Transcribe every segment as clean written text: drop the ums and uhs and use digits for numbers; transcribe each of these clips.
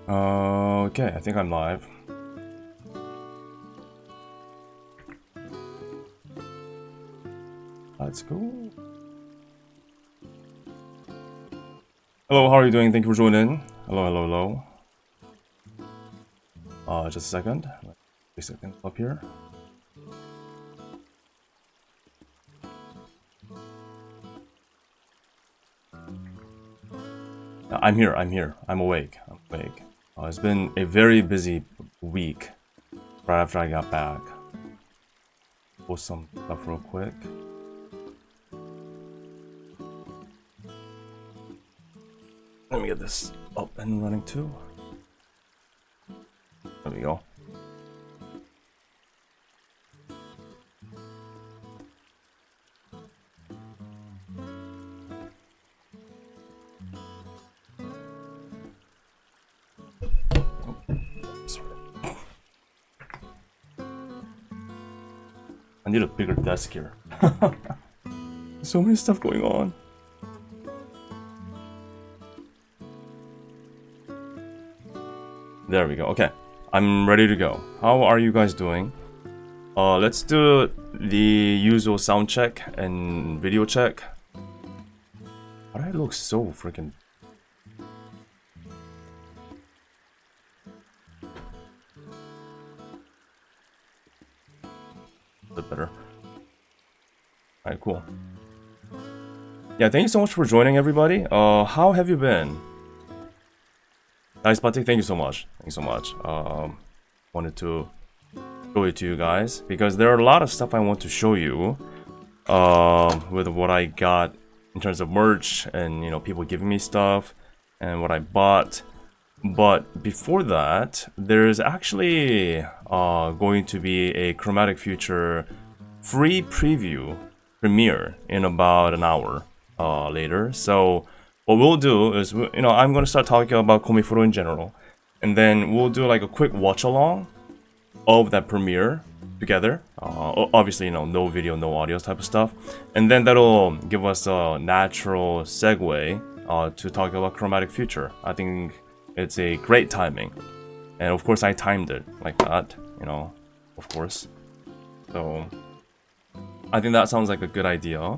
Okay, I think I'm live. Let's go. Hello, how are you doing? Thank you for joining. Hello, hello, hello. Just a second. Place things up here. I'm here. I'm awake. It's been a very busy week right after I got back. Post some stuff real quick. Let me get this up and running too. There we go. I need a bigger desk here. So many stuff going on. There we go. Okay, I'm ready to go. How are you guys doing? Let's do the usual sound check and video check. Why do I look so freaking... a bit better. Alright, cool. Yeah, thank you so much for joining, everybody. How have you been? Nice, Patrick, thank you so much. Thank you so much. Wanted to show it to you guys because there are a lot of stuff I want to show you with what I got in terms of merch and, you know, people giving me stuff and what I bought. But before that, there's actually going to be a Chromatic Future free preview premiere in about an hour later. So what we'll do is, you know, I'm going to start talking about Comifuro in general, and then we'll do like a quick watch along of that premiere together. Obviously, you know, no video, no audio type of stuff, and then that'll give us a natural segue to talk about Chromatic Future. I think it's a great timing, and of course I timed it like that, you know, of course. So I think that sounds like a good idea.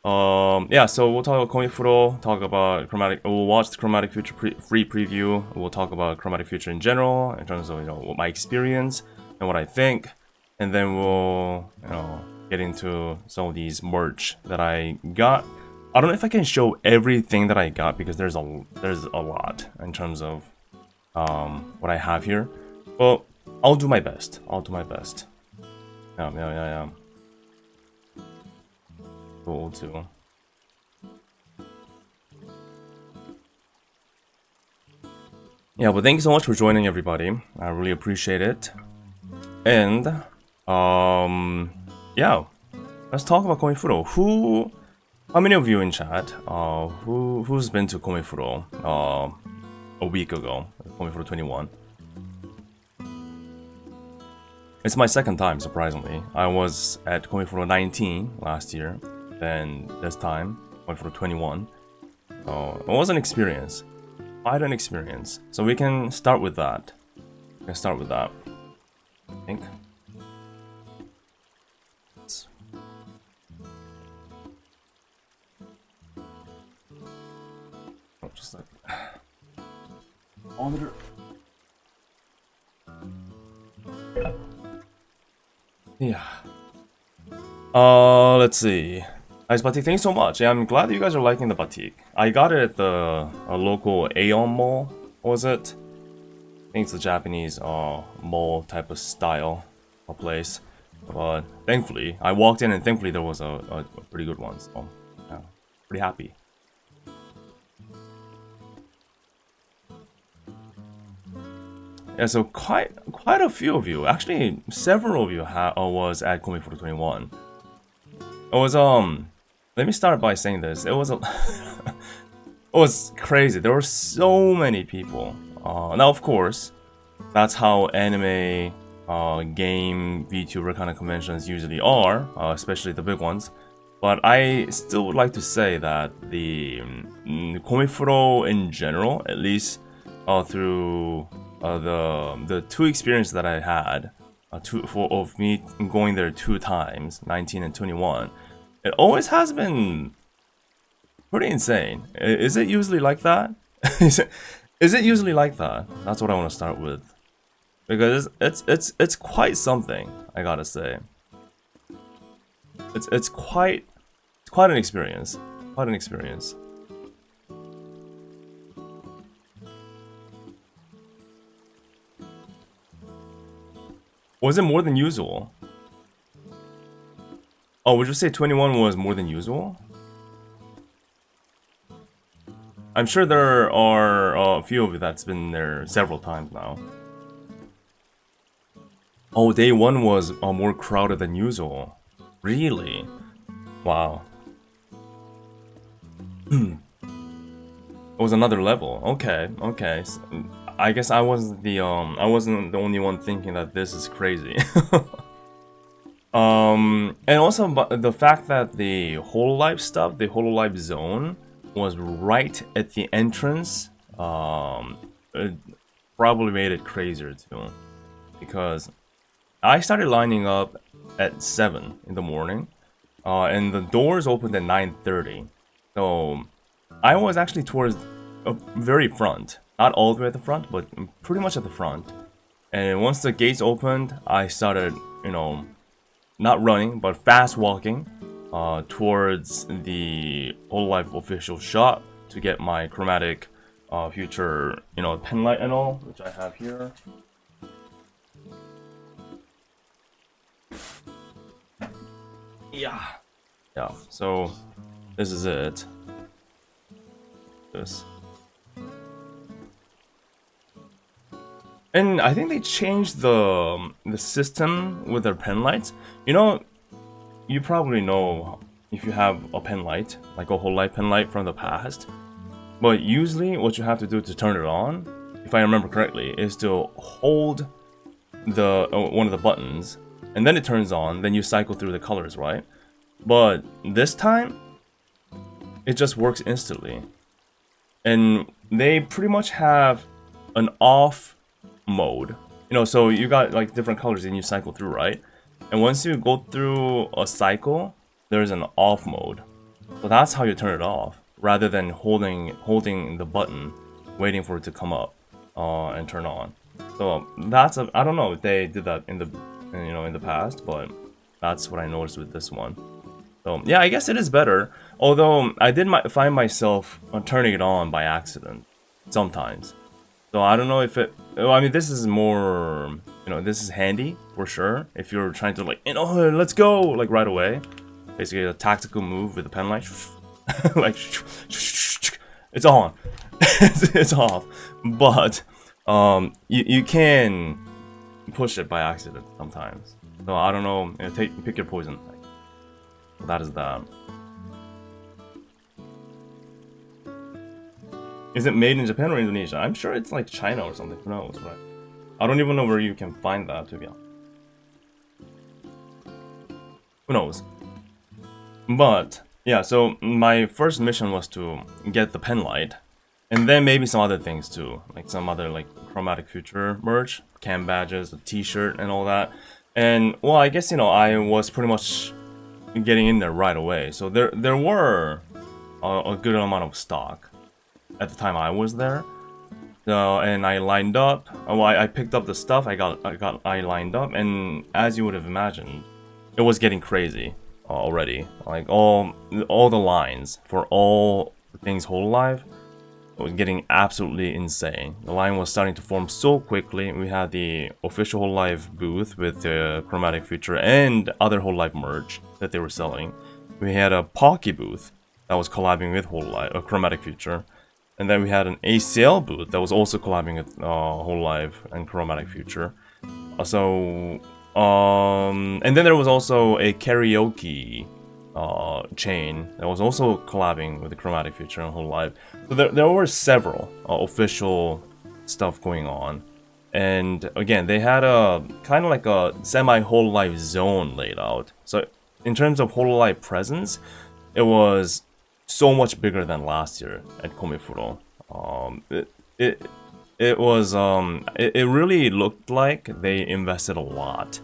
Yeah, so we'll talk about Comifuro, talk about Chromatic, we'll watch the Chromatic Future free preview, we'll talk about Chromatic Future in general, in terms of, you know, my experience and what I think, and then we'll, you know, get into some of these merch that I got. I don't know if I can show everything that I got because there's a lot in terms of what I have here, but I'll do my best. Yeah. Cool too. Yeah, but thank you so much for joining, everybody. I really appreciate it. And yeah, let's talk about Comifuro. How many of you in chat who's been to Comifuro a week ago? Comifuro 21. It's my second time, surprisingly. I was at Comifuro 19 last year. Then this time, Comifuro 21. So it was an experience. Quite an experience. So we can start with that. I think. Oh, just like monitor. Yeah. Let's see. Nice batik, thank you so much. Yeah, I'm glad that you guys are liking the batik. I got it at the local Aeon Mall. What was it? I think it's a Japanese mall type of style of place. But thankfully, I walked in and thankfully there was a pretty good one. So yeah, pretty happy. Yeah, so quite a few of you, actually several of you was at Comifuro 21. It was let me start by saying this. It was it was crazy. There were so many people. Now, of course, that's how anime, game, VTuber kind of conventions usually are, especially the big ones. But I still would like to say that the Comifuro in general, at least through the 2 experiences that I had, of me going there 2 times, 19 and 21. It always has been pretty insane. Is it usually like that? Is it usually like that? That's what I want to start with, because it's quite something, I gotta say. It's quite an experience. Quite an experience. Was it more than usual? Oh, would you say 21 was more than usual? I'm sure there are a few of you that's been there several times now. Oh, day 1 was more crowded than usual. Really? Wow. It was another level. Okay, okay. So, I guess I wasn't the only one thinking that this is crazy. And also the fact that the hololive stuff, the hololive zone, was right at the entrance, it probably made it crazier too, because I started lining up at 7 in the morning, and the doors opened at 9:30. So I was actually towards the very front, not all the way at the front, but pretty much at the front. And once the gates opened, I started, you know, not running, but fast walking towards the hololive official shop to get my Chromatic future, you know, pen light and all, which I have here. Yeah. Yeah, so this is it. This. And I think they changed the system with their pen lights. You know, you probably know if you have a pen light, like a hololive pen light from the past. But usually what you have to do to turn it on, if I remember correctly, is to hold the one of the buttons, and then it turns on, then you cycle through the colors, right? But this time, it just works instantly. And they pretty much have an off mode. You know, so you got like different colors and you cycle through, right? And once you go through a cycle, there's an off mode. So that's how you turn it off, rather than holding the button, waiting for it to come up and turn on. So that's I don't know if they did that in the past, but that's what I noticed with this one. So yeah, I guess it is better. Although I did find myself turning it on by accident sometimes. So I don't know if it. Well, I mean, this is more. You know, this is handy for sure if you're trying to like, you know, let's go like right away. Basically, a tactical move with the pen light. Like, it's on. It's off. But you can push it by accident sometimes. So I don't know. You know, pick your poison. That is that. Is it made in Japan or Indonesia? I'm sure it's like China or something. Who knows, right? I don't even know where you can find that, to be honest. Who knows? But yeah, so my first mission was to get the pen light, and then maybe some other things too, like some other like Chromatic Future merch, cam badges, a T-shirt, and all that. And well, I guess I was pretty much getting in there right away. So there were a good amount of stock at the time I was there. And I lined up. Well, I picked up the stuff. I lined up, and as you would have imagined, it was getting crazy already. Like all the lines for all things hololive, it was getting absolutely insane. The line was starting to form so quickly. We had the official hololive booth with the Chromatic Future and other hololive merch that they were selling. We had a Pocky booth that was collabing with hololive, Chromatic Future. And then we had an ACL booth that was also collabing with hololive and Chromatic Future. And then there was also a karaoke chain that was also collabing with the Chromatic Future and hololive. So there were several official stuff going on. And again, they had a kind of like a semi-hololive zone laid out. So in terms of hololive presence, it was so much bigger than last year at Comifuro. it was it really looked like they invested a lot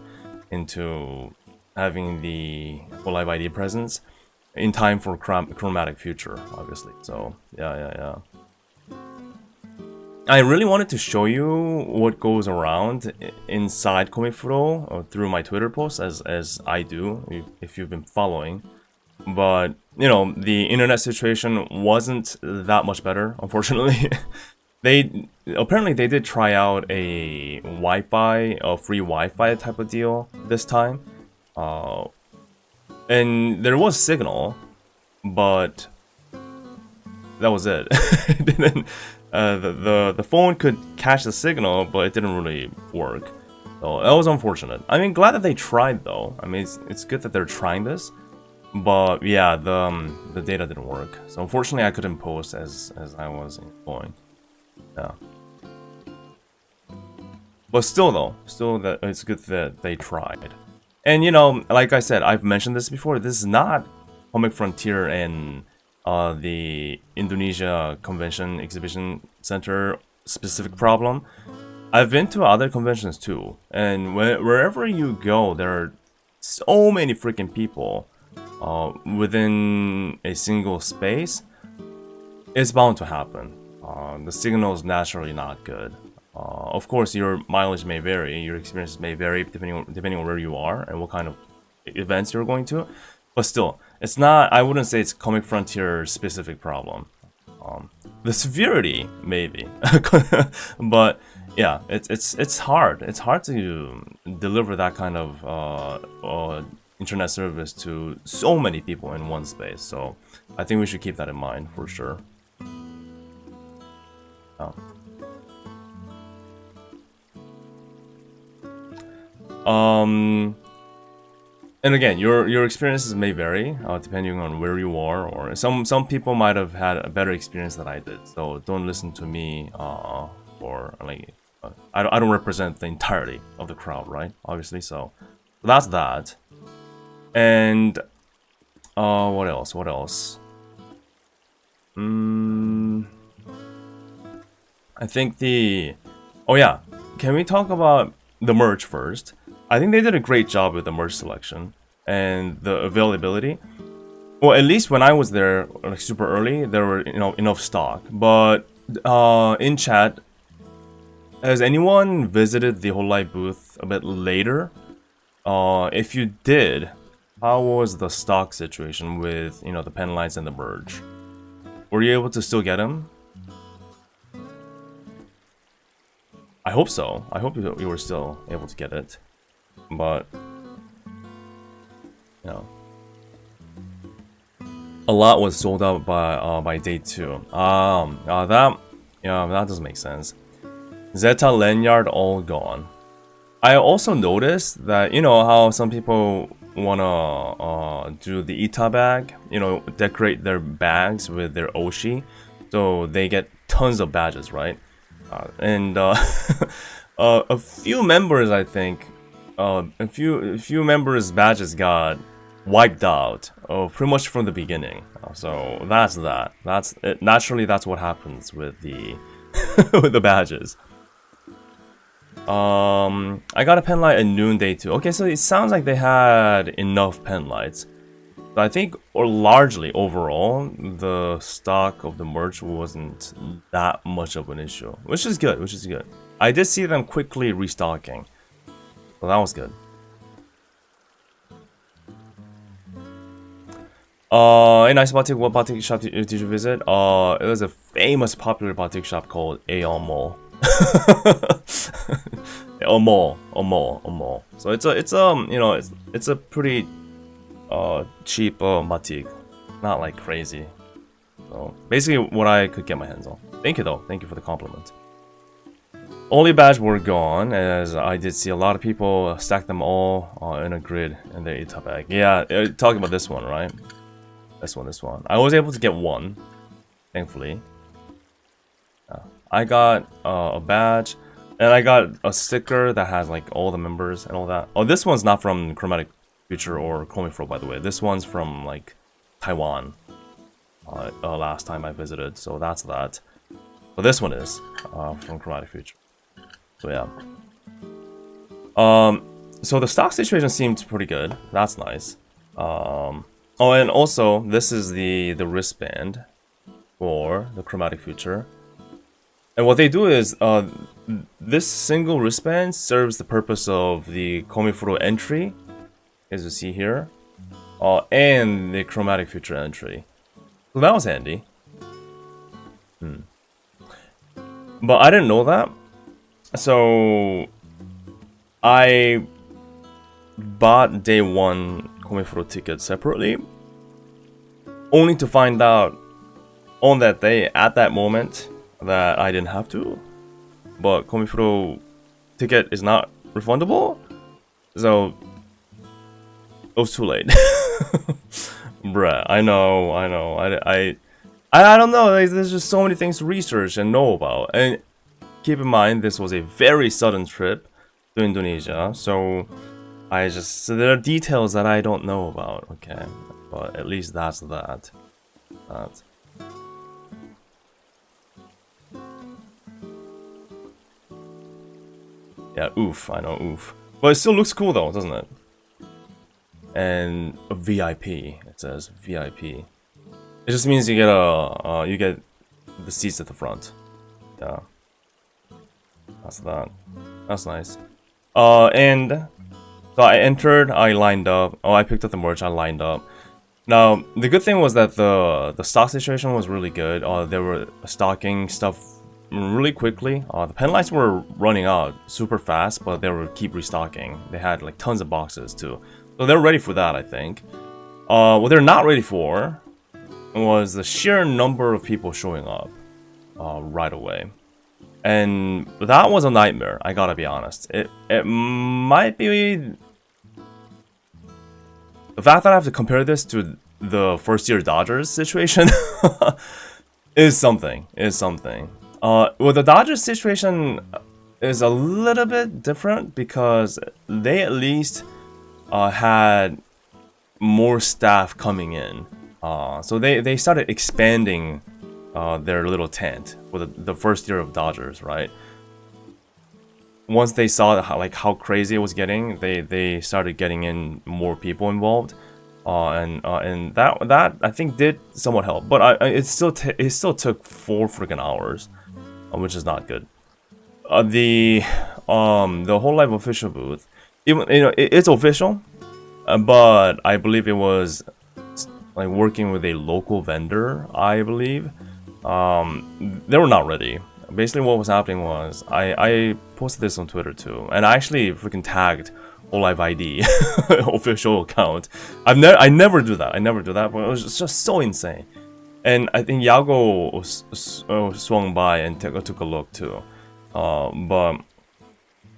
into having the hololive ID presence in time for Chromatic future, obviously. So yeah. I really wanted to show you what goes around inside Comifuro through my Twitter posts, as I do, if you've been following. But, you know, the internet situation wasn't that much better, unfortunately. Apparently they did try out a Wi-Fi, a free Wi-Fi type of deal this time. And there was signal, but that was it. It didn't... the phone could catch the signal, but it didn't really work. So that was unfortunate. I mean, glad that they tried though. I mean, it's good that they're trying this, but yeah, the data didn't work. So unfortunately, I couldn't post as I was going. Yeah. But still that it's good that they tried. And you know, like I said, I've mentioned this before. This is not Comic Frontier and the Indonesia Convention Exhibition Center specific problem. I've been to other conventions too, and wherever you go, there are so many freaking people within a single space. It's bound to happen. The signal is naturally not good. Of course, your mileage may vary, your experiences may vary depending on where you are and what kind of events you're going to. But still, it's not. I wouldn't say it's Comic Frontier specific problem. The severity maybe, but yeah, it's hard. It's hard to deliver that kind of internet service to so many people in one space. So I think we should keep that in mind for sure. And again, your experiences may vary depending on where you are, or some people might have had a better experience than I did. So don't listen to me or like I don't represent the entirety of the crowd, right? Obviously, so that's that. And what else? What else? I think oh yeah, can we talk about the merch first? I think they did a great job with the merch selection and the availability. Well, at least when I was there, like super early, there were enough stock. But in chat, has anyone visited the hololive booth a bit later? If you did, how was the stock situation with the pen lights and the merge? Were you able to still get them? I hope so. I hope you were still able to get it. But a lot was sold out by day 2. That doesn't make sense. Zeta lanyard all gone. I also noticed that how some people wanna do the Ita bag, decorate their bags with their Oshi, so they get tons of badges, right? And a few members, I think. A few members' badges got wiped out pretty much from the beginning. So that's that. That's it. Naturally, that's what happens with the with the badges. I got a pen light at noon day 2. Okay, so it sounds like they had enough pen lights. But I think, or largely overall, the stock of the merch wasn't that much of an issue, which is good. I did see them quickly restocking. So that was good. In Nice Batik, what Batik shop did you visit? It was a famous popular Batik shop called Aeon Mall. A mall. So it's a pretty cheap Batik, not like crazy. So basically what I could get my hands on. Thank you though. Thank you for the compliment. Only badge were gone, as I did see a lot of people stack them all in a grid in their Ita bag. Yeah, talking about this one, right? This one. I was able to get one, thankfully. I got a badge, and I got a sticker that has like all the members and all that. Oh, this one's not from Chromatic Future or Comifuro, by the way. This one's from like Taiwan. Last time I visited, so that's that. But this one is from Chromatic Future. So yeah. So the stock situation seemed pretty good. That's nice. Oh, and also this is the wristband for the Chromatic Future. And what they do is this single wristband serves the purpose of the Comifuro entry, as you see here, and the Chromatic Future entry. So that was handy. But I didn't know that, so I bought day 1 Comifuro ticket separately, only to find out on that day, at that moment, that I didn't have to. But Comifuro ticket is not refundable, so it was too late. Bruh, I know. I don't know. There's just so many things to research and know about. And keep in mind, this was a very sudden trip to Indonesia, so there are details that I don't know about. Okay, but at least that's that. Yeah, oof. I know, oof. But it still looks cool though, doesn't it? And a VIP. It says VIP. It just means you get you get the seats at the front. Yeah, that's that. That's nice. And so I entered. I lined up. Oh, I picked up the merch. I lined up. Now the good thing was that the stock situation was really good. They were stocking stuff really quickly. The pen lights were running out super fast, but they were keep restocking. They had like tons of boxes too, so they're ready for that, I think. What they're not ready for was the sheer number of people showing up right away, and that was a nightmare. I gotta be honest. It might be the fact that I have to compare this to the first-year Dodgers situation is something. Well, the Dodgers situation is a little bit different because they at least had more staff coming in. So they started expanding their little tent for the first year of Dodgers, right? Once they saw how crazy it was getting, they started getting in more people involved, and that I think did somewhat help. But it still took 4 freaking hours, which is not good. The hololive official booth, even it's official, but I believe it was like working with a local vendor. I believe they were not ready. Basically, what was happening was I posted this on Twitter too, and I actually freaking tagged hololive ID official account. I never do that. But it was just so insane. And I think Yago swung by and took a look too. But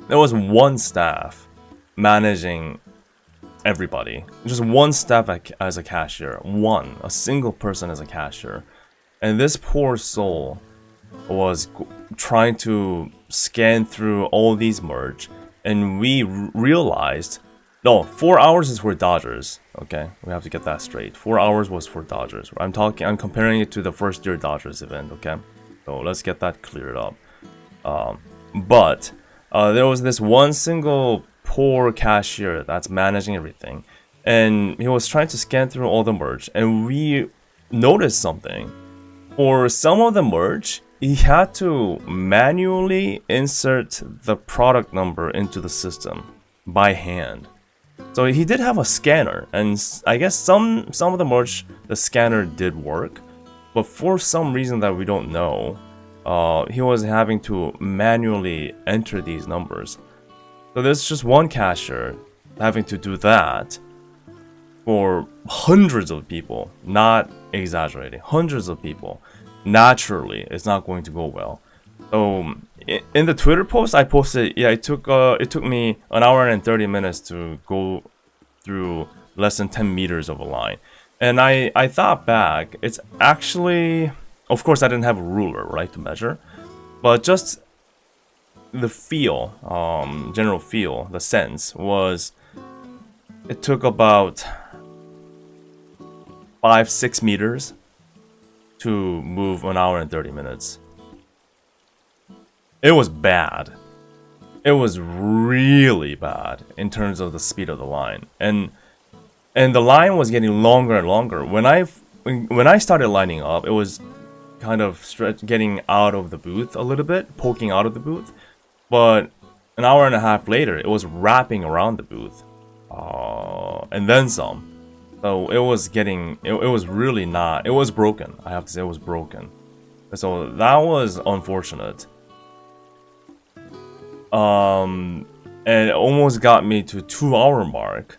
there was one staff managing everybody. Just one staff as a cashier. A single person as a cashier. And this poor soul was trying to scan through all these merch. And we realized, no, 4 hours is for Dodgers. Okay, we have to get that straight. 4 hours was for Dodgers. I'm comparing it to the first year Dodgers event. Okay, so let's get that cleared up. But there was this one single poor cashier that's managing everything, and he was trying to scan through all the merch, and we noticed something. For some of the merch, he had to manually insert the product number into the system by hand. So he did have a scanner, and I guess some of the merch, the scanner did work, but for some reason that we don't know, he was having to manually enter these numbers. So there's just one cashier having to do that for hundreds of people, not exaggerating, hundreds of people. Naturally, it's not going to go well. So in the Twitter post I posted, yeah, it took me an hour and 30 minutes to go through less than 10 meters of a line. And I thought back, it's actually, of course I didn't have a ruler, right, to measure, but just the feel, general feel, the sense was, it took about 5-6 meters to move 1 hour and 30 minutes. it was bad. It was really bad in terms of the speed of the line, and the line was getting longer and longer. When I started lining up, it was kind of getting out of the booth a little bit, poking out of the booth. But an hour and a half later, it was wrapping around the booth, and then some. So it was getting, it was really not, it was broken. I have to say it was broken. So that was unfortunate. And it almost got me to 2-hour mark.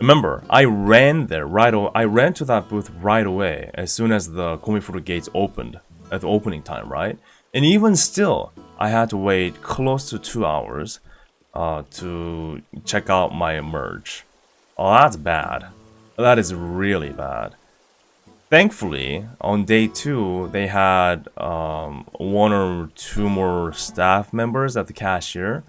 Remember, I ran there I ran to that booth right away as soon as the Comifuro gates opened at the opening time, right? And even still, I had to wait close to 2 hours to check out my merge. Oh, that's bad. That is really bad. Thankfully, on day 2, they had 1 or 2 more staff members at the cashier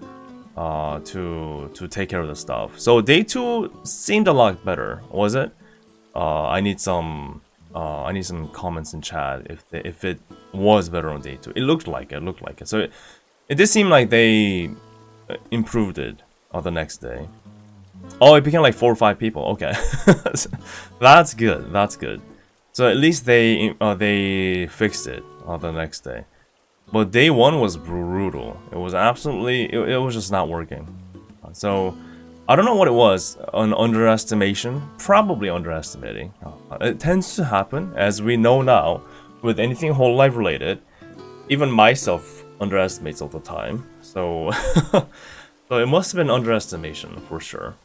to take care of the stuff. So day 2 seemed a lot better, was it? I need some comments in chat if it was better on day 2. It looked like it. So it did seem like they improved it on the next day. Oh, it became like 4 or 5 people. Okay, that's good. That's good. So at least they fixed it on the next day. But day 1 was brutal. It was absolutely, it was just not working. So I don't know what it was. An underestimation, probably underestimating. It tends to happen, as we know now, with anything hololive related. Even myself underestimates all the time. So, so it must have been underestimation for sure.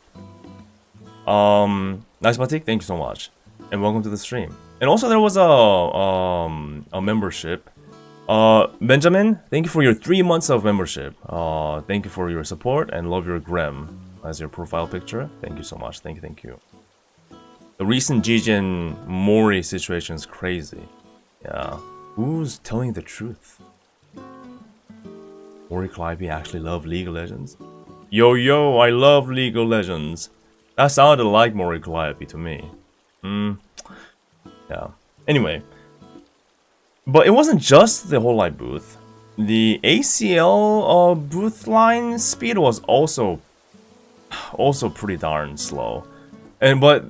Nice Batik, thank you so much, and welcome to the stream. And also there was a membership. Benjamin, thank you for your 3 months of membership. Thank you for your support and love your Grem as your profile picture. Thank you so much. Thank you. The recent Jijin Mori situation is crazy. Yeah. Who's telling the truth? Mori Calliope actually love League of Legends? Yo, I love League of Legends. That sounded like Mori Calliope to me. Yeah. Anyway. But it wasn't just the hololive booth. The ACL booth line speed was also pretty darn slow. But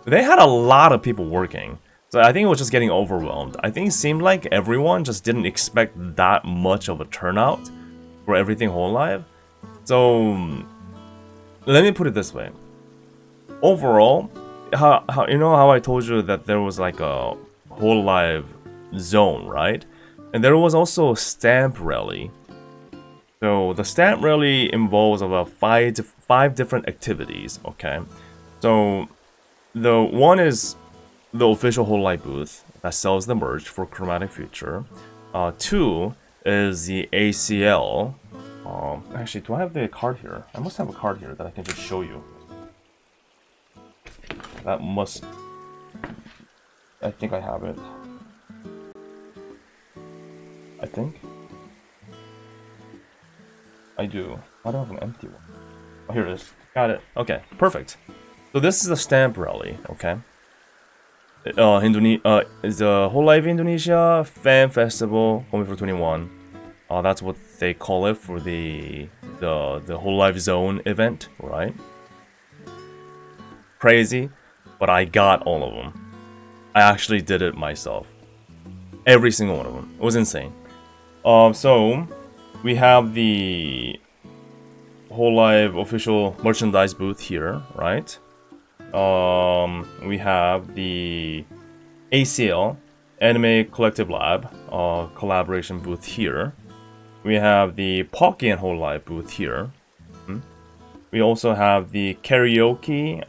they had a lot of people working. So I think it was just getting overwhelmed. I think it seemed like everyone just didn't expect that much of a turnout for everything hololive. So let me put it this way. Overall, how you know how I told you that there was like a hololive zone, right? And there was also a stamp rally. So the stamp rally involves about five different activities, okay? So the one is the official hololive booth that sells the merch for Chromatic Future. 2 is the ACL. Actually, do I have the card here? I must have a card here that I can just show you. That must... I think I have it. I think. I do. I don't have an empty one. Oh, here it is. Got it. Okay, perfect. So this is the stamp rally, okay? It's the hololive Indonesia Fan Festival Comifuro 21. That's what they call it for the hololive zone event, right? Crazy, but I got all of them. I actually did it myself. Every single one of them. It was insane. So we have the hololive official merchandise booth here, right? We have the ACL Anime Collective Lab collaboration booth here. We have the Pocky and hololive booth here. We also have the karaoke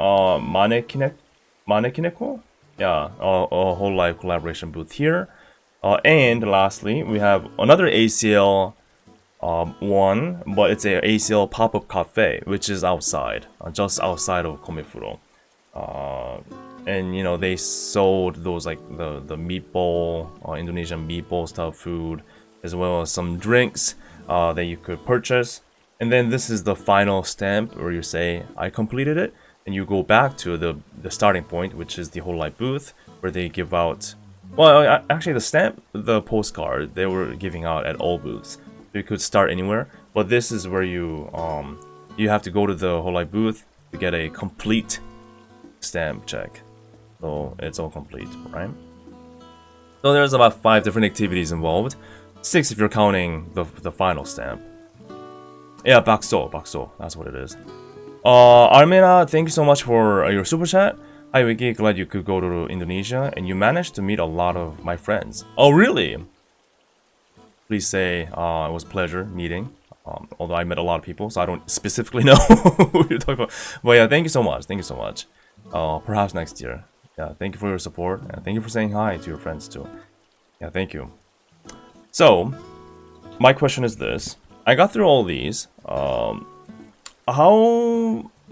Manekineko? Yeah, a hololive collaboration booth here. And lastly, we have another ACL one, but it's a ACL pop-up cafe, which is outside, just outside of Comifuro. And you know, they sold those like the meatball, Indonesian meatball style food, as well as some drinks that you could purchase. And then this is the final stamp where you say, I completed it. And you go back to the starting point, which is the hololive booth, where they give out Well, actually, the postcard, they were giving out at all booths. You could start anywhere, but this is where you have to go to the hololive booth to get a complete stamp check. So it's all complete, right? So there's about 5 different activities involved. 6 if you're counting the final stamp. Yeah, bakso, that's what it is. Armena, thank you so much for your super chat. Hi hwikky, glad you could go to Indonesia and you managed to meet a lot of my friends. Oh really? Please say it was a pleasure meeting. Although I met a lot of people, so I don't specifically know who you're talking about. But yeah, thank you so much. Thank you so much. Perhaps next year. Yeah, thank you for your support and thank you for saying hi to your friends too. Yeah, thank you. So, my question is this: I got through all these. How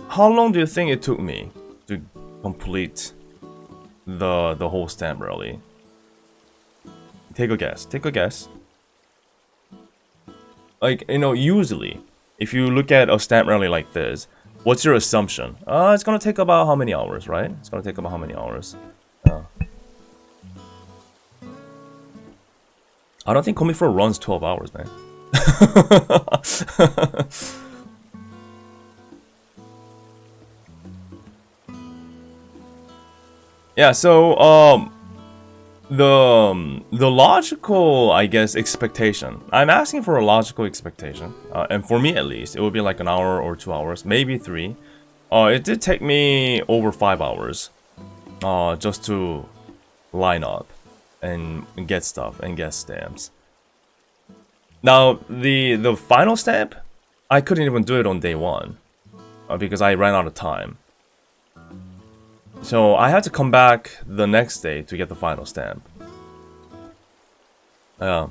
long do you think it took me to complete the whole stamp rally? Take a guess. Take a guess. Like, you know, usually, if you look at a stamp rally like this, what's your assumption? It's gonna take about how many hours, right? It's gonna take about how many hours? I don't think Comifuro runs 12 hours, man. Yeah, so the logical, I guess, expectation. I'm asking for a logical expectation, and for me at least, it would be like an hour or 2 hours, maybe 3. It did take me over 5 hours, just to line up and get stuff and get stamps. Now the final stamp, I couldn't even do it on day 1, because I ran out of time. So I had to come back the next day to get the final stamp. Yeah.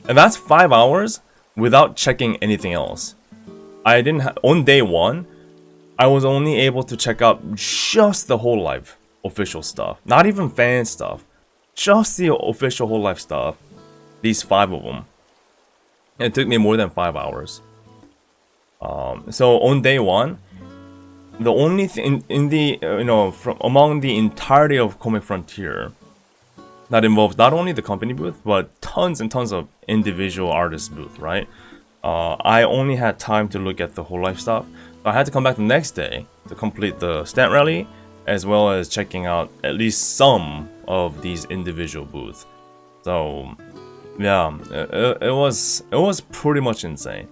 And that's 5 hours without checking anything else. I didn't on day 1, I was only able to check out just the hololive official stuff. Not even fan stuff. Just the official hololive stuff. These 5 of them. And it took me more than 5 hours. So on day 1, the only thing in the from among the entirety of Comic Frontier that involves not only the company booth but tons and tons of individual artists booth, right? I only had time to look at the whole life stuff. So I had to come back the next day to complete the stamp rally, as well as checking out at least some of these individual booths. So yeah, it was pretty much insane.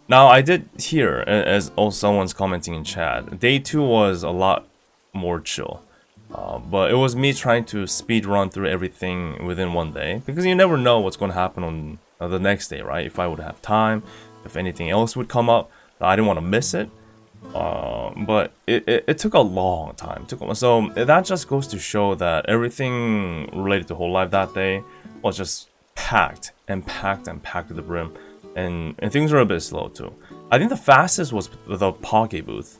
Now, I did hear, as also someone's commenting in chat, day 2 was a lot more chill. But it was me trying to speed run through everything within one day, because you never know what's going to happen on the next day, right? If I would have time, if anything else would come up, I didn't want to miss it. But it took a long time. So that just goes to show that everything related to hololive that day was just packed to the brim. And things were a bit slow too. I think the fastest was the Poke booth.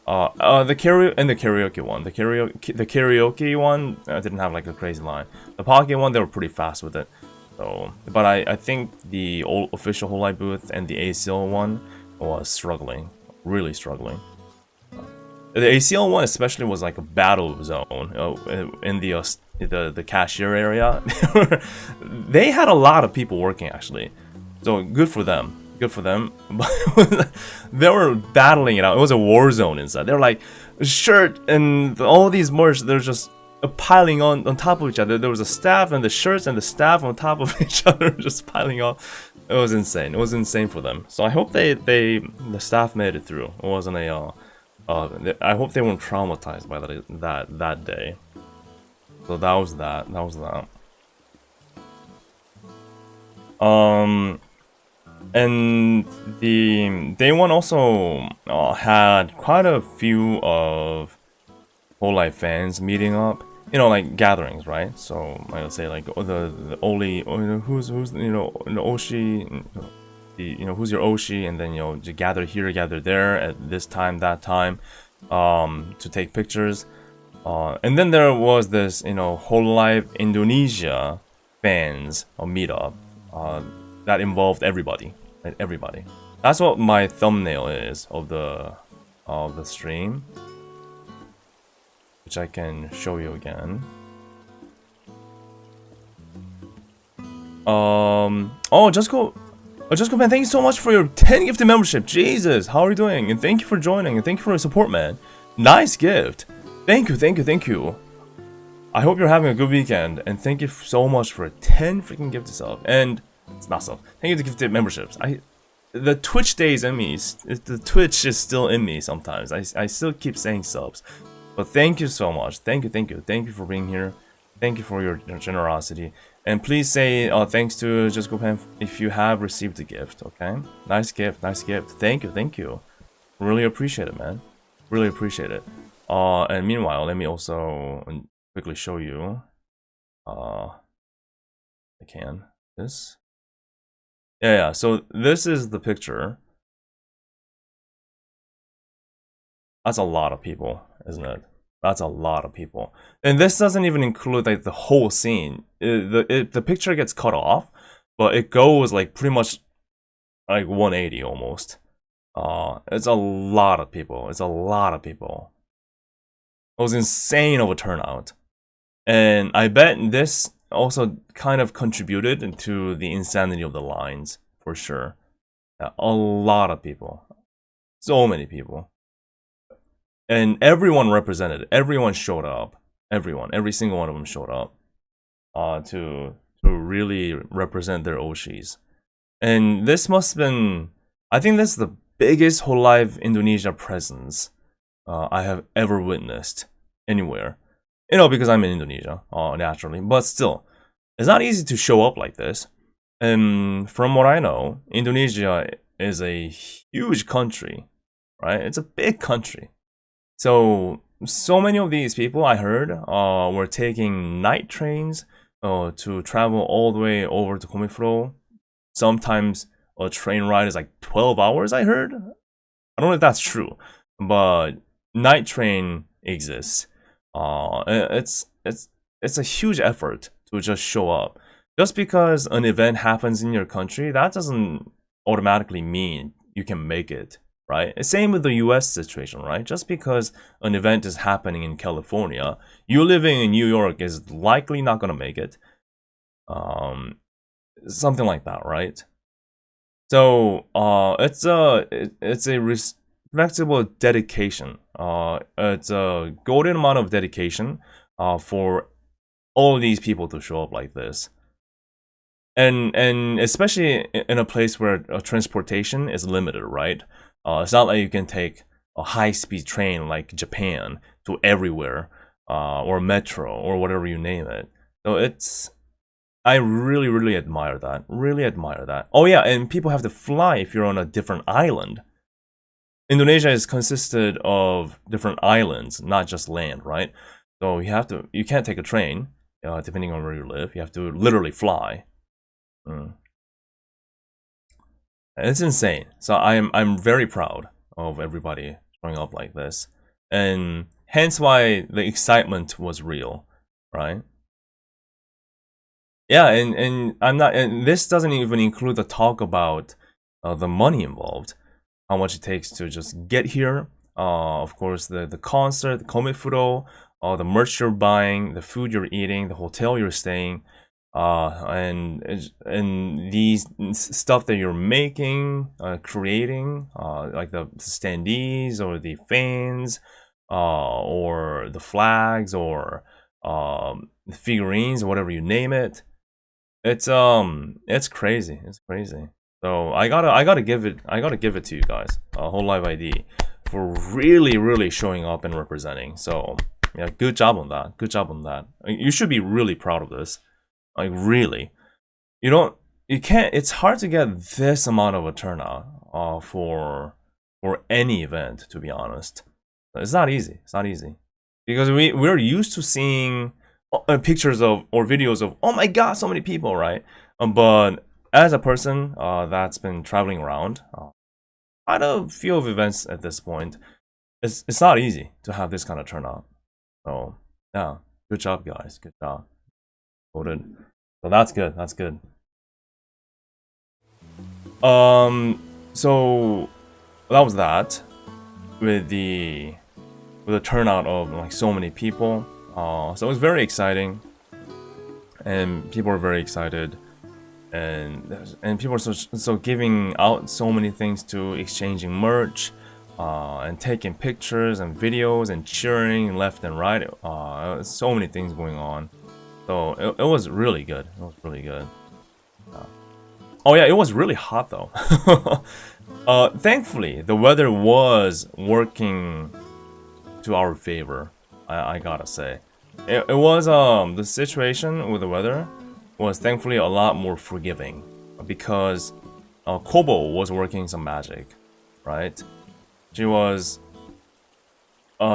The karaoke one. The karaoke one didn't have like a crazy line. The Poke one, they were pretty fast with it. So, but I think the old official hololive booth and the ACL one was struggling, really struggling. The ACL one especially was like a battle zone in the cashier area. They had a lot of people working actually. So good for them. But they were battling it out. It was a war zone inside. They were like, shirt and all these merch, they're just piling on top of each other. There was a staff and the shirts and the staff on top of each other, just piling on. It was insane. It was insane for them. So I hope the staff made it through. It wasn't a I hope they weren't traumatized by that day. So that was that. And the day 1 also had quite a few of hololive fans meeting up, like gatherings, right? So I would say like the Oli, who's Oshi, who's your Oshi, and then to gather here, gather there at this time, that time, to take pictures. And then there was this hololive Indonesia fans meetup that involved everybody. Right? Everybody. That's what my thumbnail is of the stream, which I can show you again. Oh, just go, man. Thank you so much for your 10 gifted membership. Jesus, how are you doing? And thank you for joining. And thank you for your support, man. Nice gift. Thank you. I hope you're having a good weekend. And thank you so much for 10 freaking gifted subs. And it's not sub. Thank you to gifted memberships. The Twitch stays in me. The Twitch is still in me sometimes. I still keep saying subs. But thank you so much. Thank you for being here. Thank you for your generosity. And please say thanks to Just Go Pen if you have received the gift, okay? Nice gift. Thank you. Really appreciate it, man. Really appreciate it. And meanwhile, let me also quickly show you. I can. This. Yeah. So this is the picture. That's a lot of people, isn't it? That's a lot of people. And this doesn't even include like the whole scene. The picture gets cut off, but it goes like pretty much like 180 almost. It's a lot of people. It was insane of a turnout. And I bet this also kind of contributed to the insanity of the lines, for sure. Yeah, a lot of people. So many people. And everyone represented. Everyone showed up. Every single one of them showed up to really represent their Oshis. And this must have been, I think this is the biggest hololive Indonesia presence I have ever witnessed anywhere. You know, because I'm in Indonesia, naturally. But still, it's not easy to show up like this. And from what I know, Indonesia is a huge country, right? It's a big country. So many of these people I heard were taking night trains to travel all the way over to Comifuro. Sometimes a train ride is like 12 hours, I heard. I don't know if that's true, but night train exists. It's a huge effort to just show up. Just because an event happens in your country, that doesn't automatically mean you can make it. Right? Same with the US situation, right? Just because an event is happening in California, you living in New York is likely not gonna make it. Something like that, right? So it's a respectable dedication. It's a golden amount of dedication for all these people to show up like this. And especially in a place where transportation is limited, right? It's not like you can take a high-speed train like Japan to everywhere, or metro, or whatever you name it. So I really admire that. Oh yeah, and people have to fly if you're on a different island. Indonesia is consisted of different islands, not just land, right? So you can't take a train, depending on where you live. You have to literally fly. It's insane. So I'm very proud of everybody showing up like this, and hence why the excitement was real, right? Yeah, and I'm not, and this doesn't even include the talk about the money involved, how much it takes to just get here. Of course, the concert, the Comifuro, the merch you're buying, the food you're eating, the hotel you're staying. And these stuff that you're making, creating, like the standees or the fans, or the flags, or the figurines, whatever you name it. It's crazy. It's crazy. So I gotta give it to you guys, hololive ID, for really showing up and representing. So yeah, good job on that. You should be really proud of this. Like, really, you can't. It's hard to get this amount of a turnout for any event, to be honest. It's not easy. Because we're used to seeing pictures of or videos of, oh my god, so many people, right? But as a person that's been traveling around quite a few of events at this point, it's not easy to have this kind of turnout. So yeah, good job, guys. Good job. Voted. So that's good. So that was that with the turnout of like so many people. So it was very exciting, and people were very excited. and people are so giving out so many things to exchanging merch, and taking pictures and videos and cheering left and right. So many things going on. So it was really good. It was really good. Oh yeah, it was really hot though. Thankfully, the weather was working to our favor. I gotta say, it was the situation with the weather was thankfully a lot more forgiving because Kobo was working some magic, right? She was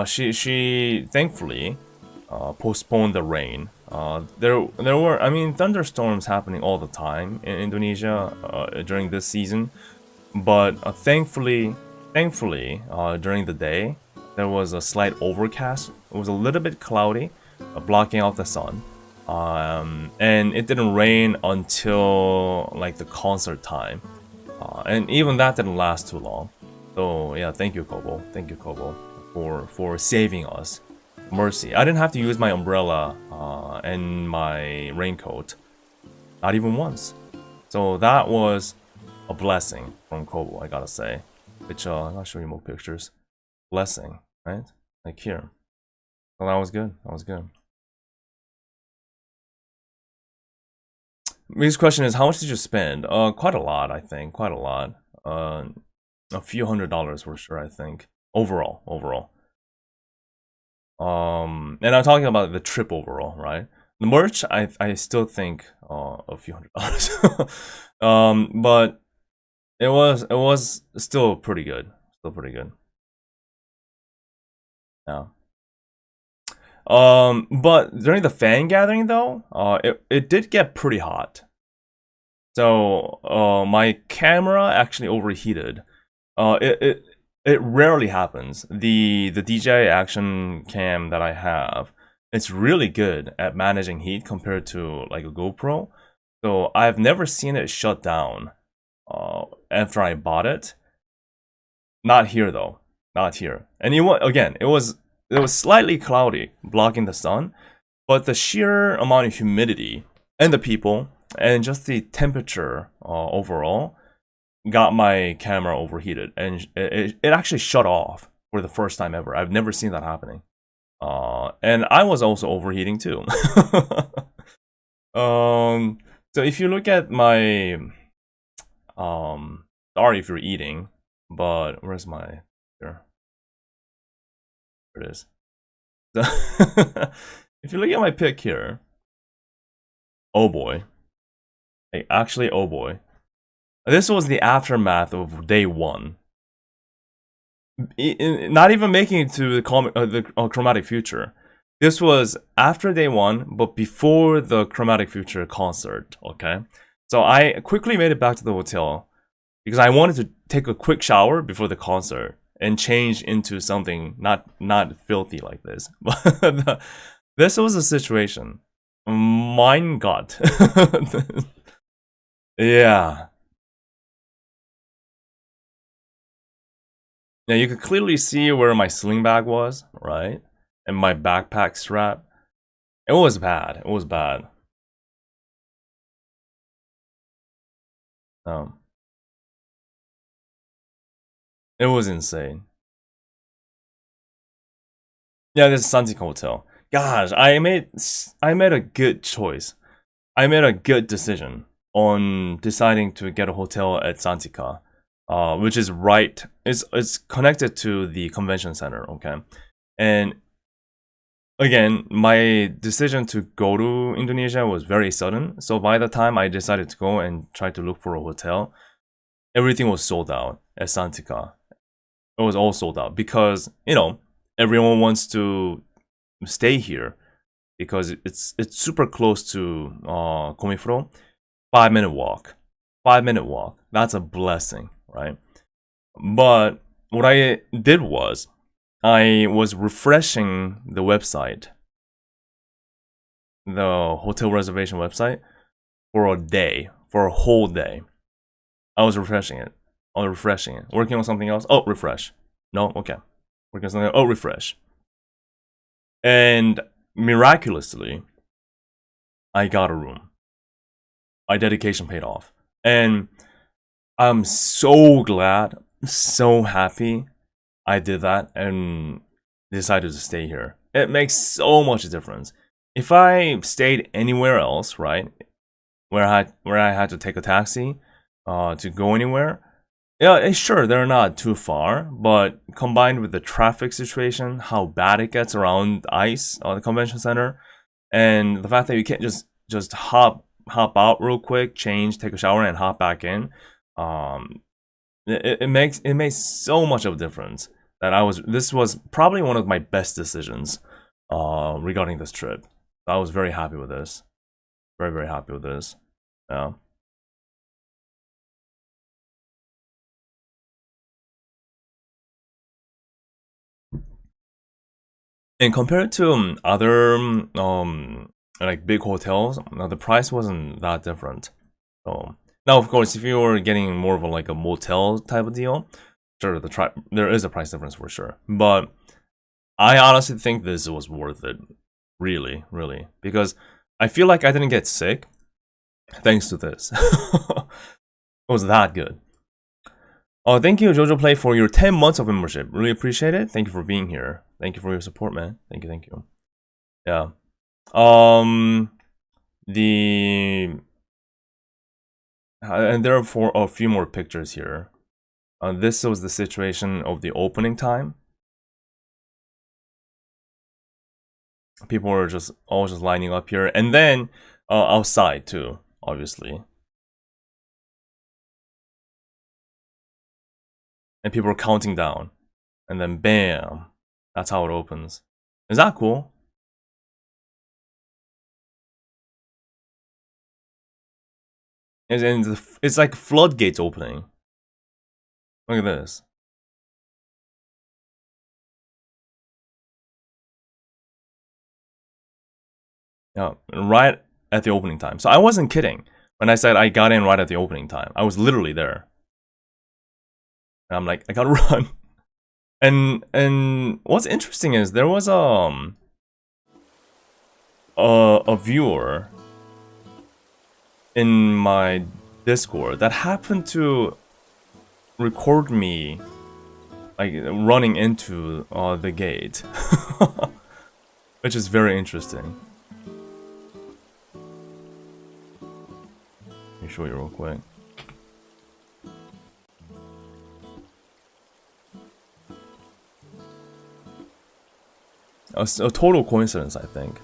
she thankfully postponed the rain. There were, I mean, thunderstorms happening all the time in Indonesia during this season, but thankfully during the day there was a slight overcast. It was a little bit cloudy, blocking out the sun, and it didn't rain until like the concert time, and even that didn't last too long. So yeah, thank you Kobo, for saving us. Mercy. I didn't have to use my umbrella and my raincoat. Not even once. So that was a blessing from Kobo, I gotta say. Which, I'll show you more pictures. Blessing, right? Like here. So that was good. That was good. His question is, how much did you spend? Quite a lot, I think. Quite a lot. A few $100s for sure, I think. Overall. And I'm talking about the trip overall, right? The merch, I still think a few $100s. But it was still pretty good. Yeah. But during the fan gathering though, it did get pretty hot. So my camera actually overheated. It rarely happens. The DJI action cam that I have, it's really good at managing heat compared to like a GoPro. So I've never seen it shut down after I bought it. Not here though. Not here. And it was slightly cloudy, blocking the sun, but the sheer amount of humidity and the people and just the temperature overall got my camera overheated, and it actually shut off for the first time ever. I've never seen that happening. And I was also overheating too. So if you look at my sorry if you're eating, but where's my here? There it is. So if you look at my pic here, oh boy. Hey, actually, oh boy. This was the aftermath of day one. Not even making it to the Chromatic Future. This was after day one, but before the Chromatic Future concert, okay? So I quickly made it back to the hotel because I wanted to take a quick shower before the concert and change into something not filthy like this. But this was a situation. Mein Gott. Yeah. Now you could clearly see where my sling bag was, right? And my backpack strap. It was bad. It was bad. It was insane. Yeah, this is Santika Hotel. Gosh, I made a good choice. I made a good decision on deciding to get a hotel at Santika. Which is right, it's connected to the convention center, okay? And again, my decision to go to Indonesia was very sudden. So by the time I decided to go and try to look for a hotel, everything was sold out at Santika. It was all sold out because, you know, everyone wants to stay here because it's super close to Comifuro. 5-minute walk. 5-minute walk. That's a blessing, right? But what I did was I was refreshing the website, the hotel reservation website, for a whole day. I was refreshing it. Working on something else. Oh, refresh. No, okay. Working on something. Oh, refresh. And miraculously, I got a room. my dedication paid off. And I'm so glad, so happy I did that and decided to stay here. It makes so much difference. If I stayed anywhere else, right, where I had to take a taxi to go anywhere, yeah, sure, they're not too far, but combined with the traffic situation, how bad it gets around ICE, the convention center, and the fact that you can't just hop out real quick, change, take a shower, and hop back in, it makes so much of a difference that this was probably one of my best decisions regarding this trip. I was very happy with this, very happy with this. Yeah. And compared to other like big hotels, the price wasn't that different. So now, of course, if you were getting more of a motel type of deal, sure, there is a price difference for sure. But I honestly think this was worth it, really, because I feel like I didn't get sick thanks to this. It was that good. Oh, thank you, Jojo Play, for your 10 months of membership. Really appreciate it. Thank you for being here. Thank you for your support, man. Thank you. Yeah. And there are a few more pictures here. This was the situation of the opening time. People were all just lining up here, and then outside too, obviously. And people were counting down, and then bam, that's how it opens. Is that cool? And it's like floodgates opening. Look at this. Yeah, right at the opening time. So I wasn't kidding when I said I got in right at the opening time. I was literally there. And I'm like, I gotta run. And what's interesting is there was a viewer in my Discord that happened to record me like running into the gate, which is very interesting. Let me show you real quick. A total coincidence, I think.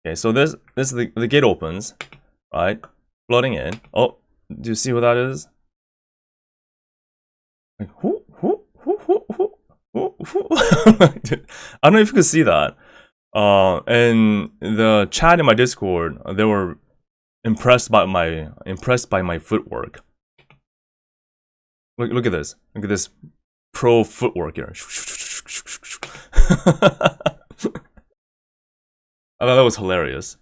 Okay, so this is the gate opens, right? Flooding in. Oh, do you see what that is? Like, I don't know if you can see that. And the chat in my Discord, they were impressed by my footwork. Look at this. Look at this pro footwork here. I thought that was hilarious.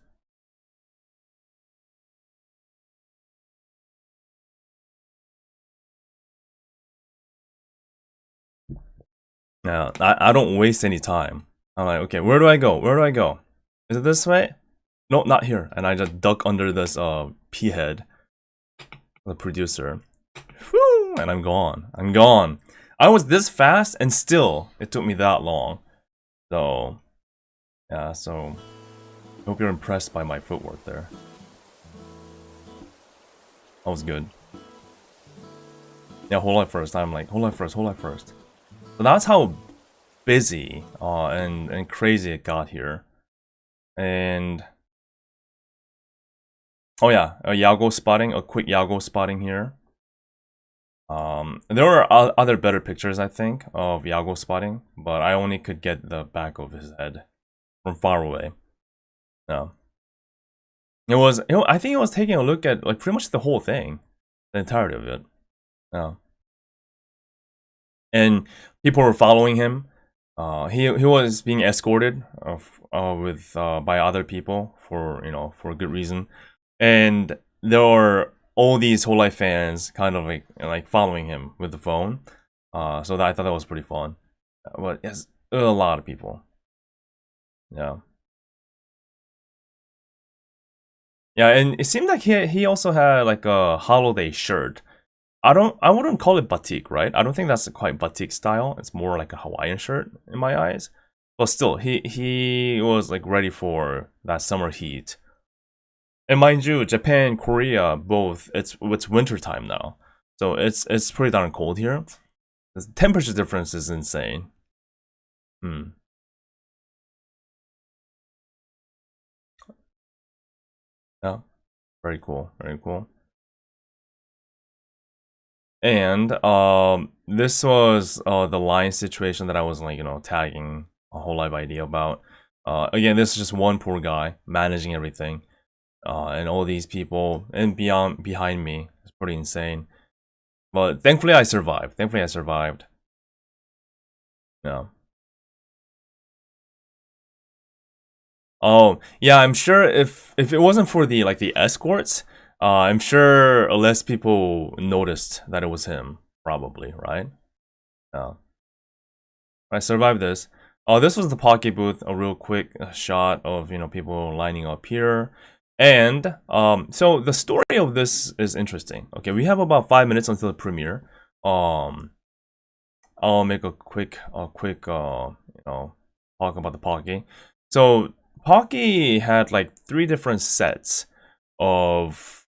Yeah, I don't waste any time. I'm like, okay, where do I go? Where do I go? Is it this way? No, not here. And I just duck under this P head, the producer. Whew, and I'm gone. I'm gone. I was this fast, and still it took me that long. So yeah, so I hope you're impressed by my footwork there. That was good. Yeah, hololive first. I'm like, hololive first, hololive first. So that's how busy and crazy it got here. And oh yeah, a Yago spotting, a quick Yago spotting here. There were other better pictures, I think, of Yago spotting, but I only could get the back of his head from far away. No. I think it was taking a look at like pretty much the whole thing, the entirety of it. No. And people were following him. He was being escorted by other people for a good reason, and there were all these hololive fans kind of like following him with the phone. So I thought that was pretty fun. But yes, there were a lot of people. Yeah. Yeah, and it seemed like he also had like a holiday shirt. I wouldn't call it batik, right? I don't think that's quite batik style. It's more like a Hawaiian shirt in my eyes. But still, he was like ready for that summer heat. And mind you, Japan, Korea, both it's winter time now. So it's pretty darn cold here. The temperature difference is insane. Hmm. Yeah. Very cool. Very cool. And this was the line situation that I was like, tagging a whole live idea about. Again, this is just one poor guy managing everything. And all these people and behind me. It's pretty insane. But thankfully I survived. Yeah. Oh, yeah, I'm sure if it wasn't for the escorts, I'm sure less people noticed that it was him, probably, right? Yeah. I survived this. Oh, this was the Pocky booth, a real quick shot of, people lining up here. And so the story of this is interesting. Okay, we have about 5 minutes until the premiere. I'll make a quick talk about the Pocky. So Pocky had like 3 different sets of,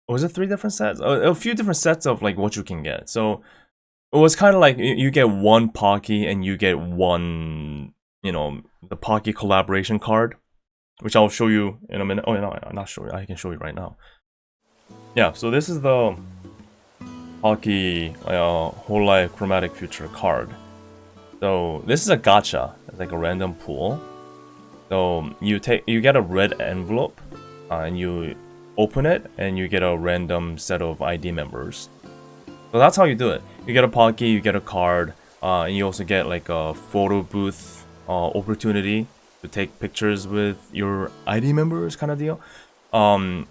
was it 3 different sets? A few different sets of like what you can get. So it was kind of like you get one Pocky and you get one, the Pocky collaboration card, which I'll show you in a minute. Oh no, I'm not sure. I can show you right now. Yeah, so this is the Pocky hololive chromatic future card. So this is a gacha. It's like a random pool. So you get a red envelope, and you open it, and you get a random set of ID members. So that's how you do it. You get a Pocky, you get a card, and you also get like a photo booth opportunity to take pictures with your ID members, kind of deal. And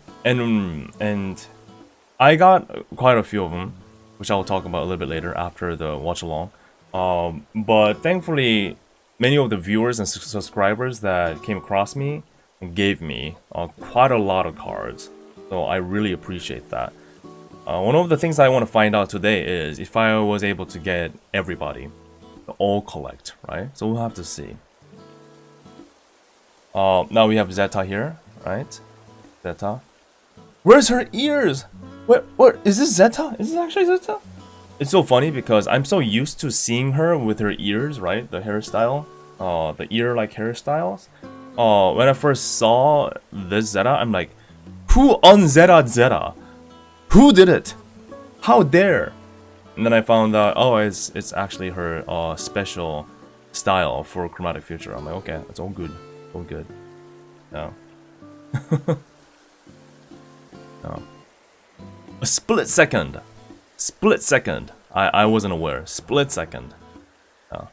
I got quite a few of them, which I'll talk about a little bit later after the watch along. But thankfully, many of the viewers and subscribers that came across me gave me quite a lot of cards, so I really appreciate that. One of the things I want to find out today is if I was able to get everybody to all collect, right? So we'll have to see. Now we have Zeta here, right? Zeta. Where's her ears? What? Is this Zeta? Is this actually Zeta? It's so funny because I'm so used to seeing her with her ears, right? The hairstyle, the ear-like hairstyles. When I first saw this Zeta, I'm like, who un-Zeta Zeta? Who did it? How dare? And then I found out, oh, it's actually her special style for Chromatic Future. I'm like, okay, it's all good, all good. No. No. A split second. I wasn't aware. Split second. Oh.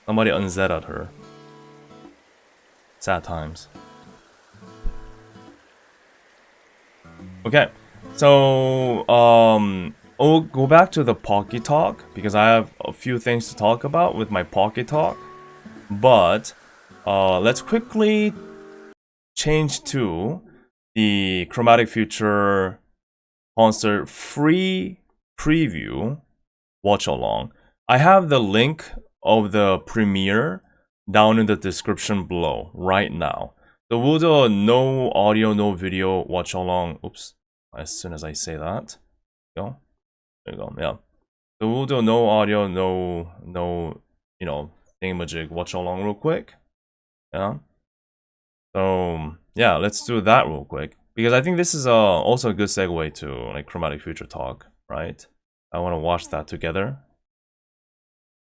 Somebody unzetted her. Sad times. Okay. So, I'll go back to the Pocky talk because I have a few things to talk about with my Pocky talk. But, let's quickly change to the Chromatic Future concert free preview watch along. I have the link of the premiere down in the description below right now. So we'll do a no audio, no video watch along. Oops. As soon as I say that. Go. There you go. Yeah. So we'll do a no audio, no thingamajig watch along real quick. Yeah. So yeah, let's do that real quick. Because I think this is also a good segue to like Chromatic Future talk, right? I want to watch that together.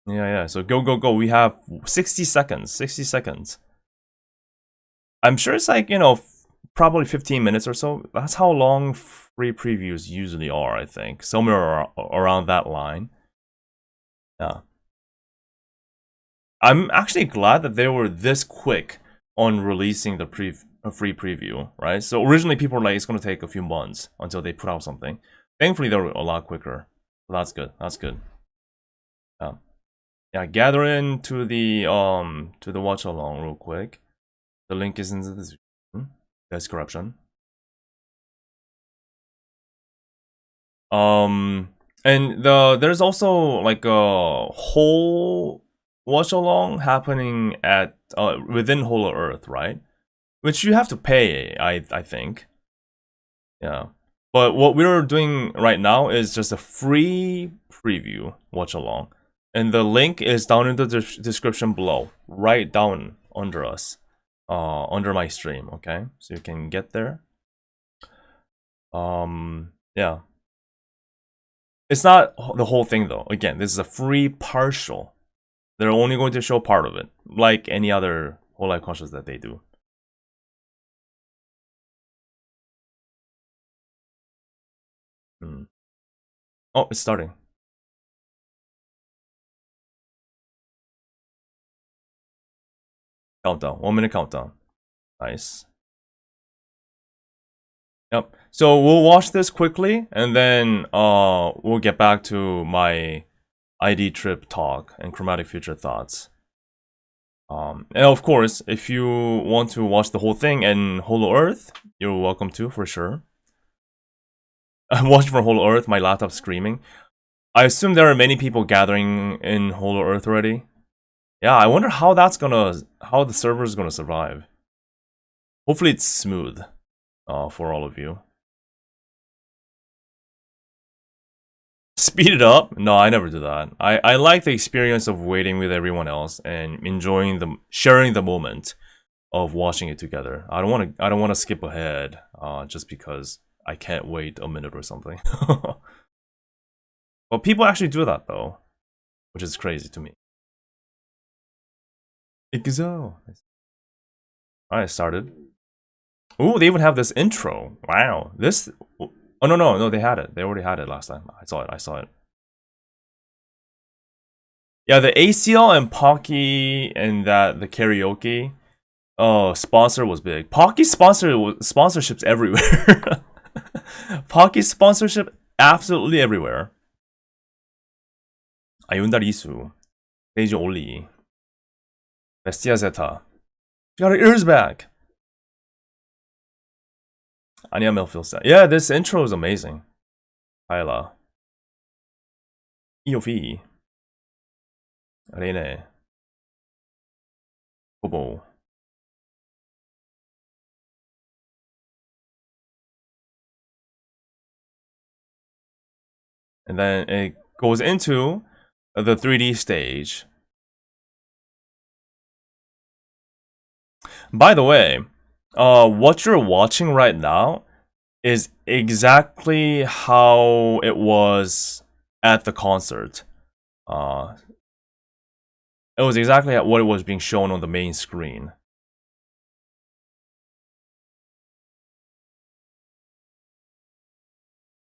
Yeah. So go. We have 60 seconds. 60 seconds. I'm sure it's like, probably 15 minutes or so. That's how long free previews usually are, I think. Somewhere around that line. Yeah. I'm actually glad that they were this quick on releasing the free preview, right? So originally people were like, it's going to take a few months until they put out something. Thankfully, they were a lot quicker. So that's good. That's good. Yeah, gather in to the watch along real quick. The link is in the description. And there's also like a whole watch along happening at within Holo Earth, right? Which you have to pay, I think. Yeah. But what we're doing right now is just a free preview watch along. And the link is down in the description below, right down under us, under my stream, okay? So you can get there. Yeah. It's not the whole thing though. Again, this is a free partial. They're only going to show part of it, like any other whole life concerts that they do. Oh, it's starting. Countdown. 1 minute countdown. Nice. Yep. So we'll watch this quickly, and then we'll get back to my ID trip talk and chromatic future thoughts. And of course, if you want to watch the whole thing in Holo Earth, you're welcome to, for sure. I'm watching from Holo Earth, my laptop's screaming. I assume there are many people gathering in Holo Earth already. Yeah, I wonder how how the server is gonna survive. Hopefully it's smooth for all of you. Speed it up? No, I never do that. I like the experience of waiting with everyone else and enjoying sharing the moment of watching it together. I don't want to skip ahead just because I can't wait a minute or something. But people actually do that though, which is crazy to me. Ikuzo. Alright, started. Ooh, they even have this intro. Wow. This... Oh, no, they had it. They already had it last time. I saw it. Yeah, the ACL and Pocky and the karaoke sponsor was big. Pocky sponsorships everywhere. Pocky sponsorship absolutely everywhere. Ayunda Risu. Deji Oli. Bestia Zeta. She got her ears back. Anya Melfilsa. Yeah, this intro is amazing. Kyla. Iofi. Rene. Bobo. And then it goes into the 3D stage. By the way, what you're watching right now is exactly how it was at the concert. It was exactly what it was being shown on the main screen.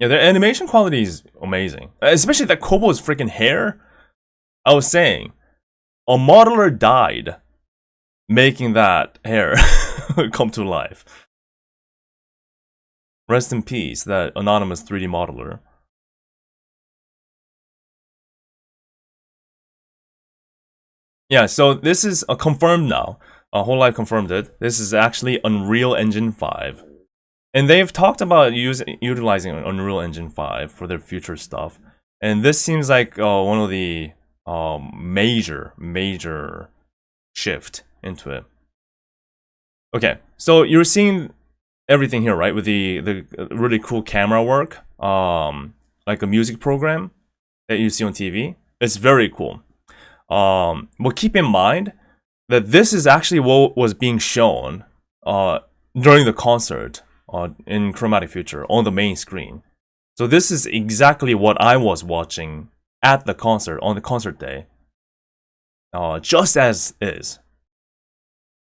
Yeah, their animation quality is amazing. Especially that Kobo's freaking hair. I was saying, a modeler died making that hair come to life. Rest in peace, that anonymous 3D modeler. Yeah, so this is confirmed now. hololive confirmed it. This is actually Unreal Engine 5. And they've talked about utilizing Unreal Engine 5 for their future stuff. And this seems like one of the major shift into it. Okay, so you're seeing everything here, right? With the really cool camera work, like a music program that you see on TV. It's very cool. But keep in mind that this is actually what was being shown during the concert in Chromatic Future on the main screen. So this is exactly what I was watching at the concert on the concert day, just as is,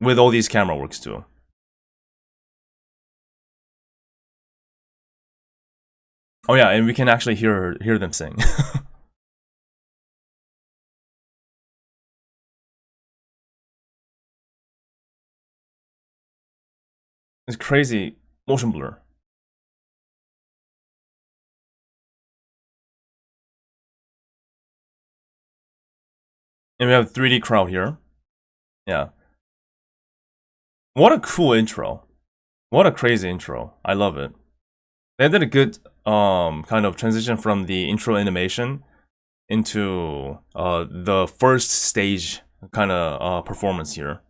with all these camera works too. Oh yeah, and we can actually hear them sing. It's crazy motion blur. And we have 3D crowd here. Yeah. What a cool intro. What a crazy intro. I love it. They did a good kind of transition from the intro animation into the first stage kind of performance here.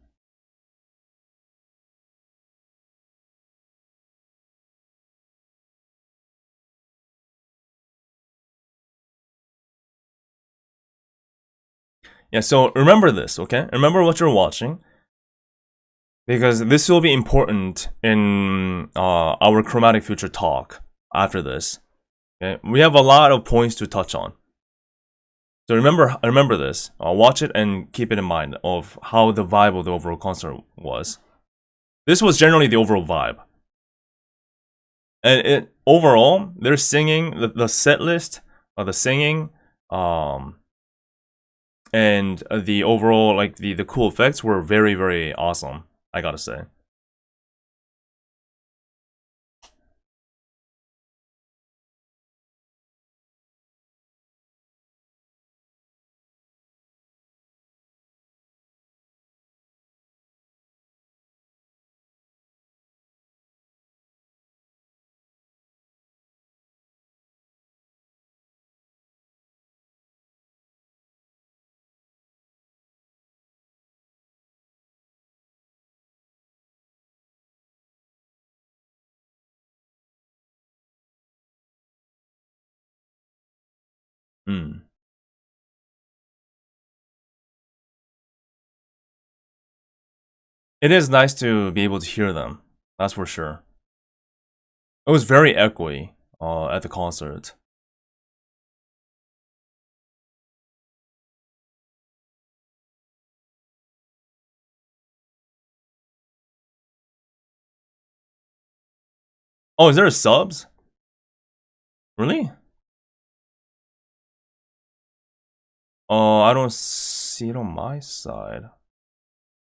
Yeah, so remember this, okay? Remember what you're watching, because this will be important in our Chromatic Future talk after this. Okay, we have a lot of points to touch on. So remember this. Watch it and keep it in mind of how the vibe of the overall concert was. This was generally the overall vibe. And overall, they're singing the set list, the singing, and the overall, like, the cool effects were very, very awesome, I gotta say. Hmm. It is nice to be able to hear them, that's for sure. It was very echoey at the concert. Oh, is there a subs? Really? I don't see it on my side.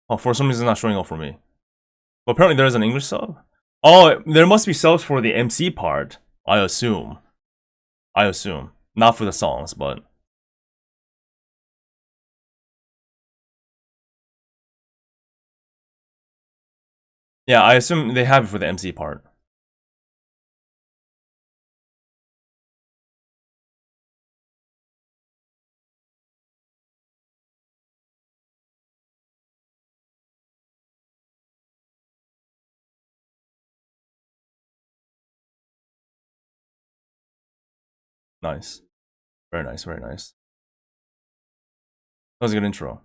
Oh, for some reason it's not showing up for me. But apparently there is an English sub. Oh, there must be subs for the MC part, I assume. Not for the songs, but... yeah, I assume they have it for the MC part. Nice. Very nice, very nice. That was a good intro.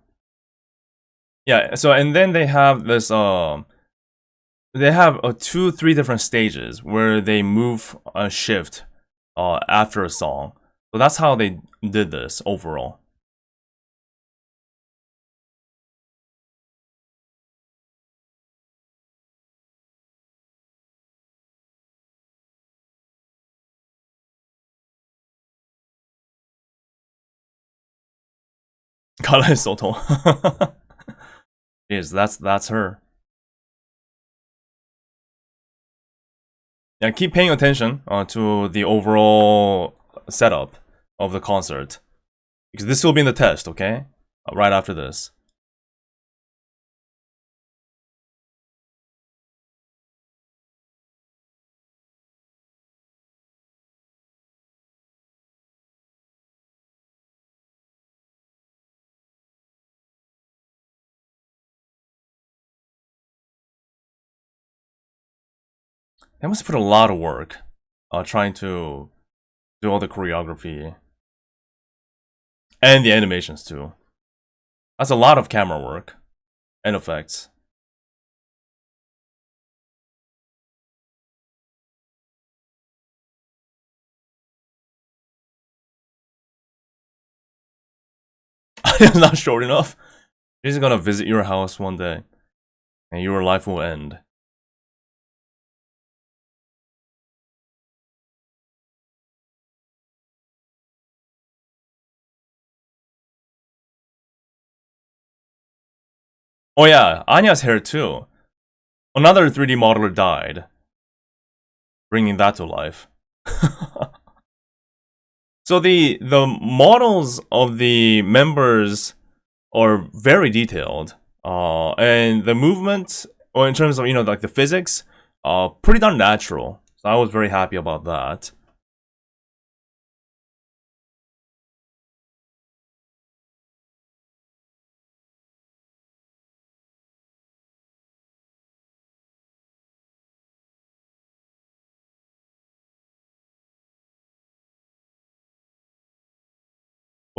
Yeah, so, and then they have this, they have 2-3 different stages where they move a shift after a song. So that's how they did this overall. God, is so tall. Jeez, that's her. Yeah, keep paying attention to the overall setup of the concert, because this will be in the test, okay? Right after this. They must put a lot of work trying to do all the choreography and the animations too. That's a lot of camera work and effects. It's not short enough. She's gonna visit your house one day, and your life will end. Oh yeah, Anya's hair too. Another 3D modeler died, bringing that to life. So the models of the members are very detailed, and the movements, or in terms of, you know, like the physics, pretty darn natural. So I was very happy about that.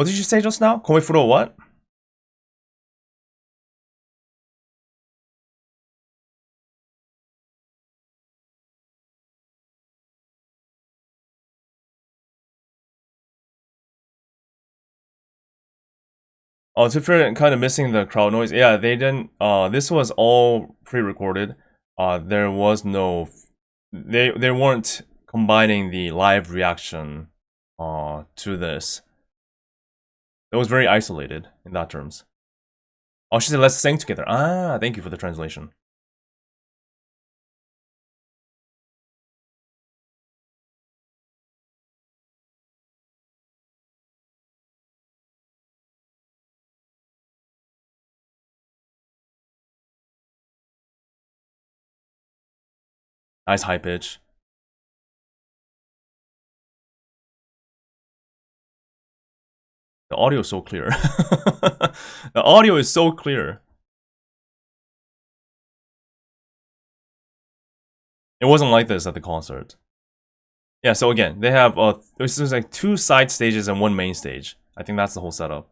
What did you say just now? Comifuro what? Oh, to be kind of missing the crowd noise. Yeah, they didn't. This was all pre-recorded. There was no. They weren't combining the live reaction. To this. It was very isolated in that terms. Oh, she said let's sing together. Ah, thank you for the translation. Nice high pitch. The audio is so clear. The audio is so clear. It wasn't like this at the concert. Yeah, so again, they have there's like 2 side stages and 1 main stage. I think that's the whole setup.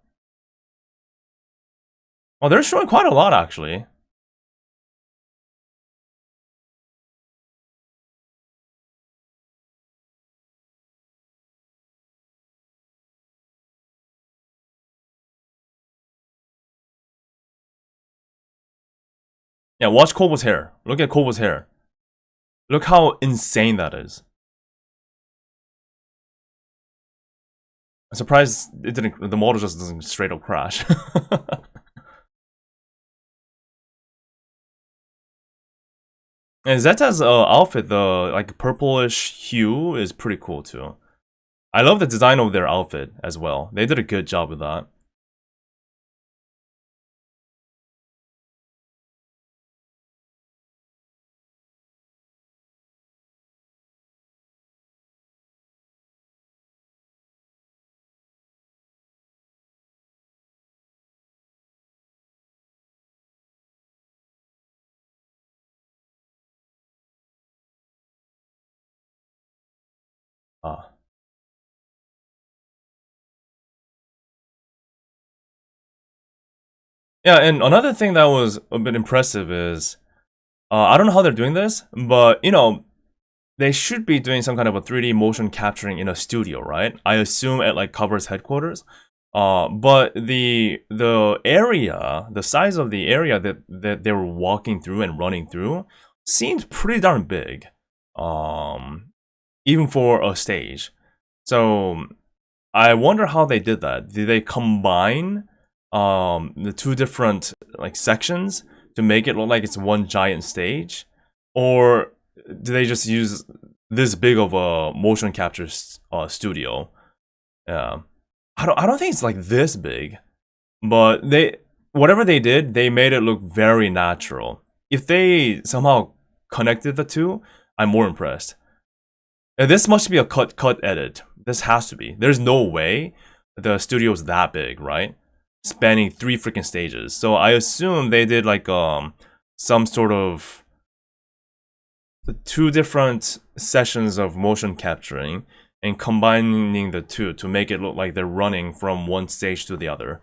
Oh, they're showing quite a lot actually. Yeah, watch Kobo's hair. Look at Kobo's hair. Look how insane that is. I'm surprised it didn't. The model just doesn't straight up crash. And Zeta's outfit, the like purplish hue, is pretty cool too. I love the design of their outfit as well. They did a good job with that. Ah. Yeah, and another thing that was a bit impressive is, I don't know how they're doing this, but you know, they should be doing some kind of a 3D motion capturing in a studio, right? I assume at like Cover's headquarters. But the area, the size of the area that they were walking through and running through seemed pretty darn big. Even for a stage. So I wonder how they did that. Did they combine the 2 different like sections to make it look like it's one giant stage, or do they just use this big of a motion capture studio? Yeah, I don't think it's like this big, but whatever they did, they made it look very natural. If they somehow connected the 2, I'm more impressed. And this must be a cut edit. This has to be. There's no way the studio is that big, right? Spanning 3 freaking stages. So I assume they did like some sort of 2 different sessions of motion capturing and combining the 2 to make it look like they're running from one stage to the other.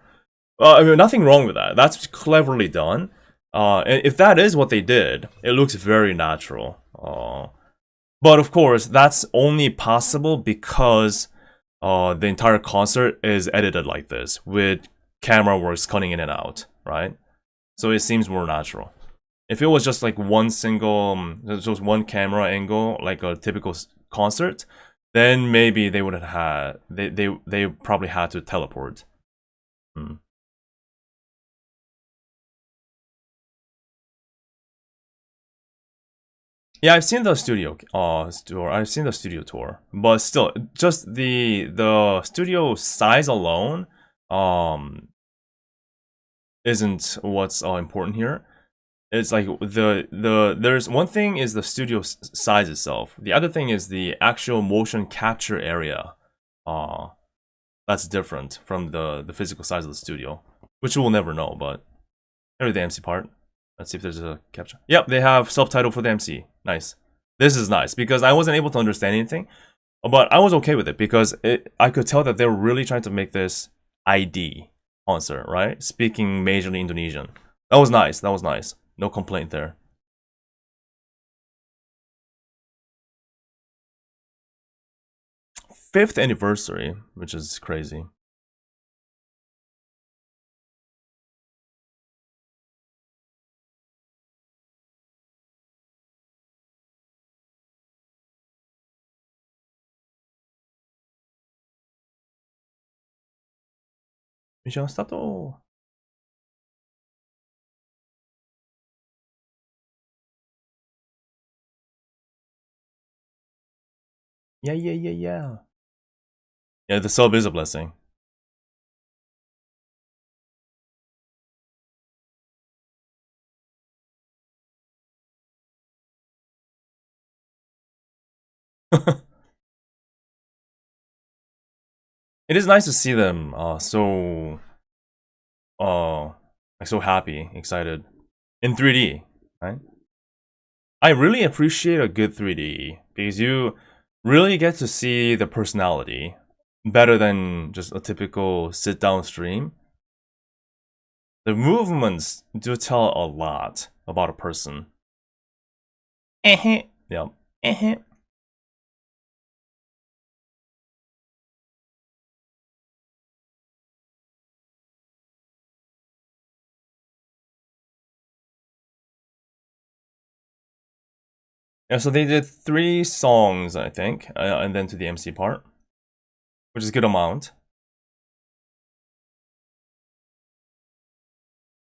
I mean, nothing wrong with that. That's cleverly done. And if that is what they did, it looks very natural. But of course, that's only possible because the entire concert is edited like this, with camera works cutting in and out, right? So it seems more natural. If it was just like one single, just one camera angle, like a typical concert, then maybe they would have had, they probably had to teleport. Yeah, I've seen the studio tour. I've seen the studio tour, but still, just the studio size alone, isn't what's important here. It's like there's one thing is the studio size itself. The other thing is the actual motion capture area. That's different from the physical size of the studio, which we'll never know. But here's the MC part. Let's see if there's a capture. Yep, they have subtitle for the MC. Nice. This is nice because I wasn't able to understand anything, but I was okay with it because I could tell that they were really trying to make this ID concert, right? Speaking majorly Indonesian. That was nice. That was nice. No complaint there. Fifth anniversary, which is crazy. Mission stato. Yeah. Yeah, the sub is a blessing. It is nice to see them so like so happy, excited in 3D, right? I really appreciate a good 3D because you really get to see the personality better than just a typical sit down stream. The movements do tell a lot about a person. Yep. Yeah, so they did 3 songs, I think, and then to the MC part, which is a good amount.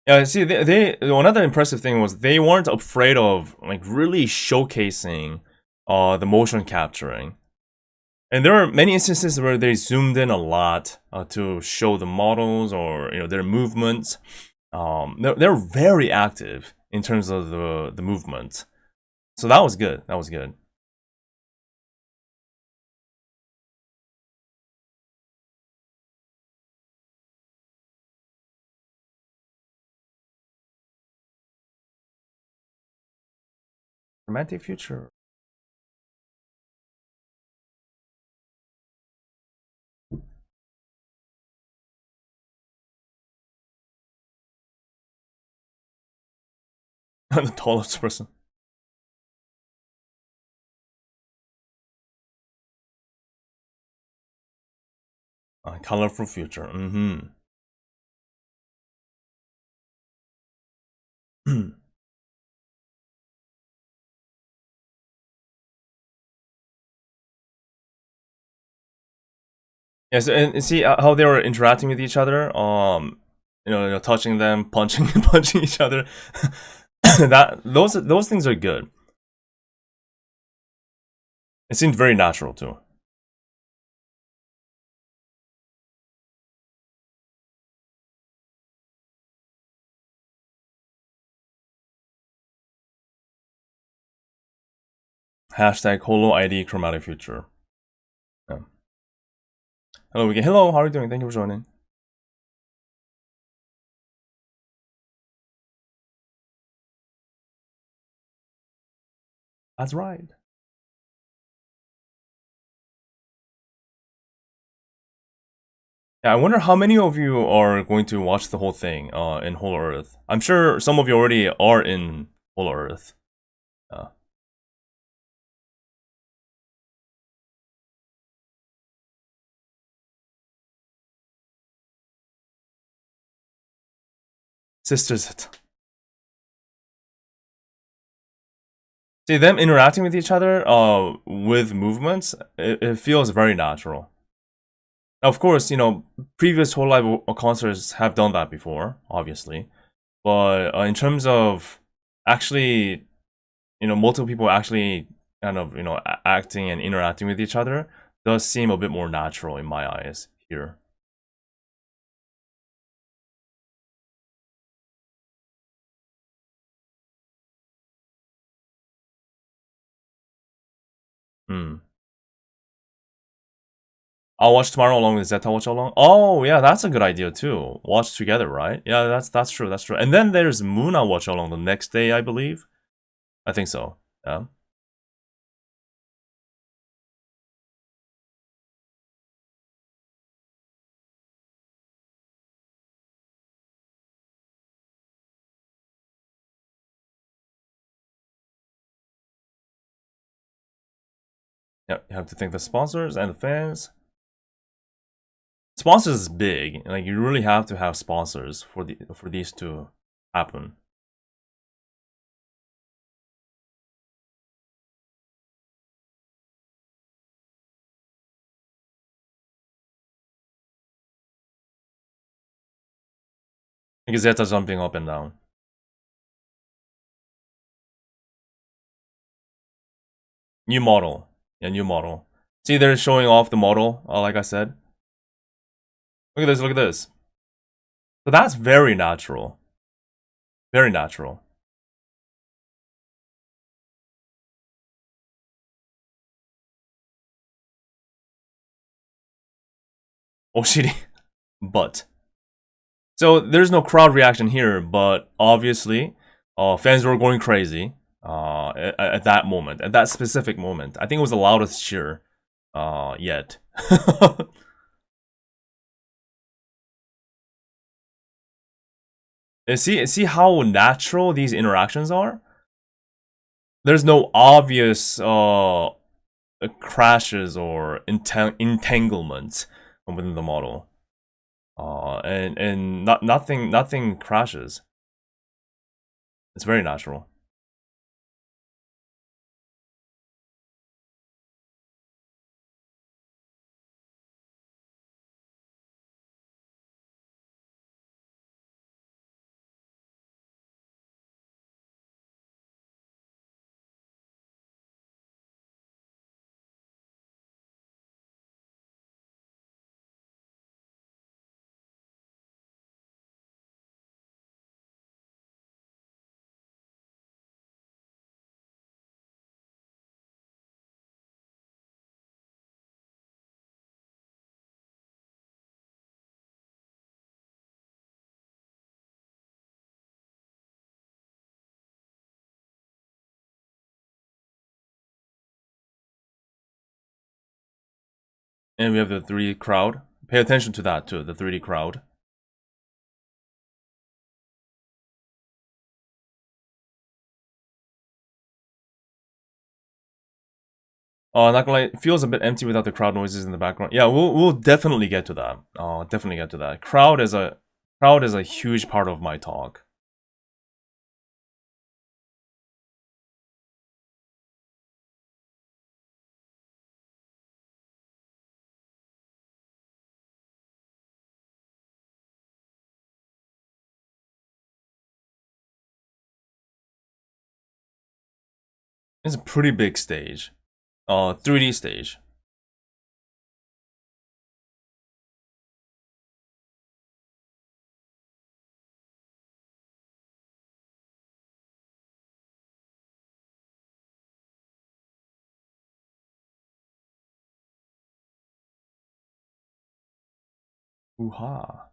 Yeah, see, they another impressive thing was they weren't afraid of like really showcasing the motion capturing. And there are many instances where they zoomed in a lot to show the models or their movements. They're very active in terms of the movement. So that was good. That was good. Romantic future. The tallest person. Colorful future. Mm-hmm. Yes, and see how they were interacting with each other. Touching them, punching, punching each other. Those things are good. It seemed very natural too. Hashtag holo ID chromatic future. Yeah. Hello, Wiki. Hello, how are you doing? Thank you for joining. That's right. Yeah, I wonder how many of you are going to watch the whole thing in Whole Earth. I'm sure some of you already are in Whole Earth. Sisters. See, them interacting with each other with movements, it feels very natural. Now, of course, previous whole live concerts have done that before, obviously. But in terms of actually, multiple people actually kind of, acting and interacting with each other does seem a bit more natural in my eyes here. Hmm. I'll watch tomorrow along with Zeta watch along. Oh yeah, that's a good idea too. Watch together, right? Yeah, that's true. That's true. And then there's Muna watch along the next day, I believe. I think so. Yeah. Yeah, you have to thank the sponsors and the fans. Sponsors is big. Like you really have to have sponsors for these to happen. Gazeta jumping up and down. New model. Yeah, new model. See, they're showing off the model, like I said. Look at this, look at this. So that's very natural. Very natural. Oshiri. But. So there's no crowd reaction here, but obviously, fans were going crazy at that moment, at that specific moment. I think it was the loudest cheer yet. See how natural these interactions are? There's no obvious crashes or entanglements within the model. And nothing crashes. It's very natural. And we have the 3D crowd. Pay attention to that too, the 3D crowd. Not gonna lie, it feels a bit empty without the crowd noises in the background. Yeah, we'll definitely get to that. Definitely get to that. Crowd is a huge part of my talk. It's a pretty big stage. 3D stage. Ooh-ha.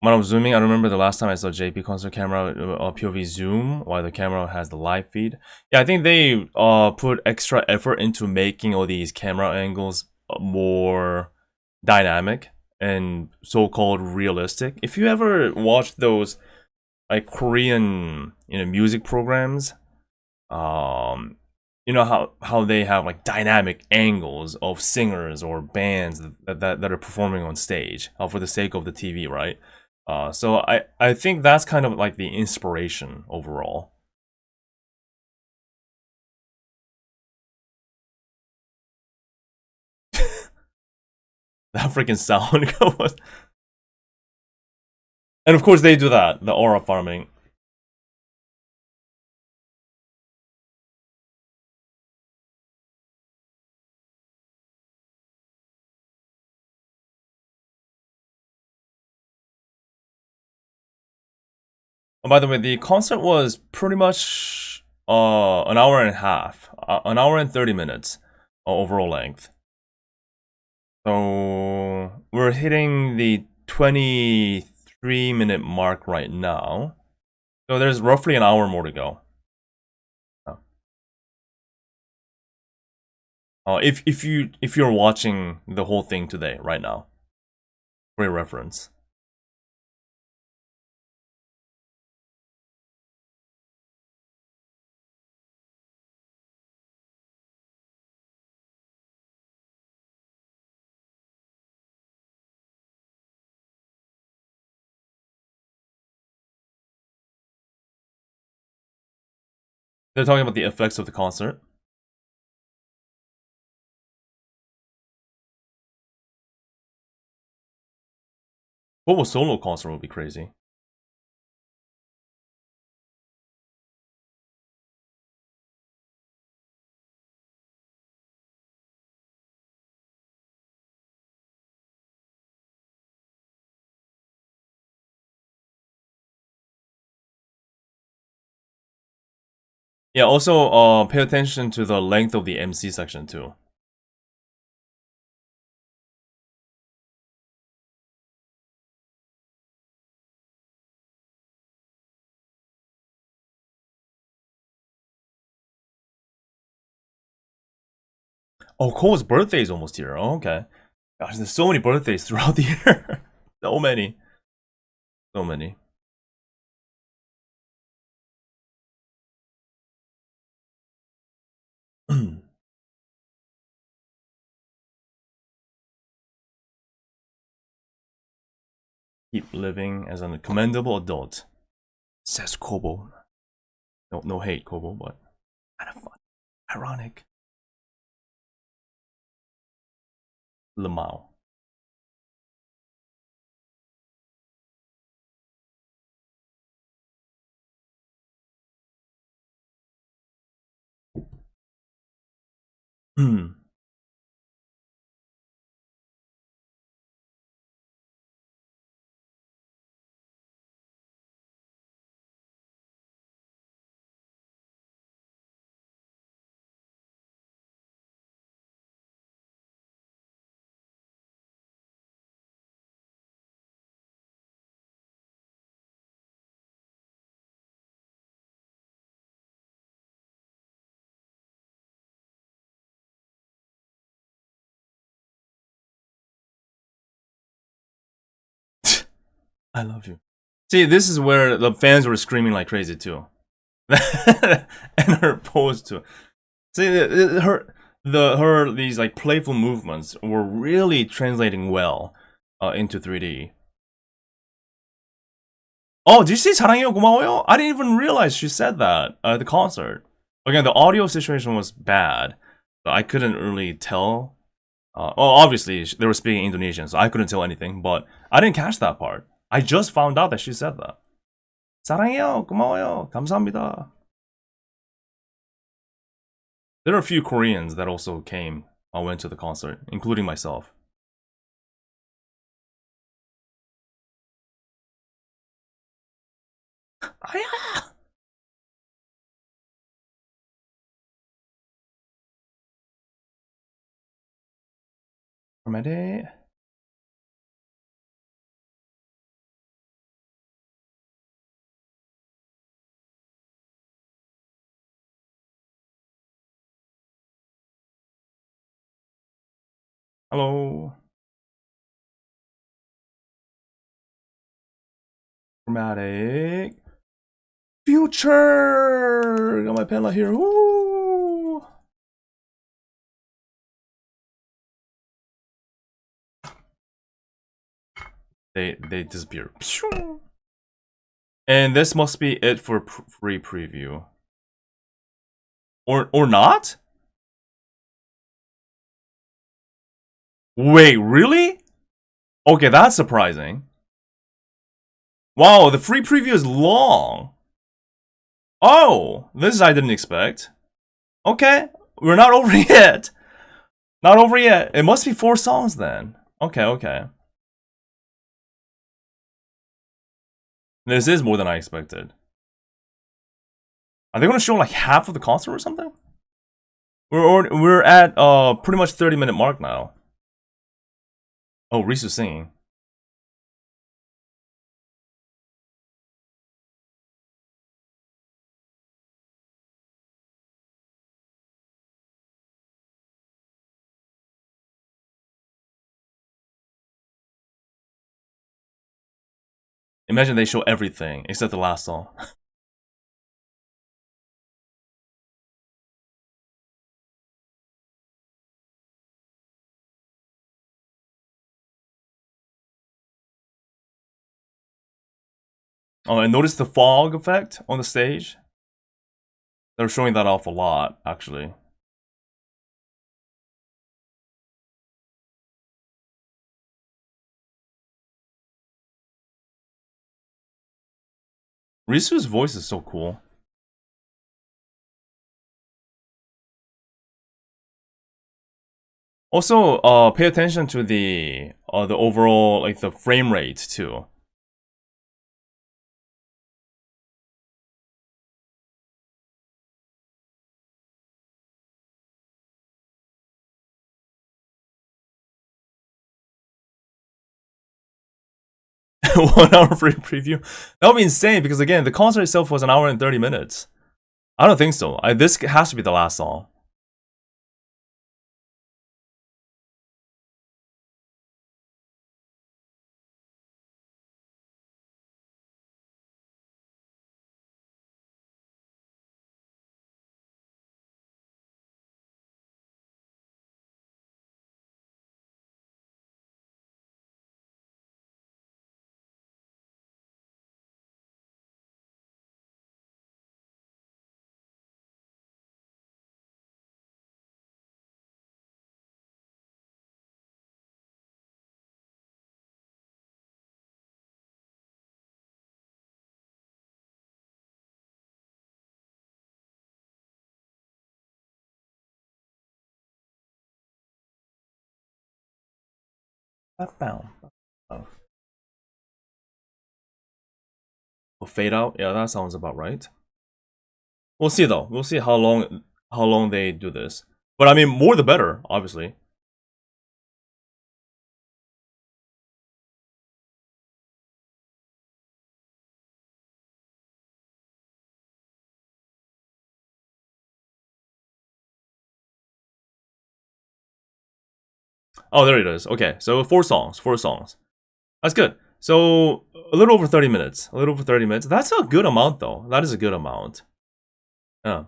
When I was zooming, I remember the last time I saw JP concert camera POV zoom while the camera has the live feed. Yeah, I think they put extra effort into making all these camera angles more dynamic and so-called realistic. If you ever watch those like Korean music programs, you know how they have like dynamic angles of singers or bands that are performing on stage for the sake of the TV, right? So I think that's kind of like the inspiration overall. That freaking sound was, and of course they do that, the aura farming. And by the way, the concert was pretty much an hour and a half, an hour and 30 minutes overall length. So we're hitting the 23-minute mark right now. So there's roughly an hour more to go. If you're watching the whole thing today, right now, for your reference. They're talking about the effects of the concert. What was solo concert would be crazy. Yeah, also pay attention to the length of the MC section too. Oh, Cole's birthday is almost here. Oh, okay. Gosh, there's so many birthdays throughout the year. So many. So many. Keep living as a commendable adult, says Kobo. No hate, Kobo, but kind of fun. Ironic. Lamau. I love you. See, this is where the fans were screaming like crazy too. And her pose too. See, her these like playful movements were really translating well into 3D. Oh, did you say 사랑해요, 고마워요? I didn't even realize she said that at the concert. Again, the audio situation was bad, so I couldn't really tell. Obviously they were speaking Indonesian, so I couldn't tell anything. But I didn't catch that part. I just found out that she said that. 사랑해요, 고마워요, 감사합니다. There are a few Koreans that also went to the concert, including myself. 아야! Chromatic. Hello. Chromatic. Future! Got my pen right here. Woo! They disappear. And this must be it for free preview. Or not? Wait, really? Okay, that's surprising. Wow, the free preview is long. Oh, this I didn't expect. Okay, we're not over yet. Not over yet. It must be 4 songs then. Okay. This is more than I expected. Are they gonna show like half of the concert or something? We're at pretty much 30-minute mark now. Oh, Risu's singing. Imagine they show everything except the last song. Oh, and notice the fog effect on the stage? They're showing that off a lot, actually. Risu's voice is so cool. Also, pay attention to the overall, like, the frame rate too. One hour free preview. That would be insane because again, the concert itself was an hour and 30 minutes. I don't think so. This has to be the last song. Oh. Fade out. Yeah, that sounds about right. We'll see though. We'll see how long they do this. But I mean, more the better, obviously. Oh, there it is. Okay, so 4 songs. 4 songs. That's good. So a little over 30 minutes. A little over 30 minutes. That's a good amount though. That is a good amount. Yeah.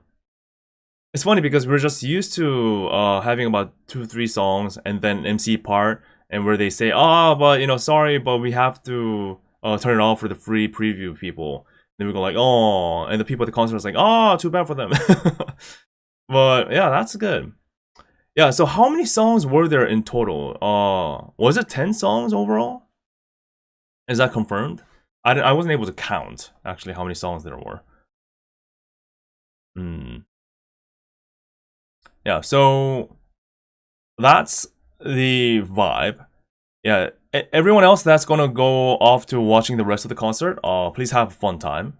It's funny because we're just used to having about 2-3 songs and then MC part, and where they say, "Ah, but sorry, but we have to turn it off for the free preview people." Then we go like, "Oh," and the people at the concert is like, "Oh, too bad for them." But yeah, that's good. Yeah. So how many songs were there in total? Was it 10 songs overall? Is that confirmed? I wasn't able to count actually how many songs there were. Yeah, so that's the vibe. Yeah, everyone else that's gonna go off to watching the rest of the concert, please have a fun time.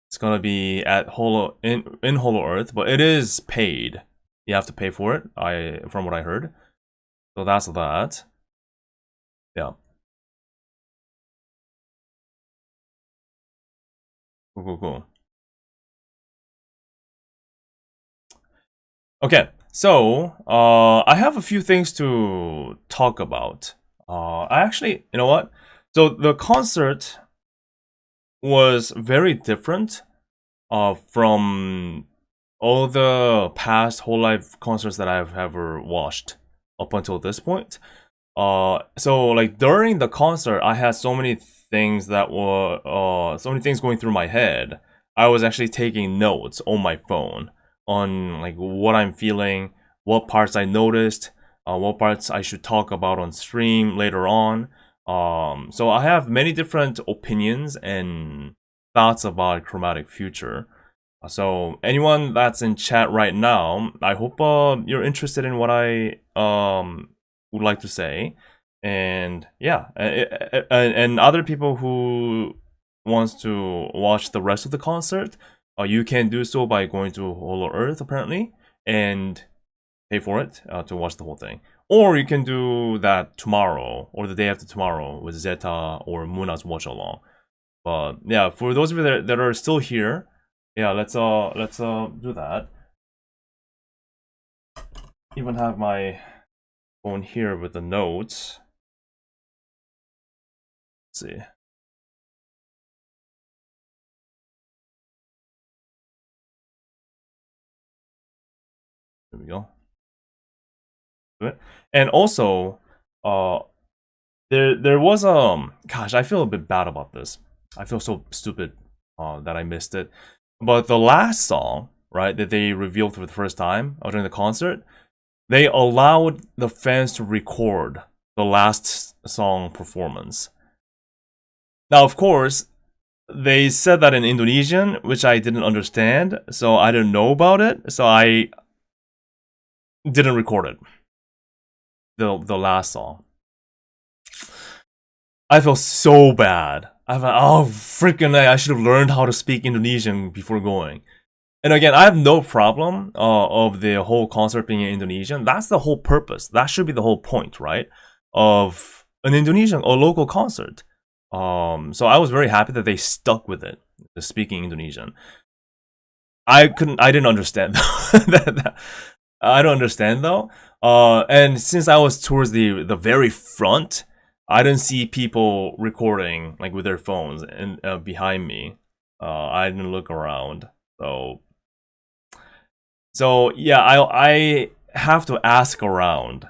It's gonna be at in Holo Earth, but it is paid. You have to pay for it. From what I heard. So that's that. Yeah. Cool. Okay, so I have a few things to talk about. I actually, you know what? So the concert was very different from all the past hololive concerts that I've ever watched up until this point. So like during the concert, I had so many things that were so many things going through my head. I was actually taking notes on my phone on like what I'm feeling, what parts I noticed, what parts I should talk about on stream later on. So I have many different opinions and thoughts about Chromatic future. So anyone that's in chat right now, I hope you're interested in what I would like to say, and yeah, and other people who wants to watch the rest of the concert, you can do so by going to Holo Earth apparently and pay for it to watch the whole thing. Or you can do that tomorrow or the day after tomorrow with Zeta or Muna's watch along. But yeah, for those of you that are still here, yeah, let's do that. Even have my phone here with the notes. Let's see. There we go. Good. And also, there was gosh, I feel a bit bad about this. I feel so stupid that I missed it. But the last song, right, that they revealed for the first time during the concert, they allowed the fans to record the last song performance. Now, of course, they said that in Indonesian, which I didn't understand, so I didn't know about it, so I didn't record it. The last song. I felt so bad. I thought, oh, freaking, I should have learned how to speak Indonesian before going. And again, I have no problem of the whole concert being in Indonesian. That's the whole purpose. That should be the whole point, right? Of an Indonesian or local concert. So I was very happy that they stuck with it, speaking Indonesian. I didn't understand I don't understand though. And since I was towards the very front, I didn't see people recording like with their phones and behind me. I didn't look around, so yeah, I have to ask around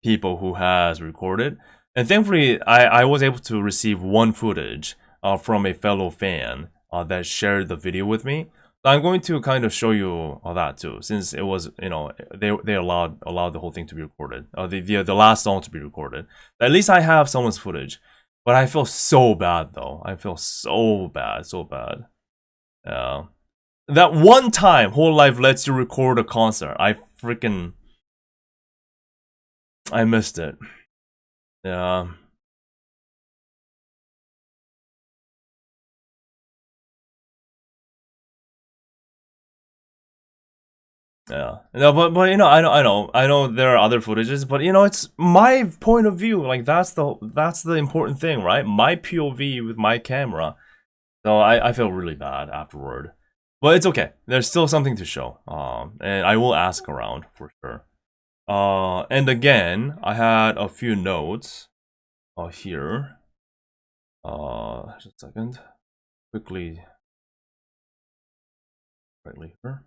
people who has recorded, and thankfully I was able to receive one footage from a fellow fan that shared the video with me. So I'm going to kind of show you all that too, since it was, you know, they allowed the whole thing to be recorded, the last song to be recorded. At least I have someone's footage, but I feel so bad though. I feel so bad. Yeah. That one time hololive lets you record a concert, I missed it. Yeah. Yeah. No, but you know, I know there are other footages, but you know, it's my point of view. Like that's the important thing, right? My POV with my camera. So I feel really bad afterward. But it's okay. There's still something to show. And I will ask around for sure. And again, I had a few notes here. Just a second. Quickly right here.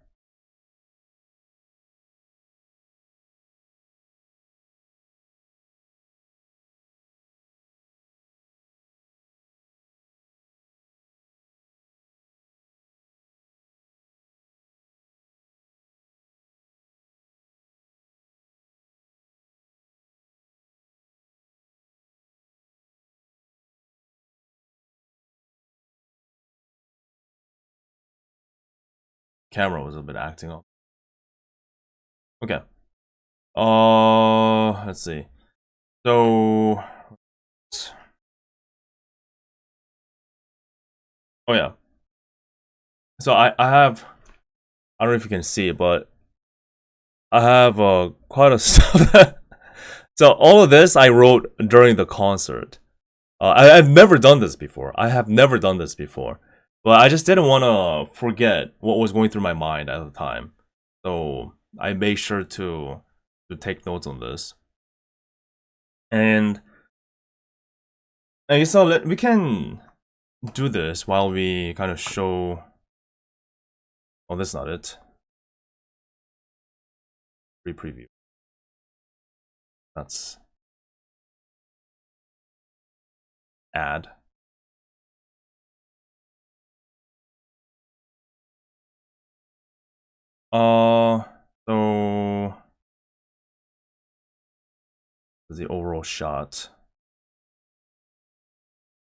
Camera was a bit acting up. Okay. Let's see. So, oh yeah. So I have, I don't know if you can see it, but I have quite a stuff. So all of this I wrote during the concert. I've never done this before. But I just didn't want to forget what was going through my mind at the time. So I made sure to take notes on this. And so we can do this while we kind of show. Oh, that's not it. Preview. That's add. So the overall shot.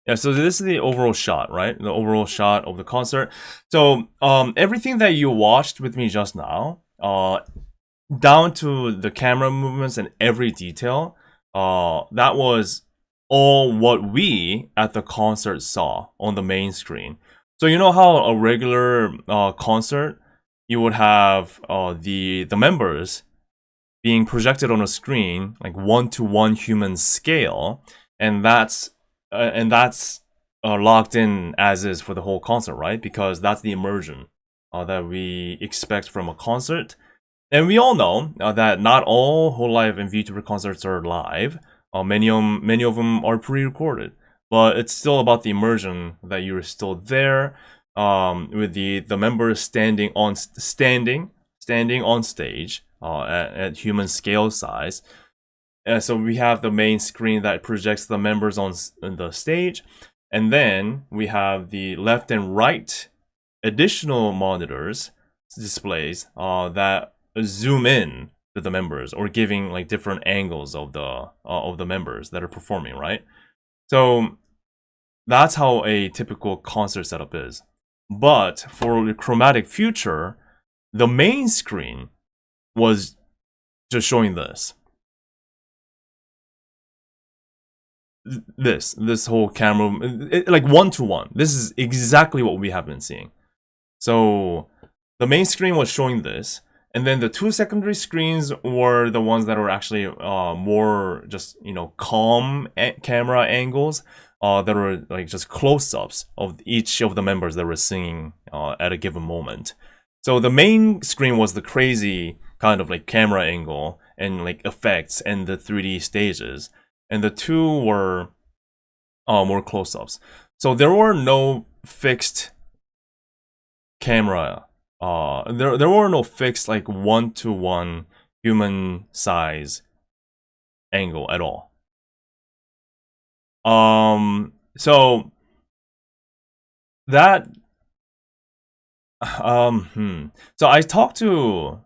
Yeah, so this is the overall shot, right? The overall shot of the concert. So everything that you watched with me just now, down to the camera movements and every detail, that was all what we at the concert saw on the main screen. So you know how a regular concert, you would have the members being projected on a screen, like 1-to-1 human scale, and that's locked in as is for the whole concert, right? Because that's the immersion that we expect from a concert. And we all know that not all hololive and VTuber concerts are live. Many of them are pre-recorded, but it's still about the immersion that you're still there, with the members standing on stage at human scale size. So we have the main screen that projects the members on the stage, And then we have the left and right additional monitors displays that zoom in to the members or giving like different angles of the members that are performing, right? So that's how a typical concert setup is. But for the Chromatic Future, the main screen was just showing this. This whole camera, like one-to-one. This is exactly what we have been seeing. So the main screen was showing this, and then the two secondary screens were the ones that were actually more just, you know, calm camera angles that were like just close-ups of each of the members that were singing at a given moment. So the main screen was the crazy kind of like camera angle and like effects and the 3D stages, and the two were more close-ups. So there were no fixed camera. There were no fixed like one-to-one human size angle at all. So that so I talked to,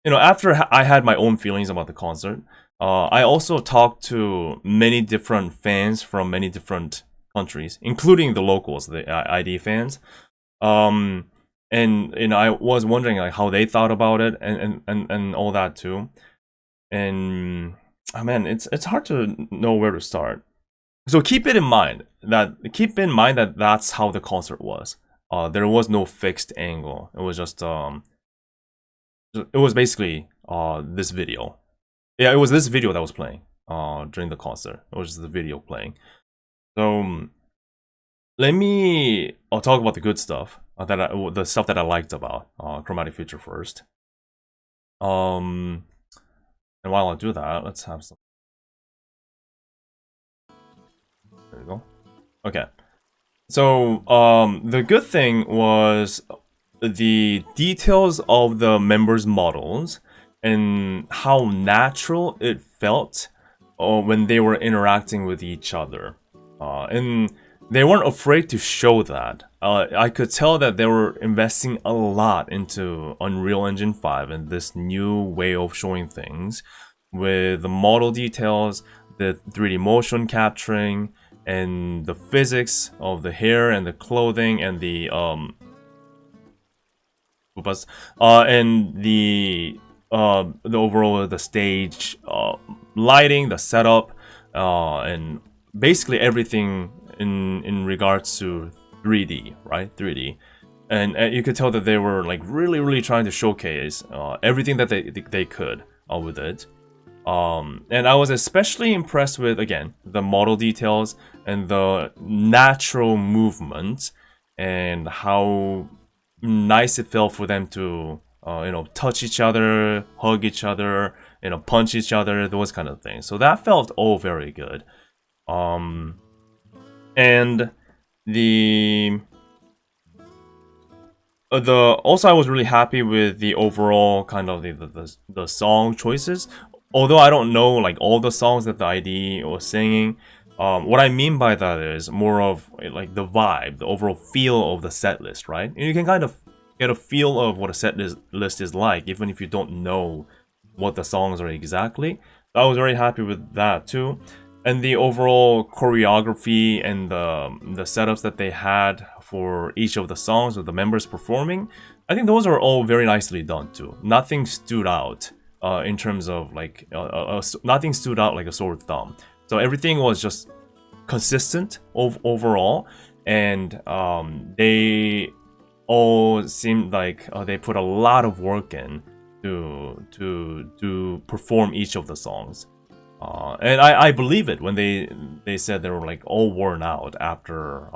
you know, after I had my own feelings about the concert, I also talked to many different fans from many different countries, including the locals, the ID fans. And you know, I was wondering like how they thought about it and all that too. And oh man, it's hard to know where to start. So keep in mind that that's how the concert was. There was no fixed angle. It was just it was basically this video. Yeah, it was this video that was playing during the concert. It was just the video playing. So I'll talk about the good stuff, the stuff that I liked about Chromatic Future first. And while I do that, let's have some. There we go. Okay. So the good thing was the details of the members' models and how natural it felt when they were interacting with each other. And they weren't afraid to show that. I could tell that they were investing a lot into Unreal Engine 5 and this new way of showing things with the model details, the 3D motion capturing, and the physics of the hair and the clothing and the overall the stage lighting, the setup, and basically everything in regards to 3D, right? 3D, and you could tell that they were like really trying to showcase everything that they could with it. And I was especially impressed with, again, the model details and the natural movement and how nice it felt for them to, you know, touch each other, hug each other, you know, punch each other, those kind of things. So that felt all very good. And also I was really happy with the overall kind of the song choices. Although I don't know like all the songs that the ID was singing, what I mean by that is more of like the vibe, the overall feel of the set list, right? And you can kind of get a feel of what a set list is like, even if you don't know what the songs are exactly. I was very happy with that too. And the overall choreography and the setups that they had for each of the songs with the members performing, I think those are all very nicely done too. Nothing stood out. In terms of like nothing stood out like a sore thumb. So everything was just consistent overall, and they all seemed like they put a lot of work in to perform each of the songs. And I believe it when they said they were like all worn out after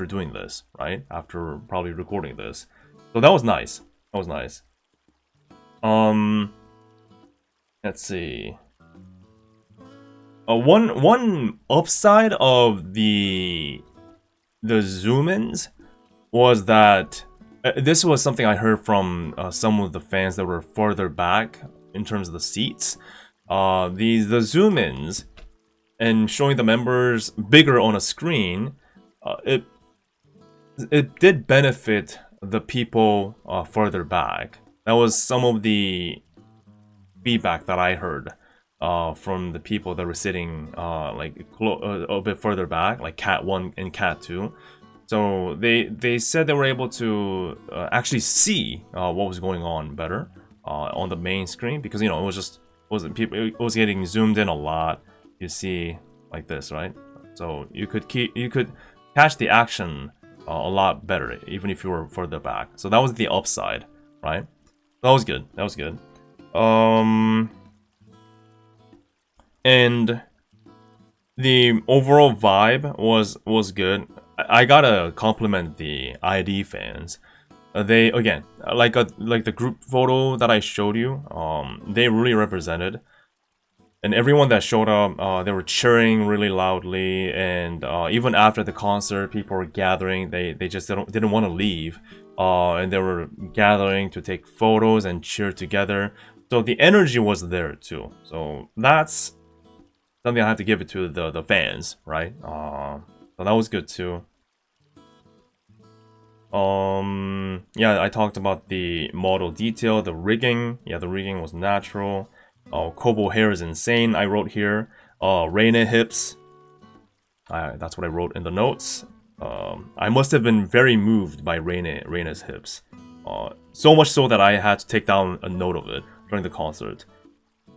doing this, right? After probably recording this. So that was nice. That was nice. Let's see. One upside of the zoom-ins was that this was something I heard from some of the fans that were further back in terms of the seats. The zoom-ins and showing the members bigger on a screen, it did benefit the people further back. That was some of the feedback that I heard from the people that were sitting a bit further back, like Cat 1 and Cat 2. So they said they were able to actually see what was going on better on the main screen, because it was getting zoomed in a lot. You see like this, right? So you could catch the action a lot better even if you were further back. So that was the upside, right? That was good. That was good. And the overall vibe was good. I gotta compliment the ID fans. They, again, like the group photo that I showed you, they really represented. And everyone that showed up, they were cheering really loudly, and even after the concert, people were gathering. They just didn't want to leave, and they were gathering to take photos and cheer together. So the energy was there too. So that's something I have to give it to the fans, right? So that was good too. Yeah, I talked about the model detail, the rigging. Yeah, the rigging was natural. Kobo hair is insane, I wrote here. Reina hips. That's what I wrote in the notes. I must have been very moved by Reina's hips. So much so that I had to take down a note of it during the concert.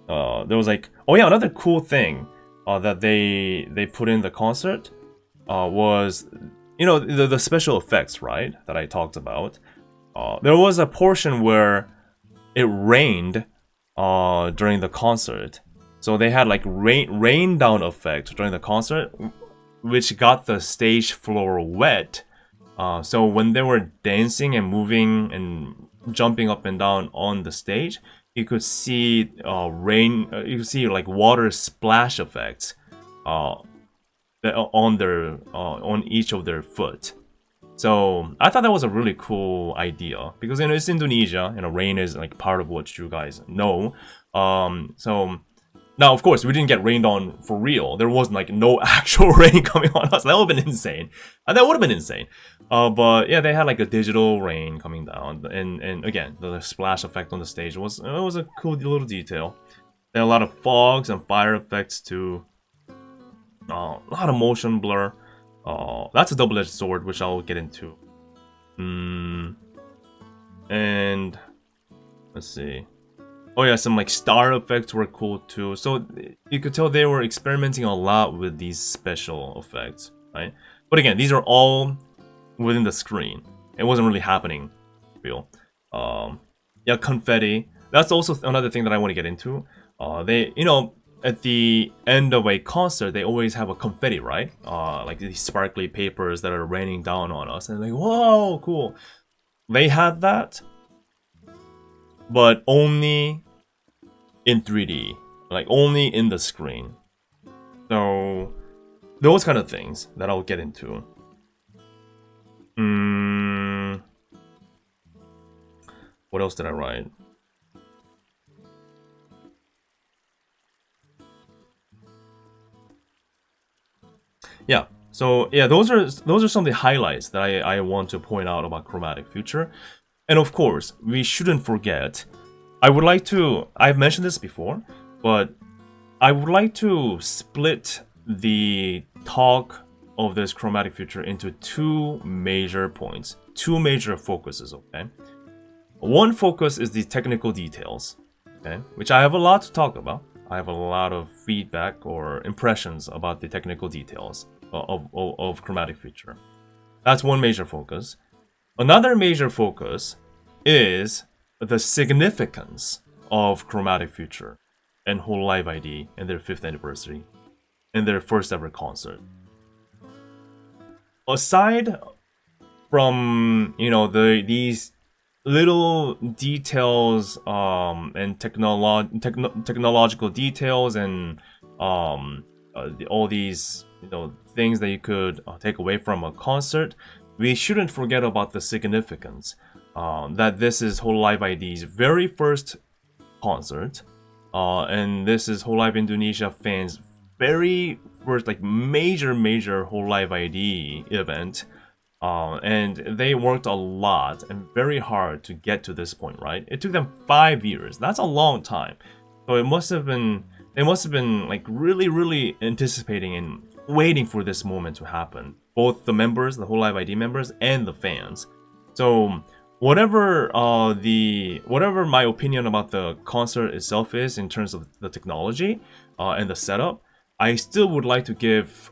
There was like, oh yeah, another cool thing that they put in the concert was, the special effects, right, that I talked about. There was a portion where it rained during the concert, so they had like rain down effect during the concert, which got the stage floor wet. So when they were dancing and moving and jumping up and down on the stage, you could see rain. You could see like water splash effects on each of their foot. So I thought that was a really cool idea, because it's Indonesia, rain is like part of what you guys know. So now, of course, we didn't get rained on for real. There was like no actual rain coming on us. That would have been insane. But yeah, they had like a digital rain coming down, and again, the splash effect on the stage was a cool little detail. There are a lot of fogs and fire effects too. A lot of motion blur. That's a double-edged sword, which I'll get into. And let's see. Oh yeah, some like star effects were cool too. So you could tell they were experimenting a lot with these special effects, right? But again, these are all within the screen. It wasn't really happening real. Yeah, confetti. That's also another thing that I want to get into. They, at the end of a concert, they always have a confetti, right? Like these sparkly papers that are raining down on us, and like, whoa, cool. They had that, but only in 3D, like only in the screen. So those kind of things that I'll get into. What else did I write? Yeah, so yeah, those are some of the highlights that I want to point out about Chromatic Future. And of course, we shouldn't forget, I've mentioned this before, but I would like to split the talk of this Chromatic Future into two major points, two major focuses, okay? One focus is the technical details, okay, which I have a lot to talk about. I have a lot of feedback or impressions about the technical details of Chromatic Future. That's one major focus. Another major focus is the significance of Chromatic Future and hololive ID in their 5th anniversary, in their first ever concert. Aside from, these little details and technological details and all these things that you could take away from a concert, we shouldn't forget about the significance that this is hololive ID's very first concert, and this is hololive Indonesia fans' very first like major hololive ID event, and they worked a lot and very hard to get to this point, right? It took them 5 years. That's a long time. So they must have been like really anticipating and waiting for this moment to happen. Both the members, the hololive ID members, and the fans. So whatever my opinion about the concert itself is in terms of the technology and the setup, I still would like to give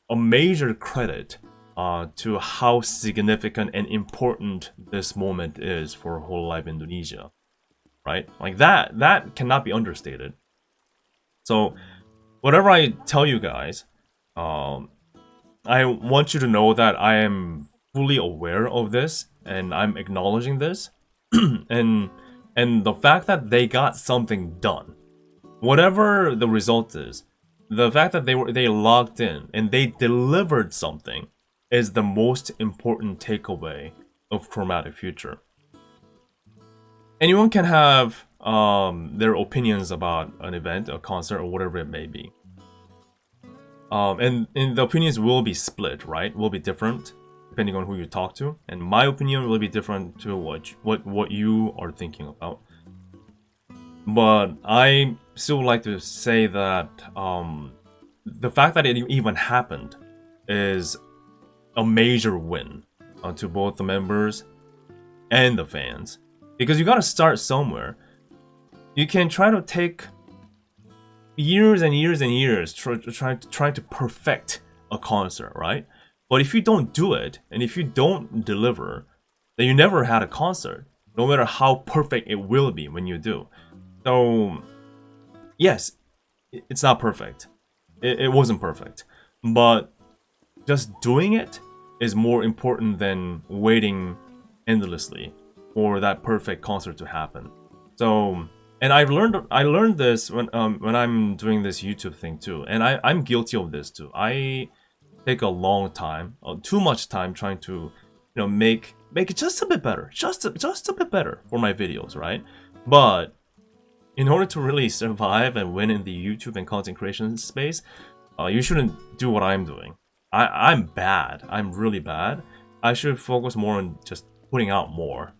a major credit to how significant and important this moment is for hololive Indonesia, right? Like that cannot be understated. So whatever I tell you guys, I want you to know that I am fully aware of this and I'm acknowledging this, and the fact that they got something done, whatever the result is, the fact that they logged in and they delivered something is the most important takeaway of Chromatic Future. Anyone can have their opinions about an event, a concert, or whatever it may be. And the opinions will be split, right? Will be different depending on who you talk to. And my opinion will be different to what you are thinking about. But I still like to say that the fact that it even happened is a major win to both the members and the fans. Because you gotta start somewhere. You can try to take years and years and years trying to perfect a concert, right? But if you don't do it, and if you don't deliver, then you never had a concert, no matter how perfect it will be when you do. So, yes, it's not perfect. It wasn't perfect. But just doing it is more important than waiting endlessly for that perfect concert to happen. So, and I learned this when I'm doing this YouTube thing too, and I'm guilty of this too. I take a long time, too much time, trying to, make it just a bit better, just a bit better for my videos, right? But in order to really survive and win in the YouTube and content creation space, you shouldn't do what I'm doing. I'm bad. I'm really bad. I should focus more on just putting out more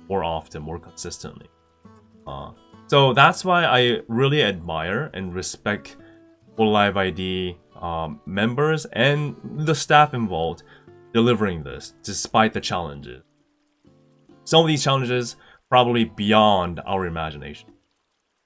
often, more consistently. So that's why I really admire and respect hololive ID members and the staff involved delivering this despite the challenges. Some of these challenges probably beyond our imagination,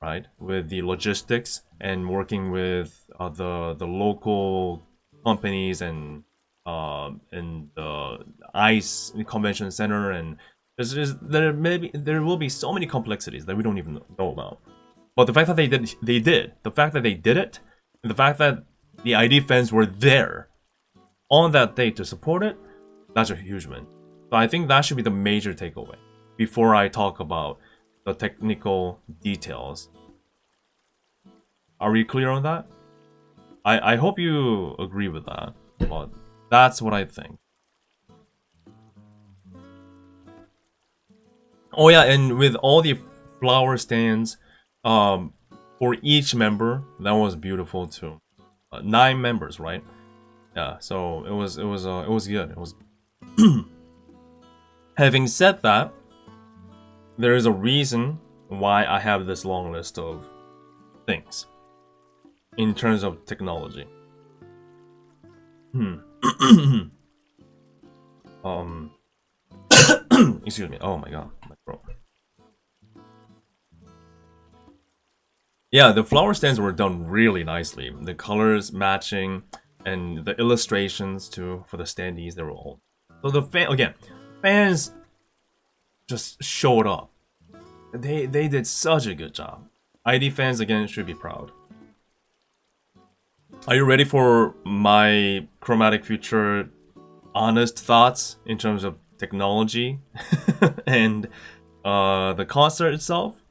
right? With the logistics and working with the local companies and the ICE Convention Center, and there will be so many complexities that we don't even know about. But the fact that they did, the fact that they did it, and the fact that the ID fans were there on that day to support it, that's a huge win. So I think that should be the major takeaway before I talk about the technical details. Are we clear on that? I hope you agree with that, but that's what I think. Oh yeah, and with all the flower stands for each member, that was beautiful too. 9 members, right? Yeah, so it was good. It was. Having said that, there is a reason why I have this long list of things in terms of technology. Excuse me. Oh my god, my throat. Yeah, the flower stands were done really nicely. The colors matching and the illustrations too for the standees, they were all. So the fans just showed up. They did such a good job. ID fans again should be proud. Are you ready for my Chromatic Future honest thoughts in terms of technology and the concert itself?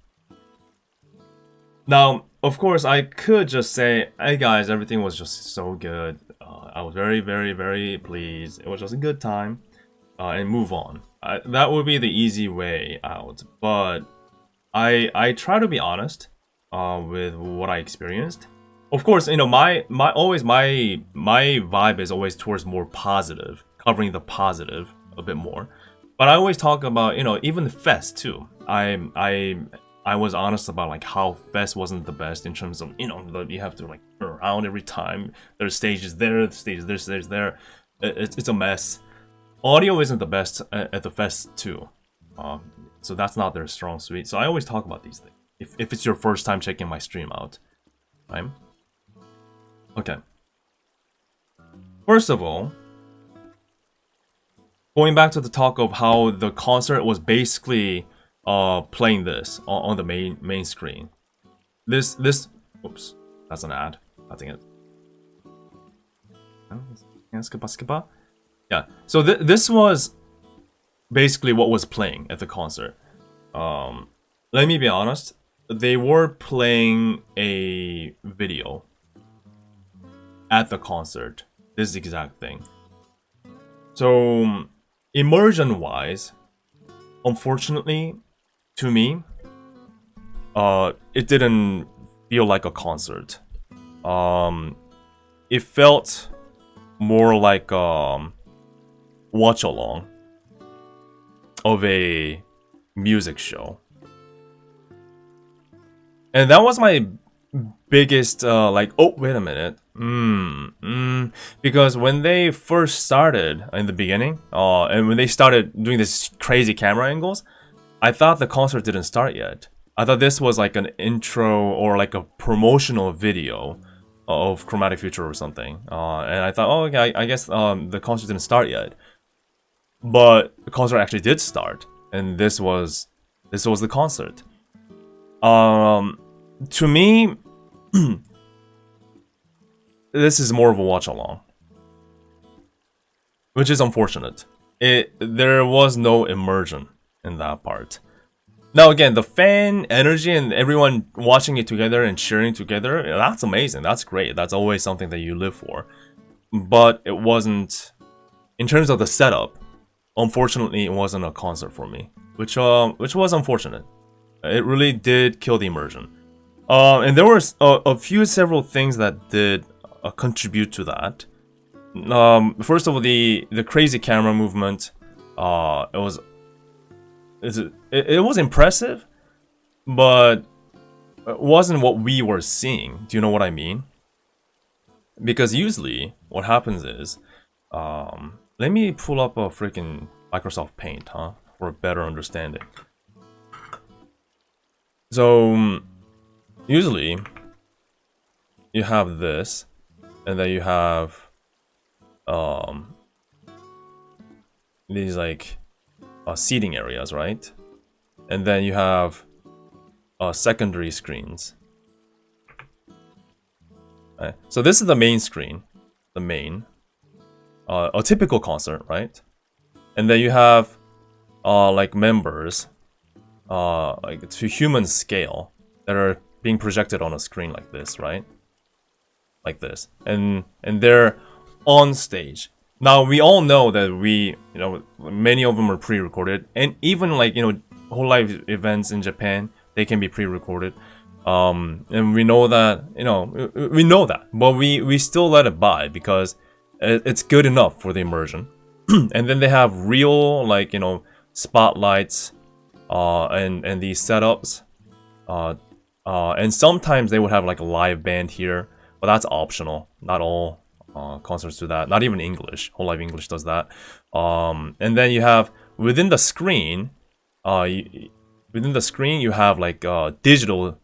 Now, of course, I could just say, hey guys, everything was just so good. I was very, very, very pleased. It was just a good time, and move on. That would be the easy way out. But I try to be honest with what I experienced. Of course, you know, my vibe is always towards more positive, covering the positive a bit more. But I always talk about, you know, even Fest too. I was honest about like how Fest wasn't the best in terms of, you know, you have to like turn around every time. There's stages there, stages there, stages there. It's a mess. Audio isn't the best at the Fest too. So that's not their strong suite. So I always talk about these things. If it's your first time checking my stream out, right? Okay. First of all, going back to the talk of how the concert was basically playing this on the main screen. This oops, that's an ad. I think it. Yeah. So this was basically what was playing at the concert. Let me be honest. They were playing a video at the concert. This exact thing. So immersion-wise, unfortunately, to me, it didn't feel like a concert. It felt more like watch along of a music show. And that was my biggest like, oh wait a minute, because when they first started in the beginning, and when they started doing this crazy camera angles, I thought the concert didn't start yet. I thought this was like an intro or like a promotional video of Chromatic Future or something, and I thought, oh okay, I guess the concert didn't start yet. But the concert actually did start, and this was the concert. To me, this is more of a watch along, which is unfortunate. There was no immersion in that part. Now again, the fan energy and everyone watching it together and cheering together, that's amazing. That's great. That's always something that you live for. But it wasn't, in terms of the setup, unfortunately, it wasn't a concert for me, which was unfortunate. It really did kill the immersion. And there were several things that did contribute to that. First of all, the crazy camera movement. It was impressive, but it wasn't what we were seeing. Do you know what I mean? Because usually, what happens is, let me pull up a freaking Microsoft Paint, for a better understanding. So usually, you have this, and then you have these like seating areas, right? And then you have secondary screens. Right. So this is the main screen, the main, a typical concert, right? And then you have like members, like to human scale, that are being projected on a screen like this, right? Like this, and they're on stage. Now we all know that many of them are pre-recorded, and even like hololive events in Japan, they can be pre-recorded. And we know that, but we still let it by because it's good enough for the immersion. And then they have real spotlights, and these setups, and sometimes they would have like a live band here, but that's optional. Not all concerts do that. Not even English. hololive English does that. And then you have within the screen, you have like digital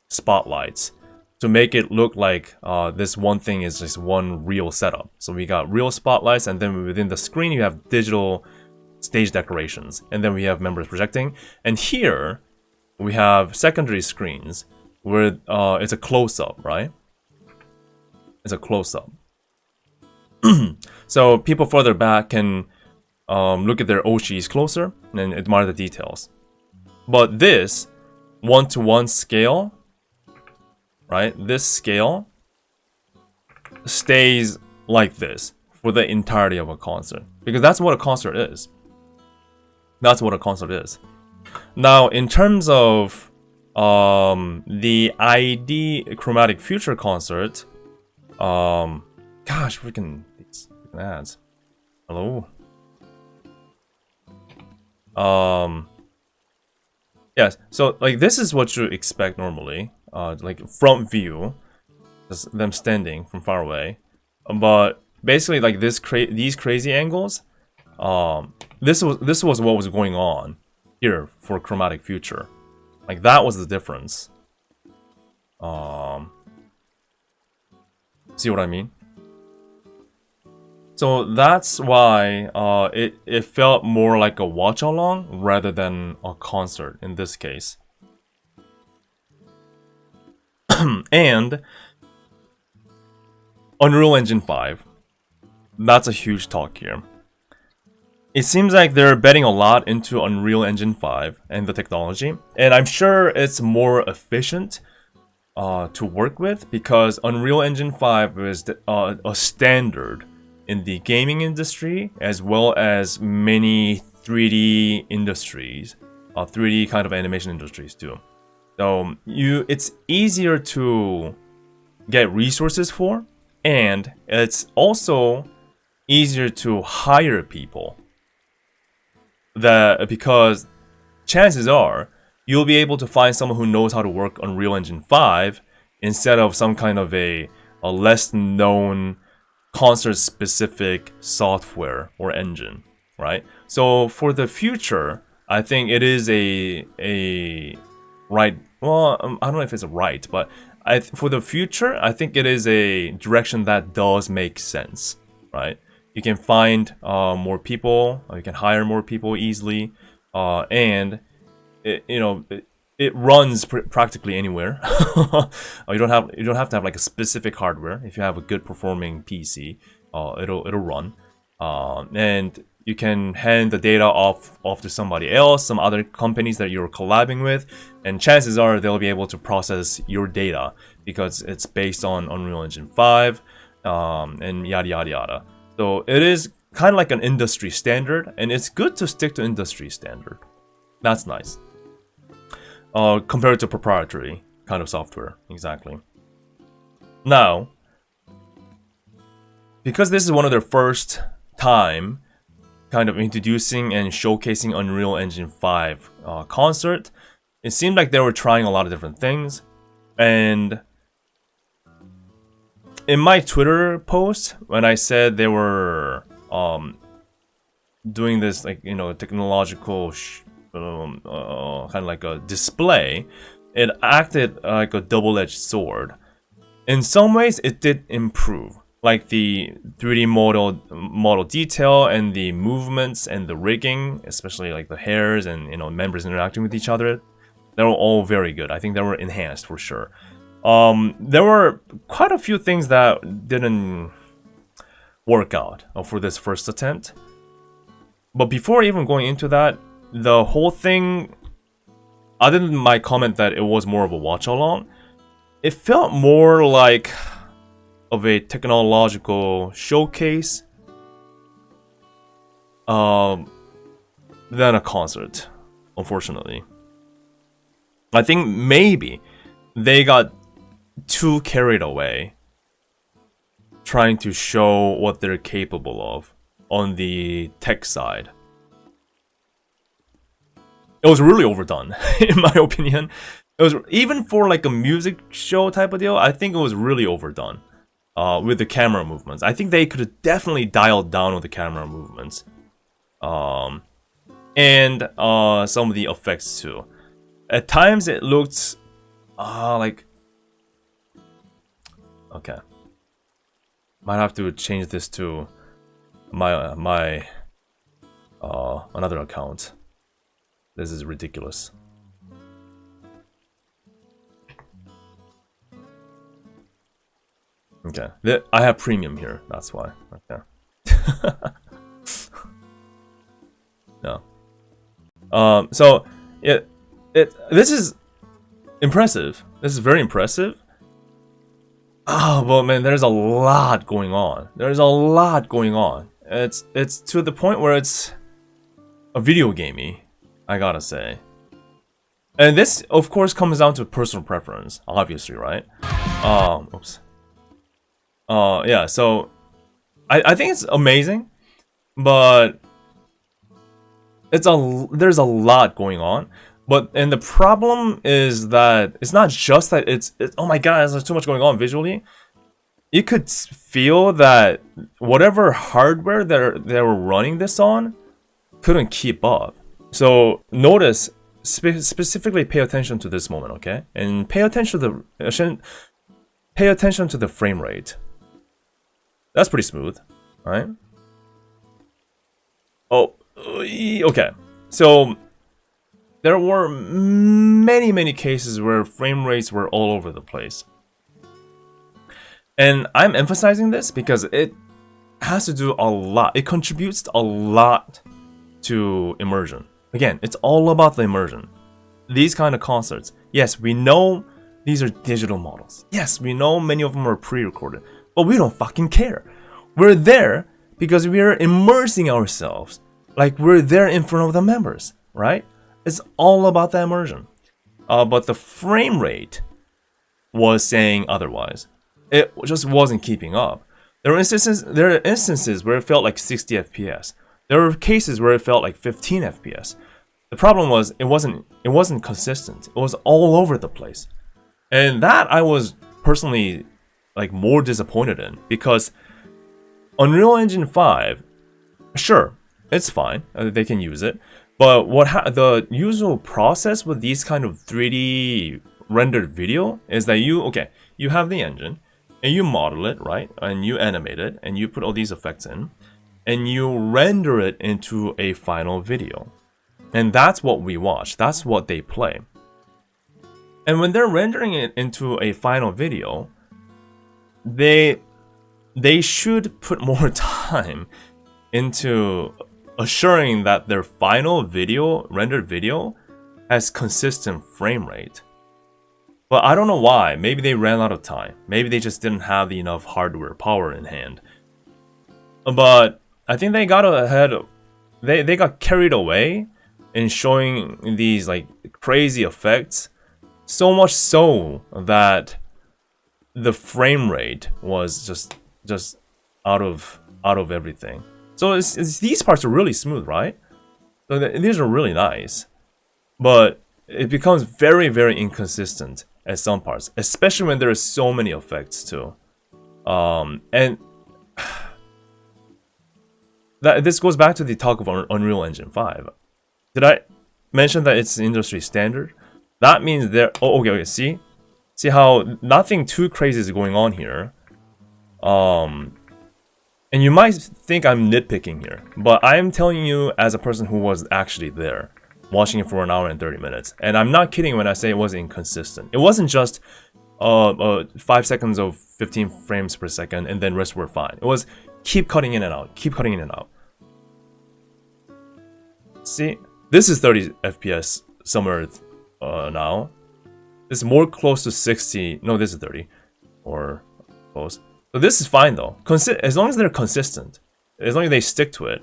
spotlights to make it look like this one thing is just one real setup. So we got real spotlights, and then within the screen you have digital stage decorations, and then we have members projecting. And here we have secondary screens where it's a close-up, right? It's a close-up. So people further back can look at their Oshis closer and admire the details. But this one-to-one scale, right? This scale stays like this for the entirety of a concert, because that's what a concert is. That's what a concert is. Now, in terms of the ID Chromatic Future concert. Gosh, freaking ads. Hello. Yes. So like this is what you expect normally. Like front view, just them standing from far away. But basically, like these crazy angles. This was what was going on here for Chromatic Future. Like that was the difference. See what I mean? So that's why it felt more like a watch along rather than a concert in this case. And Unreal Engine 5. That's a huge talk here. It seems like they're betting a lot into Unreal Engine 5 and the technology, and I'm sure it's more efficient to work with because Unreal Engine 5 is a standard in the gaming industry as well as many 3D industries, 3D kind of animation industries too. So it's easier to get resources for, and it's also easier to hire people. Because chances are you'll be able to find someone who knows how to work on Unreal Engine 5 instead of some kind of a less known concert specific software or engine, right? So for the future, I think it is a right. Well, I don't know if it's a right, but for the future, I think it is a direction that does make sense, right? You can find more people, you can hire more people easily, and it runs practically anywhere. You don't have to have like a specific hardware. If you have a good performing PC, it'll run, and you can hand the data off to somebody else, some other companies that you're collabing with, and chances are they'll be able to process your data because it's based on Unreal Engine 5, and yada yada yada. So it is kind of like an industry standard, and it's good to stick to industry standard. That's nice. Compared to proprietary kind of software, exactly. Now, because this is one of their first time kind of introducing and showcasing Unreal Engine 5 concert, it seemed like they were trying a lot of different things. And in my Twitter post, when I said they were doing this, like, technological kind of like a display, it acted like a double-edged sword. In some ways, it did improve, like the 3D model detail and the movements and the rigging, especially like the hairs and members interacting with each other. They were all very good. I think they were enhanced for sure. There were quite a few things that didn't work out for this first attempt. But before even going into that, the whole thing, other than my comment that it was more of a watch-along, it felt more like of a technological showcase than a concert, unfortunately. I think maybe they got too carried away trying to show what they're capable of on the tech side. It was really overdone, in my opinion. It was, even for like a music show type of deal, I think it was really overdone with the camera movements. I think they could have definitely dialed down with the camera movements. And some of the effects too. At times it looked like... Okay. Might have to change this to my another account. This is ridiculous. Okay, I have premium here. That's why. Okay. No. So this is impressive. This is very impressive. Oh, well, man, there's a lot going on. There's a lot going on. It's to the point where it's a video gamey, I gotta say. And this, of course, comes down to personal preference, obviously, right? Oops. Yeah, so I think it's amazing, but there's a lot going on. And the problem is that it's not just that it's oh my god, there's too much going on visually. You could feel that whatever hardware they were running this on couldn't keep up. So notice, specifically pay attention to this moment, okay? And pay attention to the frame rate. That's pretty smooth, right? Oh, okay. So there were many cases where frame rates were all over the place. And I'm emphasizing this because it has to do a lot. It contributes a lot to immersion. Again, it's all about the immersion. These kind of concerts. Yes, we know these are digital models. Yes, we know many of them are pre-recorded. But we don't fucking care. We're there because we're immersing ourselves. Like we're there in front of the members, right? It's all about the immersion. But the frame rate was saying otherwise. It just wasn't keeping up. There are instances where it felt like 60 FPS. There were cases where it felt like 15 FPS. The problem was it wasn't consistent. It was all over the place. And that I was personally like more disappointed in, because Unreal Engine 5, sure, it's fine. They can use it. But the usual process with these kind of 3D rendered video is that you have the engine and you model it, right? And you animate it and you put all these effects in and you render it into a final video. And that's what we watch. That's what they play. And when they're rendering it into a final video, they should put more time into assuring that their final video, rendered video, has consistent frame rate. But I don't know why. Maybe they ran out of time. Maybe they just didn't have enough hardware power in hand. But I think they got ahead. They got carried away in showing these like crazy effects. So much so that the frame rate was just out of everything. So these parts are really smooth, right? So these are really nice, but it becomes very, very inconsistent at some parts, especially when there are so many effects too. And this goes back to the talk of Unreal Engine 5. Did I mention that it's industry standard? That means there. Oh, okay. See how nothing too crazy is going on here. And you might think I'm nitpicking here, but I am telling you as a person who was actually there, watching it for an hour and 30 minutes. And I'm not kidding when I say it was inconsistent. It wasn't just 5 seconds of 15 frames per second and then rest were fine. It was keep cutting in and out, keep cutting in and out. See, this is 30 FPS somewhere now. This is more close to 60. No, this is 30 or close. So this is fine though. As long as they're consistent, as long as they stick to it,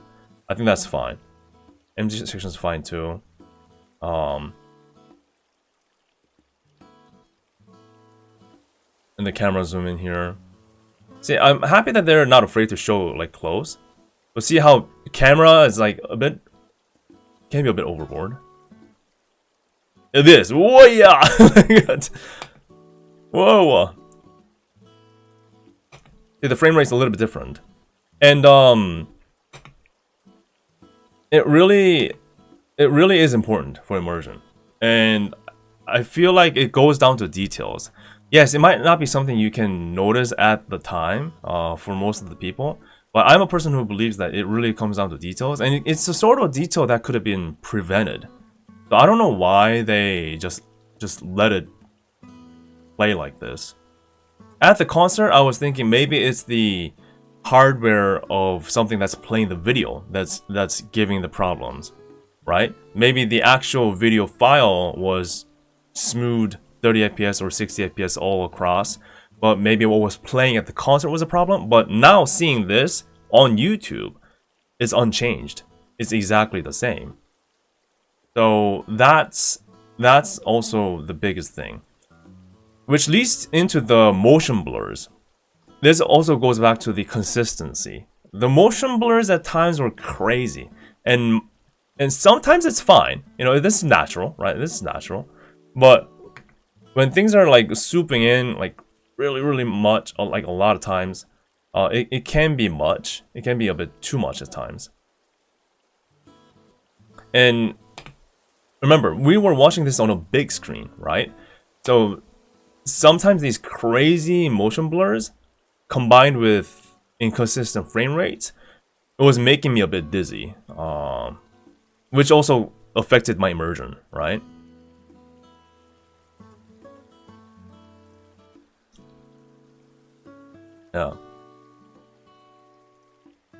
I think that's fine. MG section is fine too. And the camera zoom in here. See, I'm happy that they're not afraid to show like close. But see how camera is like can be a bit overboard. It is. Whoa, yeah. Whoa. See, the frame rate's a little bit different, and it really is important for immersion, and I feel like it goes down to details. Yes, it might not be something you can notice at the time for most of the people, but I'm a person who believes that it really comes down to details, and it's a sort of detail that could have been prevented. So I don't know why they just let it play like this. At the concert, I was thinking maybe it's the hardware of something that's playing the video that's giving the problems, right? Maybe the actual video file was smooth 30 FPS or 60 FPS all across, but maybe what was playing at the concert was a problem. But now seeing this on YouTube, it's unchanged. It's exactly the same. So that's that's also the biggest thing. Which leads into the motion blurs. This also goes back to the consistency. The motion blurs at times were crazy. And sometimes it's fine. You know, this is natural, right? This is natural. But when things are like swooping in, like really, really much, like a lot of times, it can be much. It can be a bit too much at times. And remember, we were watching this on a big screen, right? So sometimes these crazy motion blurs combined with inconsistent frame rates, it was making me a bit dizzy, which also affected my immersion, right? Yeah.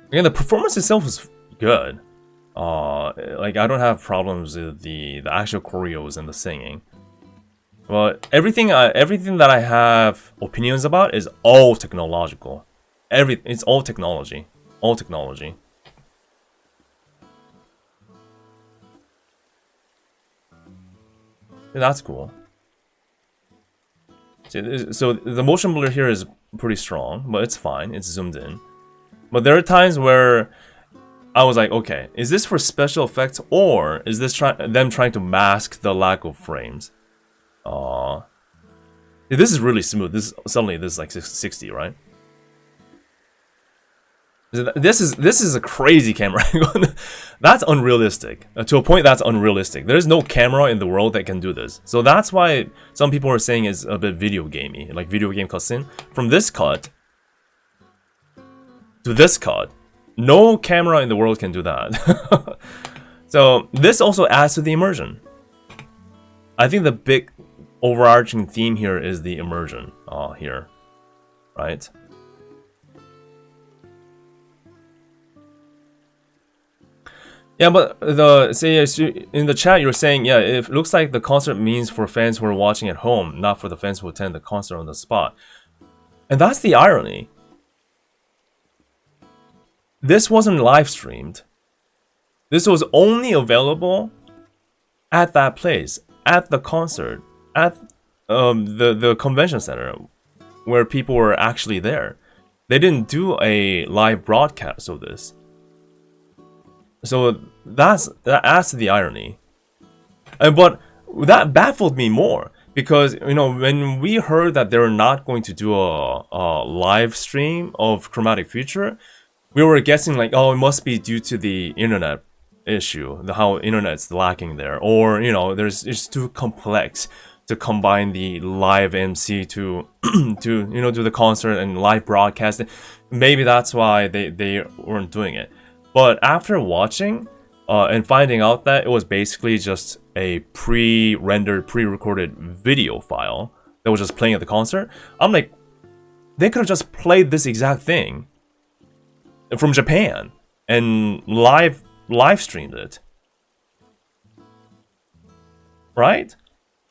Again, the performance itself was good. Like I don't have problems with the actual choreos and the singing. But everything that I have opinions about is all technological. It's all technology. All technology. Yeah, that's cool. So the motion blur here is pretty strong, but it's fine. It's zoomed in. But there are times where I was like, okay, is this for special effects or is this them trying to mask the lack of frames? This is really smooth. This is like 60, right? This is a crazy camera angle. That's unrealistic. To a point, that's unrealistic. There's no camera in the world that can do this. So that's why some people are saying it's a bit video gamey, like video game cutscene. From this cut to this cut, no camera in the world can do that. So this also adds to the immersion. I think the big overarching theme here is the immersion here, right? Yeah, but in the chat you're saying, yeah, it looks like the concert means for fans who are watching at home, not for the fans who attend the concert on the spot. And that's the irony. This wasn't live streamed. This was only available at that place, at the concert, at the convention center, where people were actually there. They didn't do a live broadcast of this. So that adds to the irony. But that baffled me more because, you know, when we heard that they were not going to do a live stream of Chromatic Future, we were guessing like, oh, it must be due to the internet issue, how internet's lacking there, or you know, it's too complex to combine the live MC to to do the concert and live broadcast. Maybe that's why they weren't doing it. But after watching and finding out that it was basically just a pre-rendered, pre-recorded video file that was just playing at the concert, I'm like, they could have just played this exact thing from Japan and live streamed it, right?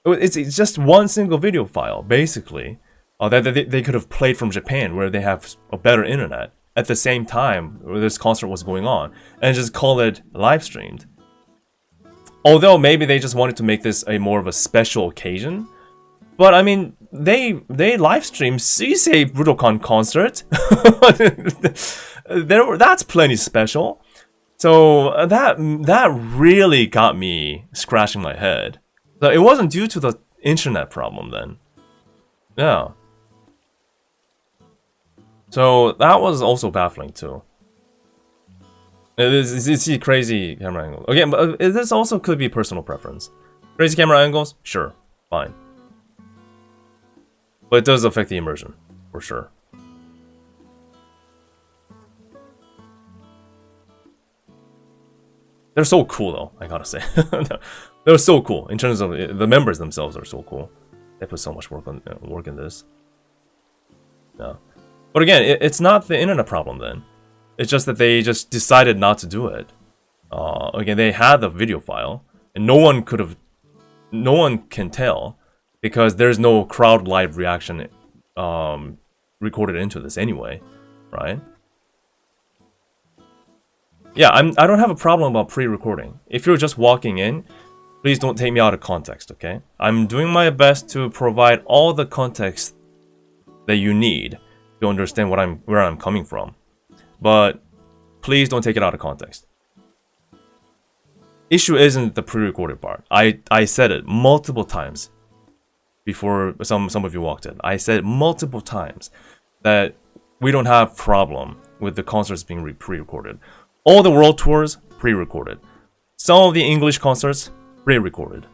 It's just one single video file basically that they could have played from Japan, where they have a better internet at the same time where this concert was going on, and just call it live streamed. Although maybe they just wanted to make this a more of a special occasion. But I mean, they live streamed Sisei Budokan concert. That's plenty special. So that really got me scratching my head. So it wasn't due to the internet problem then. Yeah. So that was also baffling too. It's a crazy camera angle. Again, but this also could be personal preference. Crazy camera angles, sure, fine. But it does affect the immersion, for sure. They're so cool though, I gotta say. They're so cool in terms of the members themselves are so cool. They put so much work in this. Yeah. But again, it's not the internet problem then. It's just that they just decided not to do it. Again, they had the video file, and no one can tell because there's no crowd live reaction recorded into this anyway, right? Yeah, I don't have a problem about pre-recording. If you're just walking in, please don't take me out of context, okay? I'm doing my best to provide all the context that you need to understand where I'm coming from. But please don't take it out of context. Issue isn't the pre-recorded part. I said it multiple times before some of you walked in. I said multiple times that we don't have problem with the concerts being pre-recorded. All the world tours, pre-recorded. Some of the English concerts, pre-recorded.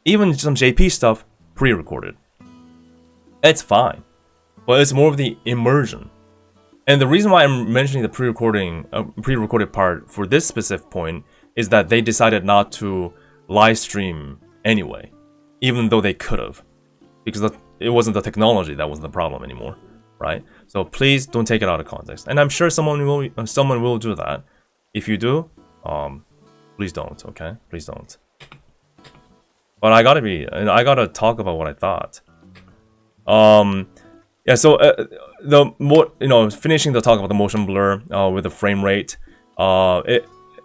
Even some JP stuff, pre-recorded. It's fine. But it's more of the immersion. And the reason why I'm mentioning the pre-recorded part for this specific point is that they decided not to live stream anyway, even though they could have, because it wasn't the technology that was the problem anymore, right? So please don't take it out of context. And I'm sure someone will do that. If you do, please don't, okay? Please don't. But I gotta talk about what I thought. Yeah, so finishing the talk about the motion blur with the frame rate,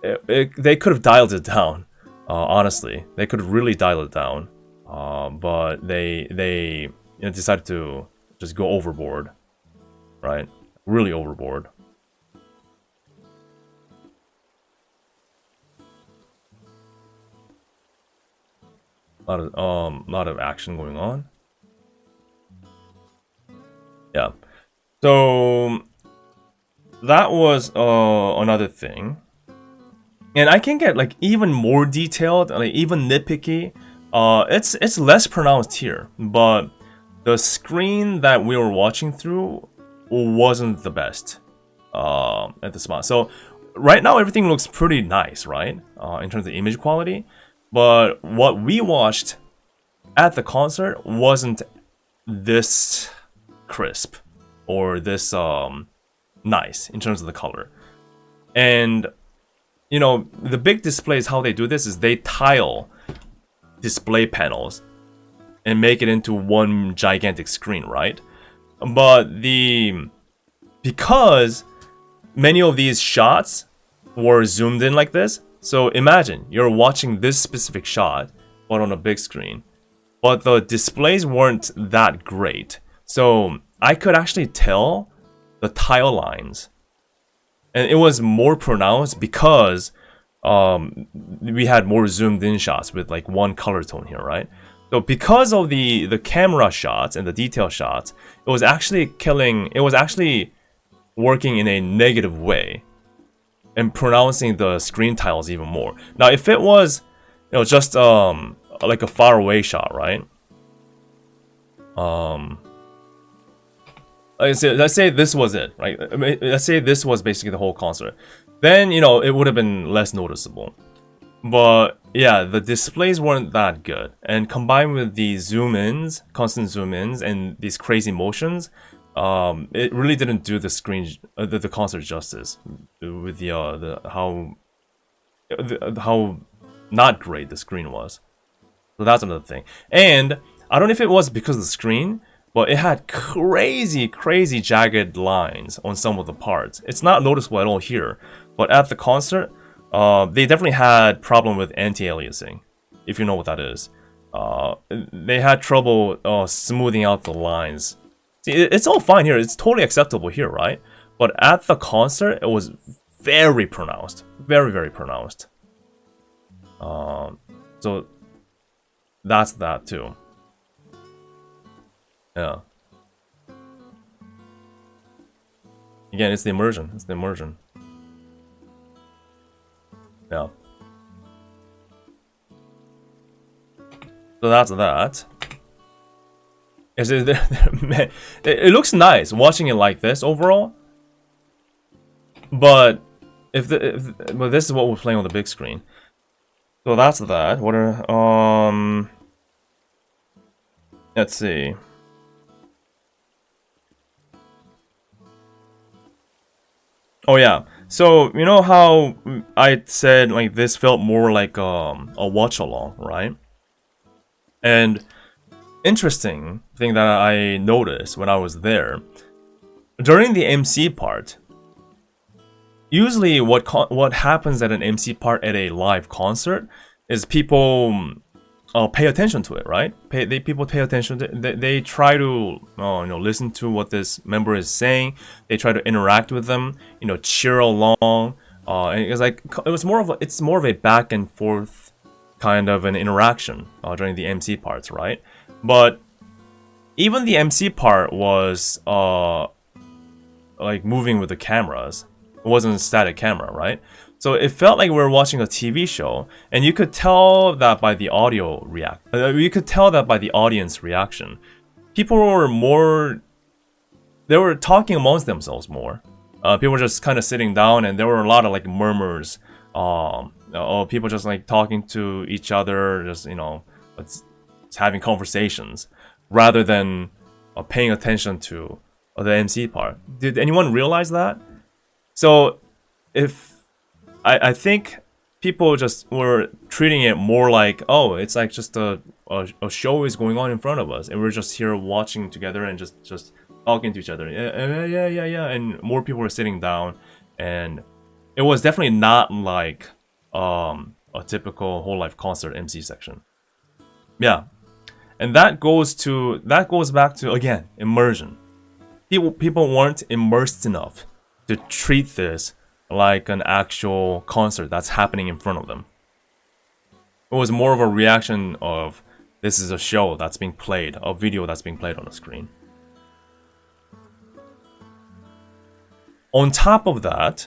they could have dialed it down. Honestly, they could have really dialed it down, but they decided to just go overboard, right? Really overboard. A lot of action going on. Yeah, so that was another thing, and I can get like even more detailed, like even nitpicky. It's less pronounced here, but the screen that we were watching through wasn't the best at the spot. So right now everything looks pretty nice, right? In terms of image quality, but what we watched at the concert wasn't this crisp or this nice in terms of the color. And the big displays, how they do this is they tile display panels and make it into one gigantic screen, right? But because many of these shots were zoomed in like this, so imagine you're watching this specific shot but on a big screen, but the displays weren't that great. So I could actually tell the tile lines, and it was more pronounced because we had more zoomed in shots with like one color tone here, right? So because of the camera shots and the detail shots, it was actually working in a negative way and pronouncing the screen tiles even more. Now if it was just like a far away shot, right? Let's say this was it, right? Let's say this was basically the whole concert. Then, it would have been less noticeable. But yeah, the displays weren't that good. And combined with the zoom-ins, constant zoom-ins, and these crazy motions, it really didn't do the concert justice with how not great the screen was. So that's another thing. And I don't know if it was because of the screen, but it had crazy jagged lines on some of the parts. It's not noticeable at all here, but at the concert, they definitely had problem with anti-aliasing, if you know what that is. They had trouble smoothing out the lines. See, it's all fine here. It's totally acceptable here, right? But at the concert, it was very pronounced. Very pronounced. So that's that too. Yeah. Again, it's the immersion. Yeah. So that's that. It looks nice watching it like this overall, but but this is what we're playing on the big screen. So that's that. What are let's see. Oh yeah. So you know how I said like this felt more like a watch along, right? And interesting thing that I noticed when I was there, during the MC part, usually what happens at an MC part at a live concert is people pay attention to it, right? People pay attention to it. They try to listen to what this member is saying. They try to interact with them, cheer along. And it's more of a back and forth kind of an interaction during the MC parts, right? But even the MC part was like moving with the cameras. It wasn't a static camera, right? So it felt like we were watching a TV show, and you could tell that by the audio you could tell that by the audience reaction. People were they were talking amongst themselves more. People were just kind of sitting down, and there were a lot of like murmurs. People just like talking to each other, just having conversations, rather than paying attention to the MC part. Did anyone realize that? So I think people just were treating it more like, oh, it's like just a show is going on in front of us, and we're just here watching together and just talking to each other. Yeah. And more people were sitting down, and it was definitely not like a typical hololive concert MC section. Yeah, and that goes back to, again, immersion. People weren't immersed enough to treat this like an actual concert that's happening in front of them. It was more of a reaction of, this is a show that's being played, a video that's being played on the screen. On top of that,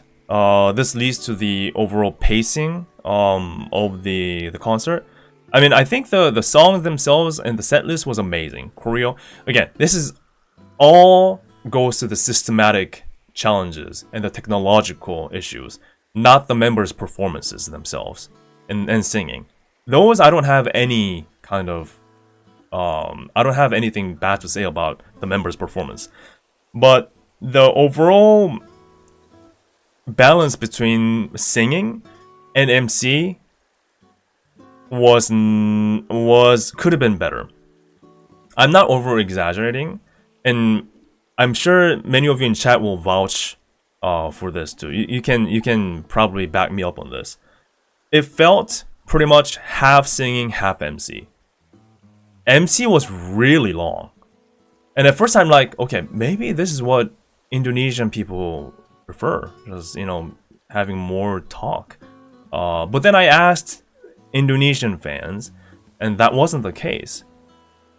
this leads to the overall pacing of the concert. I mean, I think the songs themselves and the set list was amazing. Choreo, again, this is all goes to the systematic challenges and the technological issues, not the members' performances themselves and singing. Those I don't have any kind of I don't have anything bad to say about the members' performance. But the overall balance between singing and MC could have been better. I'm not over exaggerating, and I'm sure many of you in chat will vouch for this too. You can probably back me up on this. It felt pretty much half singing, half MC. MC was really long, and at first I'm like, okay, maybe this is what Indonesian people prefer, just having more talk. But then I asked Indonesian fans, and that wasn't the case.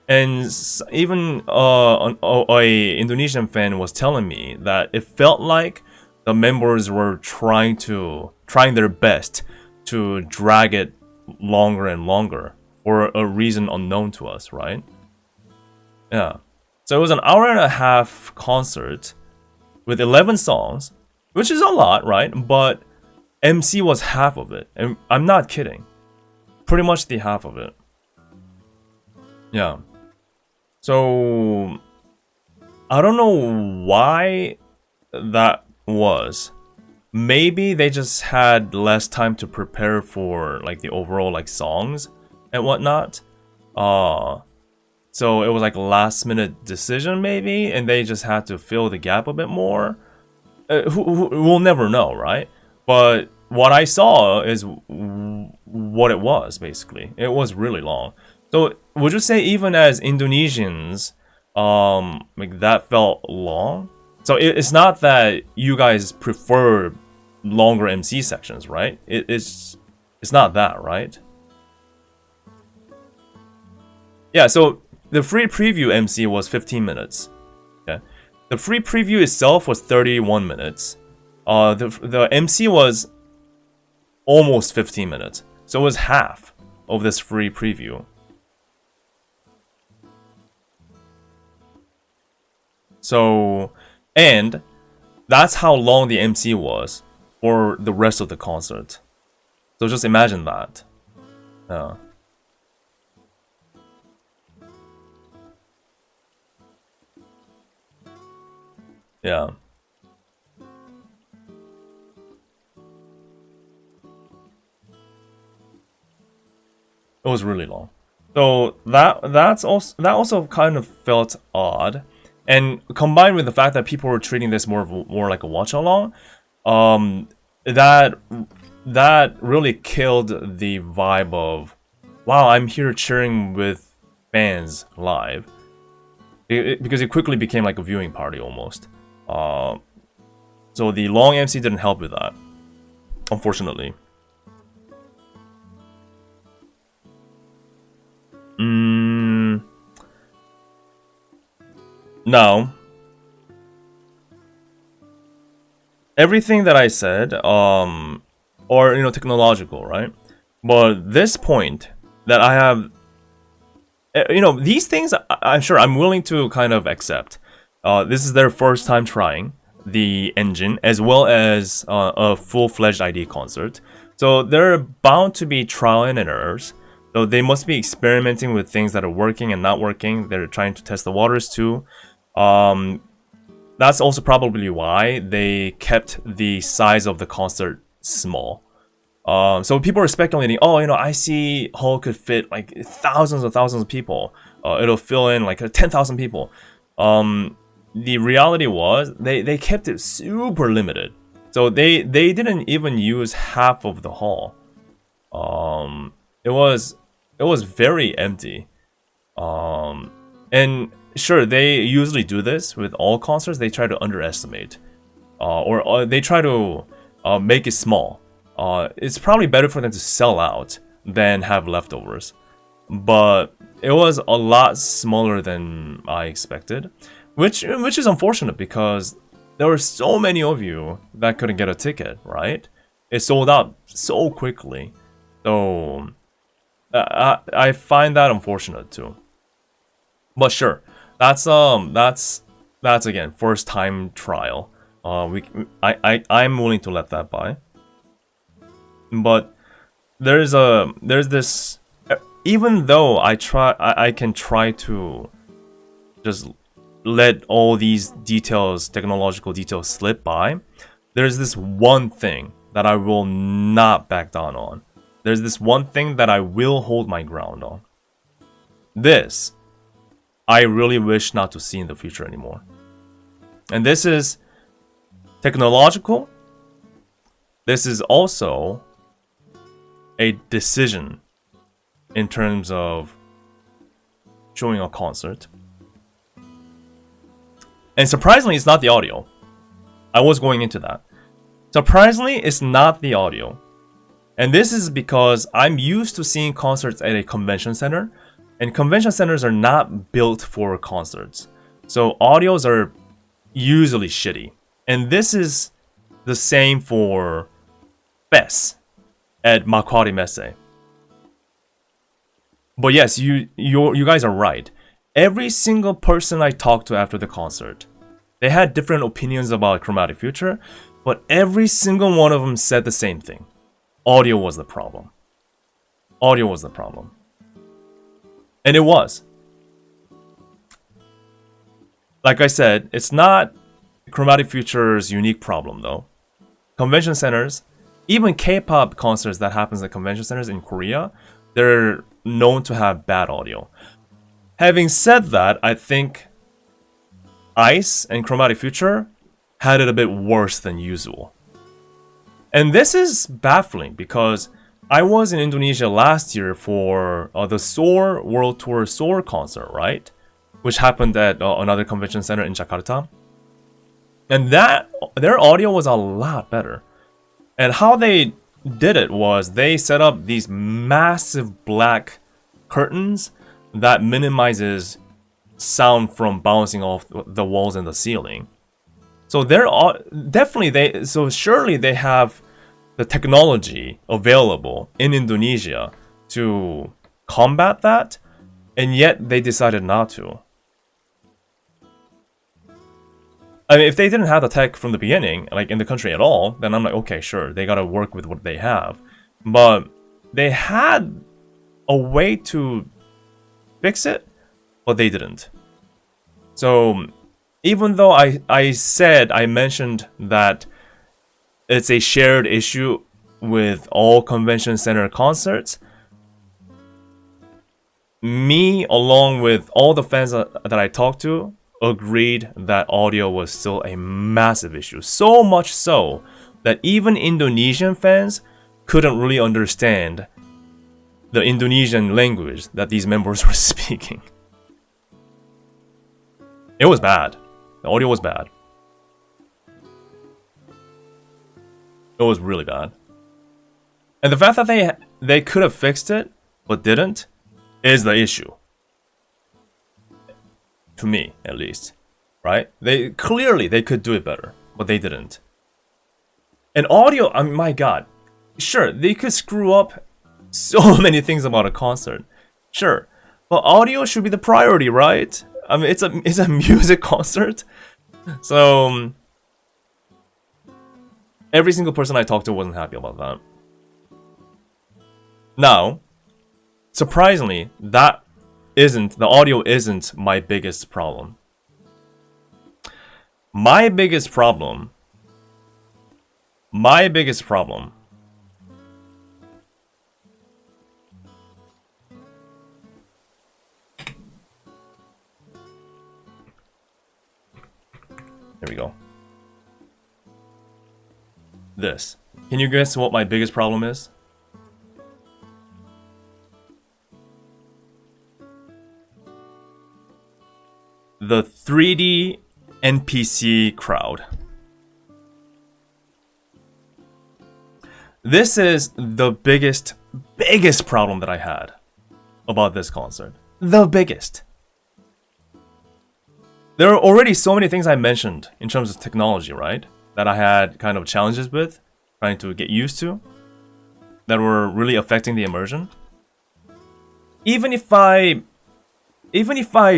And even a Indonesian fan was telling me that it felt like the members were trying their best to drag it longer and longer for a reason unknown to us, right? Yeah. So it was an hour and a half concert with 11 songs, which is a lot, right? But MC was half of it, and I'm not kidding. Pretty much the half of it. Yeah. So I don't know why that was. Maybe they just had less time to prepare for like the overall like songs and whatnot. So it was like a last minute decision maybe, and they just had to fill the gap a bit more. We'll never know, right? But what I saw is what it was, basically. It was really long. So would you say even as Indonesians, like that felt long? So it's not that you guys prefer longer MC sections, right? It's not that, right? Yeah, so the free preview MC was 15 minutes. Okay. The free preview itself was 31 minutes. The MC was almost 15 minutes. So it was half of this free preview. So, and that's how long the MC was for the rest of the concert. So just imagine that. Yeah. It was really long. So that also kind of felt odd. And combined with the fact that people were treating this more like a watch along, that that really killed the vibe of, wow, I'm here cheering with fans live. Because it quickly became like a viewing party almost. So the long MC didn't help with that, unfortunately. Now, everything that I said, or technological, right? But this point that I have, these things, I'm sure I'm willing to kind of accept. This is their first time trying the engine as well as a full-fledged ID concert. So there are bound to be trial and errors. So they must be experimenting with things that are working and not working. They're trying to test the waters too. That's also probably why they kept the size of the concert small. So people are speculating, I see Hall could fit like thousands of people. It'll fill in like 10,000 people. The reality was they kept it super limited. So they didn't even use half of the hall. It was very empty. And sure, they usually do this with all concerts. They try to underestimate, or they try to make it small. It's probably better for them to sell out than have leftovers. But it was a lot smaller than I expected, which is unfortunate because there were so many of you that couldn't get a ticket, right? It sold out so quickly. So I find that unfortunate too. But sure, that's again first time trial. I'm willing to let that by. But there's this, even though I can try to just let all these details, technological details slip by, there's this one thing that I will not back down on. There's this one thing that I will hold my ground on. This, I really wish not to see in the future anymore. And this is technological. This is also a decision in terms of showing a concert. And surprisingly, it's not the audio. I was going into that. Surprisingly, it's not the audio. And this is because I'm used to seeing concerts at a convention center, and convention centers are not built for concerts. So audios are usually shitty. And this is the same for fest at Makwari Messe. But yes, you guys are right. Every single person I talked to after the concert, they had different opinions about Chromatic Future, but every single one of them said the same thing. Audio was the problem. Audio was the problem. And it was. Like I said, it's not Chromatic Future's unique problem though. Convention centers, even K-pop concerts that happens at convention centers in Korea, they're known to have bad audio. Having said that, I think ICE and Chromatic Future had it a bit worse than usual. And this is baffling because I was in Indonesia last year for the SOAR World Tour SOAR concert, right? Which happened at another convention center in Jakarta. And their audio was a lot better. And how they did it was they set up these massive black curtains that minimizes sound from bouncing off the walls and the ceiling. So surely they have the technology available in Indonesia to combat that, and yet they decided not to. I mean, if they didn't have the tech from the beginning, like in the country at all, then I'm like, okay, sure, they gotta work with what they have. But they had a way to fix it, but they didn't. So even though I mentioned that it's a shared issue with all convention center concerts, me along with all the fans that I talked to agreed that audio was still a massive issue. So much so that even Indonesian fans couldn't really understand the Indonesian language that these members were speaking. It was bad. The audio was bad. It was really bad. And the fact that they could have fixed it, but didn't, is the issue. To me, at least. Right? They could do it better, but they didn't. And audio, I mean, my god. Sure, they could screw up so many things about a concert. Sure. But audio should be the priority, right? I mean, it's a music concert. So every single person I talked to wasn't happy about that. Now, surprisingly, the audio isn't my biggest problem. My biggest problem. There we go. This. Can you guess what my biggest problem is? The 3D NPC crowd. This is the biggest problem that I had about this concert. The biggest. There are already so many things I mentioned in terms of technology, right? That I had kind of challenges with, trying to get used to, that were really affecting the immersion. Even if I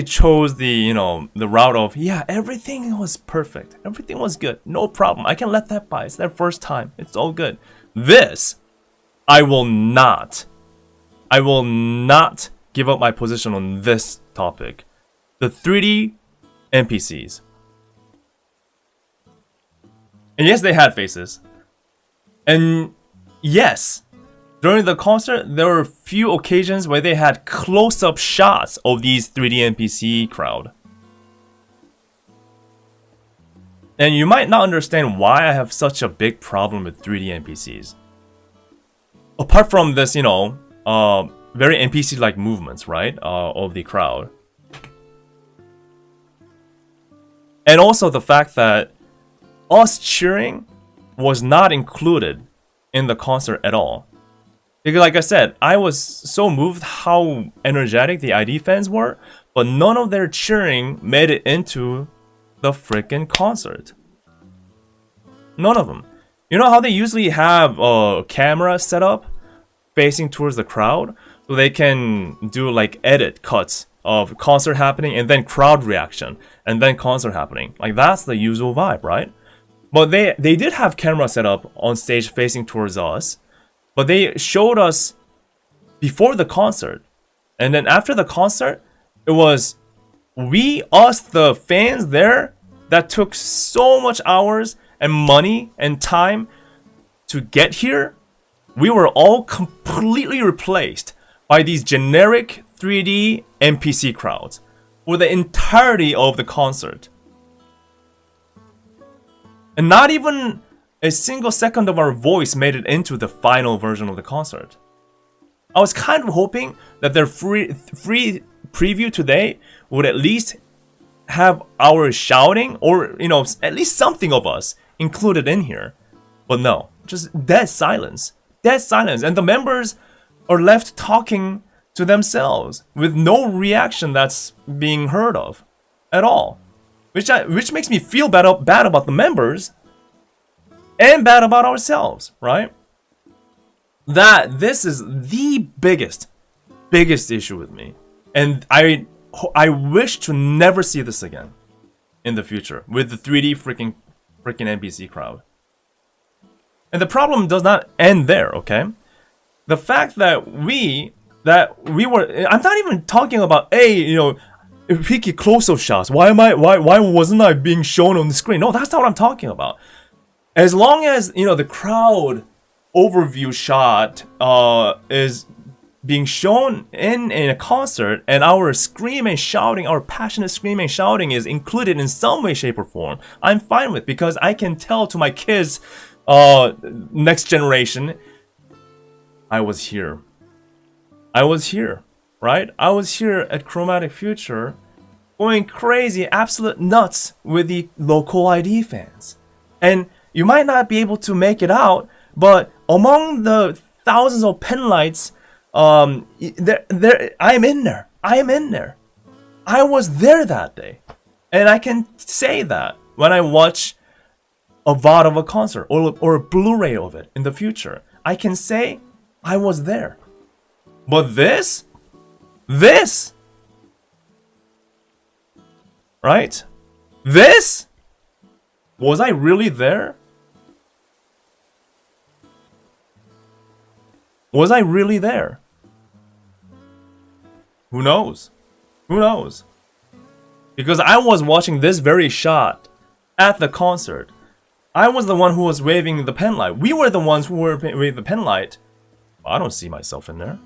chose the route of, yeah, everything was perfect, everything was good, no problem, I can let that by, it's their first time, it's all good. This, I will not give up my position on this topic. The 3D NPCs. And yes, they had faces. And yes, during the concert, there were a few occasions where they had close-up shots of these 3D NPC crowd. And you might not understand why I have such a big problem with 3D NPCs. Apart from this, very NPC-like movements, right, of the crowd. And also the fact that us cheering was not included in the concert at all. Because like I said, I was so moved how energetic the ID fans were, but none of their cheering made it into the freaking concert. None of them. You know how they usually have a camera set up facing towards the crowd? So they can do like edit cuts of concert happening and then crowd reaction and then concert happening. Like that's the usual vibe, right? But they did have camera set up on stage facing towards us, but they showed us before the concert. And then after the concert, it was us, the fans there, that took so much hours and money and time to get here. We were all completely replaced by these generic 3D NPC crowds for the entirety of the concert. And not even a single second of our voice made it into the final version of the concert. I was kind of hoping that their free preview today would at least have our shouting or, at least something of us included in here. But no, just dead silence. Dead silence. And the members are left talking to themselves with no reaction that's being heard of at all. Which makes me feel bad about the members and bad about ourselves, right? This is the biggest issue with me. And I wish to never see this again in the future with the 3D freaking NPC crowd. And the problem does not end there, okay? The fact that we were, I'm not even talking about hwikky close-up shots. Why wasn't I being shown on the screen? No, that's not what I'm talking about. As long as the crowd overview shot is being shown in a concert, and our screaming, shouting, our passionate screaming, shouting is included in some way, shape, or form, I'm fine with, because I can tell to my kids, next generation, I was here. I was here, right? I was here at Chromatic Future, going crazy, absolute nuts with the local ID fans. And you might not be able to make it out, but among the thousands of pen lights, I'm in there. I am in there. I was there that day. And I can say that when I watch a VOD of a concert or a Blu-ray of it in the future. I can say I was there. But this, right? This? Was I really there? Was I really there? Who knows? Who knows? Because I was watching this very shot at the concert. I was the one who was waving the pen light. We were the ones who were waving the pen light. I don't see myself in there.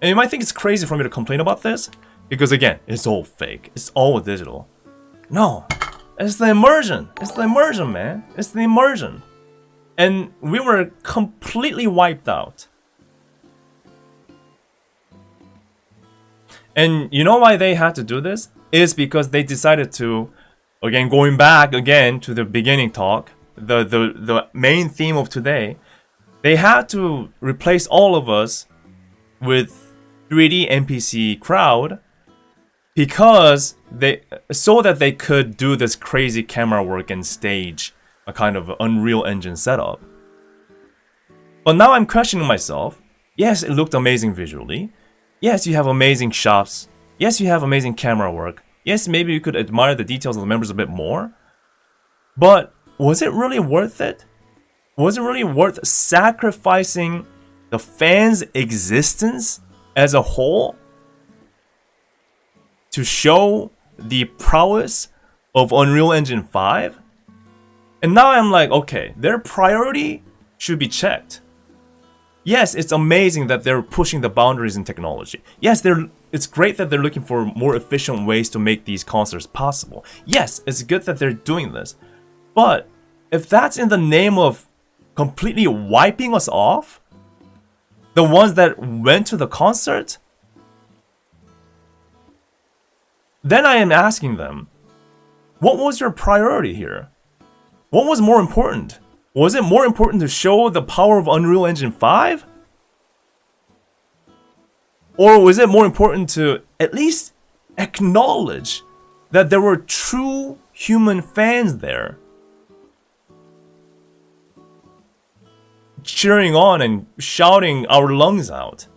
And you might think it's crazy for me to complain about this, because again, it's all fake. It's all digital. No, it's the immersion. It's the immersion, man. It's the immersion. And we were completely wiped out. And you know why they had to do this? Is because they decided to, again, going back again to the beginning talk, the main theme of today, they had to replace all of us with 3D NPC crowd because so that they could do this crazy camera work and stage a kind of Unreal Engine setup. But now I'm questioning myself. Yes, it looked amazing visually. Yes, you have amazing shots. Yes, you have amazing camera work. Yes, maybe you could admire the details of the members a bit more. But was it really worth it? Was it really worth sacrificing the fans' existence as a whole to show the prowess of Unreal Engine 5? And now I'm like, okay, their priority should be checked. Yes, it's amazing that they're pushing the boundaries in technology. Yes, it's great that they're looking for more efficient ways to make these concerts possible. Yes, it's good that they're doing this. But if that's in the name of completely wiping us off, the ones that went to the concert, then I am asking them, what was your priority here? What was more important? Was it more important to show the power of Unreal Engine 5? Or was it more important to at least acknowledge that there were true human fans there cheering on and shouting our lungs out?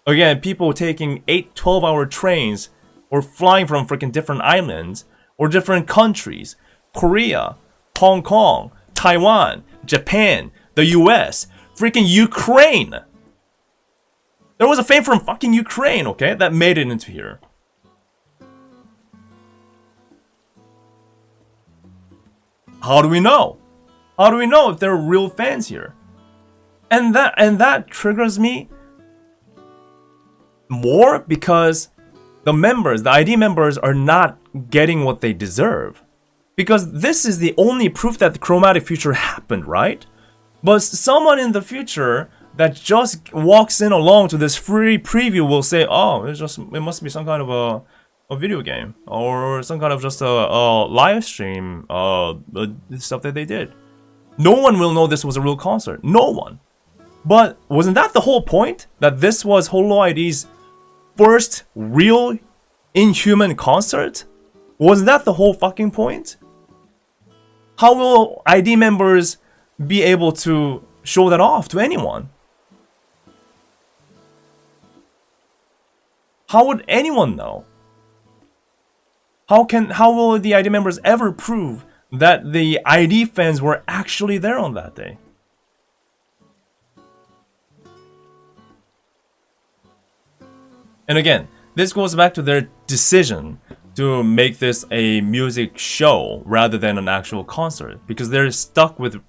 Again, people taking 8, 12-hour trains or flying from freaking different islands or different countries. Korea, Hong Kong, Taiwan, Japan, the US, freaking Ukraine. There was a fan from fucking Ukraine, okay, that made it into here. How do we know? How do we know if they're real fans here? And that triggers me more because the ID members are not getting what they deserve. Because this is the only proof that the Chromatic Future happened, right? But someone in the future that just walks in along to this free preview will say, oh, it must be some kind of a video game or some kind of just a live stream stuff that they did. No one will know this was a real concert. No one. But wasn't that the whole point? That this was HoloID's first real inhuman concert? Wasn't that the whole fucking point? How will ID members be able to show that off to anyone? How would anyone know? How will the ID members ever prove that the ID fans were actually there on that day? And again, this goes back to their decision to make this a music show rather than an actual concert, because they're stuck with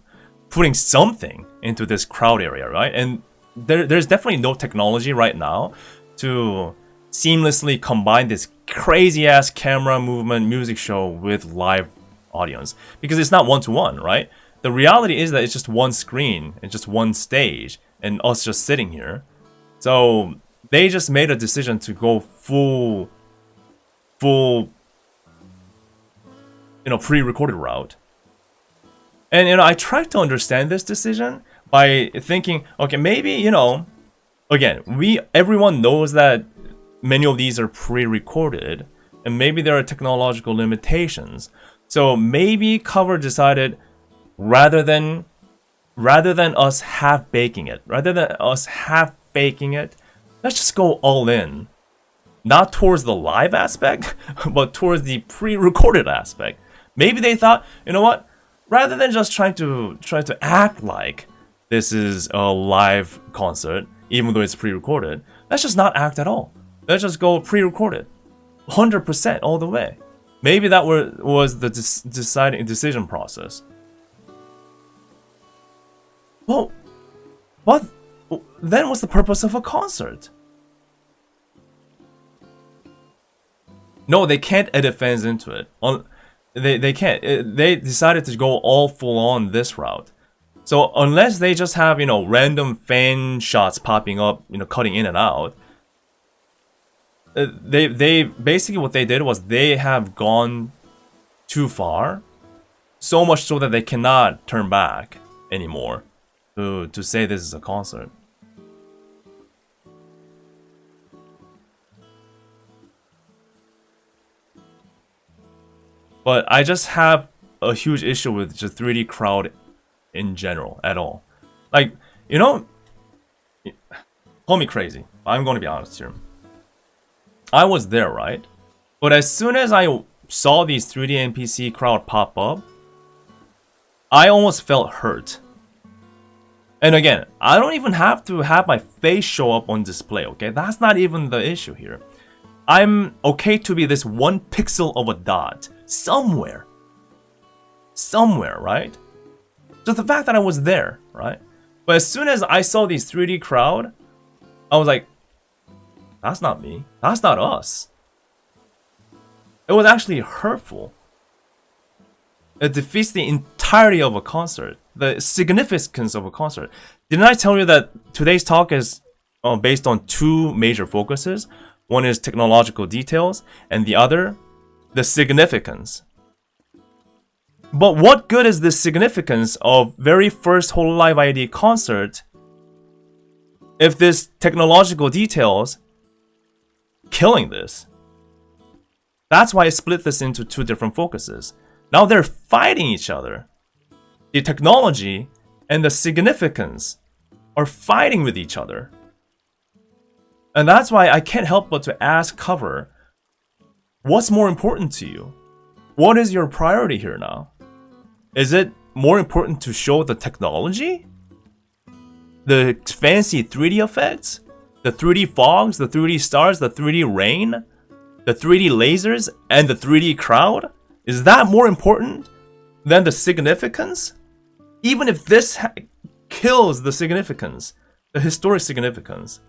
putting something into this crowd area, right? And there's definitely no technology right now to seamlessly combine this crazy ass camera movement music show with live audience, because it's not one-to-one, right? The reality is that it's just one screen and just one stage and us just sitting here. So they just made a decision to go full, pre-recorded route. And, I tried to understand this decision by thinking, okay, maybe, again, everyone knows that many of these are pre-recorded, and maybe there are technological limitations. So maybe Cover decided, rather than us half-baking it, let's just go all in. Not towards the live aspect, but towards the pre-recorded aspect. Maybe they thought, you know what? Rather than just trying to act like this is a live concert, even though it's pre-recorded, let's just not act at all. Let's just go pre-recorded, 100% all the way. Maybe that was the decision process. Well, what then? What's the purpose of a concert? No, they can't edit fans into it. They can't. They decided to go all full on this route. So unless they just have, random fan shots popping up, cutting in and out, they basically what they did was they have gone too far, so much so that they cannot turn back anymore to say this is a concert. But I just have a huge issue with just 3D crowd in general at all. Like, call me crazy. I'm going to be honest here. I was there, right? But as soon as I saw these 3D NPC crowd pop up, I almost felt hurt. And again, I don't even have to have my face show up on display, okay? That's not even the issue here. I'm okay to be this one pixel of a dot somewhere, right? Just the fact that I was there, right? But as soon as I saw these 3D crowd, I was like, that's not me. That's not us. It was actually hurtful. It defeats the entirety of a concert, the significance of a concert. Didn't I tell you that today's talk is based on two major focuses? One is technological details, and the other, the significance. But what good is the significance of very first hololive ID concert if this technological details killing this? That's why I split this into two different focuses. Now they're fighting each other. The technology and the significance are fighting with each other. And that's why I can't help but to ask Cover, what's more important to you? What is your priority here now? Is it more important to show the technology? The fancy 3D effects? The 3D fogs, the 3D stars, the 3D rain? The 3D lasers, and the 3D crowd? Is that more important than the significance? Even if this kills the significance, the historic significance.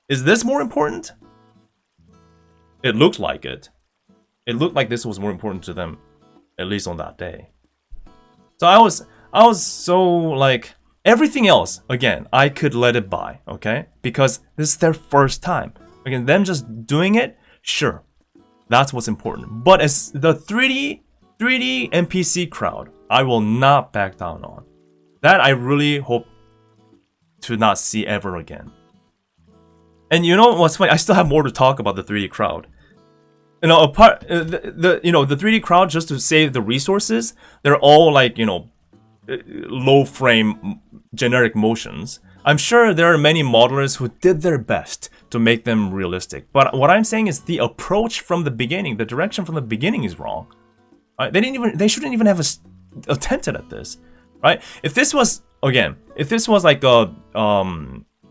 Is this more important? It looked like it. It looked like this was more important to them, at least on that day. So I was so like, everything else, again, I could let it by, okay? Because this is their first time. Again, them just doing it, sure, that's what's important. But as the 3D NPC crowd, I will not back down on. That I really hope to not see ever again. And you know what's funny? I still have more to talk about the 3D crowd. Apart the 3D crowd, just to save the resources, they're all like, low frame generic motions. I'm sure there are many modelers who did their best to make them realistic. But what I'm saying is the approach from the beginning, the direction from the beginning is wrong. Right? They shouldn't even have attempted at this, right? If this was like a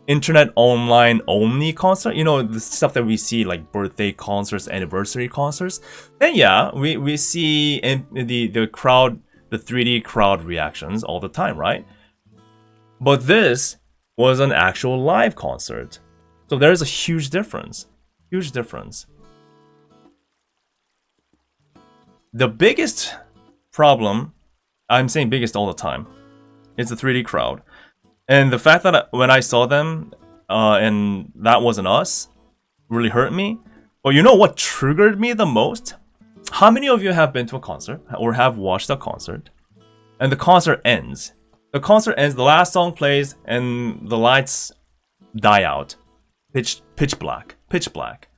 internet online only concert, the stuff that we see like birthday concerts, anniversary concerts, then yeah, we see the crowd, the 3D crowd reactions all the time, right? But this was an actual live concert, so there's a huge difference. The biggest problem, I'm saying biggest all the time, is the 3D crowd. And the fact that when I saw them, and that wasn't us, really hurt me. But you know what triggered me the most? How many of you have been to a concert or have watched a concert, and the concert ends? The concert ends, the last song plays, and the lights die out. Pitch black. Pitch black.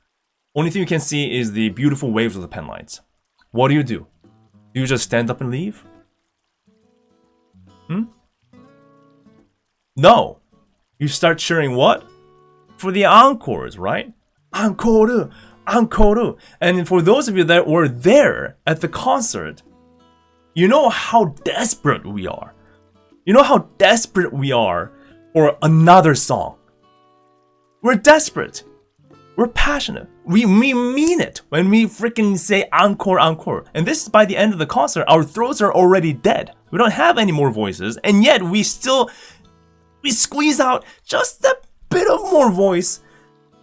Only thing you can see is the beautiful waves of the pen lights. What do? Do you just stand up and leave? No. You start cheering what? For the encores, right? Encore! Encore! And for those of you that were there at the concert, you know how desperate we are. You know how desperate we are for another song. We're desperate. We're passionate. We mean it when we freaking say encore, encore. And this is by the end of the concert, our throats are already dead. We don't have any more voices, and yet we squeeze out just a bit of more voice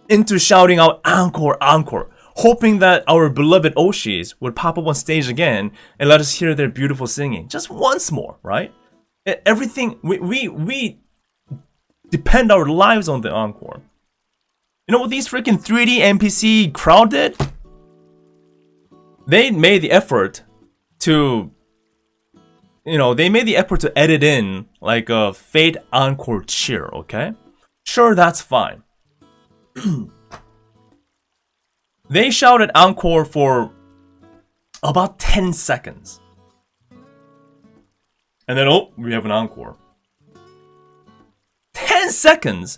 into shouting out encore, encore, hoping that our beloved Oshis would pop up on stage again and let us hear their beautiful singing just once more, right? Everything, we depend our lives on the encore. You know what these freaking 3D NPC crowd did? They made the effort to, edit in like a fade encore cheer, okay? Sure, that's fine. They shouted encore for about 10 seconds. And then, oh, we have an encore. 10 seconds?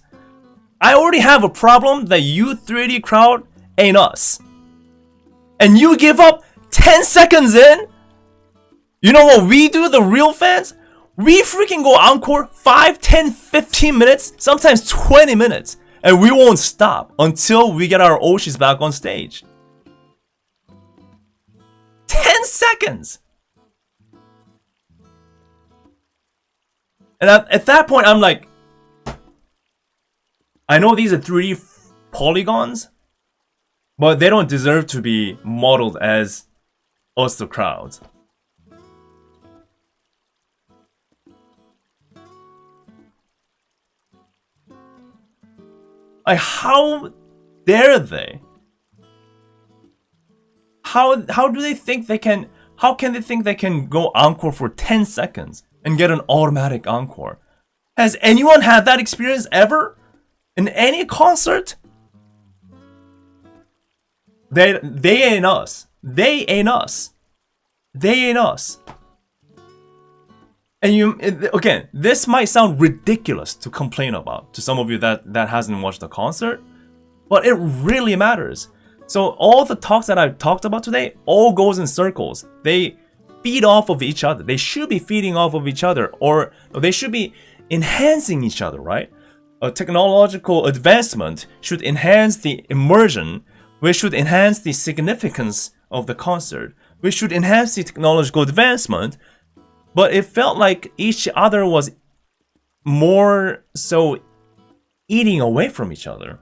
I already have a problem that you 3D crowd ain't us. And you give up 10 seconds in? You know what we do, the real fans? We freaking go encore 5, 10, 15 minutes, sometimes 20 minutes. And we won't stop until we get our Oshis back on stage. 10 seconds! And at that point, I'm like, I know these are 3D polygons, but they don't deserve to be modeled as us, the crowds. Like, how dare they? How do they think they can? How can they think they can go encore for 10 seconds and get an automatic encore? Has anyone had that experience ever? In any concert? They ain't us. They ain't us. They ain't us. And again, this might sound ridiculous to complain about to some of you that hasn't watched the concert, but it really matters. So all the talks that I've talked about today all goes in circles. They feed off of each other. They should be feeding off of each other, or they should be enhancing each other, right? A technological advancement should enhance the immersion, which should enhance the significance of the concert, which should enhance the technological advancement, but it felt like each other was more so eating away from each other.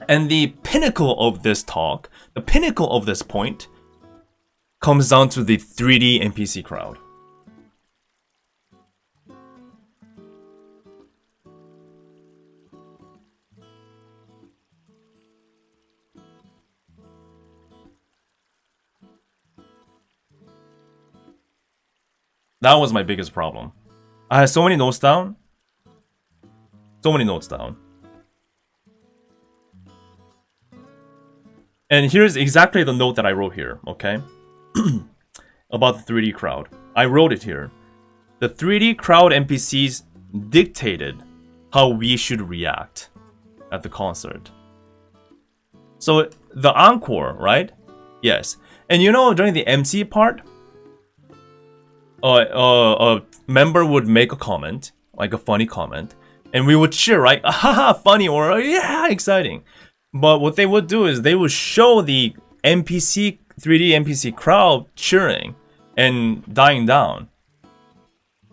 And the pinnacle of this talk, the pinnacle of this point, comes down to the 3D NPC crowd. That was my biggest problem. I had so many notes down. So many notes down. And here's exactly the note that I wrote here, okay? About the 3D crowd. I wrote it here. The 3D crowd NPCs dictated how we should react at the concert. So the encore, right? Yes. And you know, during the MC part, a member would make a comment, like a funny comment, and we would cheer, right? Haha, funny, or yeah, exciting. But what they would do is they would show the 3D NPC crowd cheering and dying down.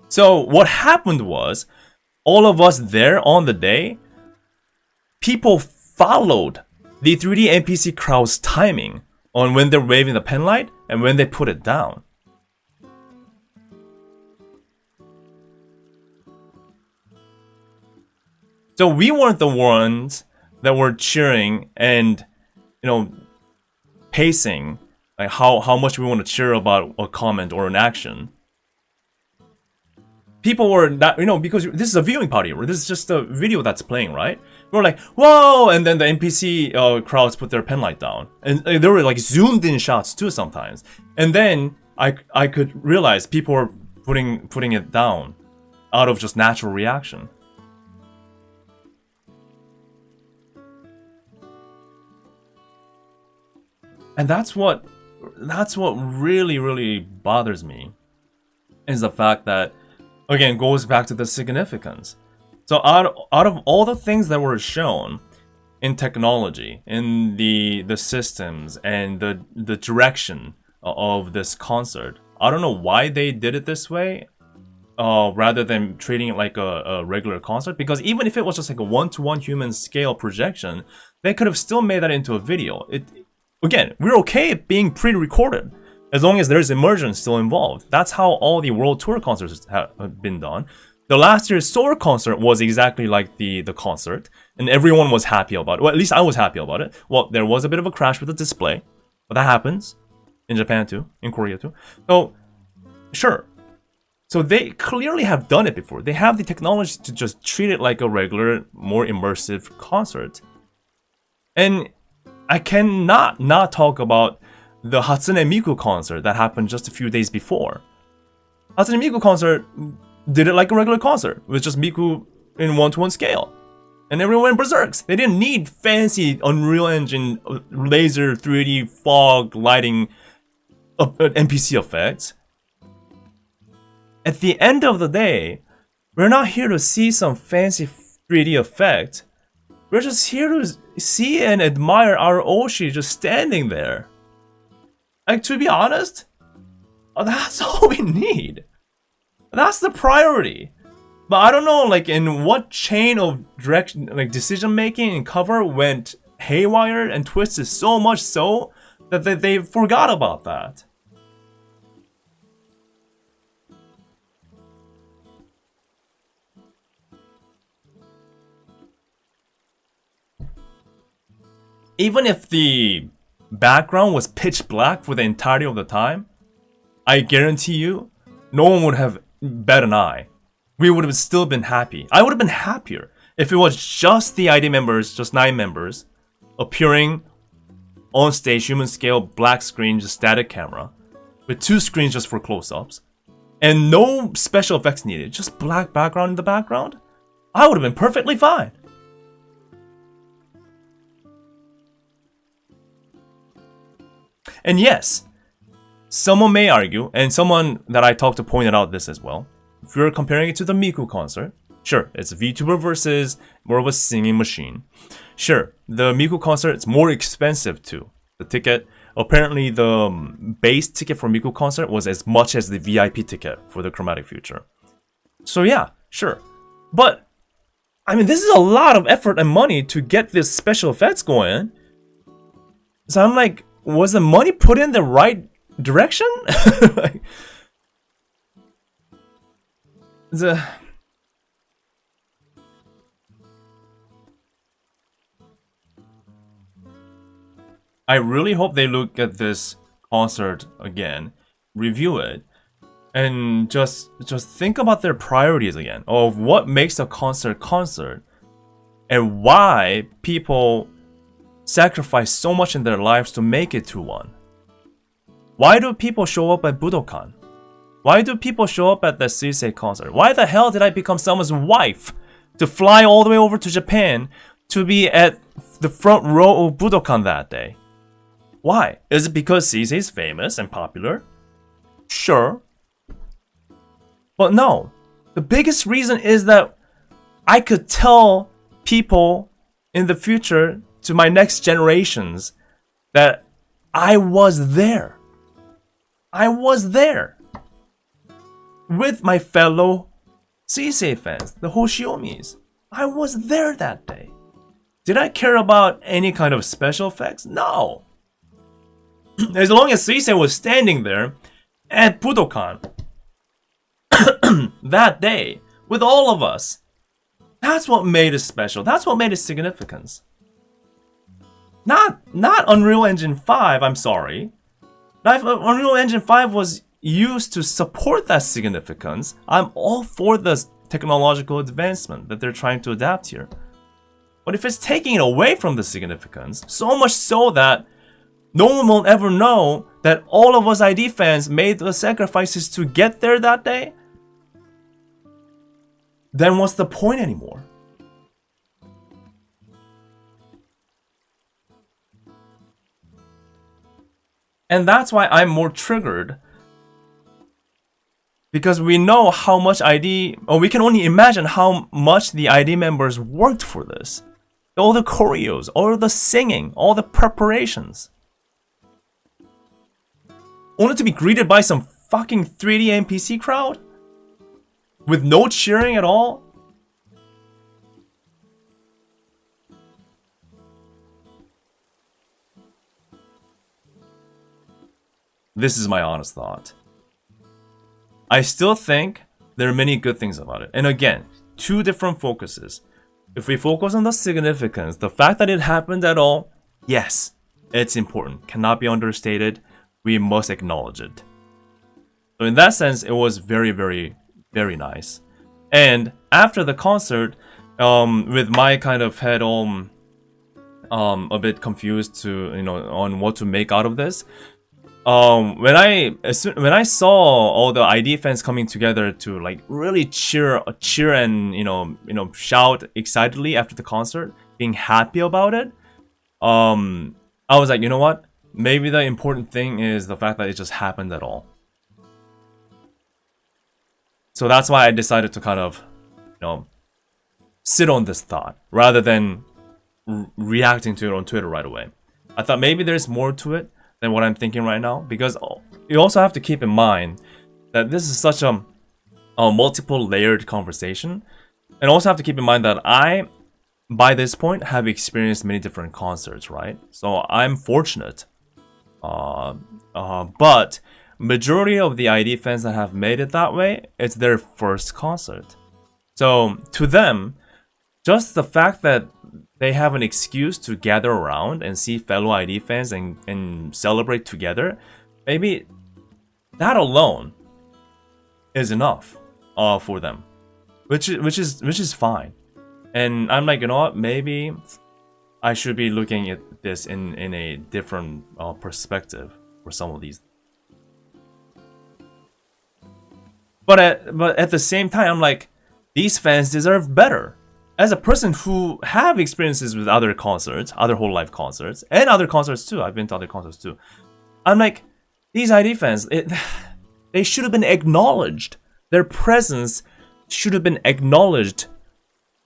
So what happened was, all of us there on the day, people followed the 3D NPC crowd's timing on when they're waving the pen light and when they put it down. So we weren't the ones that were cheering and, you know, pacing like how much we want to cheer about a comment or an action. People were not, you know, because this is a viewing party, or this is just a video that's playing, right? We're like, whoa, and then the NPC crowds put their pen light down, and there were like zoomed in shots too sometimes. And then I could realize people were putting it down out of just natural reaction. And that's what really bothers me, is the fact that, again, goes back to the significance. So out of all the things that were shown in technology, in the systems and the direction of this concert, I don't know why they did it this way, rather than treating it like a regular concert. Because even if it was just like a 1-to-1 human scale projection, they could have still made that into a video. Again, we're okay being pre-recorded, as long as there's immersion still involved. That's how all the World Tour concerts have been done. The last year's Soar concert was exactly like the concert, and everyone was happy about it. Well, at least I was happy about it. Well, there was a bit of a crash with the display, but that happens in Japan too, in Korea too. So, sure. So they clearly have done it before. They have the technology to just treat it like a regular, more immersive concert. And I cannot not talk about the Hatsune Miku concert that happened just a few days before. Hatsune Miku concert did it like a regular concert, with just Miku in 1-to-1 scale. And everyone went berserks. They didn't need fancy Unreal Engine, laser, 3D, fog, lighting, NPC effects. At the end of the day, we're not here to see some fancy 3D effect. We're just here to see and admire our Oshi just standing there. Like, to be honest, that's all we need. That's the priority. But I don't know, like, in what chain of direction, like, decision making and cover went haywire and twisted so much so that they forgot about that. Even if the background was pitch black for the entirety of the time, I guarantee you, no one would have bet an eye. We would have still been happy. I would have been happier if it was just the ID members, just 9 members, appearing on stage, human scale, black screen, just static camera, with 2 screens just for close-ups, and no special effects needed, just black background in the background. I would have been perfectly fine. And yes, someone may argue, and someone that I talked to pointed out this as well, if you're comparing it to the Miku concert, sure, it's a VTuber versus more of a singing machine. Sure, the Miku concert is more expensive too. The ticket, apparently the base ticket for Miku concert was as much as the VIP ticket for the Chromatic Future. So yeah, sure. But, I mean, this is a lot of effort and money to get this special effects going. So I'm like, was the money put in the right direction? Like, I really hope they look at this concert again, review it, and just think about their priorities again, of what makes a concert, and why people sacrifice so much in their lives to make it to one. Why do people show up at Budokan? Why do people show up at the Suisei concert? Why the hell did I become someone's wife to fly all the way over to Japan to be at the front row of Budokan that day? Why? Is it because Suisei is famous and popular? Sure. But no. The biggest reason is that I could tell people in the future, to my next generations, that I was there. I was there with my fellow Suisei fans, the Hoshiomis. I was there that day. Did I care about any kind of special effects? No. As long as Suisei was standing there at Budokan that day with all of us, That's what made it special. That's what made it significance. Not Unreal Engine 5, I'm sorry. Unreal Engine 5 was used to support that significance. I'm all for the technological advancement that they're trying to adapt here. But if it's taking it away from the significance, so much so that no one will ever know that all of us ID fans made the sacrifices to get there that day, then what's the point anymore? And that's why I'm more triggered. Because we know how much ID, or we can only imagine how much the ID members worked for this. All the choreos, all the singing, all the preparations. Only to be greeted by some fucking 3D NPC crowd? With no cheering at all? This is my honest thought. I still think there are many good things about it. And again, two different focuses. If we focus on the significance, the fact that it happened at all, yes, it's important. Cannot be understated. We must acknowledge it. So in that sense, it was very, very, very nice. And after the concert, with my kind of head a bit confused on what to make out of this, when I saw all the ID fans coming together to like really cheer and shout excitedly after the concert, being happy about it, I was like, you know what? Maybe the important thing is the fact that it just happened at all. So that's why I decided to kind of, sit on this thought rather than reacting to it on Twitter right away. I thought maybe there's more to it than what I'm thinking right now, because you also have to keep in mind that this is such a multiple layered conversation, and also have to keep in mind that I, by this point, have experienced many different concerts, right? So I'm fortunate, but majority of the ID fans that have made it that way, it's their first concert. So to them, just the fact that they have an excuse to gather around and see fellow ID fans and celebrate together, maybe that alone is enough for them, which is fine. And I'm like, you know what? Maybe I should be looking at this in a different perspective for some of these. But at the same time, I'm like, these fans deserve better. As a person who have experiences with other concerts, other hololive concerts, and other concerts too, I've been to other concerts too, I'm like, these ID fans, they should have been acknowledged. Their presence should have been acknowledged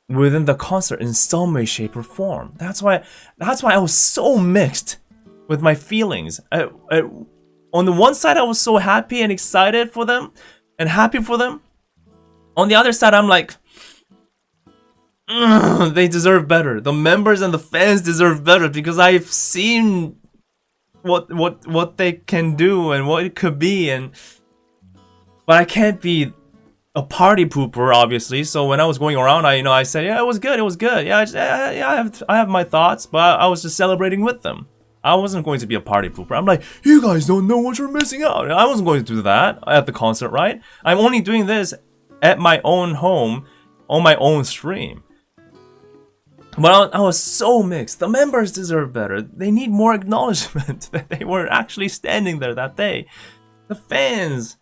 within the concert in some way, shape, or form. That's why I was so mixed with my feelings. On the one side, I was so happy and excited for them, and happy for them. On the other side, I'm like, they deserve better. The members and the fans deserve better, because I've seen what they can do and what it could be, but I can't be a party pooper, obviously. So when I was going around, I said, yeah, it was good. Yeah, I have my thoughts, but I was just celebrating with them. I wasn't going to be a party pooper. I'm like, you guys don't know what you're missing out. I wasn't going to do that at the concert, right? I'm only doing this at my own home on my own stream. But I was so mixed. The members deserve better. They need more acknowledgement that they were actually standing there that day. The fans,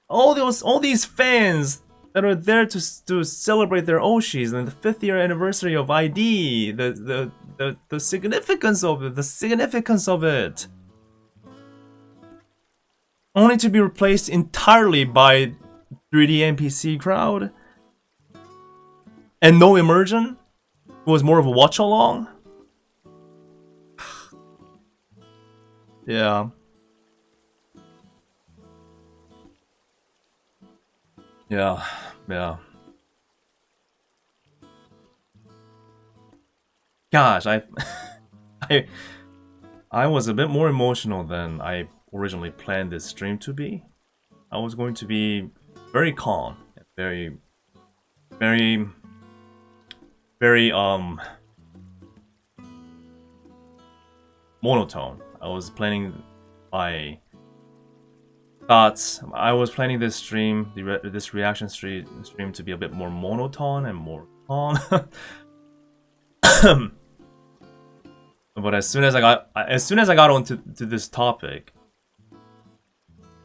all these fans that are there to celebrate their Oshis and the 5th year anniversary of ID, the significance of it, only to be replaced entirely by 3D NPC crowd and no immersion. It was more of a watch along. Yeah. Gosh, I was a bit more emotional than I originally planned this stream to be. I was going to be very calm, very very monotone. I was planning my thoughts. I was planning this stream, this reaction stream to be a bit more monotone and more calm. But as soon as I got onto this topic,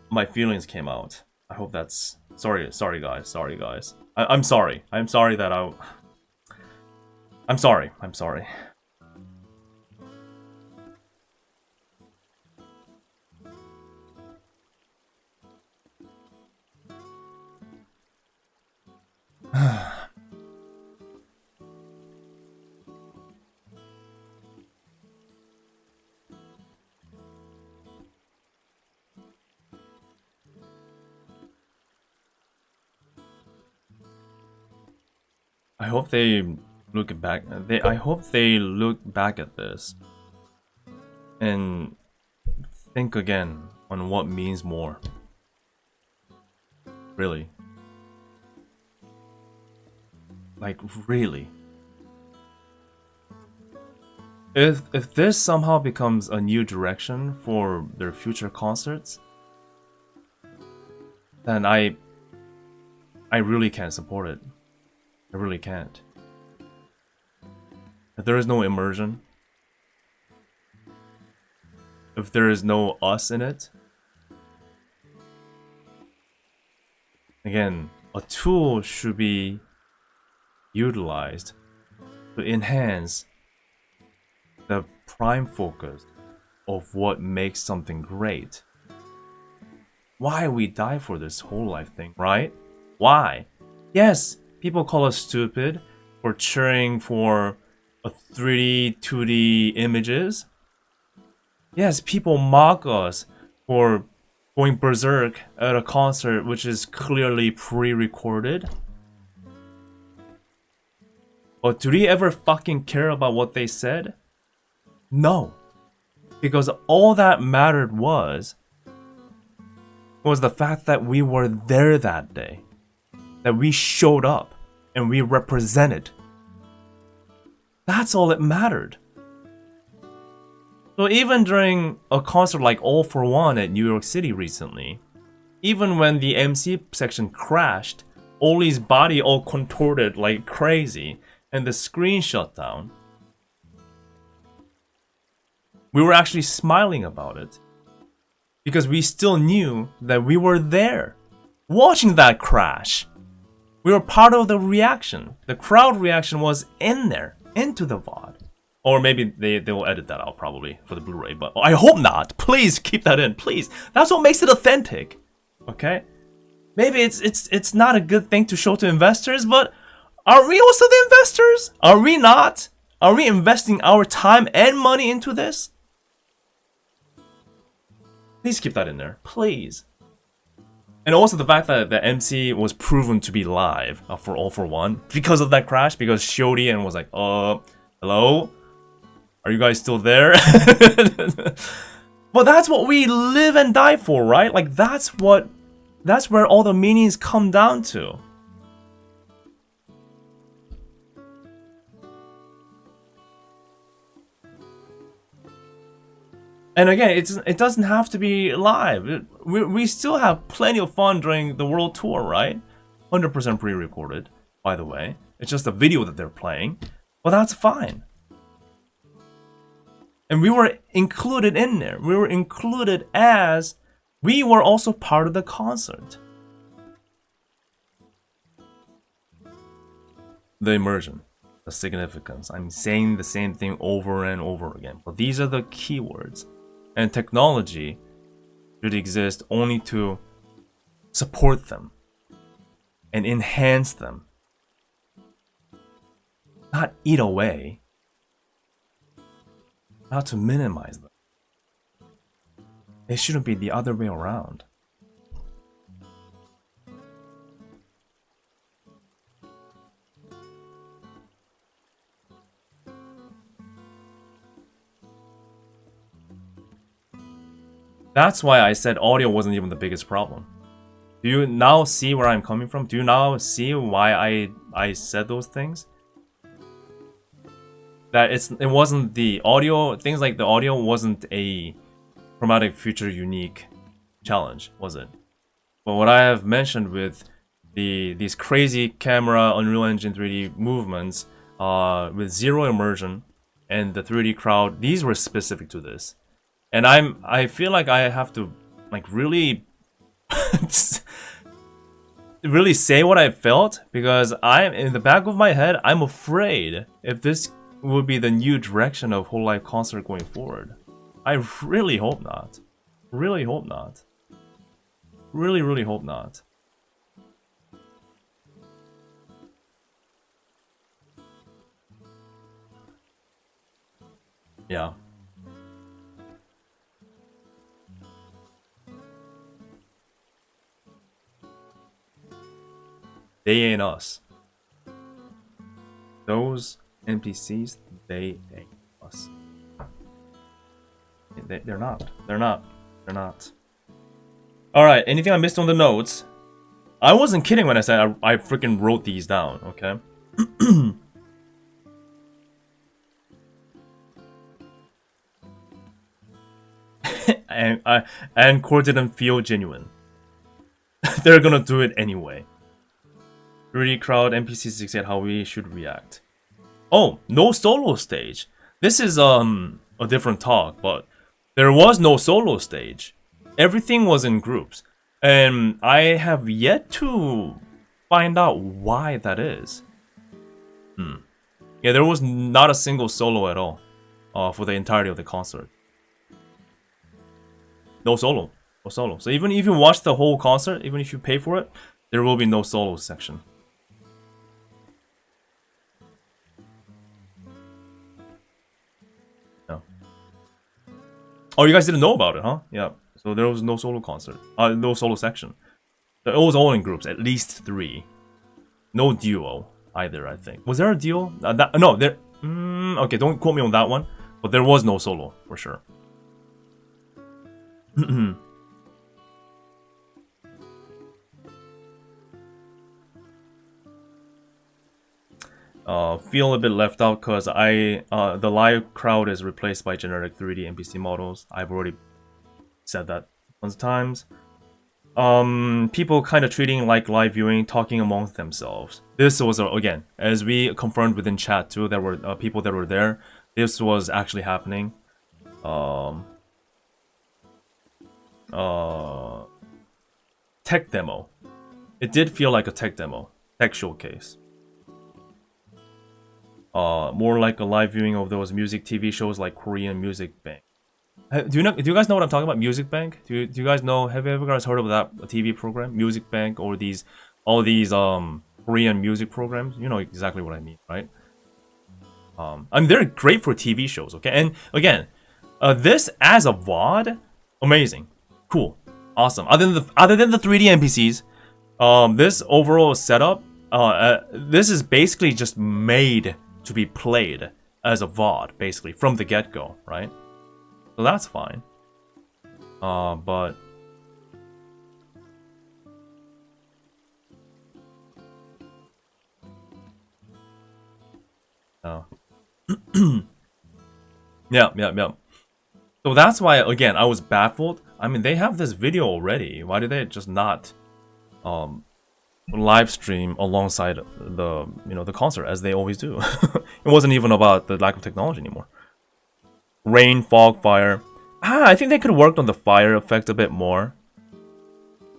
my feelings came out. I hope that's sorry guys. I'm sorry. I'm sorry that I'm sorry. I hope they look back. I hope they look back at this and think again on what means more. Really. Like really. If this somehow becomes a new direction for their future concerts, then I really can't support it. I really can't. If there is no immersion, if there is no us in it, again, a tool should be utilized to enhance the prime focus of what makes something great. Why we die for this whole life thing, right? Why? Yes, people call us stupid for cheering for a 3D, 2D images. Yes, people mock us for going berserk at a concert which is clearly pre-recorded. But do we ever fucking care about what they said? No. Because all that mattered was the fact that we were there that day. That we showed up and we represented. That's all that mattered. So even during a concert like All For One at New York City recently, even when the MC section crashed, Oli's body all contorted like crazy and the screen shut down, we were actually smiling about it. Because we still knew that we were there, watching that crash. We were part of the reaction. The crowd reaction was in there, into the VOD. Or maybe they will edit that out probably for the Blu-ray, but I hope not. Please keep that in, please. That's what makes it authentic. Okay? Maybe it's not a good thing to show to investors, but are we also the investors? Are we not? Are we investing our time and money into this? Please keep that in there, please. And also the fact that the MC was proven to be live for All For One because of that crash, because Shody and was like, hello? Are you guys still there? But that's what we live and die for, right? Like that's where all the meanings come down to. And again, it doesn't have to be live. We still have plenty of fun during the world tour, right? 100% pre-recorded, by the way. It's just a video that they're playing. Well, that's fine. And we were included in there. We were included as we were also part of the concert. The immersion, the significance. I'm saying the same thing over and over again. But these are the keywords. And technology should exist only to support them and enhance them, not eat away, not to minimize them. It shouldn't be the other way around. That's why I said audio wasn't even the biggest problem. Do you now see where I'm coming from? Do you now see why I said those things? that it wasn't the audio, things like the audio wasn't a Chromatic feature unique challenge, was it? But what I have mentioned with these crazy camera Unreal Engine 3D movements with zero immersion and the 3D crowd, these were specific to this. And I feel like I have to like really really say what I felt, because I'm in the back of my head, I'm afraid if this will be the new direction of hololive concert going forward. I really hope not. Really hope not. Really hope not. Yeah. They ain't us. Those NPCs, they ain't us. They're not. They're not. They're not. Alright, anything I missed on the notes? I wasn't kidding when I said I freaking wrote these down, okay? and Core didn't feel genuine. They're gonna do it anyway. 3D crowd NPCs dictate how we should react. Oh, no solo stage. This is a different talk, but there was no solo stage. Everything was in groups, and I have yet to find out why that is. Yeah, there was not a single solo at all for the entirety of the concert. No solo. No solo. So even if you watch the whole concert, even if you pay for it, there will be no solo section. No. Oh, you guys didn't know about it, huh? Yeah. So there was no solo concert. No solo section. It was all in groups, at least 3. No duo either, I think. Was there a duo? No, there... okay, don't quote me on that one. But there was no solo, for sure. Feel a bit left out because the live crowd is replaced by generic 3D NPC models. I've already said that tons of times. People kind of treating like live viewing, talking amongst themselves. This was again, as we confirmed within chat too, there were people that were there. This was actually happening. Tech demo. It did feel like a tech demo, tech showcase. More like a live viewing of those music TV shows like Korean Music Bank. Do you guys know what I'm talking about? Music Bank? Do you guys know? Have you ever guys heard of that TV program, Music Bank, or all these Korean music programs? You know exactly what I mean, right? I mean, they're great for TV shows, okay? And again, this as a VOD, amazing, cool, awesome. Other than the 3D NPCs, this overall setup, this is basically just made to be played as a VOD, basically from the get-go, right? So that's fine. But oh. Yeah. So that's why, again, I was baffled. I mean, they have this video already. Why did they just not live stream alongside the concert as they always do? It wasn't even about the lack of technology anymore. Rain, fog, fire. I think they could have worked on the fire effect a bit more.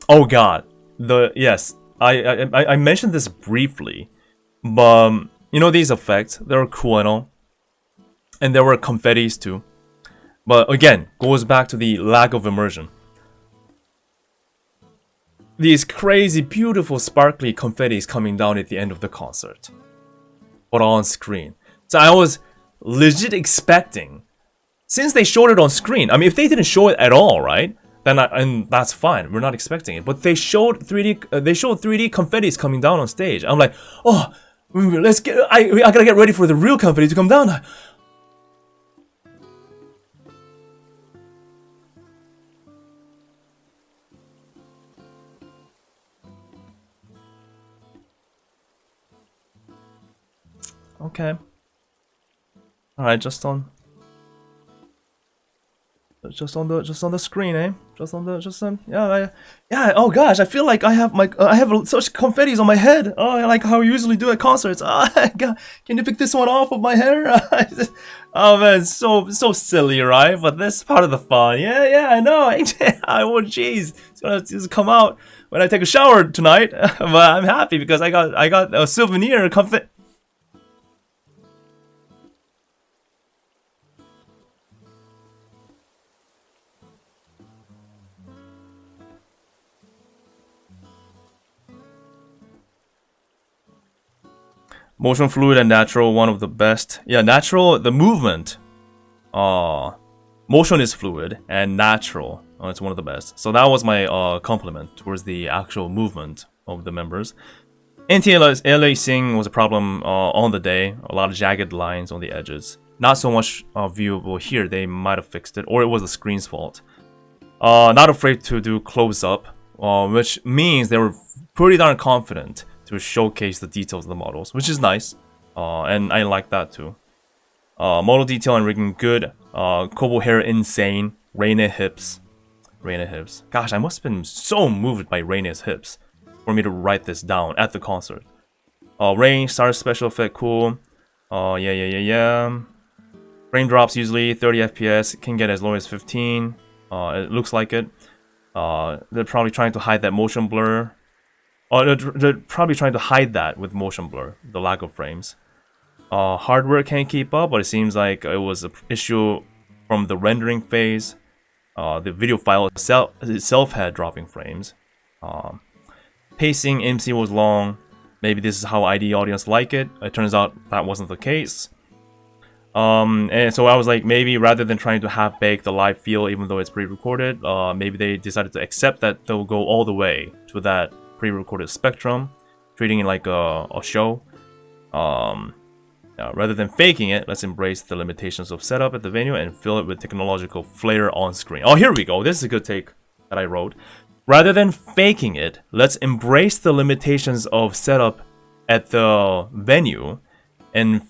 Oh god, yes, I mentioned this briefly, but you know these effects, they were cool and all, and there were confettis too. But again, goes back to the lack of immersion. These crazy, beautiful, sparkly confettis coming down at the end of the concert, but on screen. So I was legit expecting, since they showed it on screen. I mean, if they didn't show it at all, right? Then and that's fine. We're not expecting it. But they showed 3D. They showed 3D confettis coming down on stage. I'm like, oh, let's get. I gotta get ready for the real confetti to come down. Okay. All right, just on the screen, eh? Yeah. Oh gosh, I feel like I have such confettis on my head. Oh, like how I usually do at concerts. Oh, God, can you pick this one off of my hair? Oh man, so silly, right? But this is part of the fun. Yeah, I know. Oh jeez, it's gonna just come out when I take a shower tonight. But I'm happy because I got a souvenir confetti. Motion fluid and natural, one of the best. Yeah, natural, the movement. Motion is fluid and natural. It's one of the best. So that was my compliment towards the actual movement of the members. Anti-aliasing was a problem on the day. A lot of jagged lines on the edges. Not so much viewable here. They might have fixed it, or it was the screen's fault. Not afraid to do close-up, which means they were pretty darn confident to showcase the details of the models, which is nice, and I like that too. Model detail and rigging good. Kobo hair insane. Reine hips. Gosh, I must have been so moved by Reine's hips for me to write this down at the concert. Range, star special effect, cool. Yeah. Frame drops usually 30 FPS, can get as low as 15. It looks like it. They're probably trying to hide that motion blur. They're probably trying to hide that with motion blur, the lack of frames. Hardware can't keep up, but it seems like it was an issue from the rendering phase. The video file itself had dropping frames. Pacing, MC was long. Maybe this is how ID audience like it. It turns out that wasn't the case. And so I was like, maybe rather than trying to half-bake the live feel, even though it's pre-recorded, maybe they decided to accept that they'll go all the way to that pre-recorded spectrum, treating it like a show. Rather than faking it, let's embrace the limitations of setup at the venue and fill it with technological flair on screen. Oh, here we go. This is a good take that I wrote. Rather than faking it, let's embrace the limitations of setup at the venue and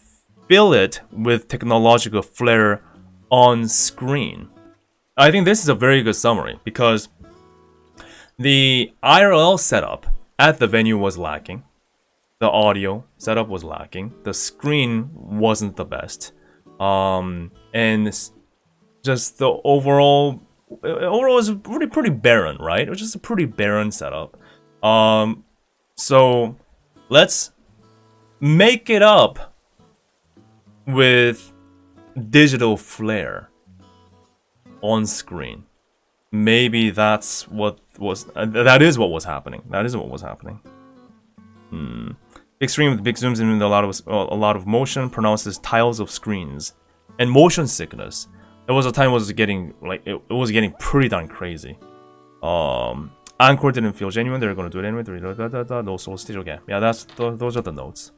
fill it with technological flair on screen. I think this is a very good summary because the IRL setup at the venue was lacking. The audio setup was lacking. The screen wasn't the best. And just the overall was pretty barren, right? It was just a pretty barren setup. So let's make it up with digital flair on screen. Maybe that is what was happening. Big screen with big zooms and a lot of motion pronounces tiles of screens and motion sickness. There was a time it was getting pretty darn crazy. Encore didn't feel genuine. They're gonna do it anyway. No soul stage. Okay, yeah, those are the notes.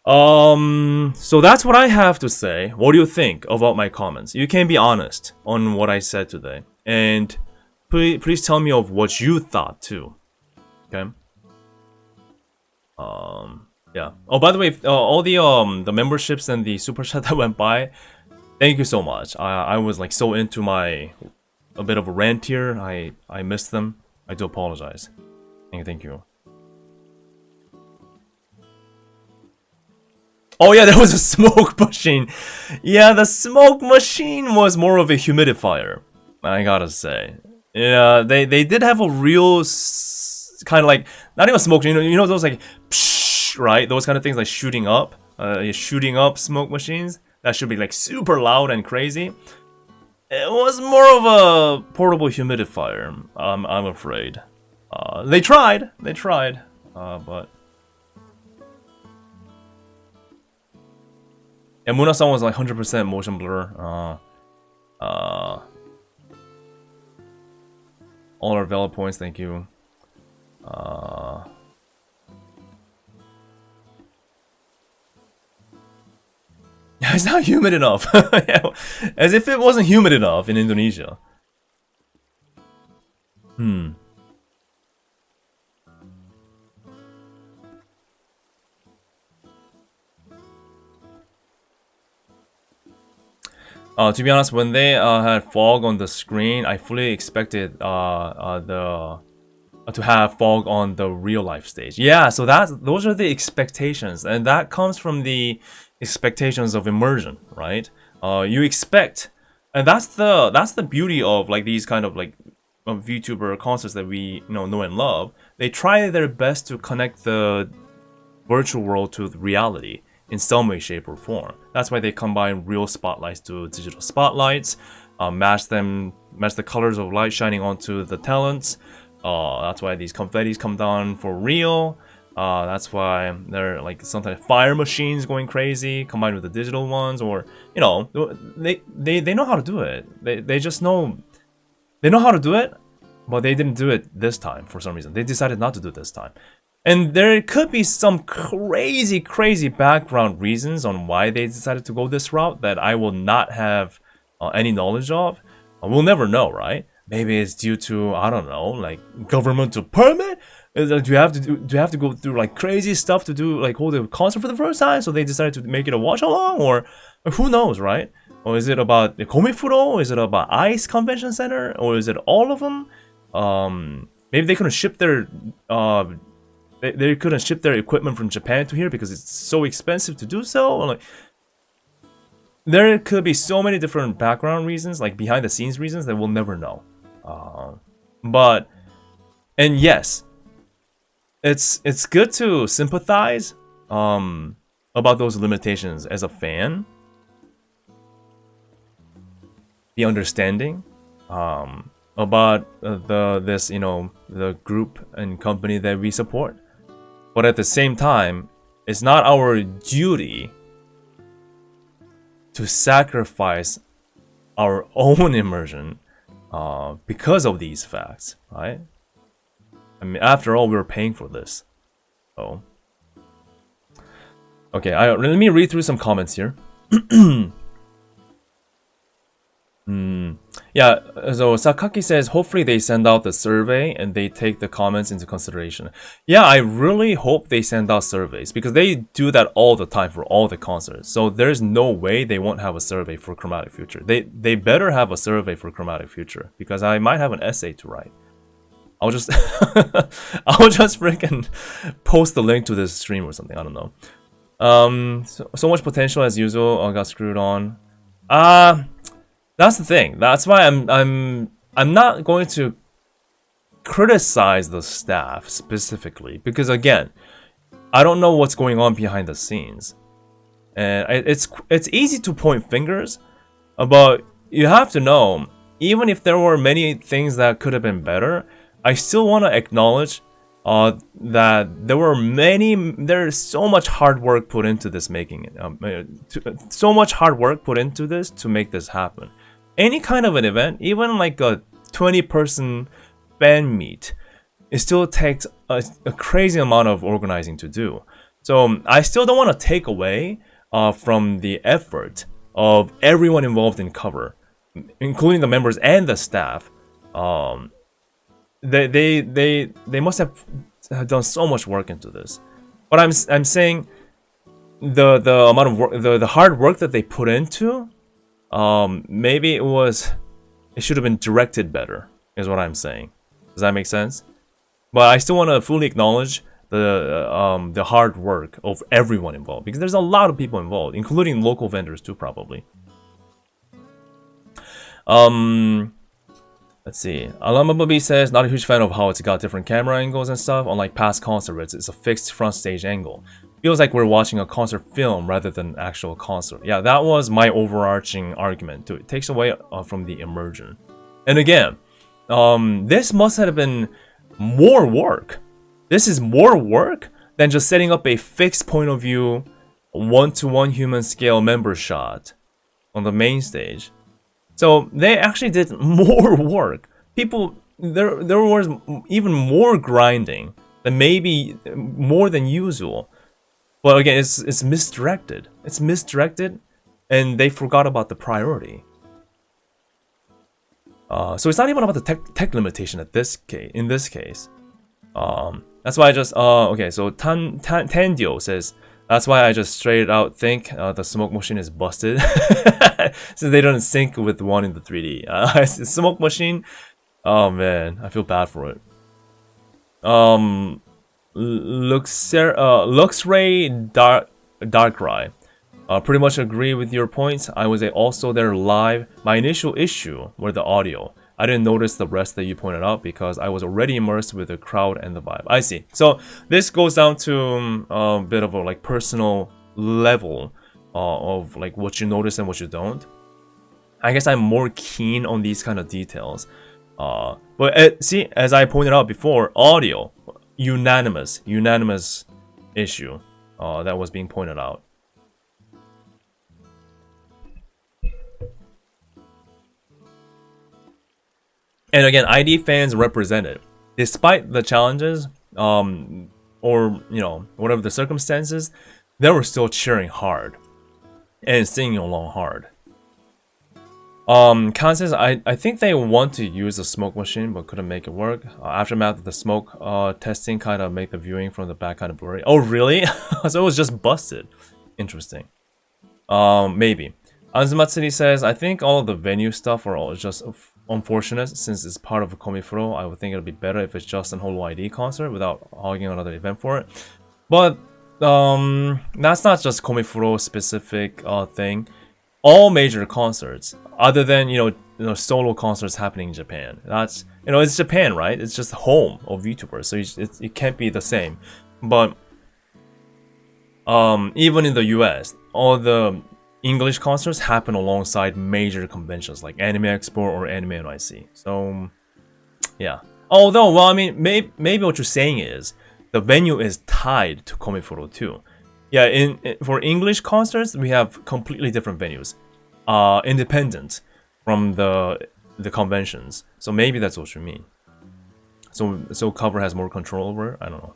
So that's what I have to say. What do you think about my comments? You can be honest on what I said today, and please tell me of what you thought too. Okay. Yeah. Oh, by the way, all the memberships and the super chat that went by, thank you so much. I was like so into a bit of a rant here. I missed them. I do apologize. Thank you. Oh yeah, there was a smoke machine. Yeah, the smoke machine was more of a humidifier, I gotta say. Yeah, they did have a real kind of like, not even smoke, you know those like psh, right? Those kind of things like shooting up smoke machines that should be like super loud and crazy. It was more of a portable humidifier. I'm afraid. They tried, but. And Muna-san was like 100% motion blur. All our valid points, thank you. It's not humid enough. As if it wasn't humid enough in Indonesia. To be honest, when they had fog on the screen, I fully expected to have fog on the real life stage. Yeah, so those are the expectations, and that comes from the expectations of immersion, right? You expect, and that's the beauty of like these kind of like of VTuber concerts that we know and love. They try their best to connect the virtual world to the reality in some way, shape, or form. That's why they combine real spotlights to digital spotlights, match the colors of light shining onto the talents. That's why these confettis come down for real. That's why they're like sometimes fire machines going crazy combined with the digital ones, or you know, they know how to do it. They just know how to do it, but they didn't do it this time for some reason. They decided not to do it this time. And there could be some crazy background reasons on why they decided to go this route that I will not have any knowledge of. We'll never know, right? Maybe it's due to, I don't know, like governmental permit. Do you have to go through like crazy stuff to do like hold a concert for the first time? So they decided to make it a watch along, or who knows, right? Or is it about the Comifuro? Is it about ICE Convention Center? Or is it all of them? Maybe they couldn't ship their they couldn't ship their equipment from Japan to here because it's so expensive to do so. Or like, there could be so many different background reasons, like behind the scenes reasons that we'll never know. And yes, it's good to sympathize about those limitations as a fan. Be understanding about the group and company that we support, but at the same time, it's not our duty to sacrifice our own immersion because of these facts, right? I mean, after all, we're paying for this. So, okay, let me read through some comments here. Yeah, so Sakaki says, hopefully they send out the survey and they take the comments into consideration. Yeah, I really hope they send out surveys because they do that all the time for all the concerts. So there's no way they won't have a survey for Chromatic Future. They better have a survey for Chromatic Future because I might have an essay to write. I'll just freaking post the link to this stream or something. I don't know. So much potential as usual. I got screwed on. That's the thing. That's why I'm not going to criticize the staff specifically because again, I don't know what's going on behind the scenes, and it's easy to point fingers, but you have to know even if there were many things that could have been better, I still want to acknowledge that there's so much hard work put into this so much hard work put into this to make this happen. Any kind of an event, even like a 20-person fan meet, it still takes a crazy amount of organizing to do. So I still don't want to take away from the effort of everyone involved in cover, including the members and the staff. They must have done so much work into this. But I'm saying the amount of work, the hard work that they put into. Maybe it should have been directed better, is what I'm saying. Does that make sense? But I still want to fully acknowledge the hard work of everyone involved, because there's a lot of people involved, including local vendors too, probably. Let's see. Alamababi says, not a huge fan of how it's got different camera angles and stuff. Unlike past concerts, it's a fixed front stage angle. Feels like we're watching a concert film rather than actual concert. Yeah, that was my overarching argument too. It takes away from the immersion. And again, this must have been more work. This is more work than just setting up a fixed point of view, one-to-one human scale member shot on the main stage. So they actually did more work. People, there was even more grinding than maybe more than usual. But again, it's misdirected. It's misdirected, and they forgot about the priority. So it's not even about the tech limitation in this case. That's why I just okay. So Tandio says That's why I just straight out think the smoke machine is busted. So they don't sync with the one in the 3D. Smoke machine, oh man, I feel bad for it. Luxray Darkrai. Pretty much agree with your points. I was also there live. My initial issue were the audio. I didn't notice the rest that you pointed out because I was already immersed with the crowd and the vibe. I see. So this goes down to a bit of a like personal level of like what you notice and what you don't. I guess I'm more keen on these kind of details. But see, as I pointed out before, audio, unanimous issue that was being pointed out. And again, ID fans represented. Despite the challenges, or you know, whatever the circumstances, they were still cheering hard and singing along hard. Khan says, I think they want to use the smoke machine but couldn't make it work. Aftermath of the smoke testing kind of make the viewing from the back kind of blurry. Oh really? So it was just busted. Interesting. Maybe. Azumatsuri says, I think all of the venue stuff are all just unfortunate since it's part of a Comifuro. I would think it would be better if it's just an Holo ID concert without hogging another event for it. But that's not just Comifuro specific thing. All major concerts, other than you know solo concerts happening in Japan. That's it's Japan, right? It's just home of YouTubers, so it can't be the same. But even in the US, all the English concerts happen alongside major conventions like Anime Expo or Anime NYC. So, yeah. Although, well, I mean, maybe what you're saying is the venue is tied to Comifuro too. Yeah, for English concerts, we have completely different venues, independent from the conventions. So maybe that's what you mean. So Cover has more control over it? I don't know.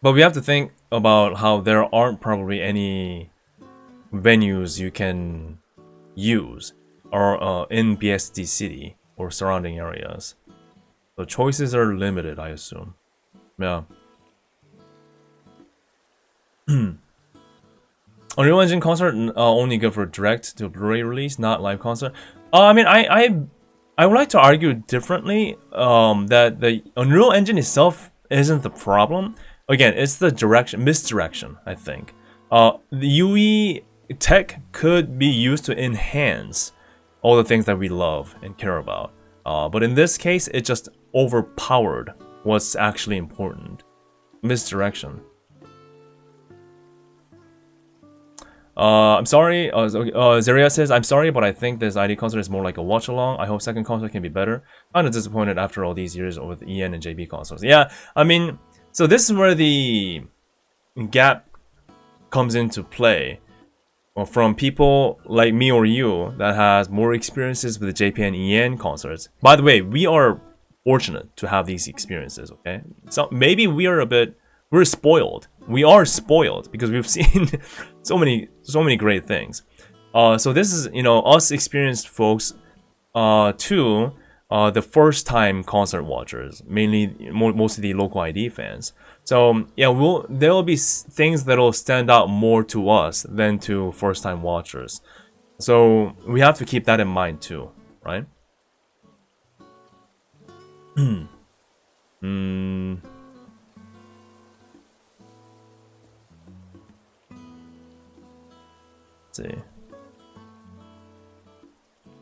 But we have to think about how there aren't probably any venues you can use or in BSD City or surrounding areas. The choices are limited, I assume. Yeah. Unreal Engine concert only good for direct to Blu-ray release, not live concert. I mean, I would like to argue differently. That the Unreal Engine itself isn't the problem. Again, it's the misdirection, I think. The UE tech could be used to enhance all the things that we love and care about. But in this case, it just overpowered what's actually important. Misdirection. I'm sorry, Zeria says, I'm sorry, but I think this ID concert is more like a watch-along. I hope second concert can be better. I'm disappointed after all these years with EN and JB concerts. Yeah, I mean... So this is where the gap comes into play. Well, from people like me or you that has more experiences with the JP and EN concerts. By the way, we are fortunate to have these experiences, okay? So maybe we're spoiled. We are spoiled because we've seen so many great things. So this is, us experienced folks too. The first time concert watchers, mainly mostly the local ID fans. So yeah, there will be things that will stand out more to us than to first time watchers. So we have to keep that in mind too, right? Let's see.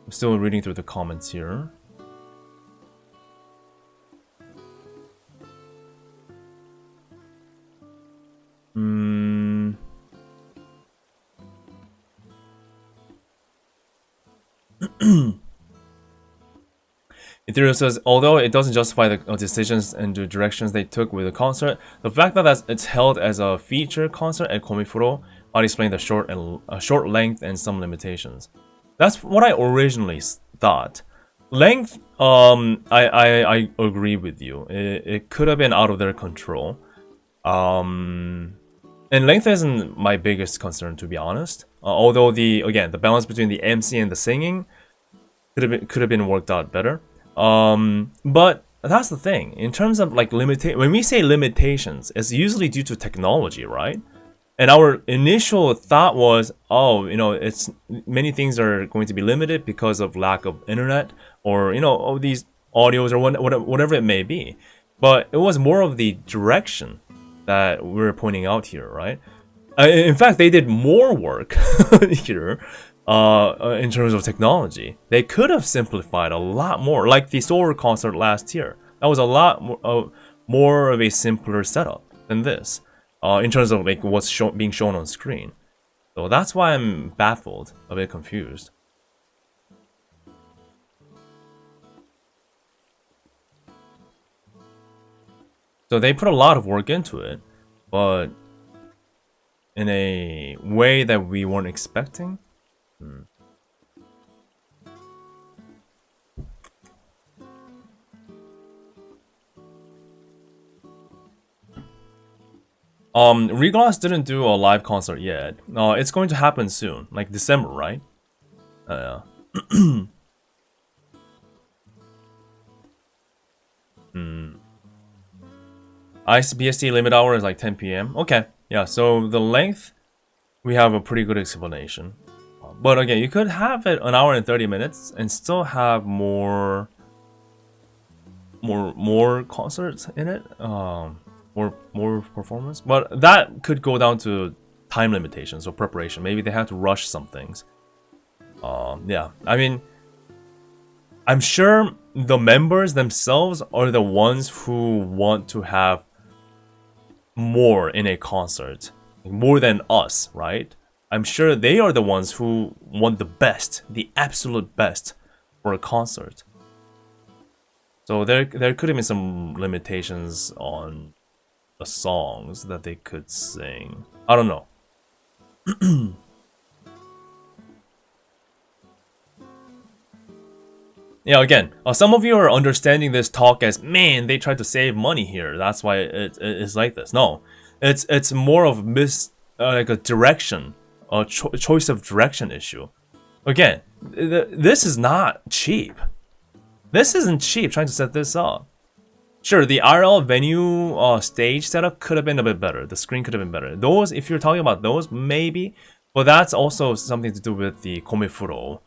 I'm still reading through the comments here. Ethereum says, although it doesn't justify the decisions and the directions they took with the concert, the fact that it's held as a feature concert at Comifuro might explain the short length and some limitations. That's what I originally thought. Length, I agree with you. It could have been out of their control. And length isn't my biggest concern, to be honest. Although the balance between the MC and the singing could have been worked out better. But that's the thing. In terms of like when we say limitations, it's usually due to technology, right? And our initial thought was, oh, it's many things are going to be limited because of lack of internet, or all these audios or whatever it may be. But it was more of the direction that we're pointing out here, right? In fact, they did more work here in terms of technology. They could have simplified a lot more, like the Solar concert last year. That was a lot more of a simpler setup than this, in terms of like what's being shown on screen. So that's why I'm baffled, a bit confused. So they put a lot of work into it, but in a way that we weren't expecting. Regloss didn't do a live concert yet. It's going to happen soon, like December, right? ICBST limit hour is like 10 p.m. Okay, yeah, so the length, we have a pretty good explanation. But again, you could have it an hour and 30 minutes and still have more concerts in it, more performance. But that could go down to time limitations or preparation. Maybe they have to rush some things. Yeah, I mean, I'm sure the members themselves are the ones who want to have more in a concert, more than us, right? I'm sure they are the ones who want the best, the absolute best for a concert. So there could have been some limitations on the songs that they could sing. I don't know. Yeah, again, some of you are understanding this talk as, man, they tried to save money here. That's why it's like this. No, it's more of like a direction, a choice of direction issue. Again, this is not cheap. This isn't cheap trying to set this up. Sure, the RL venue stage setup could have been a bit better. The screen could have been better. Those, if you're talking about those, maybe. But that's also something to do with the Comifuro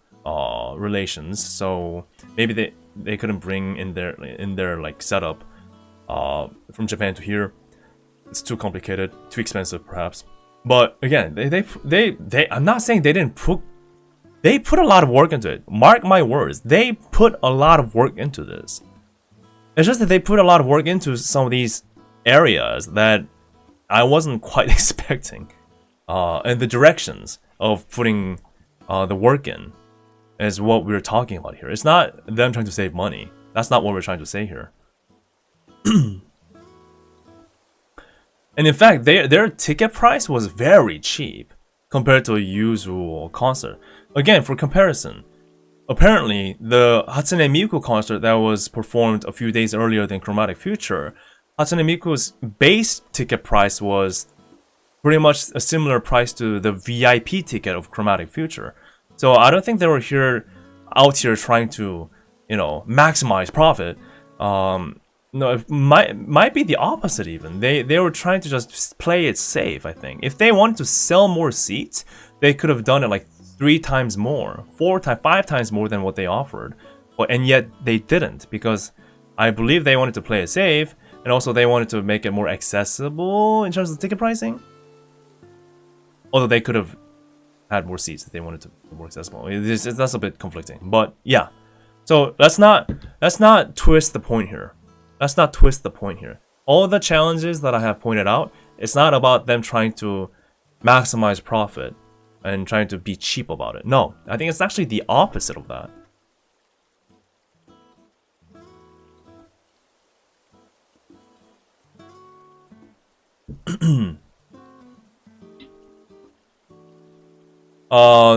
relations. So maybe they couldn't bring in their like setup from Japan to here. It's too complicated, too expensive perhaps. But again, they I'm not saying they didn't put. They put a lot of work into it. Mark my words, they put a lot of work into this. It's just that they put a lot of work into some of these areas that I wasn't quite expecting. And the directions of putting the work in is what we're talking about here. It's not them trying to save money. That's not what we're trying to say here. And in fact, their ticket price was very cheap compared to a usual concert. Again, for comparison, apparently the Hatsune Miku concert that was performed a few days earlier than Chromatic Future, Hatsune Miku's base ticket price was pretty much a similar price to the VIP ticket of Chromatic Future. So I don't think they were out here trying to, maximize profit. No, it might be the opposite even. They were trying to just play it safe, I think. If they wanted to sell more seats, they could have done it like 3 times more, 5 times more than what they offered. And yet they didn't, because I believe they wanted to play it safe, and also they wanted to make it more accessible in terms of ticket pricing. Although they could have had more seats if they wanted to be more accessible. That's a bit conflicting, but yeah. So let's not twist the point here. Let's not twist the point here. All the challenges that I have pointed out, it's not about them trying to maximize profit and trying to be cheap about it. No, I think it's actually the opposite of that.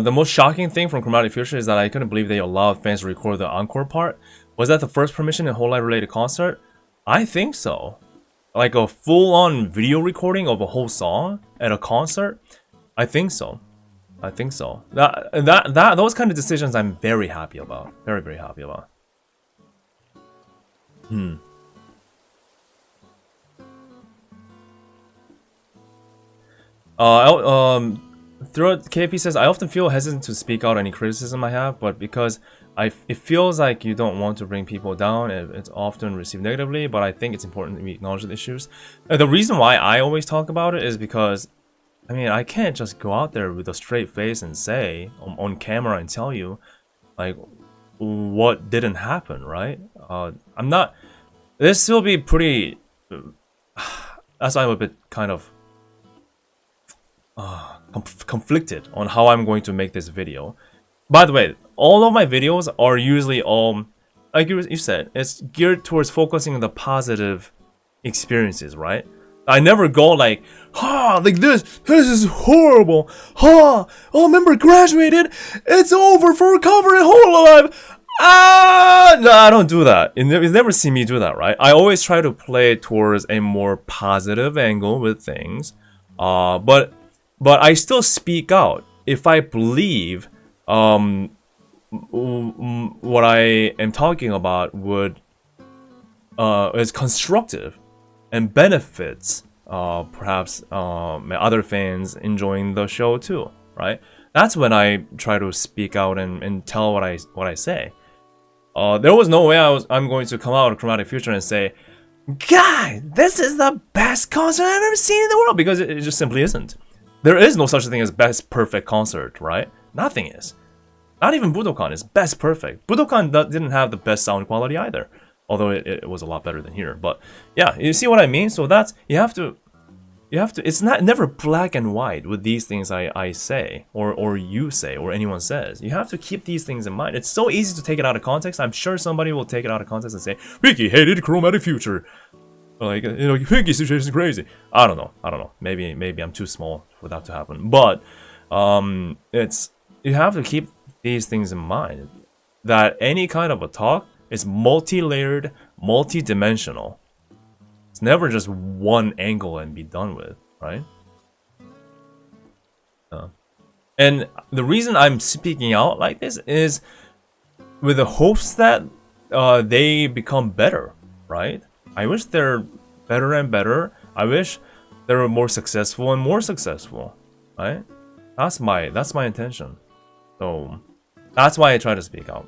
The most shocking thing from Chromatic Future is that I couldn't believe they allowed fans to record the encore part. Was that the first permission in hololive related concert? I think so. Like a full-on video recording of a whole song at a concert? I think so. I think so. Those kind of decisions I'm very happy about. Very, very happy about. Throughout KP says, I often feel hesitant to speak out any criticism I have, but because it feels like you don't want to bring people down, it's often received negatively, but I think it's important that we acknowledge the issues. The reason why I always talk about it is because, I mean, I can't just go out there with a straight face and say, on camera and tell you, like, what didn't happen, right? I'm not, this will be pretty, that's why I'm a bit kind of conflicted on how I'm going to make this video. By the way, all of my videos are usually like you said, it's geared towards focusing on the positive experiences, right? I never go like, like this is horrible, oh, remember graduated, it's over for cover and hololive. No, I don't do that. You never see me do that, right? I always try to play towards a more positive angle with things, but I still speak out if I believe what I am talking about is constructive and benefits perhaps other fans enjoying the show too, right? That's when I try to speak out and tell what I say. There was no way I'm going to come out of Chromatic Future and say, God, this is the best concert I've ever seen in the world, because it just simply isn't. There is no such thing as best perfect concert, right? Nothing is. Not even Budokan is best perfect. Budokan didn't have the best sound quality either, although it was a lot better than here. But yeah, you see what I mean? So that's, you have to, it's never black and white with these things I say, or you say, or anyone says. You have to keep these things in mind. It's so easy to take it out of context. I'm sure somebody will take it out of context and say, hwikky hated Chromatic Future. Like, hwikky situation is crazy. I don't know. Maybe I'm too small for that to happen. But you have to keep these things in mind, that any kind of a talk is multi-layered, multi-dimensional. It's never just one angle and be done with, right? And the reason I'm speaking out like this is with the hopes that they become better, right? I wish they're better and better. I wish they were more successful and more successful, right? That's my intention. So that's why I try to speak out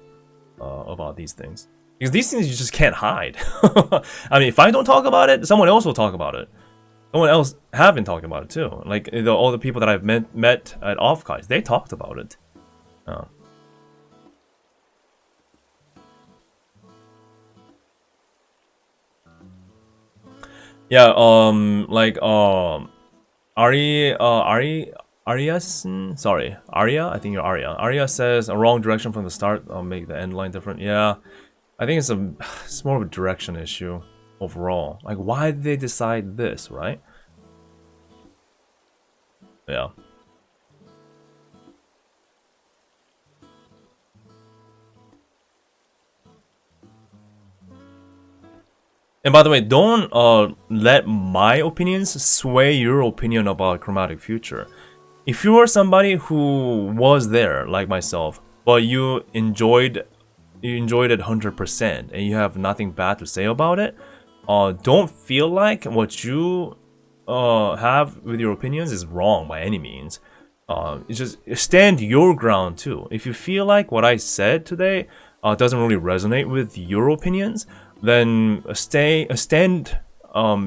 about these things, because these things you just can't hide. I mean, if I don't talk about it, someone else will talk about it. Someone else have been talking about it too. Like all the people that I've met at Offkites, they talked about it. Yeah, like sorry, Arya? I think you're Arya. Arya says a wrong direction from the start. I'll make the end line different. Yeah, I think it's more of a direction issue overall. Like, why did they decide this, right? Yeah. And by the way, don't let my opinions sway your opinion about Chromatic Future. If you are somebody who was there, like myself, but you enjoyed it 100% and you have nothing bad to say about it, don't feel like what you have with your opinions is wrong by any means. Just stand your ground too. If you feel like what I said today doesn't really resonate with your opinions, then stand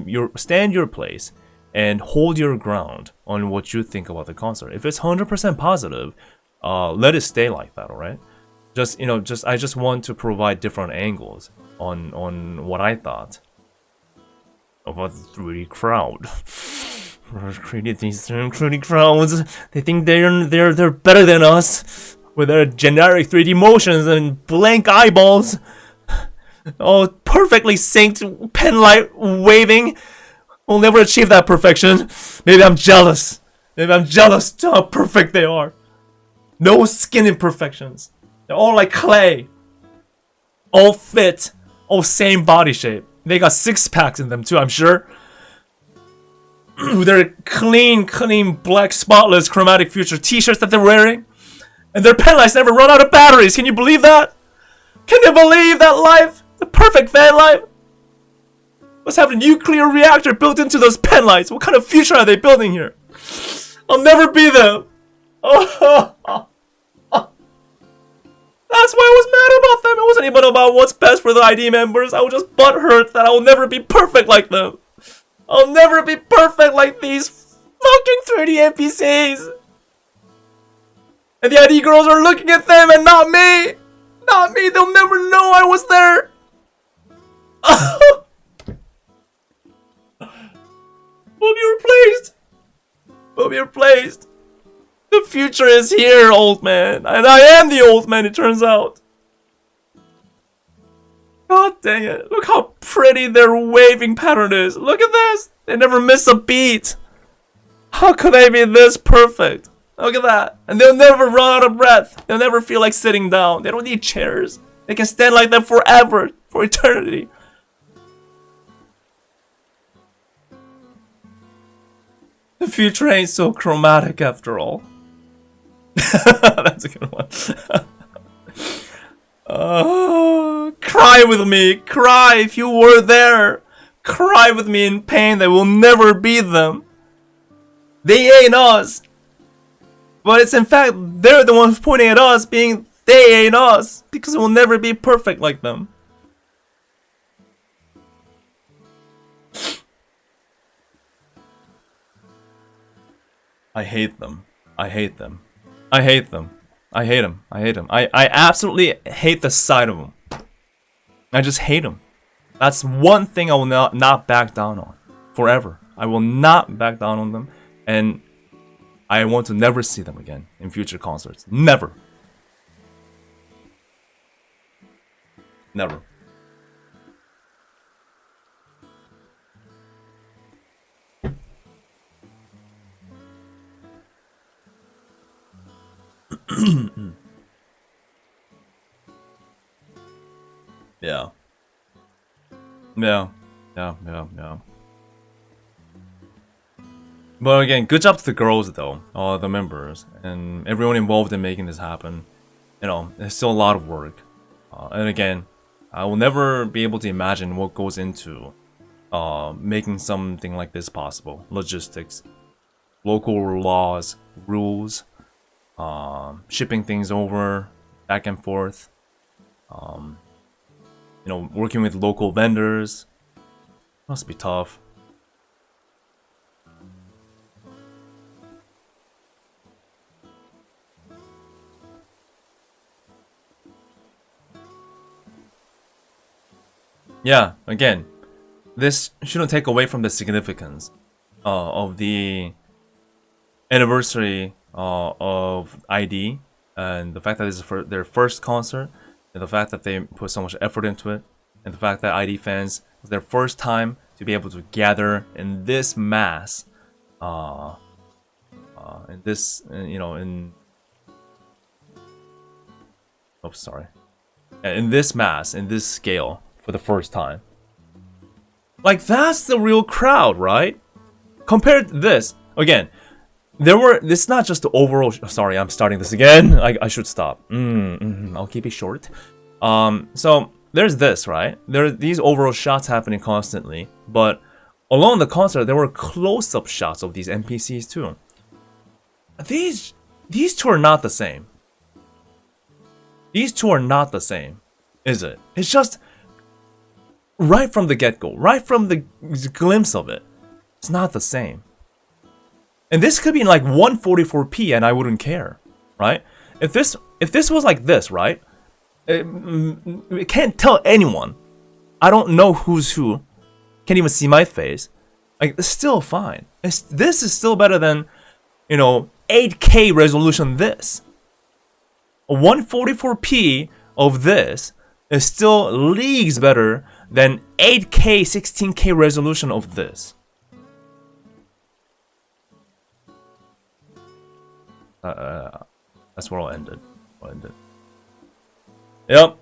your place and hold your ground on what you think about the concert. If it's 100% positive, let it stay like that, alright? I just want to provide different angles on what I thought about the 3D crowd. Created these 3D crowds. They think they're better than us with their generic 3D motions and blank eyeballs. Oh, perfectly synced pen light waving. We'll never achieve that perfection. Maybe I'm jealous. Maybe I'm jealous to how perfect they are. No skin imperfections. They're all like clay. All fit. All same body shape. They got 6-packs in them too, I'm sure. Their clean, black, spotless Chromatic Future t-shirts that they're wearing. And their pen lights never run out of batteries. Can you believe that? Can you believe that life? The perfect fan life? Let's have a nuclear reactor built into those pen lights. What kind of future are they building here? I'll never be them. That's why I was mad about them. It wasn't even about what's best for the ID members. I was just butthurt that I will never be perfect like them. I'll never be perfect like these fucking 3D NPCs. And the ID girls are looking at them and not me. Not me. They'll never know I was there. Will be replaced. Will be replaced. The future is here, old man. And I am the old man, it turns out. God dang it. Look how pretty their waving pattern is. Look at this. They never miss a beat. How could they be this perfect? Look at that. And they'll never run out of breath. They'll never feel like sitting down. They don't need chairs. They can stand like that forever. For eternity. The future ain't so chromatic after all. That's a good one. Cry with me. Cry if you were there. Cry with me in pain that we'll never be them. They ain't us. But it's in fact, they're the ones pointing at us being they ain't us. Because we'll never be perfect like them. I hate them. I hate them. I hate them. I hate them. I hate them. I absolutely hate the sight of them. I just hate them. That's one thing I will not back down on. Forever. I will not back down on them. And I want to never see them again in future concerts. Never. Never. Yeah. But again, good job to the girls though, the members, and everyone involved in making this happen. You know, there's still a lot of work. And again, I will never be able to imagine what goes into making something like this possible. Logistics, local laws, rules, shipping things over, back and forth. You know, working with local vendors. Must be tough. Yeah, again, this shouldn't take away from the significance of the anniversary of ID and the fact that this is their first concert, and the fact that they put so much effort into it, and the fact that ID fans, it's their first time to be able to gather in this mass, in this, you know, in this mass, in this scale, for the first time. Like, that's the real crowd, right? Compared to this, again, it's not just the overall, sorry, I'm starting this again. I should stop. I'll keep it short. So, there's this, right? There are these overall shots happening constantly, but along the concert, there were close-up shots of these NPCs too. These two are not the same. These two are not the same, is it? It's just right from the get-go, right from the glimpse of it, it's not the same. And this could be in like 144p and I wouldn't care, right? If this was like this, right? It can't tell anyone. I don't know who's who. Can't even see my face. Like, it's still fine. This is still better than, you know, 8K resolution this. A 144p of this is still leagues better than 8K, 16K resolution of this. That's where I'll end it. Yep.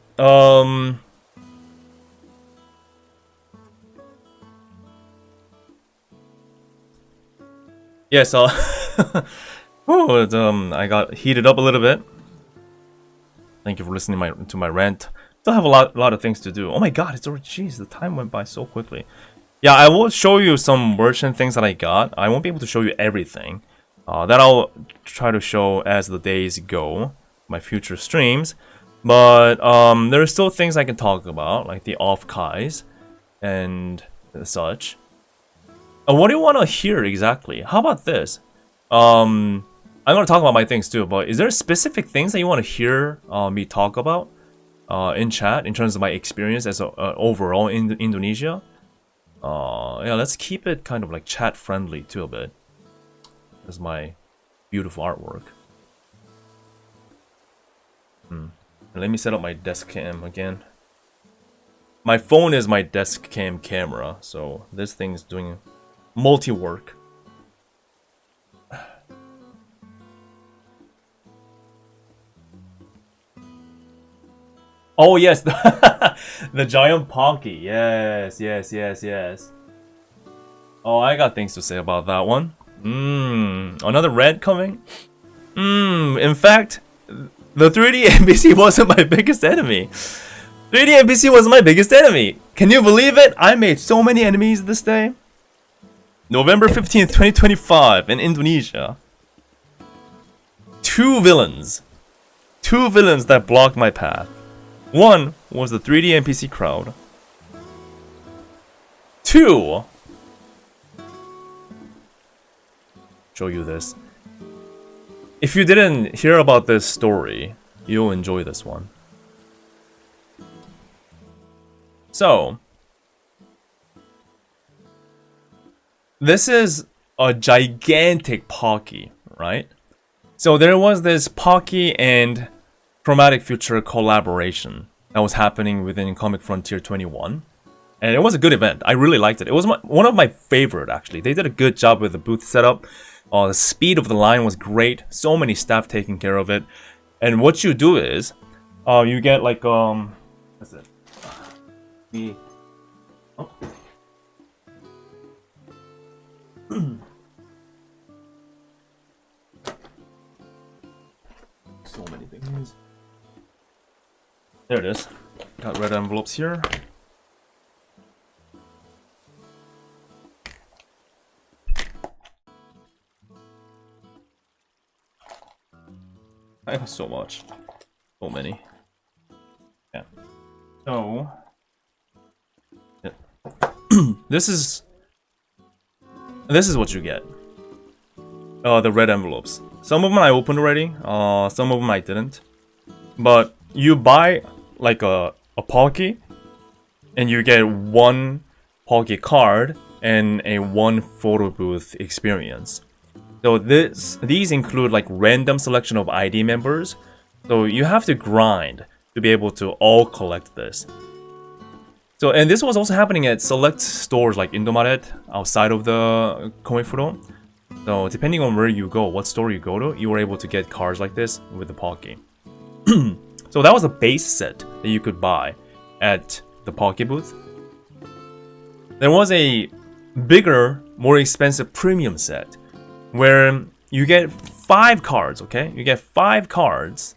Yeah, so I got heated up a little bit. Thank you for listening to my rant. Still have a lot of things to do. Oh my god, it's already, jeez, the time went by so quickly. Yeah, I will show you some merchant things that I got. I won't be able to show you everything. That I'll try to show as the days go, my future streams. But there are still things I can talk about, like the off-kais and such. What do you want to hear exactly? How about this? I'm going to talk about my things too, but is there specific things that you want to hear me talk about in chat in terms of my experience as overall in Indonesia? Yeah, let's keep it kind of like chat friendly too a bit. There's my beautiful artwork. Let me set up my desk cam again. My phone is my desk cam camera, so this thing's doing multi-work. Oh yes, the giant Pocky. Yes. Oh, I got things to say about that one. Another red coming? In fact, the 3D NPC wasn't my biggest enemy. 3D NPC was my biggest enemy. Can you believe it? I made so many enemies this day. November 15th, 2025 in Indonesia. Two villains that blocked my path. One was the 3D NPC crowd. Two, show you this. If you didn't hear about this story, you'll enjoy this one. So, this is a gigantic Pocky, right? So there was this Pocky and Chromatic Future collaboration that was happening within Comic Frontier 21. And it was a good event. I really liked it. It was one of my favorite, actually. They did a good job with the booth setup. The speed of the line was great. So many staff taking care of it. And what you do is, you get like, what's it? So many things. There it is. Got red envelopes here. I have so much. So many. Yeah. So... yeah. This is what you get. The red envelopes. Some of them I opened already. Some of them I didn't. But you buy like a Pocky, and you get one Pocky card and a one photo booth experience. So these include like random selection of ID members. So you have to grind to be able to all collect this. So, and this was also happening at select stores like Indomaret outside of the Comifuro. So depending on where you go, what store you go to, you were able to get cards like this with the Pocky. So that was a base set that you could buy at the Pocky booth. There was a bigger, more expensive premium set where you get 5 cards, okay? You get 5 cards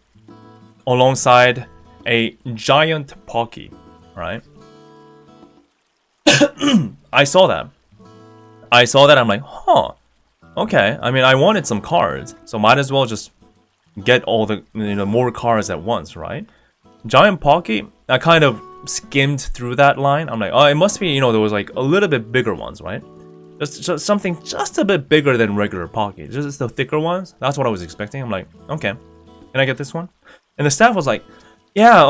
alongside a giant Pocky, right? I saw that, I'm like, huh, okay. I mean, I wanted some cards, so might as well just get all the, more cards at once, right? Giant Pocky, I kind of skimmed through that line. I'm like, oh, it must be, there was like a little bit bigger ones, right? Just something just a bit bigger than regular Pocky. Just the thicker ones. That's what I was expecting. I'm like, okay, can I get this one? And the staff was like, yeah,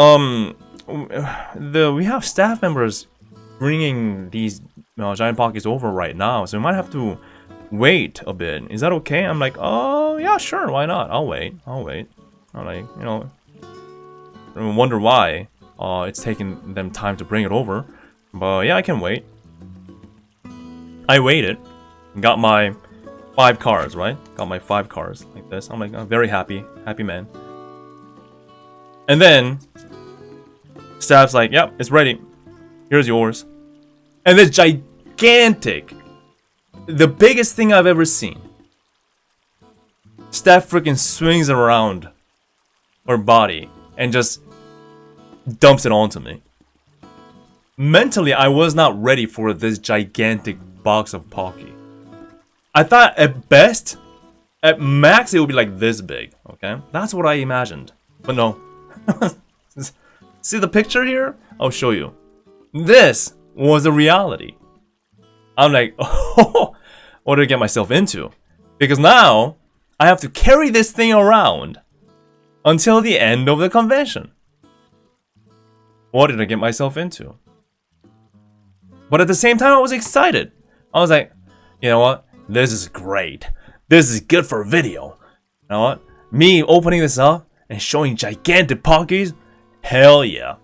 we have staff members bringing these giant Pockies over right now, so we might have to wait a bit. Is that okay? I'm like, oh yeah, sure, why not? I'll wait. I'm like, I wonder why it's taking them time to bring it over, but yeah, I can wait. I waited, got my 5 cards, right? Got my 5 cards like this. I'm like, I'm very happy man. And then staff's like, yep, it's ready. Here's yours. And it's gigantic. The biggest thing I've ever seen. Staff freaking swings around her body and just dumps it onto me. Mentally, I was not ready for this gigantic box of Pocky. I thought at best At max, it would be like this big, okay? That's what I imagined. But no. See the picture here? I'll show you. This was the reality. I'm like, oh, what did I get myself into? Because now, I have to carry this thing around until the end of the convention. What did I get myself into? But at the same time, I was excited. I was like, you know what? This is great. This is good for video. You know what? Me opening this up and showing gigantic Pockies? Hell yeah.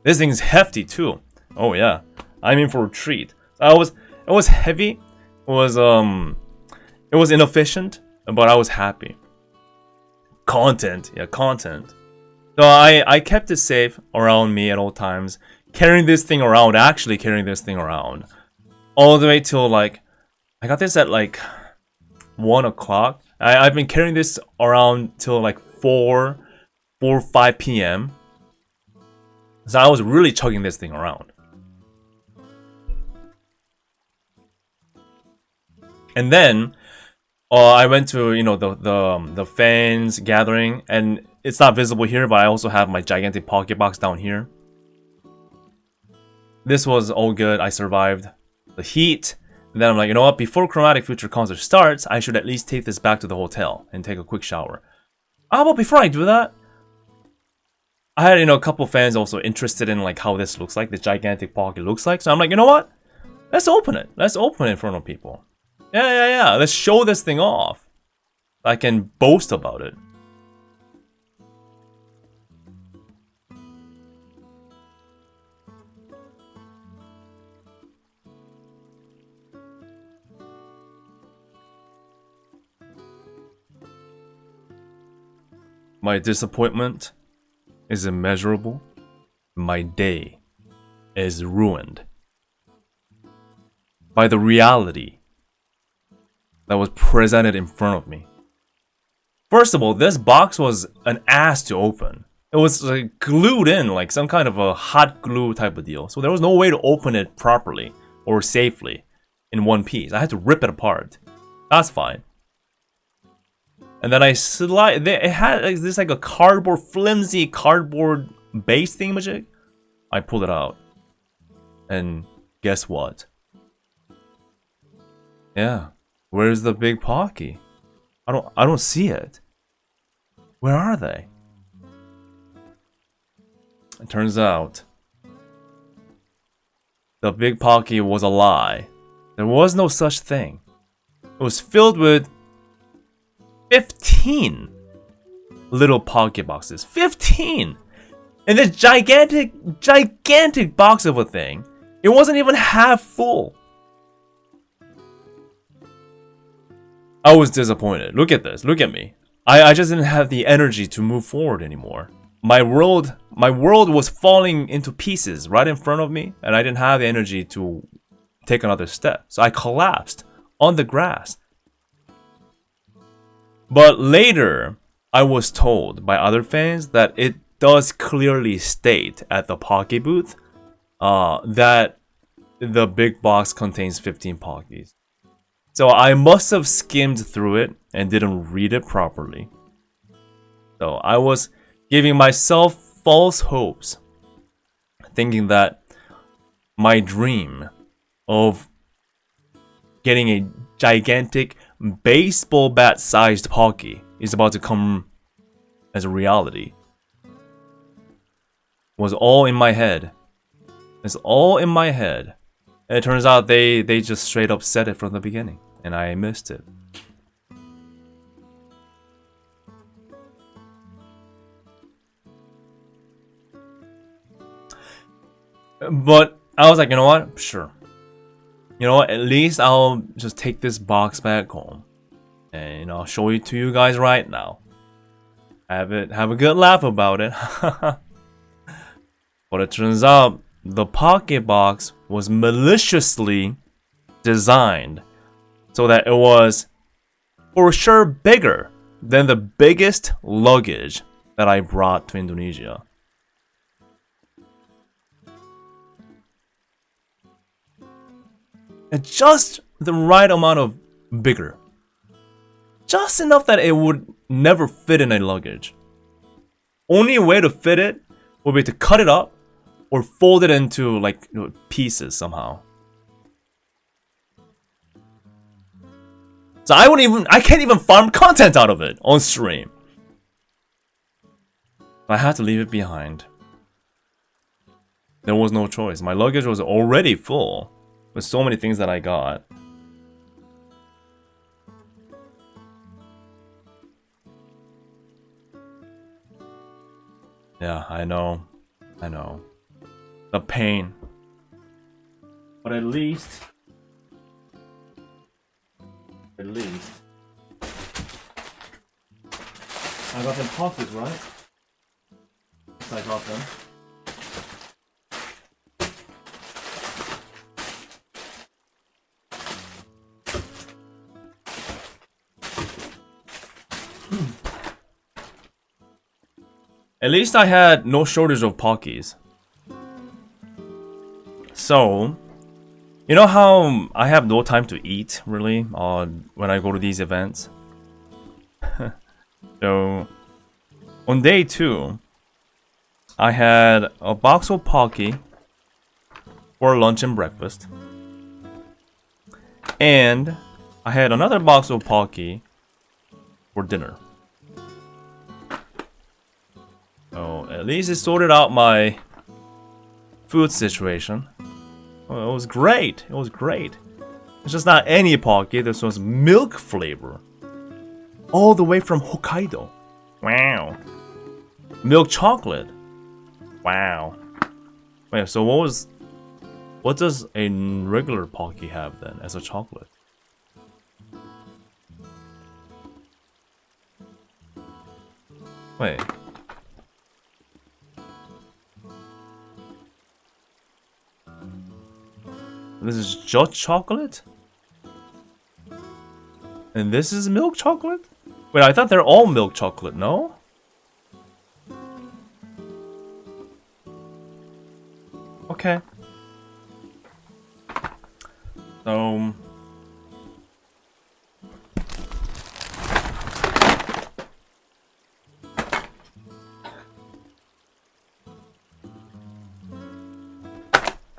This thing's hefty too. Oh yeah. I'm in for a treat. It was heavy. It was inefficient, but I was happy. Content. Yeah, content. So I kept it safe around me at all times. Carrying this thing around, actually carrying this thing around. All the way till like, I got this at like 1 o'clock. I've been carrying this around till like 4 or 5 p.m. So I was really chugging this thing around. And then I went to, you know, the fans gathering, and it's not visible here, but I also have my gigantic pocket box down here. This was all good. I survived the heat. And then I'm like, you know what? Before Chromatic Future concert starts, I should at least take this back to the hotel and take a quick shower. But before I do that, I had, you know, a couple fans also interested in like how this looks like, the gigantic pocket looks like. So I'm like, you know what? Let's open it. Let's open it in front of people. Yeah. Let's show this thing off. I can boast about it. My disappointment is immeasurable. My day is ruined by the reality that was presented in front of me. First of all, this box was an ass to open. It was like glued in, like some kind of a hot glue type of deal. So there was no way to open it properly or safely in one piece. I had to rip it apart. That's fine. And then I slide. It had like this like a cardboard, flimsy cardboard base thingamajig. I pulled it out, and guess what? Yeah, where's the big Pocky? I don't see it. Where are they? It turns out the big Pocky was a lie. There was no such thing. It was filled with 15 little pocket boxes. 15! And this gigantic box of a thing, it wasn't even half full. I was disappointed. Look at this. Look at me. I just didn't have the energy to move forward anymore. My world was falling into pieces right in front of me, and I didn't have the energy to take another step. So I collapsed on the grass. But later, I was told by other fans that it does clearly state at the Pocky booth that the big box contains 15 Pockies. So I must have skimmed through it and didn't read it properly. So I was giving myself false hopes, thinking that my dream of getting a gigantic baseball bat sized Pocky is about to come as a reality. Was all in my head. It's all in my head. And it turns out they just straight up said it from the beginning, and I missed it. But I was like, you know what? Sure. You know what? At least I'll just take this box back home, and I'll show it to you guys right now. Have a good laugh about it. But it turns out the pocket box was maliciously designed so that it was for sure bigger than the biggest luggage that I brought to Indonesia. And just the right amount of bigger. just enough that it would never fit in a luggage. Only way to fit it would be to cut it up or fold it into like pieces somehow. So I can't even farm content out of it on stream. I had to leave it behind. There was no choice. My luggage was already full with so many things that I got. Yeah, I know. The pain. But at least I got them pockets, right? I got them. At least I had no shortage of Pockies. So, you know how I have no time to eat, really, when I go to these events? So, on day 2, I had a box of Pocky for lunch and breakfast. And I had another box of Pocky for dinner. So, at least it sorted out my food situation. Oh, it was great. It's just not any Pocky. This was milk flavor. All the way from Hokkaido. Wow. Milk chocolate. Wow. Wait, so what does a regular Pocky have then as a chocolate? Wait. This is just chocolate? And this is milk chocolate? Wait, I thought they're all milk chocolate, no? Okay. So...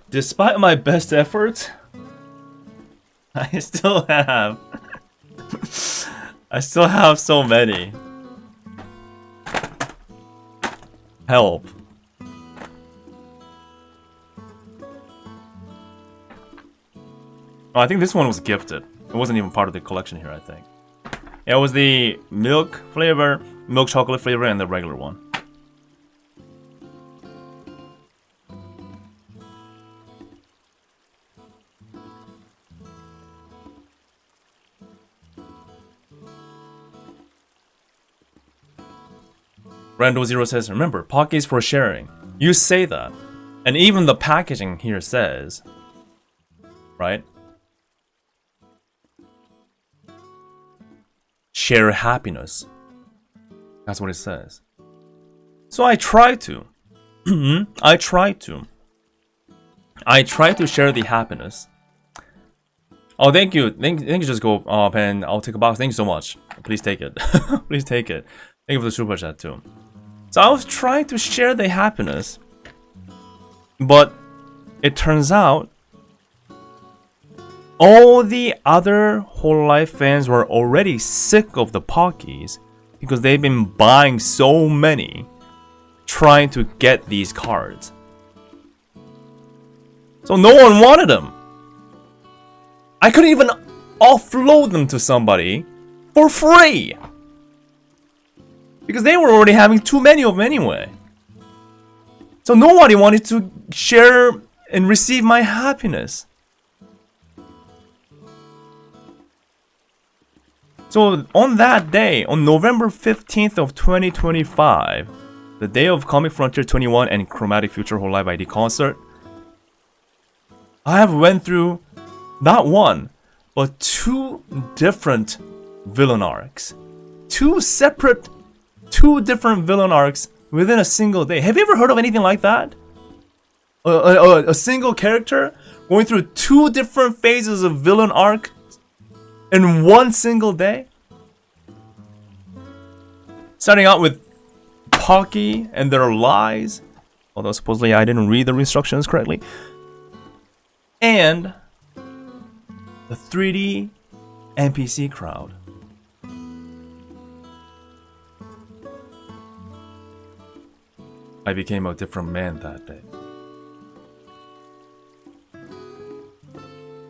despite my best efforts, I still have so many. Help. Oh, I think this one was gifted. It wasn't even part of the collection here, I think. Yeah, it was the milk flavor, milk chocolate flavor, and the regular one. Rando0 says, remember, Pocky is for sharing. You say that. And even the packaging here says, right? Share happiness. That's what it says. So I try to. I try to share the happiness. Oh, thank you. Thank you, just go up and I'll take a box. Thank you so much. Please take it. Please take it. Thank you for the super chat too. So I was trying to share the happiness, but it turns out all the other hololive fans were already sick of the Pockies because they've been buying so many trying to get these cards. So no one wanted them. I couldn't even offload them to somebody for free. Because they were already having too many of them anyway. So nobody wanted to share and receive my happiness. So on that day, on November 15th of 2025, the day of Comic Frontier 21 and Chromatic Future Hololive ID concert, I have went through not one, but 2 different villain arcs. 2 different villain arcs within a single day. Have you ever heard of anything like that? A single character going through 2 different phases of villain arc in one single day? Starting out with Pocky and their lies. Although supposedly I didn't read the instructions correctly. And the 3D NPC crowd. I became a different man that day.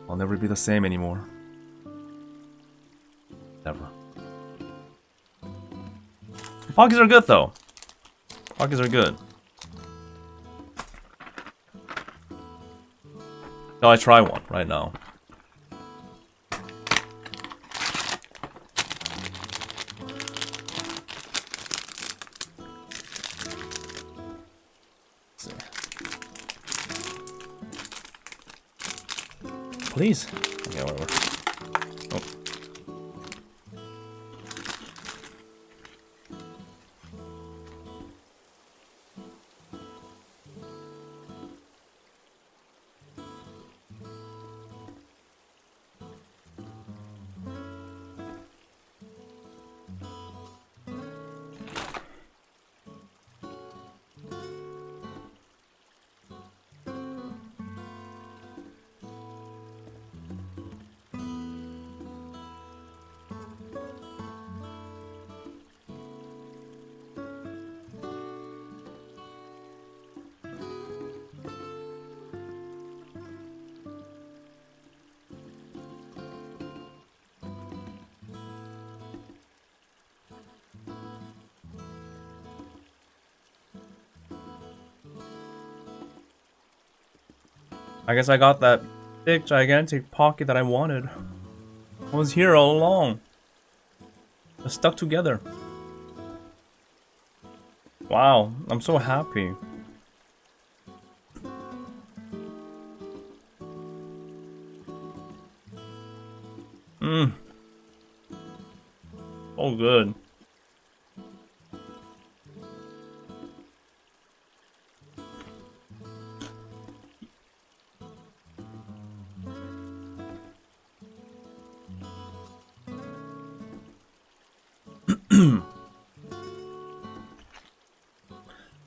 I'll never be the same anymore. Never. Pockies are good though. Pockies are good. Shall I try one right now? Please. Okay, whatever. Oh. I guess I got that big gigantic pocket that I wanted. I was here all along. Just stuck together. Wow, I'm so happy. Oh good.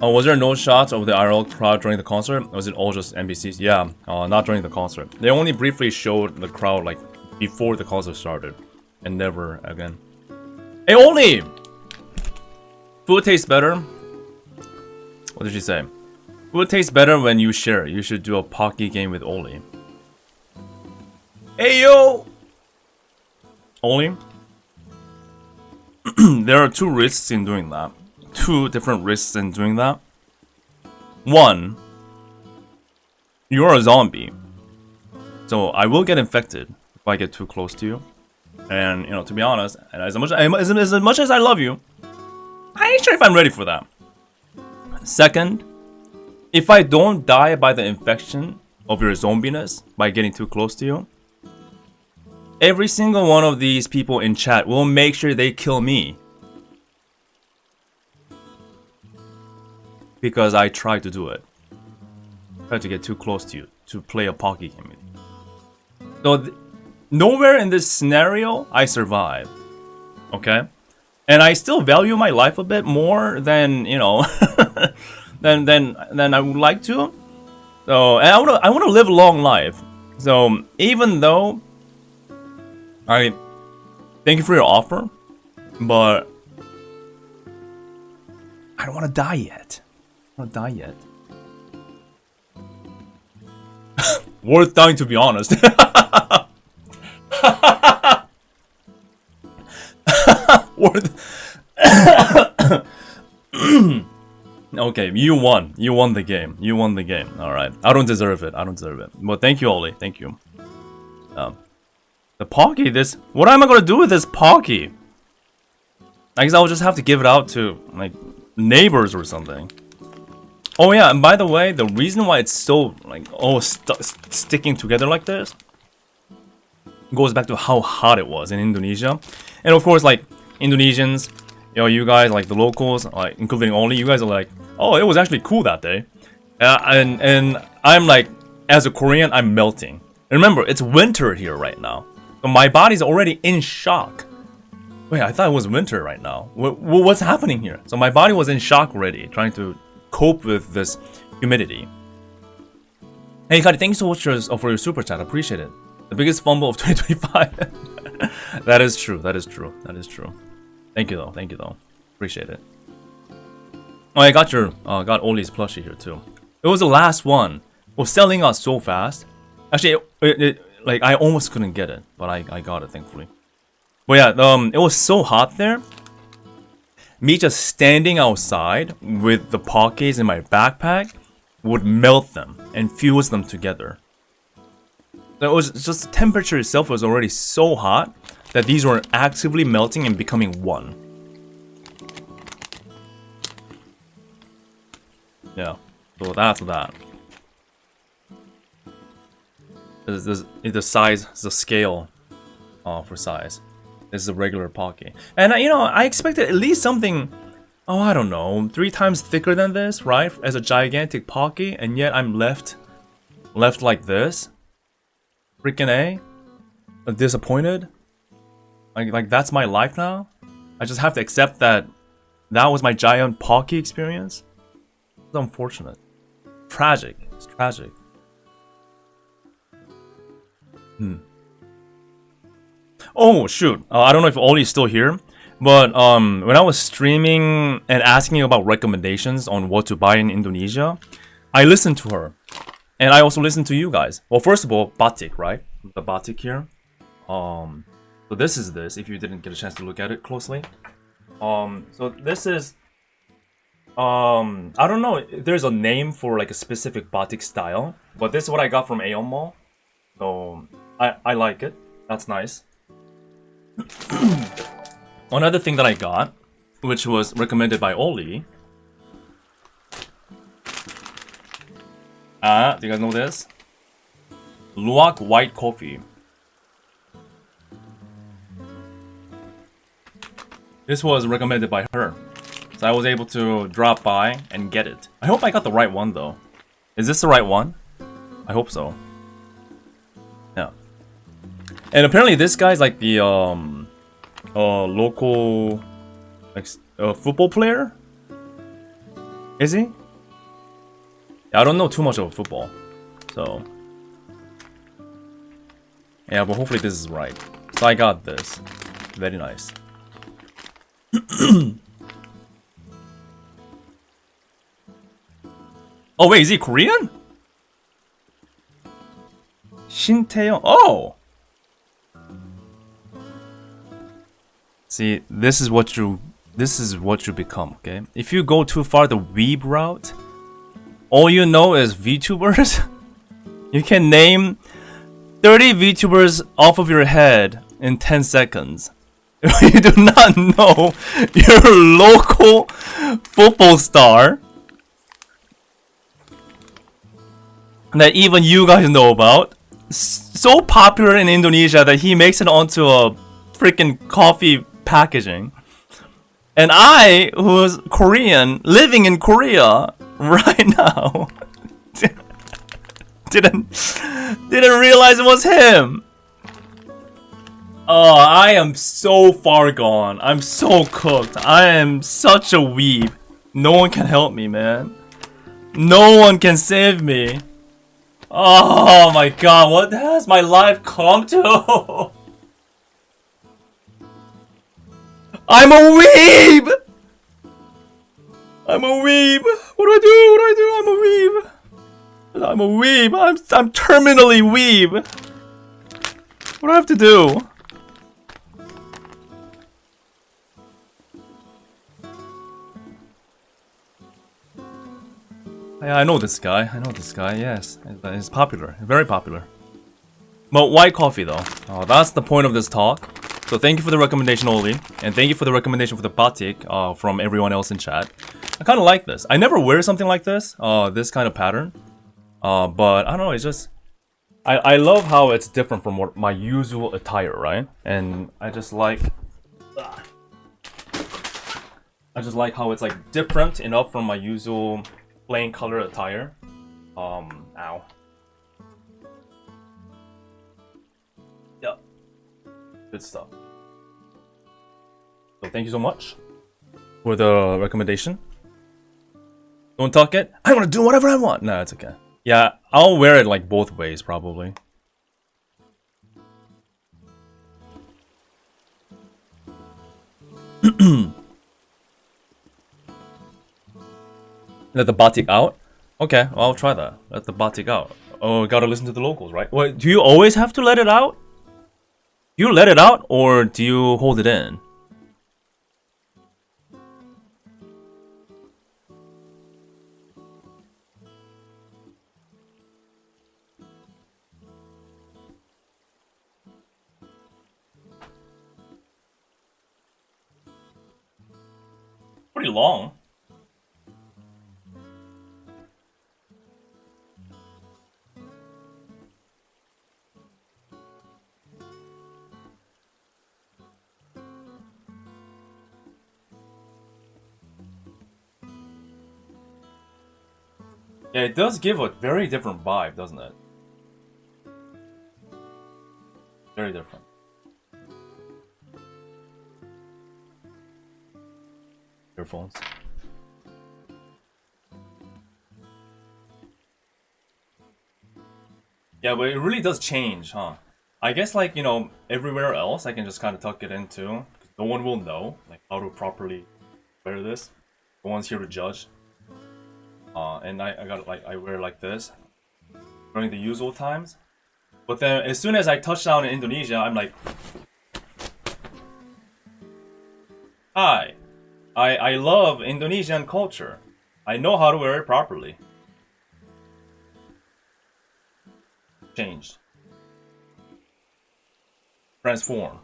Oh, was there no shots of the IRL crowd during the concert? Or was it all just NPCs? Yeah, not during the concert. They only briefly showed the crowd like before the concert started, and never again. Hey, Oli! Food tastes better. What did she say? Food tastes better when you share. You should do a Pocky game with Oli. Hey yo! Oli? There are two risks in doing that. Two different risks in doing that. One, you're a zombie, so I will get infected if I get too close to you. And you know, to be honest, and as much as I love you, I ain't sure if I'm ready for that. Second, if I don't die by the infection of your zombiness by getting too close to you, every single one of these people in chat will make sure they kill me. Because I tried to do it. Tried to get too close to you, to play a Pocky game with you. So, nowhere in this scenario, I survive. Okay? And I still value my life a bit more than, you know, than I would like to. So, and I wanna live a long life. So, even though I thank you for your offer, but I don't want to die yet. I don't want to die yet. Worth dying, to be honest. Worth. Okay, you won. You won the game. You won the game. All right. I don't deserve it. I don't deserve it. But thank you, Oli. Thank you. The Pocky, this... What am I gonna do with this Pocky? I guess I'll just have to give it out to, like, neighbors or something. Oh yeah, and by the way, the reason why it's so, like, sticking together like this goes back to how hot it was in Indonesia. And of course, like, Indonesians, you know, you guys, like, the locals, like, including Oli, you guys are like, oh, it was actually cool that day. And I'm like, as a Korean, I'm melting. And remember, it's winter here right now. So my body's already in shock. Wait, I thought it was winter right now. What's happening here? So my body was in shock already, trying to cope with this humidity. Hey, Kari, thank you so much for your super chat. Appreciate it. The biggest fumble of 2025. That is true. That is true. That is true. Thank you though. Thank you though. Appreciate it. Oh, I got your got Oli's plushie here too. It was the last one. It was selling out so fast. Actually, like I almost couldn't get it, but I got it thankfully. But yeah, it was so hot there. Me just standing outside with the Pockeys in my backpack would melt them and fuse them together. It was just the temperature itself was already so hot that these were actively melting and becoming one. Yeah, so that's that. This is the size, the scale for size. This is a regular Pocky. And you know, I expected at least something, oh I don't know, 3 times thicker than this, right? As a gigantic Pocky, and yet I'm left like this. Freaking A. Disappointed. Like that's my life now. I just have to accept that was my giant Pocky experience. It's unfortunate. Tragic. It's tragic. Oh shoot! I don't know if Oli's still here, but when I was streaming and asking about recommendations on what to buy in Indonesia, I listened to her, and I also listened to you guys. Well, first of all, batik, right? The batik here. So this is this. If you didn't get a chance to look at it closely, so this is. I don't know if there's a name for like a specific batik style, but this is what I got from Aeon Mall. So I like it. That's nice. Another thing that I got, which was recommended by Oli. Do you guys know this? Luwak white coffee. This was recommended by her. So I was able to drop by and get it. I hope I got the right one though. Is this the right one? I hope so. Yeah. And apparently this guy's like the local like football player. Is he? Yeah, I don't know too much about football. So yeah, but hopefully this is right. So I got this. Very nice. Oh wait, is he Korean? Shin Tae-young. Oh! See, this is what you become, okay? If you go too far the weeb route, all you know is VTubers. You can name 30 VTubers off of your head in 10 seconds. You do not know your local football star that even you guys know about. So popular in Indonesia that he makes it onto a freaking coffee packaging. And I, who's Korean, living in Korea right now, didn't realize it was him. Oh, I am so far gone. I'm so cooked. I am such a weeb. No one can help me, man. No one can save me. Oh my god, what has my life come to? I'm a weeb! I'm a weeb! What do I do? What do I do? I'm a weeb! I'm a weeb! I'm terminally weeb! What do I have to do? Yeah, I know this guy. Yes. He's popular. Very popular. But white coffee, though. Oh, that's the point of this talk. So thank you for the recommendation, Oli. And thank you for the recommendation for the batik from everyone else in chat. I kind of like this. I never wear something like this. This kind of pattern. But I don't know. It's just... I love how it's different from what my usual attire, right? And I just like... how it's like different enough from my usual... plain color attire. Ow. Yeah. Good stuff. So thank you so much for the recommendation. Don't tuck it. I want to do whatever I want. No, it's okay. Yeah, I'll wear it like both ways probably. Let the batik out? Okay, well, I'll try that. Let the batik out. Oh, gotta listen to the locals, right? Wait, do you always have to let it out? Do you let it out or do you hold it in? Pretty long. Yeah, it does give a very different vibe, doesn't it? Very different. Earphones. Yeah, but it really does change, huh? I guess, like, you know, everywhere else, I can just kind of tuck it into. No one will know, like, how to properly wear this. No one's here to judge. And I got, like, I wear like this during the usual times. But then, as soon as I touch down in Indonesia, I'm like, hi, I love Indonesian culture. I know how to wear it properly. Changed. Transform.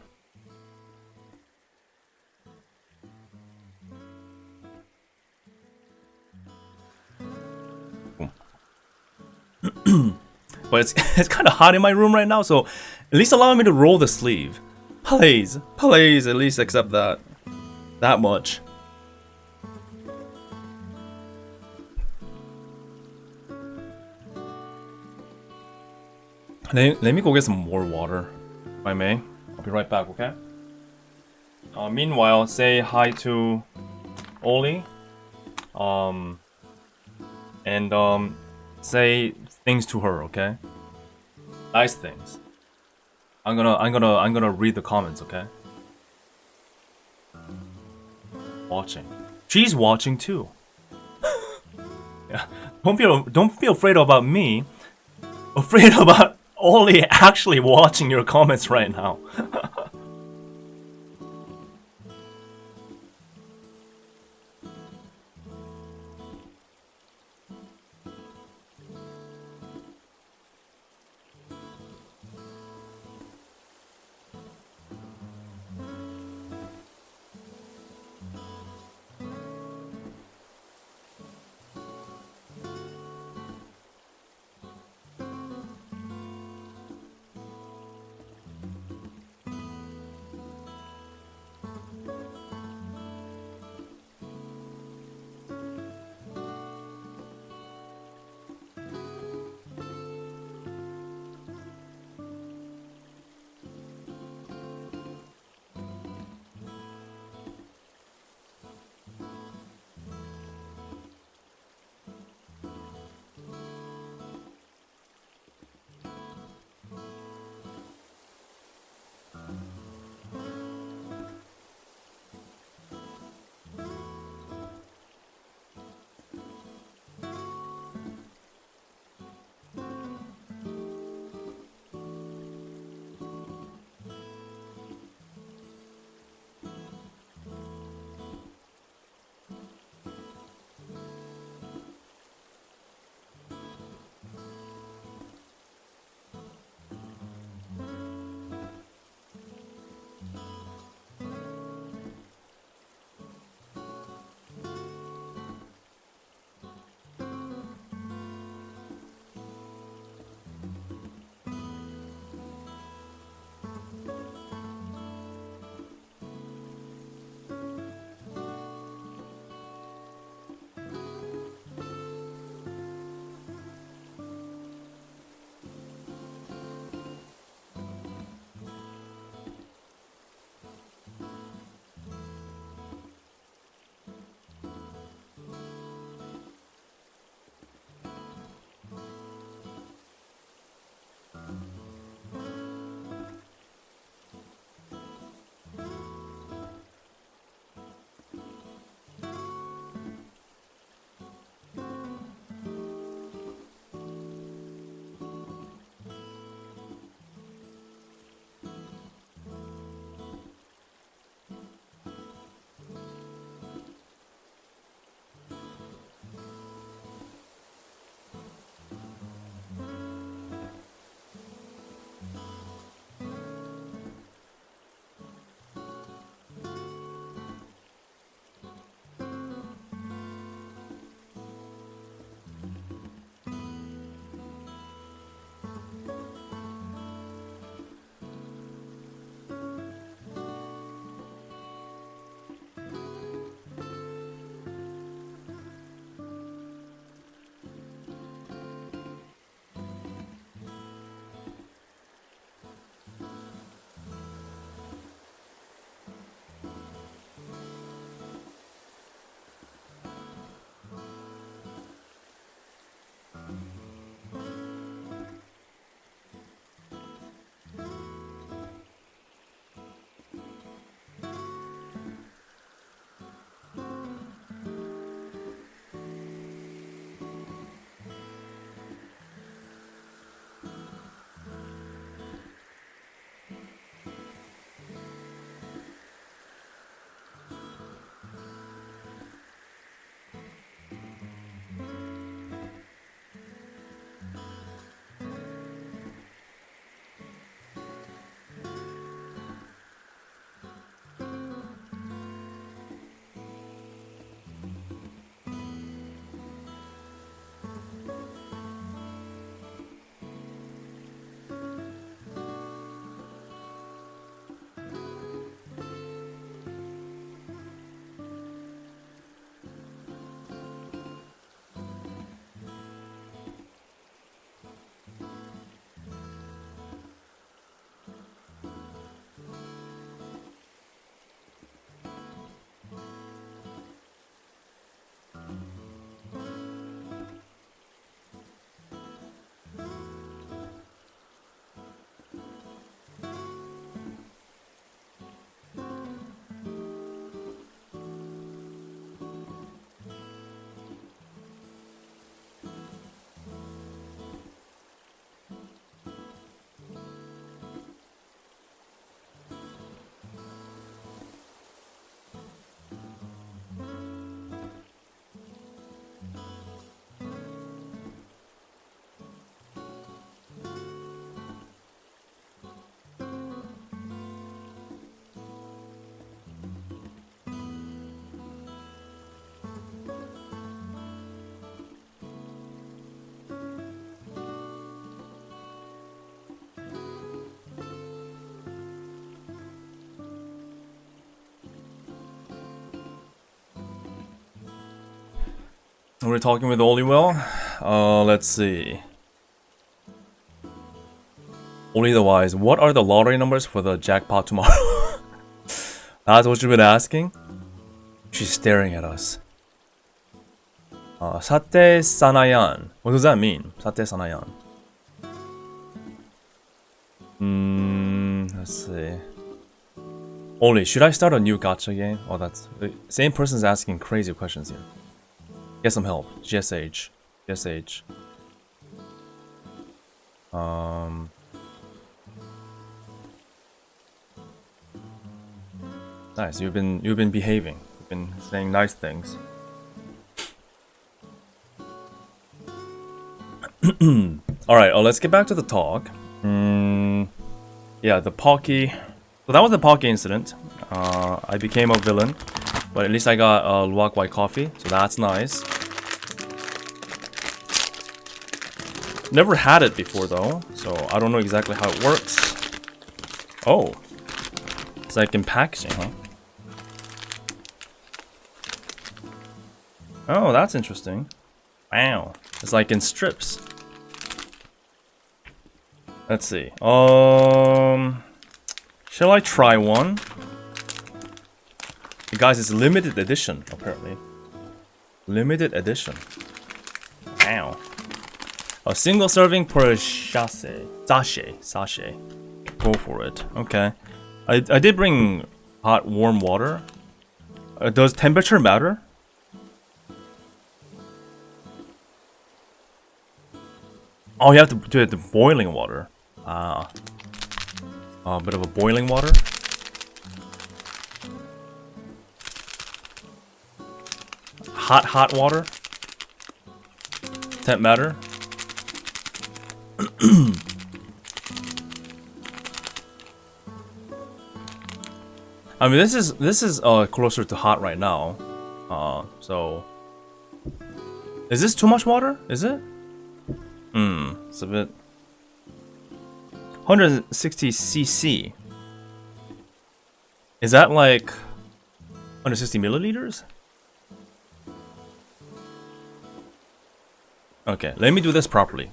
But it's kind of hot in my room right now, so at least allow me to roll the sleeve. Please, please, at least accept that. That much. Let me go get some more water, if I may. I'll be right back, okay? Meanwhile, say hi to Oli. And say things to her, okay? Nice things. I'm gonna read the comments, okay? Watching. She's watching too. Yeah. Don't be afraid about me. Afraid about Oli actually watching your comments right now. We're talking with Oliwell. Let's see. Only the wise. What are the lottery numbers for the jackpot tomorrow? That's what you've been asking? She's staring at us. Sate Sanayan. What does that mean? Sate Sanayan. Let's see. Oli, should I start a new gacha game? Oh, that's... The same person's asking crazy questions here. Get some help. GSH. GSH. Nice, you've been behaving. You've been saying nice things. Alright, let's get back to the talk. Yeah, the Pocky. So that was the Pocky incident. I became a villain, but at least I got luwak white coffee, so that's nice. Never had it before though, so I don't know exactly how it works. Oh, it's like in packaging, huh? Oh, that's interesting. Wow, it's like in strips. Let's see. Shall I try one? Guys, it's limited edition, apparently. Limited edition. Wow. A single serving per sachet. Go for it. Okay. I did bring hot, warm water. Does temperature matter? Oh, you have to do it to boiling water. Ah. A bit of a boiling water. Hot water. Temp matter. I mean, this is closer to hot right now. So is this too much water? Is it? It's a bit. 160 cc. Is that like 160 milliliters? Okay, let me do this properly.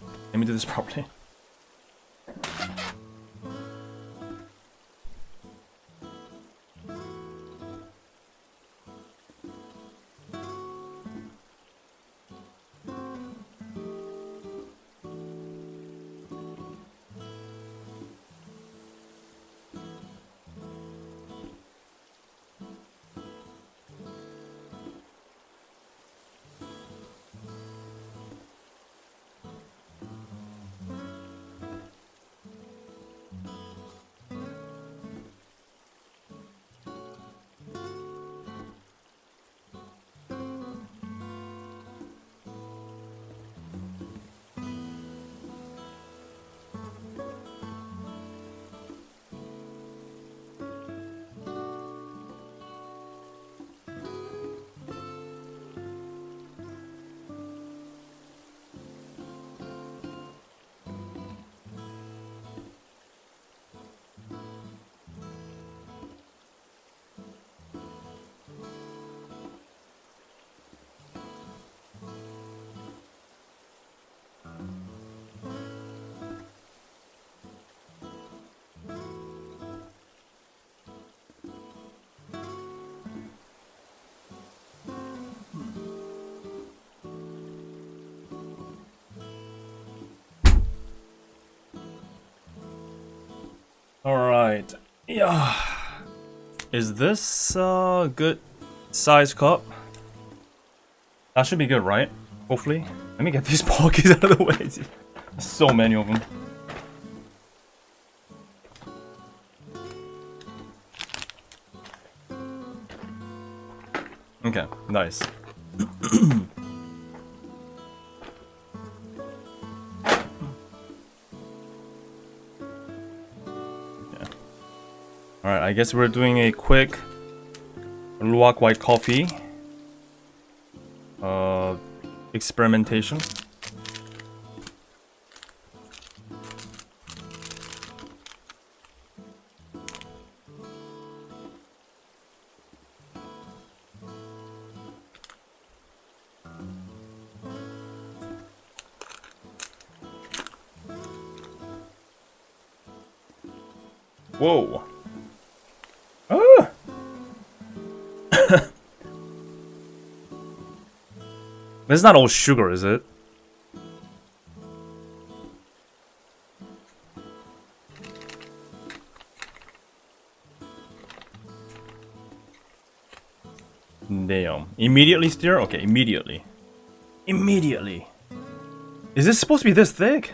Alright. Yeah. Is this a good size cup? That should be good, right? Hopefully. Let me get these Pockies out of the way. There's so many of them. Okay, nice. Alright, I guess we're doing a quick luwak white coffee experimentation. Whoa. Ah! This is not all sugar, is it? Damn. Immediately stir? Okay, immediately. Immediately. Is this supposed to be this thick?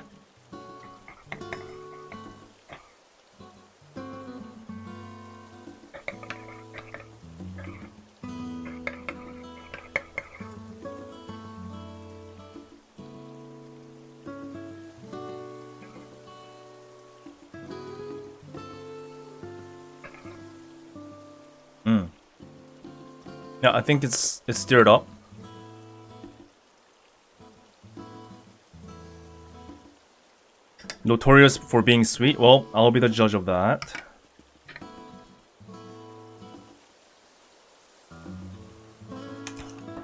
Yeah, I think it's stirred up. Notorious for being sweet. Well, I'll be the judge of that.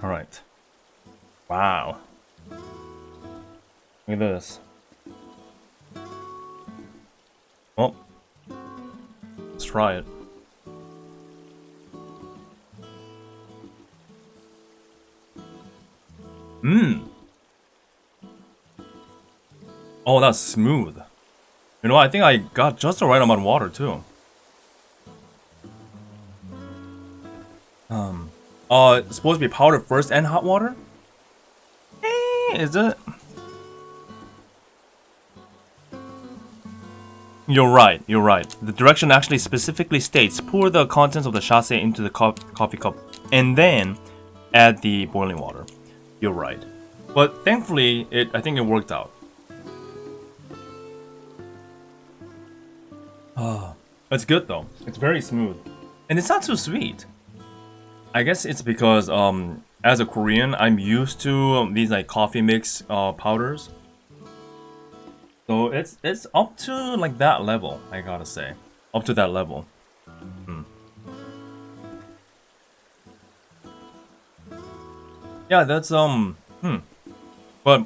All right. Wow. Look at this. Oh. Let's try it. Mmm. Oh, that's smooth. You know, I think I got just the right amount of water too. It's supposed to be powdered first and hot water? Is it? You're right, you're right. The direction actually specifically states pour the contents of the sachet into the coffee cup and then add the boiling water. You're right. But thankfully, I think it worked out. It's good though. It's very smooth. And it's not too sweet. I guess it's because as a Korean, I'm used to these like coffee mix powders. So it's up to like that level, I gotta say. Up to that level. Yeah, that's But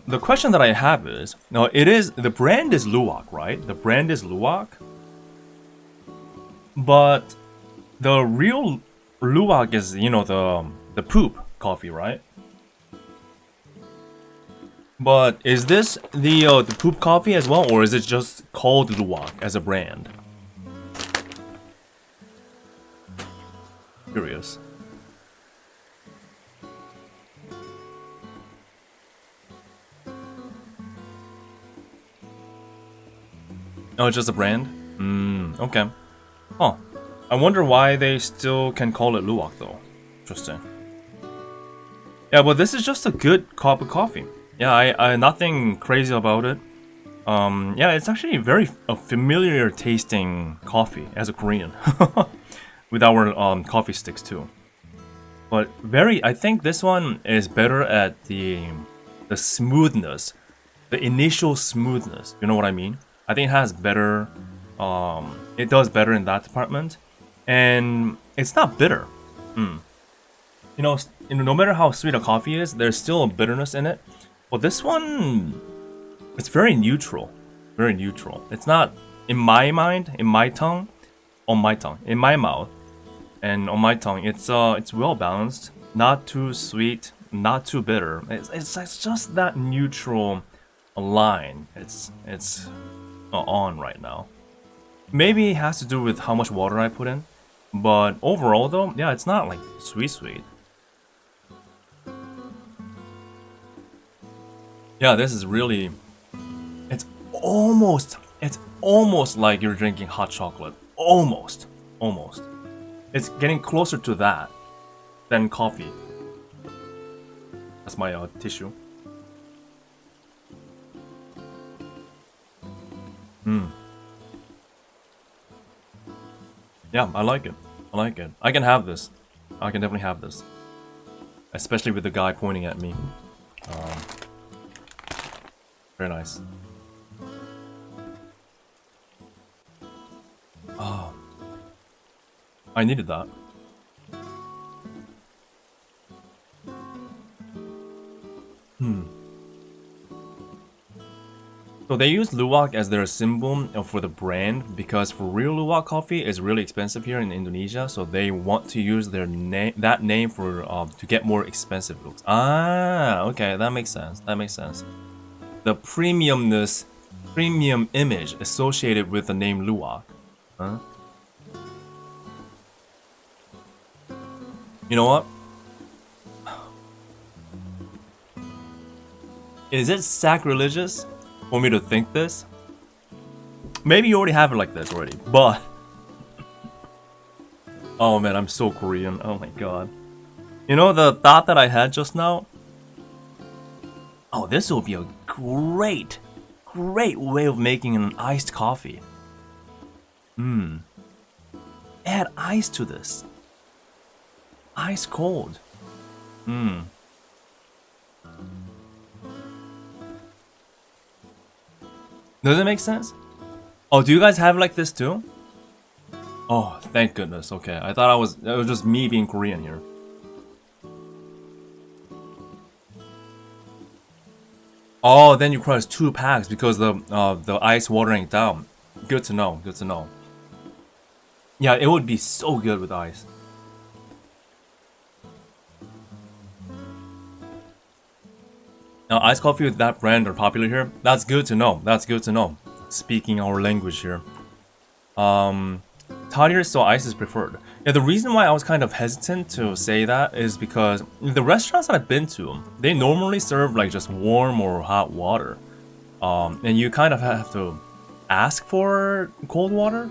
the question that I have is, no, the brand is Luwak, right? The brand is Luwak. But the real Luwak is, you know, the poop coffee, right? But is this the poop coffee as well, or is it just called Luwak as a brand? Curious. Oh, it's just a brand? Okay. Oh, I wonder why they still can call it Luwak though. Interesting. Yeah, but this is just a good cup of coffee. Yeah, I nothing crazy about it. Yeah, it's actually a familiar tasting coffee as a Korean, with our coffee sticks too. But I think this one is better at the smoothness, the initial smoothness. You know what I mean? I think it has better. It does better in that department, and it's not bitter. You know, no matter how sweet a coffee is, there's still a bitterness in it. But this one, it's very neutral. Very neutral. It's not, in my mind, in my tongue, in my mouth, and on my tongue, it's well balanced. Not too sweet, not too bitter. It's just that neutral line. It's on right now. Maybe it has to do with how much water I put in. But overall though, yeah, it's not like sweet. Yeah, this is really... It's almost like you're drinking hot chocolate. Almost. It's getting closer to that than coffee. That's my tissue. Yeah, I like it. I can have this. I can definitely have this. Especially with the guy pointing at me. Very nice. Oh. I needed that. So they use luwak as their symbol for the brand because for real luwak coffee is really expensive here in Indonesia. So they want to use their that name for to get more expensive looks. Ah, okay, that makes sense. That makes sense. The premium image associated with the name luwak. Huh? You know what? Is it sacrilegious for me to think this? Maybe you already have it like this already, but oh man, I'm so Korean. Oh my god. You know the thought that I had just now? Oh, this will be a great way of making an iced coffee. Add ice to this. Ice cold. Does it make sense? Oh, do you guys have like this too? Oh, thank goodness. Okay, I thought it was just me being Korean here. Oh, then you crush 2 packs because the ice watering down. Good to know. Good to know. Yeah, it would be so good with ice. Now, iced coffee with that brand are popular here. That's good to know. That's good to know. Speaking our language here. Toddier, so ice is preferred. Yeah, the reason why I was kind of hesitant to say that is because the restaurants that I've been to, they normally serve like just warm or hot water. And you kind of have to ask for cold water.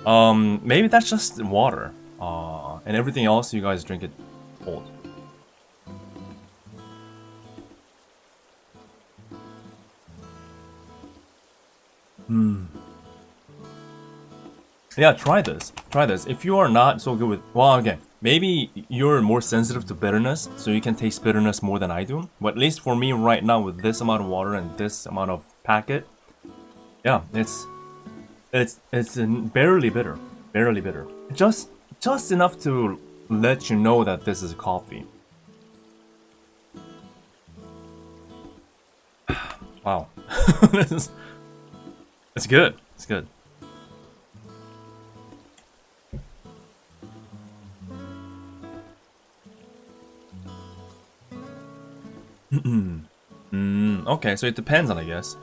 Maybe that's just water. And everything else you guys drink it cold. Yeah, try this. Try this. If you are not so good with... Well, okay. Maybe you're more sensitive to bitterness, so you can taste bitterness more than I do. But at least for me right now, with this amount of water and this amount of packet, yeah, it's barely bitter. Barely bitter. Just enough to let you know that this is coffee. Wow. It's good. It's good. Okay, so it depends on, I guess.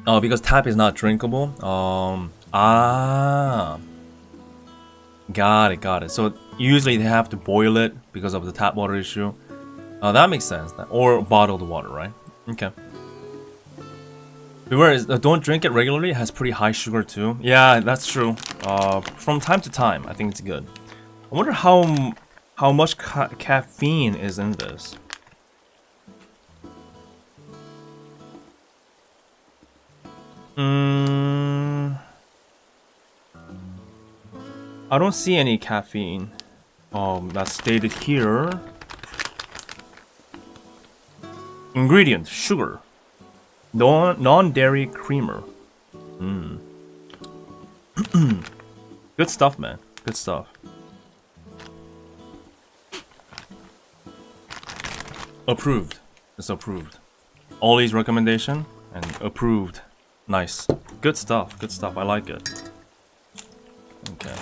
Oh, because tap is not drinkable. Got it. So usually they have to boil it because of the tap water issue. That makes sense. Or bottled water, right? Okay. Whereas don't drink it regularly. It has pretty high sugar too. Yeah, that's true. From time to time, I think it's good. I wonder how much caffeine is in this. I don't see any caffeine. That's stated here. Ingredient: sugar, non-dairy creamer. Good stuff, man. Good stuff. Approved. It's approved. Ollie's recommendation and approved. Nice. Good stuff. Good stuff. I like it. Okay.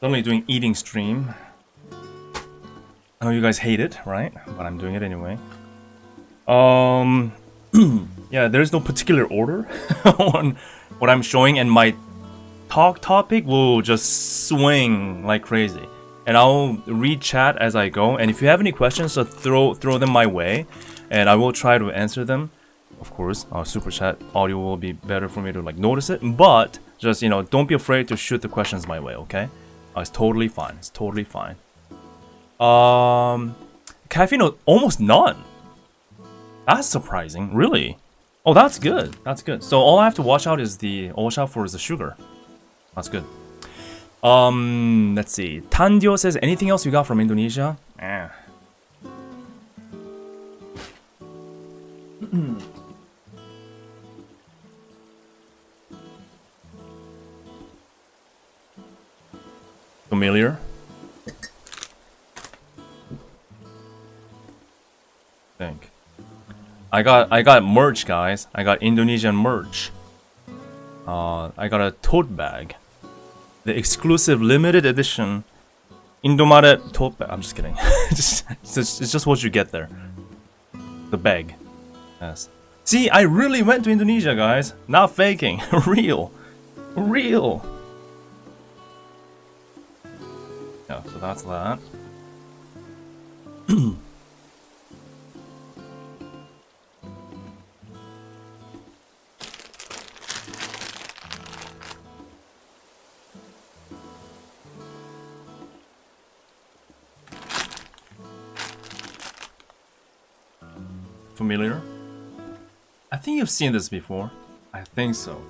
Suddenly doing eating stream. I know you guys hate it, right? But I'm doing it anyway. Yeah, there's no particular order on what I'm showing, and my talk topic will just swing like crazy. And I'll read chat as I go, and if you have any questions, so throw them my way, and I will try to answer them. Of course, super chat audio will be better for me to like notice it, but just, you know, don't be afraid to shoot the questions my way, okay? It's totally fine. It's totally fine. Caffeine, almost none. That's surprising, really. Oh, that's good. That's good. So all I have to watch out for is the sugar. That's good. Let's see. Tandio says, anything else you got from Indonesia? Familiar? Think. I got merch, guys. I got Indonesian merch. I got a tote bag. The exclusive limited edition Indomaret tote bag. I'm just kidding. It's just what you get there. The bag. Yes. See, I really went to Indonesia, guys. Not faking. Real. Real. Yeah, so that's that. Familiar? I think you've seen this before. I think so.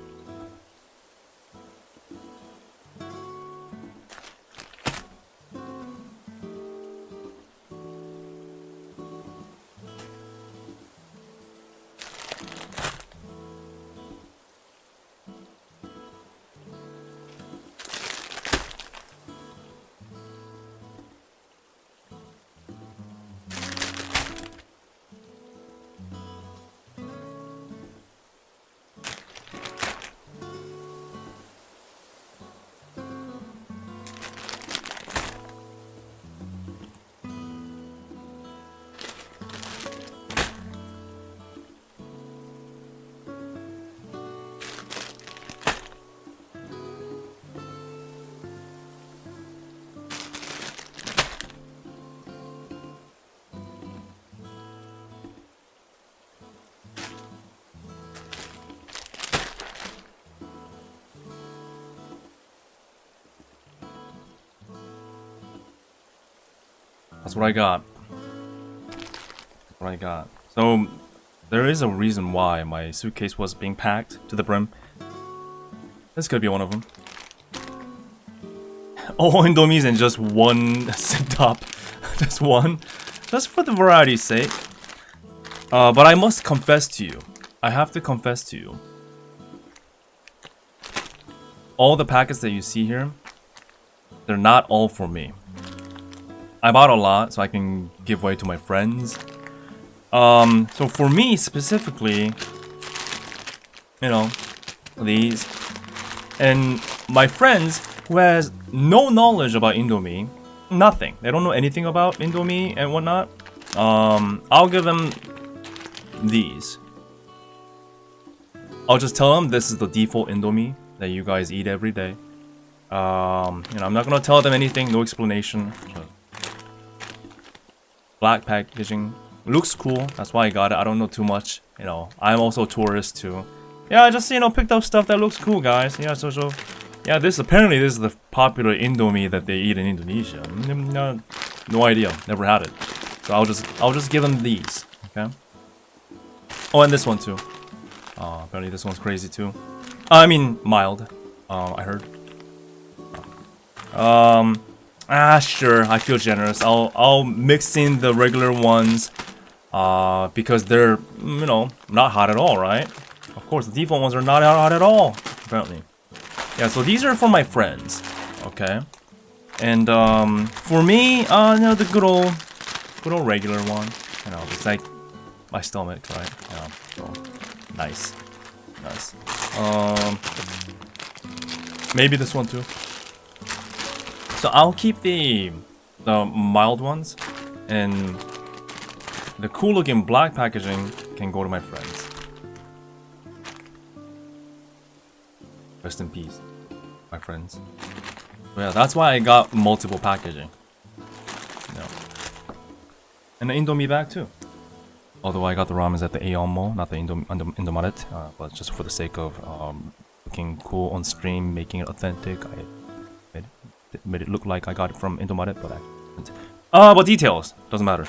That's what I got. That's what I got. So, there is a reason why my suitcase was being packed to the brim. This could be one of them. All Indomies in just one setup. Just one. Just for the variety's sake. But I must confess to you. I have to confess to you. All the packets that you see here, they're not all for me. I bought a lot so I can give away to my friends. So for me specifically, you know, these. And my friends who has no knowledge about Indomie, nothing. They don't know anything about Indomie and whatnot. I'll give them these. I'll just tell them this is the default Indomie that you guys eat every day. You know, I'm not gonna tell them anything, no explanation. Black packaging looks cool. That's why I got it. I don't know too much. You know, I'm also a tourist too. Yeah, I just picked up stuff that looks cool, guys. Yeah, so yeah, this is the popular Indomie that they eat in Indonesia. No idea. Never had it. So I'll just give them these. Okay. Oh, and this one too. Apparently this one's crazy too. I mean mild. I heard. Sure. I feel generous. I'll mix in the regular ones, because they're, you know, not hot at all, right? Of course, the default ones are not hot at all, apparently. Yeah. So these are for my friends, okay? And for me, you know, the good old regular one. You know, it's like my stomach, right? Yeah. So nice. Maybe this one too. So I'll keep the mild ones, and the cool looking black packaging can go to my friends. Rest in peace, my friends. But yeah, that's why I got multiple packaging. Yeah. And the Indomie bag too. Although I got the ramens at the Aeon Mall, not the Indomaret, but just for the sake of looking cool on stream, making it authentic, I made it look like I got it from Indomaret, but I didn't. But details doesn't matter.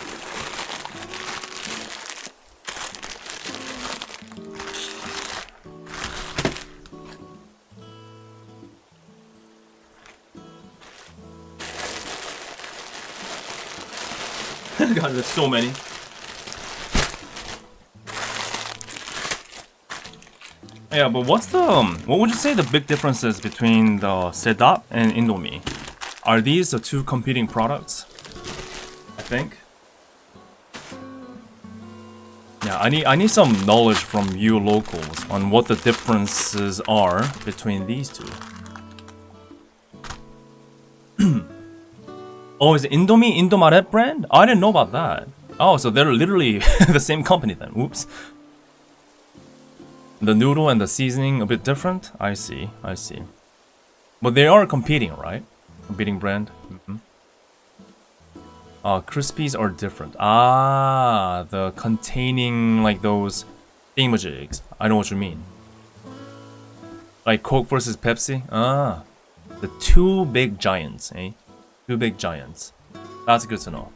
God, there's so many. Yeah, but what would you say the big differences between the sedap and Indomie? Are these the two competing products? I think. Yeah, I need some knowledge from you locals on what the differences are between these two. Oh, is it Indomie Indomaret brand? I didn't know about that. Oh, so they're literally the same company then. Oops. The noodle and the seasoning a bit different? I see. But they are competing, right? Competing brand. Crispies are different. The containing like those thingamajigs. I know what you mean. Like Coke versus Pepsi. The two big giants, eh? Two big giants. That's good to know.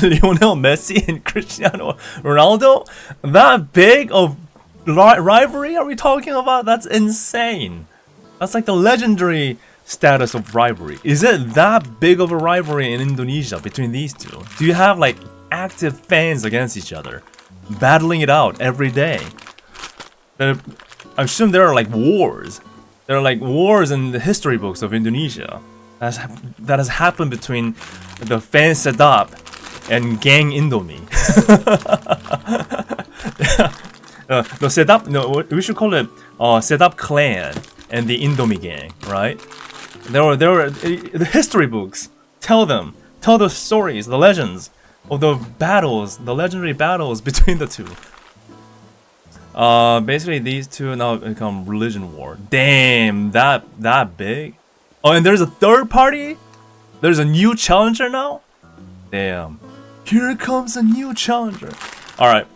Lionel Messi and Cristiano Ronaldo? That big of rivalry are we talking about? That's insane. That's like the legendary status of rivalry. Is it that big of a rivalry in Indonesia between these two? Do you have like active fans against each other, battling it out every day? I assume there are like wars. There are like wars in the history books of Indonesia that has happened between the fan Sedap and gang Indomie. No, Sedap. No, we should call it Sedap clan and the Indomie gang, right? There were the history books. Tell the stories, the legends of the battles, the legendary battles between the two. Basically these two now become religion war. Damn, that big. Oh, and there's a third party. There's a new challenger now. Damn, here comes a new challenger. All right,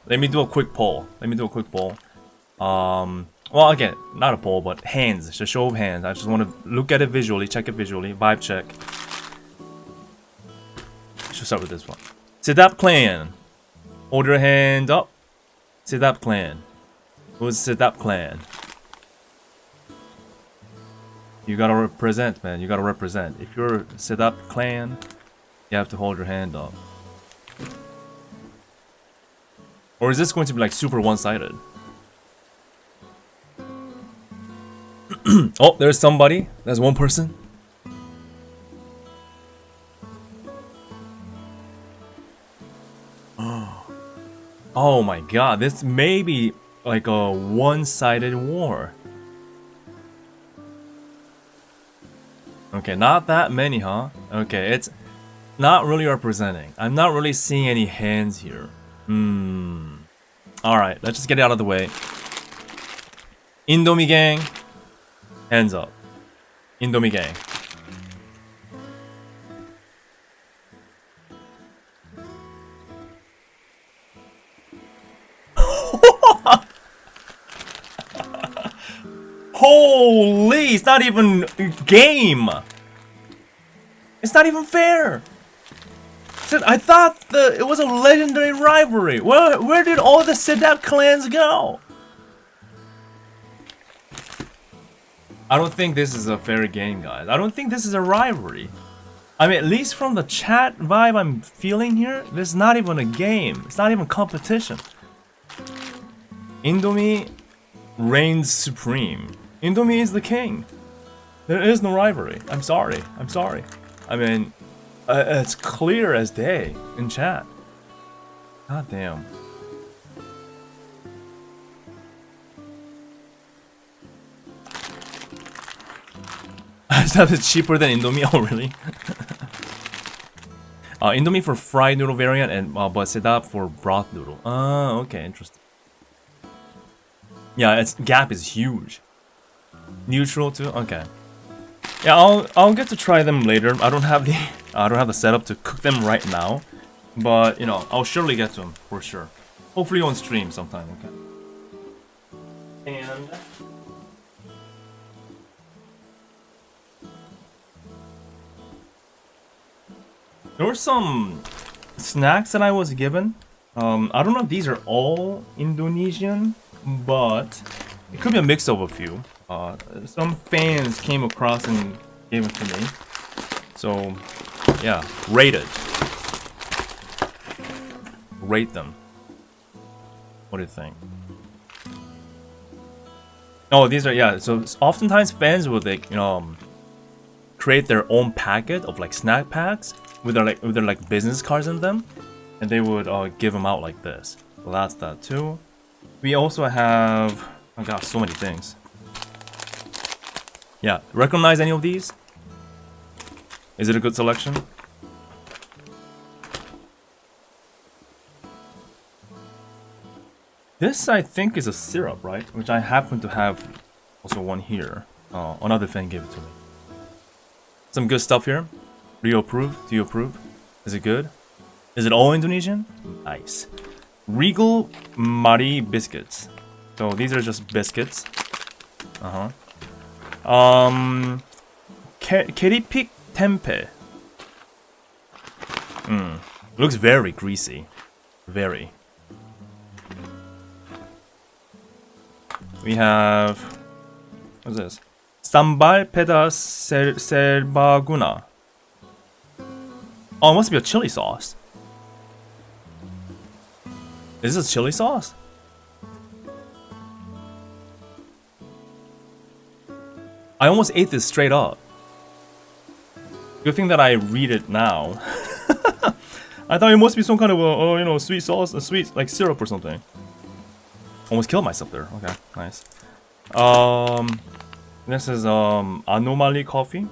let me do a quick poll. Well, again, not a poll, but hands. It's a show of hands. I just want to look at it visually, check it visually, vibe check. Should start with this one. Sedap clan. Hold your hand up. Sedap clan. Who's Sedap clan? You gotta represent, man. You gotta represent. If you're Sedap clan, you have to hold your hand up. Or is this going to be like super one-sided? Oh, there's somebody. There's one person. Oh my god, this may be like a one-sided war. Okay, not that many, huh? Okay, it's not really representing. I'm not really seeing any hands here. Alright, let's just get it out of the way. Indomie gang. Hands up. Indomie gang. Holy, it's not even game. It's not even fair. I thought it was a legendary rivalry. Where did all the Sedap clans go? I don't think this is a fair game, guys. I don't think this is a rivalry. I mean, at least from the chat vibe I'm feeling here, this is not even a game. It's not even competition. Indomie reigns supreme. Indomie is the king. There is no rivalry. I'm sorry. I mean, it's clear as day in chat. God damn. It's cheaper than Indomie. Oh, really? Indomie for fried noodle variant and but Sedap for broth noodle. Okay, interesting. Yeah, its gap is huge. Neutral too. Okay. Yeah, I'll get to try them later. I don't have the setup to cook them right now, but you know, I'll surely get to them for sure. Hopefully on stream sometime. Okay. And there were some snacks that I was given. I don't know if these are all Indonesian, but it could be a mix of a few. Some fans came across and gave it to me. So, yeah, rate it. Rate them. What do you think? Oh, these are, yeah, so oftentimes fans will, like, create their own packet of like snack packs. with their like business cards in them, and they would give them out like this. So that's that too. We also have, oh god, so many things. Yeah, recognize any of these? Is it a good selection? This I think is a syrup, right? Which I happen to have also one here. Another fan gave it to me. Some good stuff here. Do you approve? Do you approve? Is it good? Is it all Indonesian? Nice. Regal Mari biscuits. So these are just biscuits. Keripik tempeh. Looks very greasy. Very. We have, what's this? Sambal pedas serbaguna. Oh, it must be a chili sauce. Is this a chili sauce? I almost ate this straight up. Good thing that I read it now. I thought it must be some kind of a, sweet sauce, a sweet, like syrup or something. Almost killed myself there. Okay, nice. This is anomaly coffee.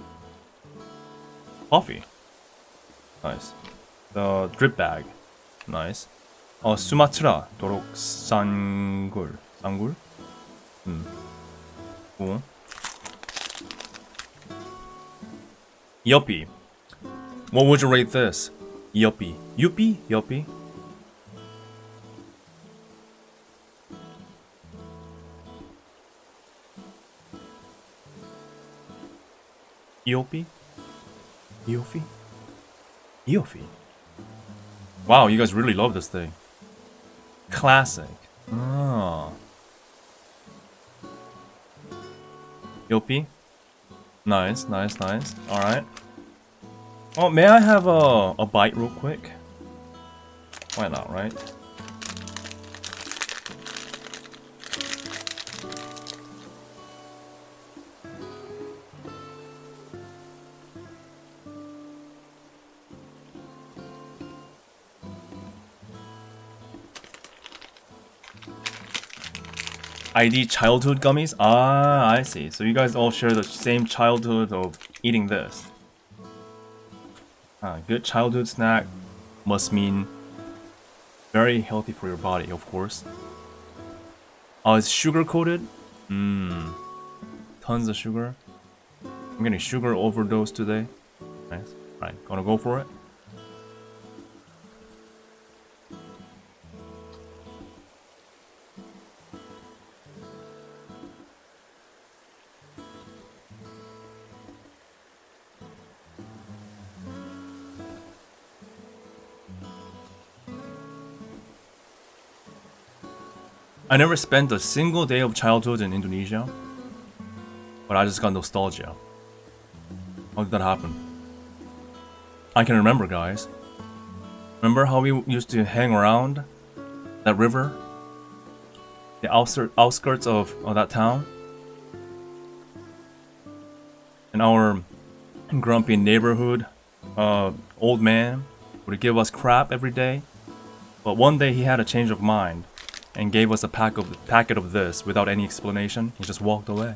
Coffee. Nice. The drip bag. Nice. Sumatra dorok sanggul. Sanggul? Cool. Yuppie. What would you rate this? Yuppie. Yuppie? Yuppie? Eopie? Eopie? Eopie? Wow, you guys really love this thing. Classic. Oh. Eopie? Nice, nice, nice. Alright. Oh, may I have a bite real quick? Why not, right? ID childhood gummies? Ah, I see. So you guys all share the same childhood of eating this. Good childhood snack must mean very healthy for your body, of course. Oh, it's sugar coated? Tons of sugar. I'm getting sugar overdose today. Nice. Right, gonna go for it. I never spent a single day of childhood in Indonesia, but I just got nostalgia. How did that happen? I can remember, guys. Remember how we used to hang around that river? The outskirts of that town? And our grumpy neighborhood old man would give us crap every day, but one day he had a change of mind and gave us a packet of this without any explanation. He just walked away.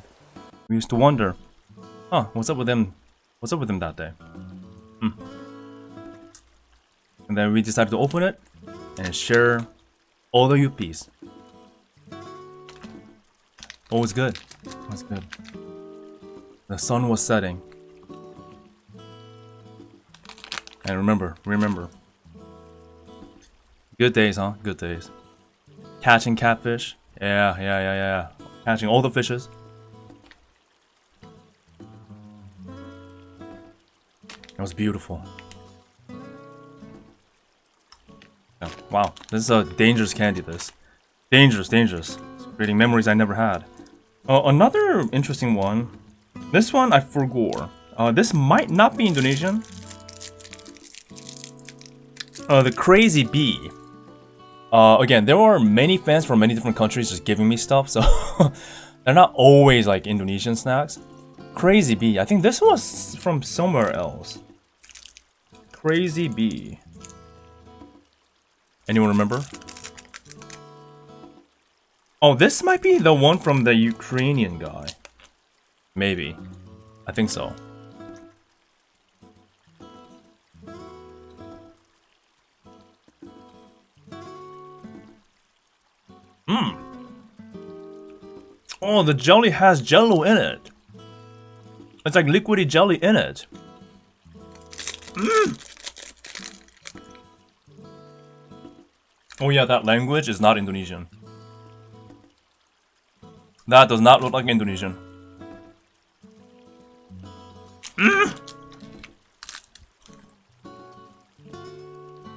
We used to wonder, what's up with him? What's up with him that day? And then we decided to open it and share all the yuppies. Oh, it was good. It was good. The sun was setting. And remember. Good days, huh? Good days. Catching catfish. Yeah. Catching all the fishes. It was beautiful. Yeah. Wow, this is a dangerous candy, this. Dangerous. It's creating memories I never had. Another interesting one. This one I forgot. This might not be Indonesian. The Crazy Bee. Again, there are many fans from many different countries just giving me stuff, so they're not always like Indonesian snacks. Crazy Bee. I think this was from somewhere else. crazy bee? Anyone remember? Oh, this might be the one from the Ukrainian guy. Maybe. I think so. Oh, the jelly has jello in it. It's like liquidy jelly in it. Oh yeah, that language is not Indonesian. That does not look like Indonesian.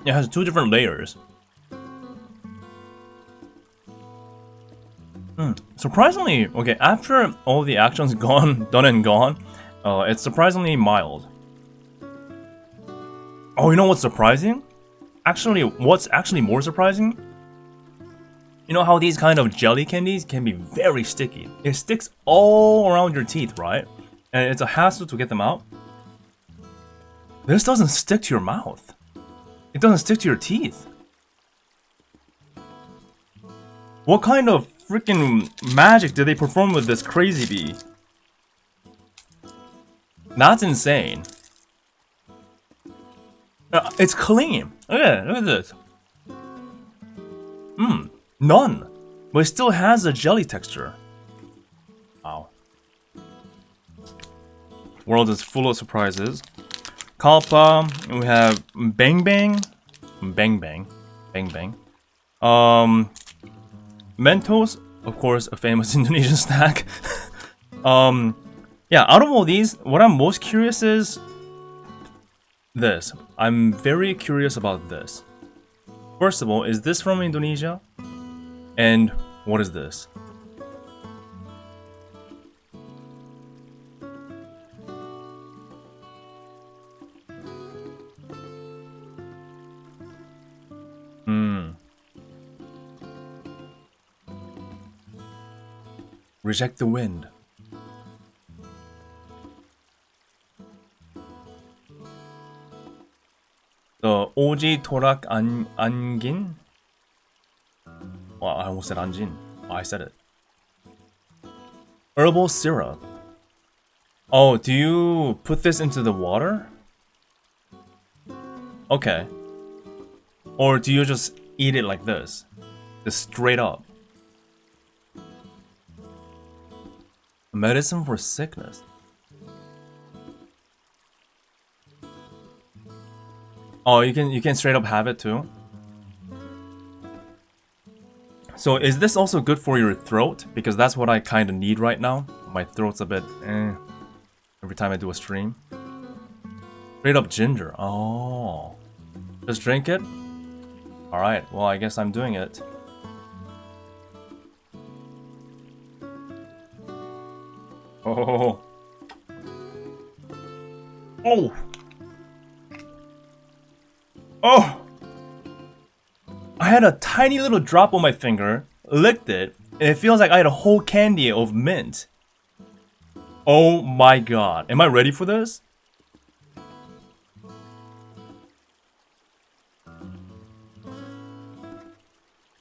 It has two different layers. Surprisingly, okay, after all the action's done and gone, it's surprisingly mild. Oh, you know what's surprising? Actually, what's actually more surprising? You know how these kind of jelly candies can be very sticky. It sticks all around your teeth, right? And it's a hassle to get them out. This doesn't stick to your mouth. It doesn't stick to your teeth. What kind of freaking magic did they perform with this crazy bee? That's insane. It's clean. Yeah, look at this. None. But it still has a jelly texture. Wow. World is full of surprises. Kalpa, we have Bang Bang. Bang Bang. Bang Bang. Mentos, of course, a famous Indonesian snack. Yeah, out of all these, what I'm most curious is this. I'm very curious about this. First of all, is this from Indonesia? And what is this? Reject the wind. The 오지 토락 안긴? Oh, I almost said anjin. Oh, I said it. Herbal syrup. Oh, do you put this into the water? Okay. Or do you just eat it like this? Just straight up. Medicine for sickness. Oh, you can straight up have it too. So is this also good for your throat? Because that's what I kind of need right now. My throat's a bit every time I do a stream. Straight up ginger. Oh. Just drink it? Alright, well I guess I'm doing it. Oh. Oh. Oh. I had a tiny little drop on my finger, licked it, and it feels like I had a whole candy of mint. Oh my god. Am I ready for this?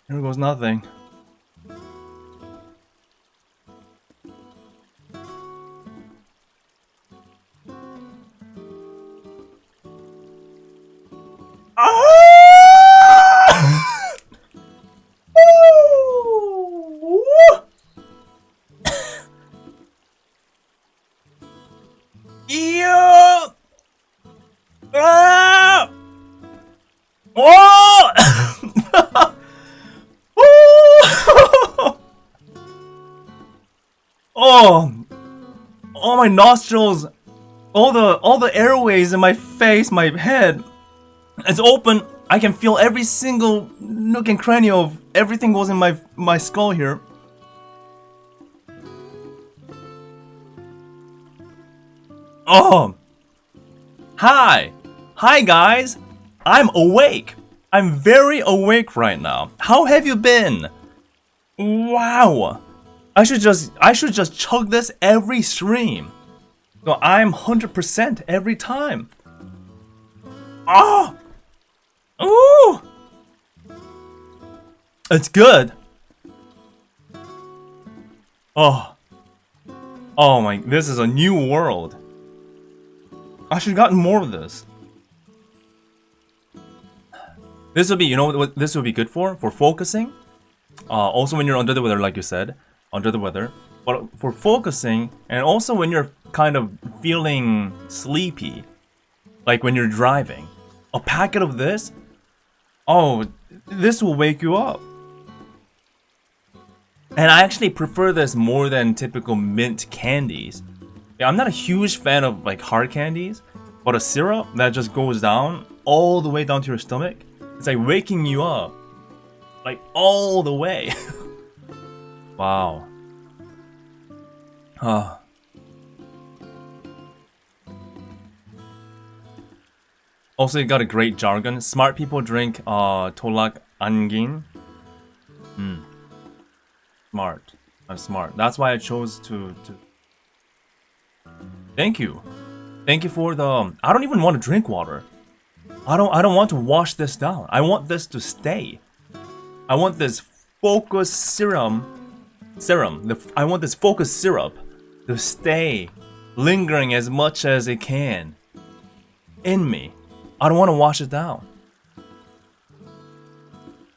Here goes nothing. Oh, my nostrils, all the airways in my face, my head, it's open. I can feel every single nook and cranny of everything goes in my skull here. Oh, hi guys, I'm awake. I'm very awake right now. How have you been? Wow. I should just chug this every stream. So I'm 100% every time. Oh! Ooh! It's good. Oh. Oh my, this is a new world. I should have gotten more of this. This would be, you know what this would be good for? For focusing. Also when you're under the weather, like you said. Under the weather. But for focusing, and also when you're kind of feeling sleepy. Like when you're driving. A packet of this? Oh, this will wake you up. And I actually prefer this more than typical mint candies. Yeah, I'm not a huge fan of like hard candies, but a syrup that just goes down all the way down to your stomach, it's like waking you up, like all the way. Wow. Also, you got a great jargon. Smart people drink tolak angin. Smart. I'm smart. That's why I chose to. Thank you. Thank you for the. I don't even want to drink water. I don't want to wash this down. I want this to stay. I want this focus serum. I want this focus syrup to stay lingering as much as it can in me. I don't want to wash it down.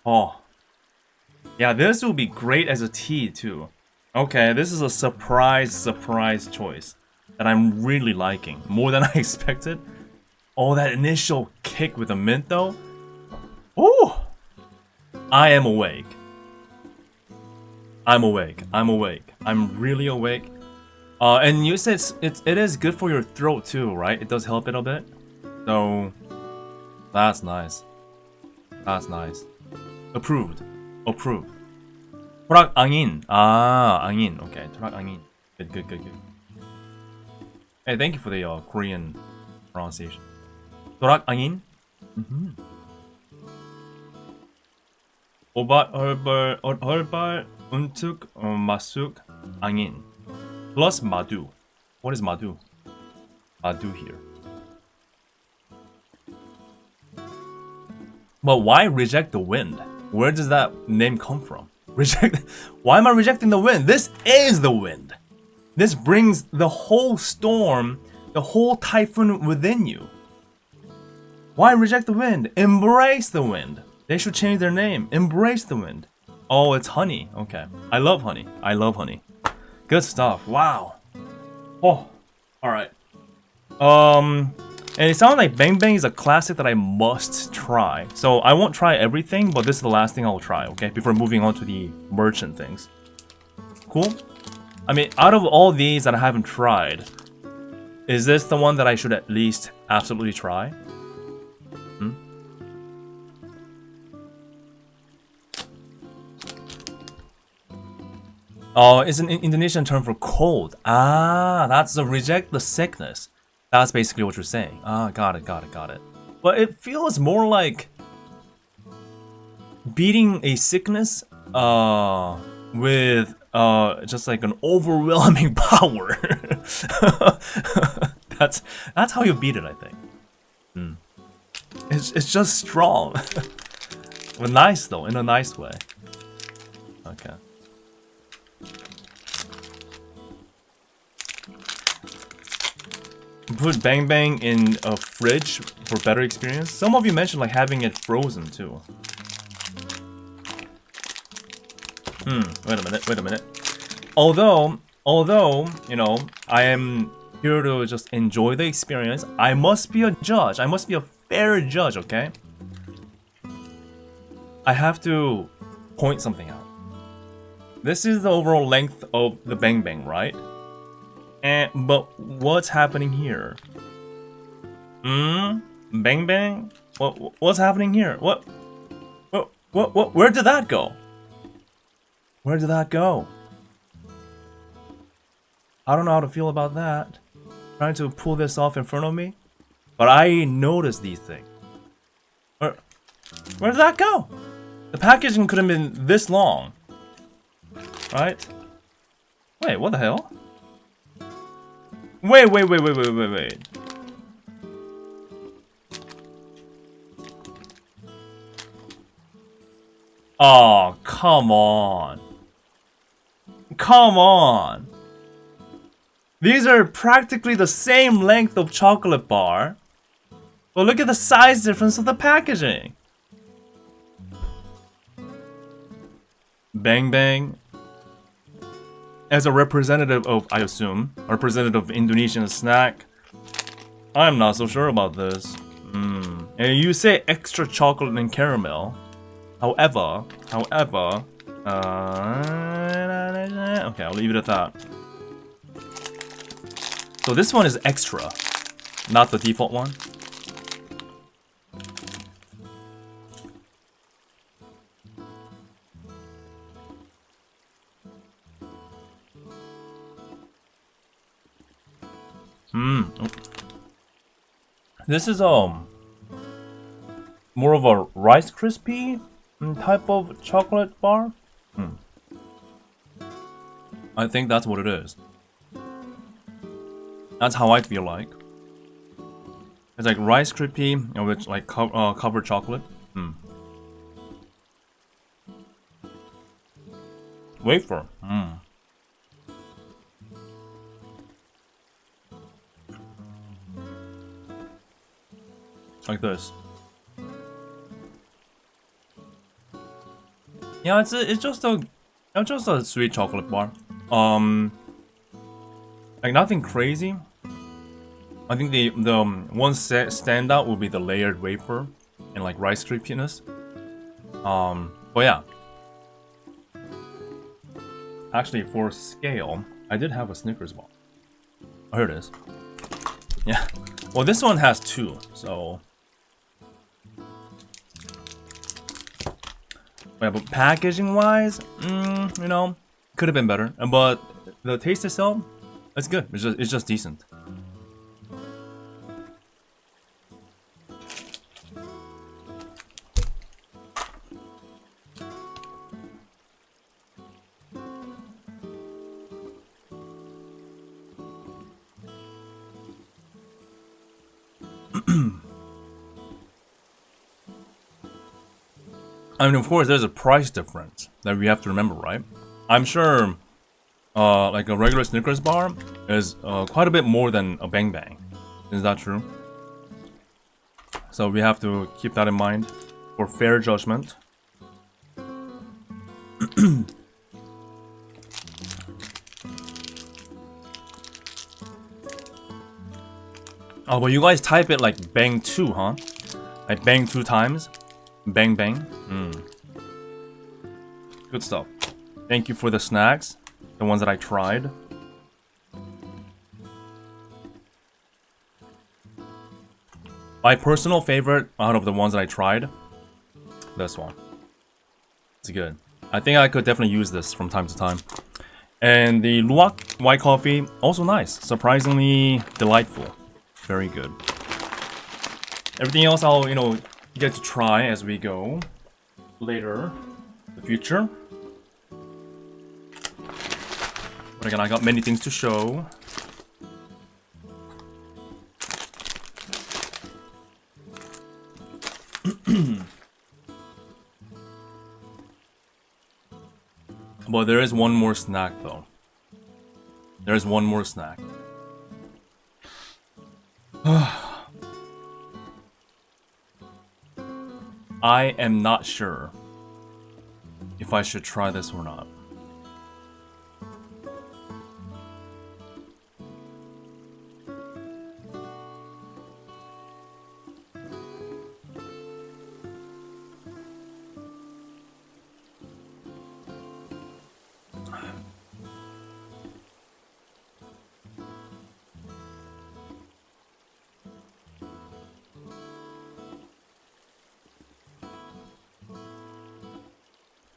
Oh. Yeah, this will be great as a tea too. Okay, this is a surprise choice that I'm really liking. More than I expected. Oh, that initial kick with the mint though. Ooh! I am awake. I'm awake. I'm really awake. And you said it is good for your throat too, right? It does help it a bit. So that's nice. That's nice. Approved. 토락 angin. Ah, angin. Okay, 토락 angin. Good. Hey, thank you for the Korean pronunciation. 토락 angin. 오발 헐발 운툭 마숙 angin. Plus madu. What is madu? Madu here. But why reject the wind? Where does that name come from? Why am I rejecting the wind? This is the wind. This brings the whole storm, the whole typhoon within you. Why reject the wind? Embrace the wind. They should change their name. Embrace the wind. Oh, it's honey. Okay. I love honey. Good stuff. Wow. Oh, alright. And it sounds like Bang Bang is a classic that I must try. So I won't try everything, but this is the last thing I'll try, okay? Before moving on to the merchant things. Cool? I mean, out of all these that I haven't tried, is this the one that I should at least absolutely try? Oh, it's an Indonesian term for cold. Ah, that's the reject the sickness. That's basically what you're saying. Ah, got it. But it feels more like beating a sickness with just like an overwhelming power. That's how you beat it, I think. It's just strong. But nice though, in a nice way. Okay. Put Bang Bang in a fridge for better experience. Some of you mentioned like having it frozen too. Wait a minute. Although, you know, I am here to just enjoy the experience, I must be a judge. I must be a fair judge, okay? I have to point something out. This is the overall length of the Bang Bang, right? But what's happening here? Bang Bang? What's happening here? What? Where did that go? Where did that go? I don't know how to feel about that. Trying to pull this off in front of me, but I noticed these things. Where did that go? The packaging could have been this long, right? Wait, what the hell? Wait. Oh, come on. Come on. These are practically the same length of chocolate bar. But look at the size difference of the packaging. Bang Bang. As a representative of, I assume, a representative of Indonesian snack, I'm not so sure about this. And you say extra chocolate and caramel. However, okay, I'll leave it at that. So this one is extra, not the default one. This is more of a Rice Krispie type of chocolate bar. I think that's what it is. That's how I feel like. It's like Rice Krispie with like covered chocolate. Wafer. Like this. Yeah, it's just a sweet chocolate bar. Like nothing crazy. I think the one standout would be the layered wafer and like Rice Krispiness. But yeah. Actually, for scale, I did have a Snickers bar. Oh, here it is. Yeah. Well, this one has two, so. Yeah, but packaging wise, you know, could have been better. But the taste itself, it's good. It's just decent. I mean, of course, there's a price difference that we have to remember, right? I'm sure, like a regular Snickers bar is quite a bit more than a Bang Bang. Is that true? So we have to keep that in mind for fair judgment. Oh, but you guys type it like Bang 2, huh? Like Bang 2 times? Bang Bang? Good stuff. Thank you for the snacks. The ones that I tried. My personal favorite out of the ones that I tried, this one. It's good. I think I could definitely use this from time to time. And the Luwak white coffee, also nice. Surprisingly delightful. Very good. Everything else I'll, get to try as we go later in the future. But again, I got many things to show. But there is one more snack though. There's one more snack. I am not sure if I should try this or not.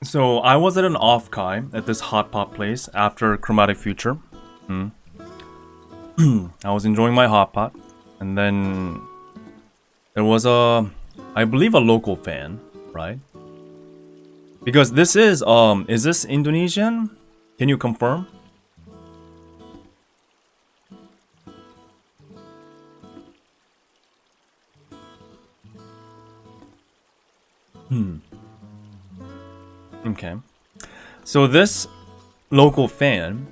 So I was at an off-kai at this hot pot place after Chromatic Future. I was enjoying my hot pot, and then there was I believe a local fan, right? Because this is this Indonesian? Can you confirm? Okay. So this local fan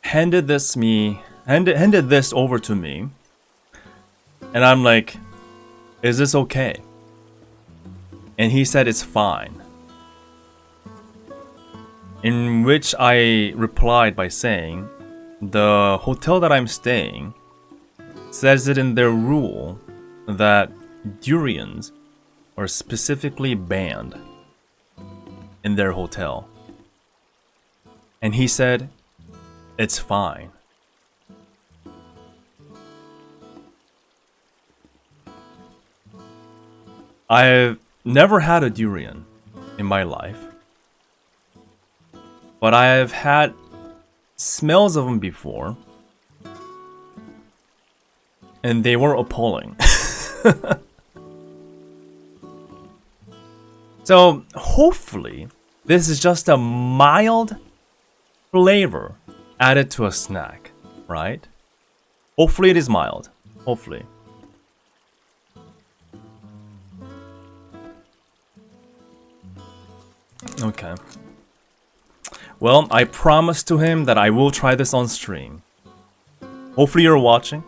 handed this over to me, and I'm like, is this okay? And he said it's fine. In which I replied by saying, the hotel that I'm staying says it in their rule that durians are specifically banned in their hotel. And he said, it's fine. I've never had a durian in my life, but I've had smells of them before, and they were appalling. So hopefully this is just a mild flavor added to a snack, right? Hopefully it is mild. Hopefully. Okay. Well, I promised to him that I will try this on stream. Hopefully you're watching.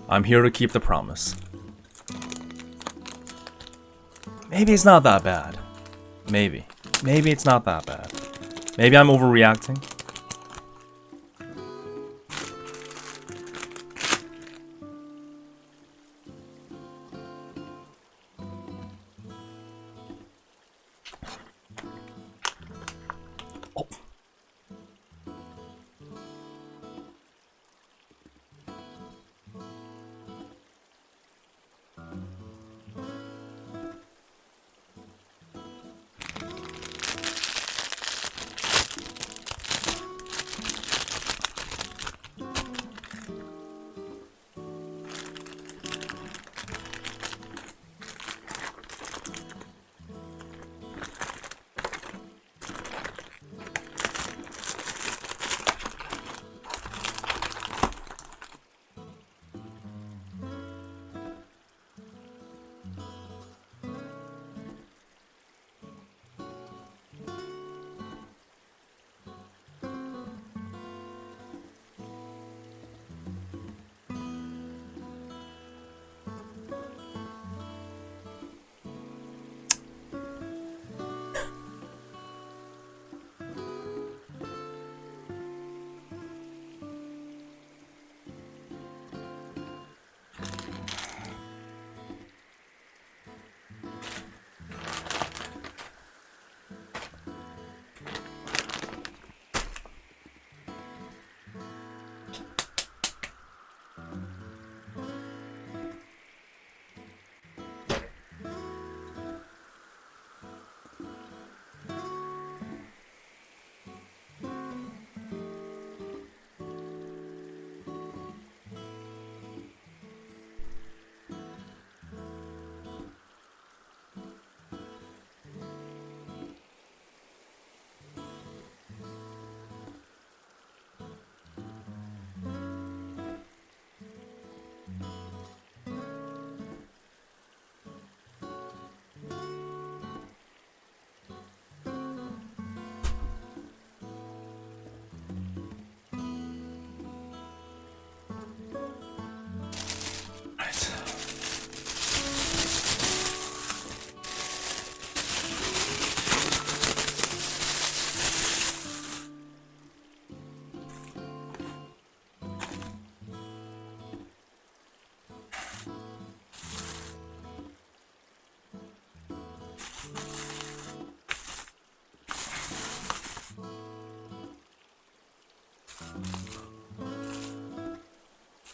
I'm here to keep the promise. Maybe it's not that bad. Maybe. Maybe it's not that bad. Maybe I'm overreacting. Oh.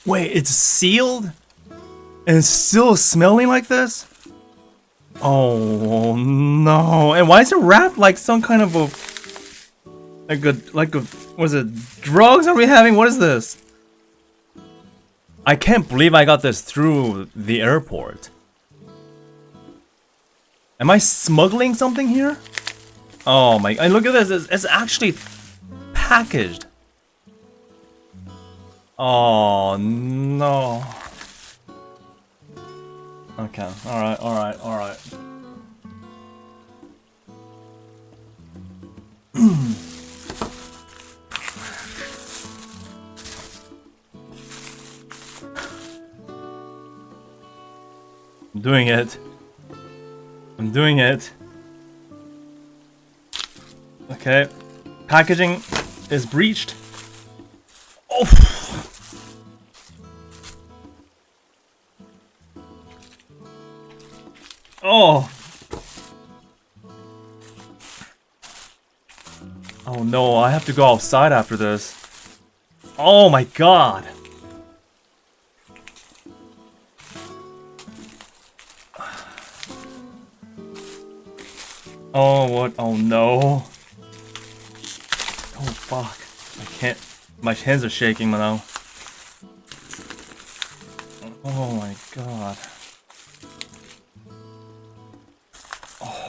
Wait, it's sealed? And it's still smelling like this? Oh no. And why is it wrapped like some kind of a was it drugs are we having? What is this? I can't believe I got this through the airport. Am I smuggling something here? Oh my, and look at this, it's actually packaged. Oh no. Okay, alright. I'm doing it. I'm doing it. Okay. Packaging is breached. Oh. Oh. Oh no, I have to go outside after this. Oh my god. Oh, what? Oh no. Oh fuck. I can't. My hands are shaking now. Oh my god. Oh.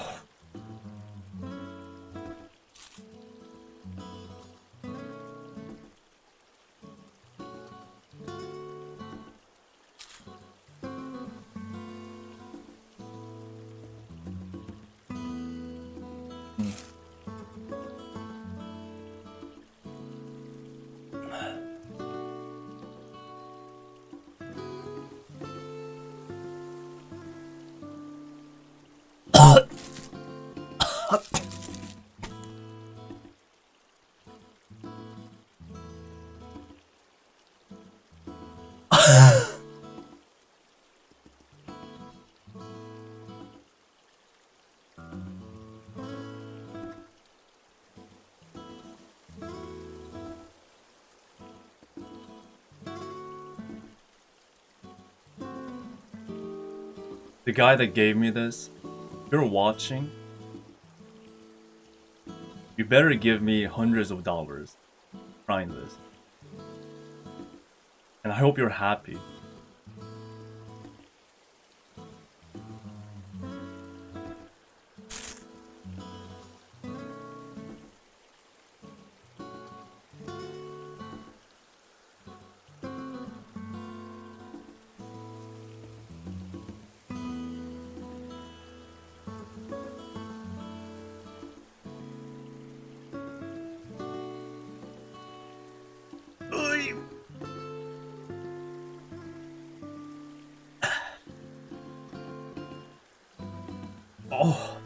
The guy that gave me this, if you're watching, you better give me hundreds of dollars trying this. And I hope you're happy. Oh.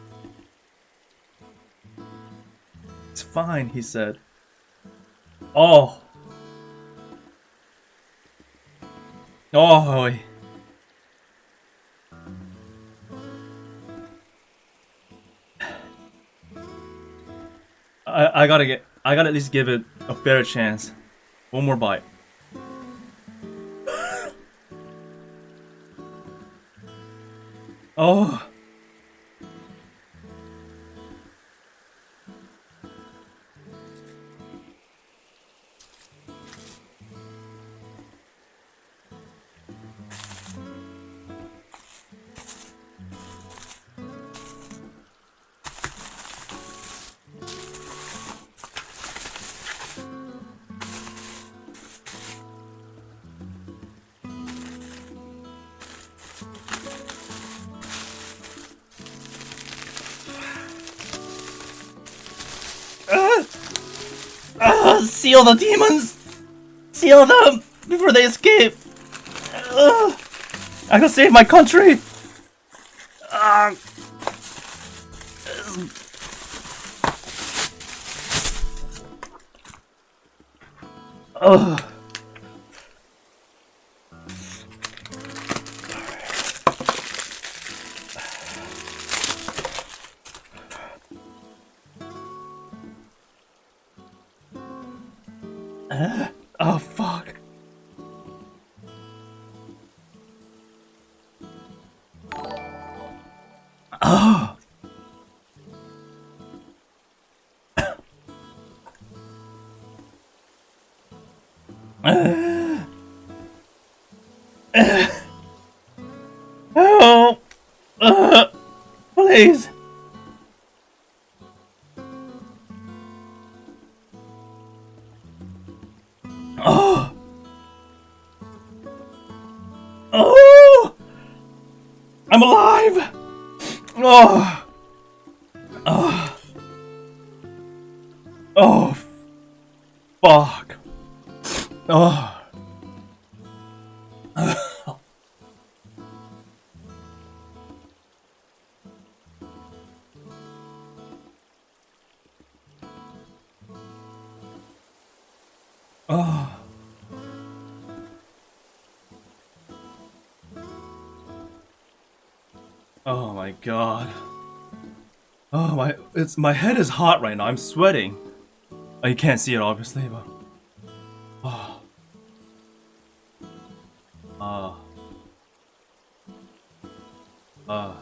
It's fine, he said. Oh. Oh. I gotta at least give it a fair chance. One more bite. Oh. Seal the demons! Seal them before they escape! I gotta save my country! Oh fuck. Oh. Oh. Please. Oh. Oh. I'm alive. Oh. Oh. Fuck. Oh. Oh. Oh my god. Oh my head is hot right now. I'm sweating. Oh, you can't see it obviously, but oh. Oh. Oh.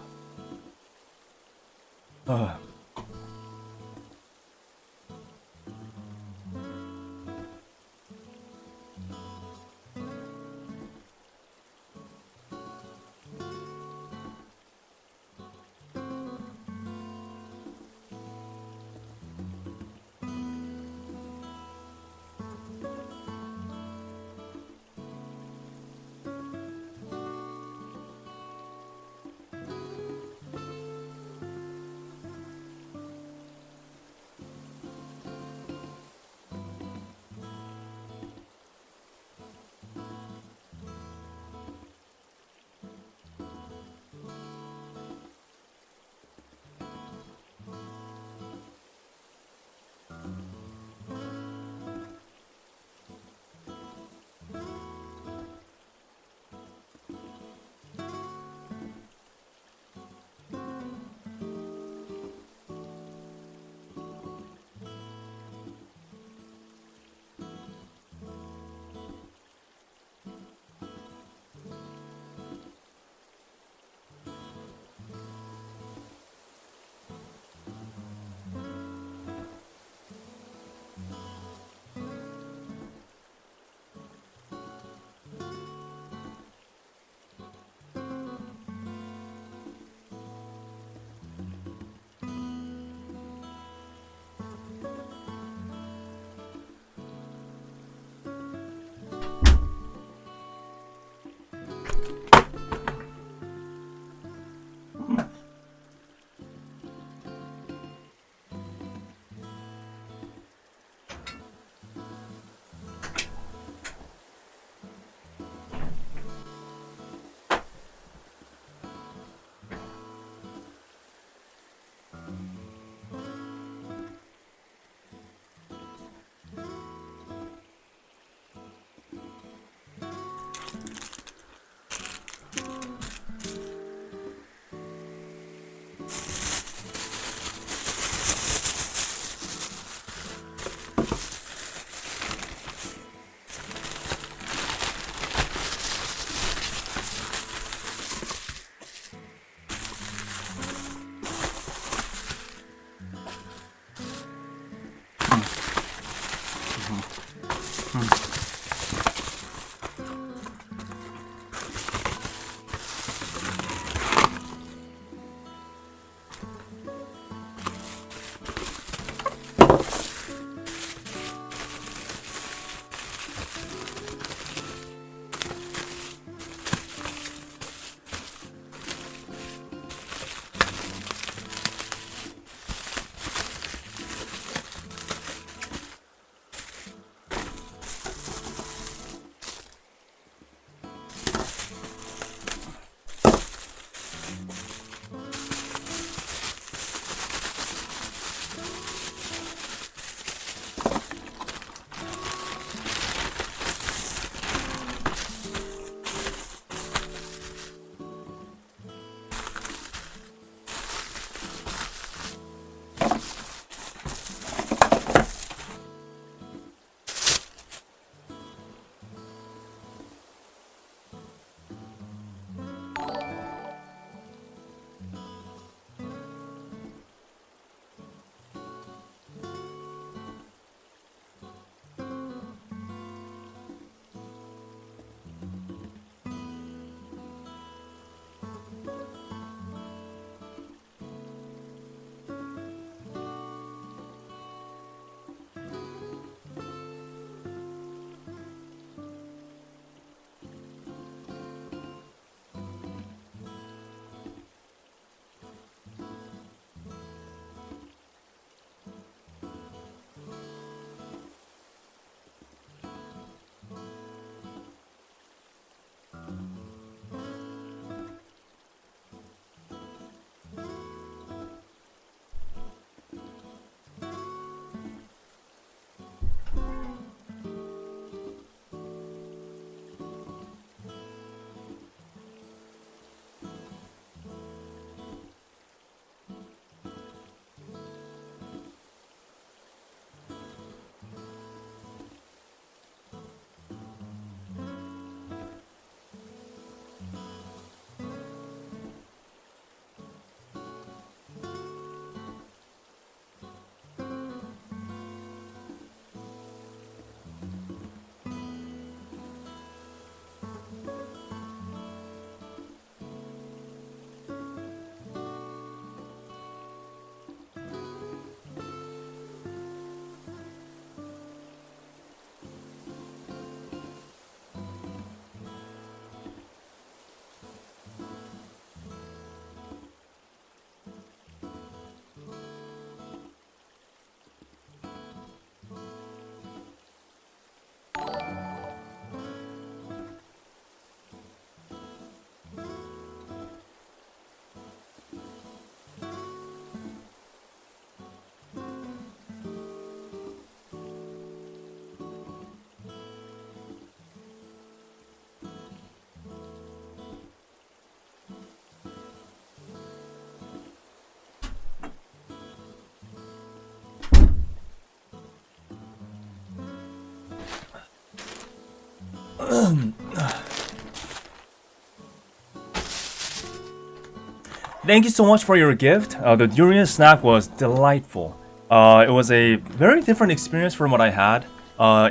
Thank you so much for your gift. The durian snack was delightful. It was a very different experience from what I had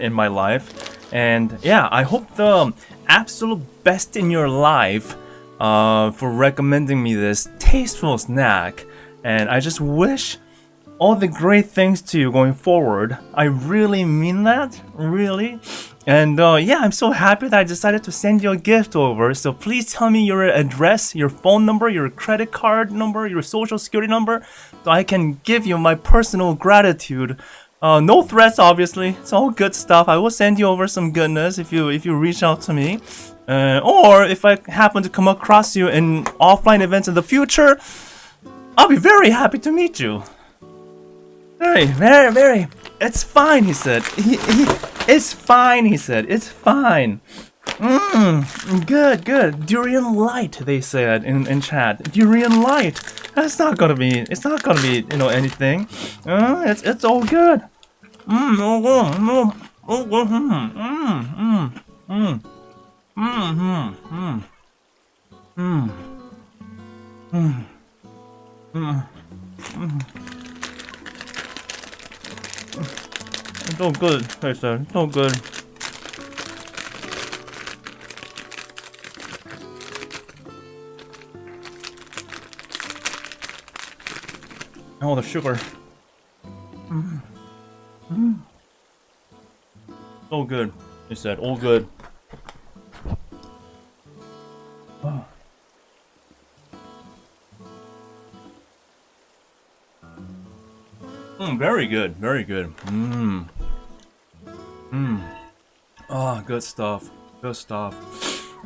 in my life. And yeah, I hope the absolute best in your life for recommending me this tasteful snack. And I just wish all the great things to you going forward. I really mean that, really. And yeah, I'm so happy that I decided to send you a gift over. So please tell me your address, your phone number, your credit card number, your social security number, so I can give you my personal gratitude. No threats, obviously. It's all good stuff. I will send you over some goodness if you reach out to me. Or if I happen to come across you in offline events in the future, I'll be very happy to meet you. Very. It's fine, he said. It's fine, he said. It's fine. Good. Durian light, they said in chat. Durian light. It's not gonna be, anything. It's all good. It's all good, they said. It's all good. Oh, the sugar. All good, they said. All good. Oh. Very good, very good. Oh, good stuff. Good stuff.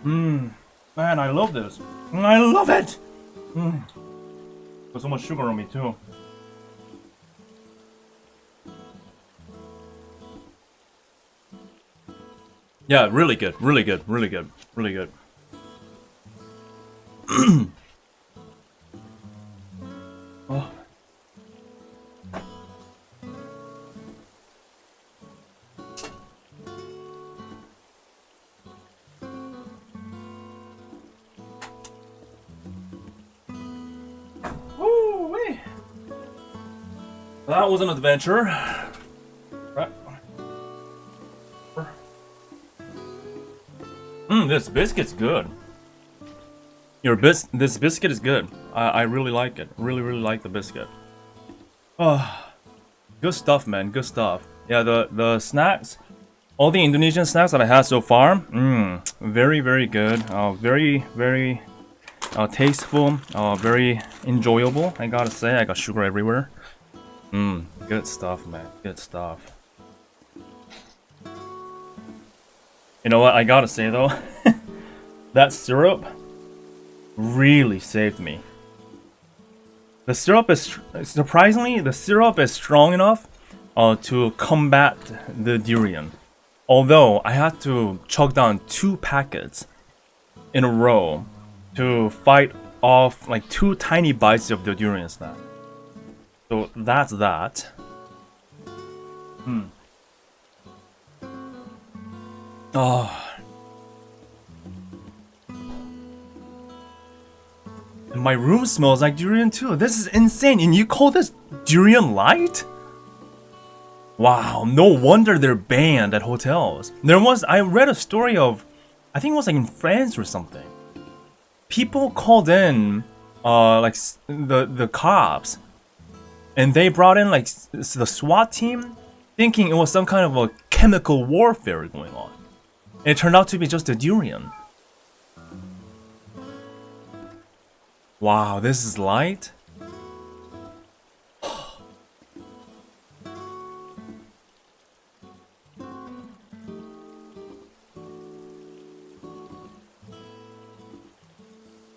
Man, I love this. I love it. Put so much sugar on me too. Yeah, really good. Oh. Woo-wee. That was an adventure. Right. This biscuit's good. This biscuit is good. I really like it. Really like the biscuit. Oh, good stuff, man. Good stuff. Yeah, the snacks, all the Indonesian snacks that I had so far, very good. Very tasteful. Very enjoyable. I gotta say, I got sugar everywhere. Good stuff, man. Good stuff. You know what? I gotta say though, that syrup really saved me. The syrup is surprisingly, the syrup is strong enough to combat the durian. Although I had to chug down 2 packets in a row to fight off like 2 tiny bites of the durian snack. So that's that. Oh. And my room smells like durian too. This is insane. And you call this durian light? Wow, no wonder they're banned at hotels. I read a story of, I think it was like in France or something. People called in like the cops, and they brought in like the SWAT team, thinking it was some kind of a chemical warfare going on. It turned out to be just a durian. Wow, this is light?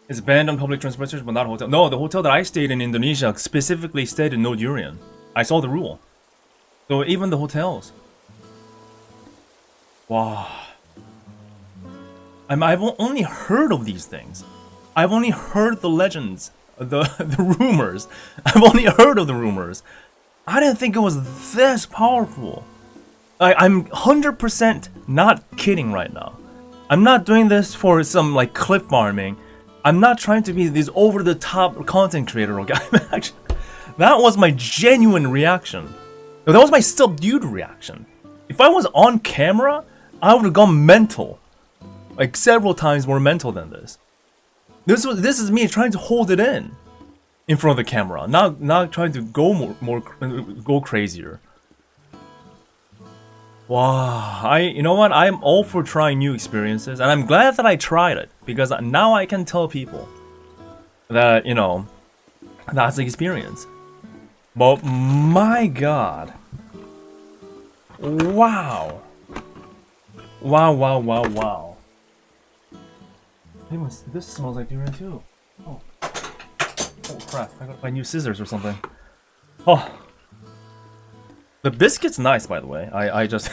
It's banned on public transportation, but not hotel. No, the hotel that I stayed in Indonesia specifically stated no durian. I saw the rule. So even the hotels. Wow. I've only heard of these things. I've only heard the legends, the rumors. I've only heard of the rumors. I didn't think it was this powerful. I'm 100% not kidding right now. I'm not doing this for some like clip farming. I'm not trying to be this over-the-top content creator, okay? That was my genuine reaction. That was my subdued reaction. If I was on camera, I would have gone mental. Like several times more mental than this. This is me trying to hold it in front of the camera, not trying to go crazier. Wow, you know what? I'm all for trying new experiences, and I'm glad that I tried it because now I can tell people that, you know, that's the experience. But my God, wow, wow. This smells like durian too. Oh crap! I gotta buy new scissors or something. Oh. The biscuit's nice, by the way. I just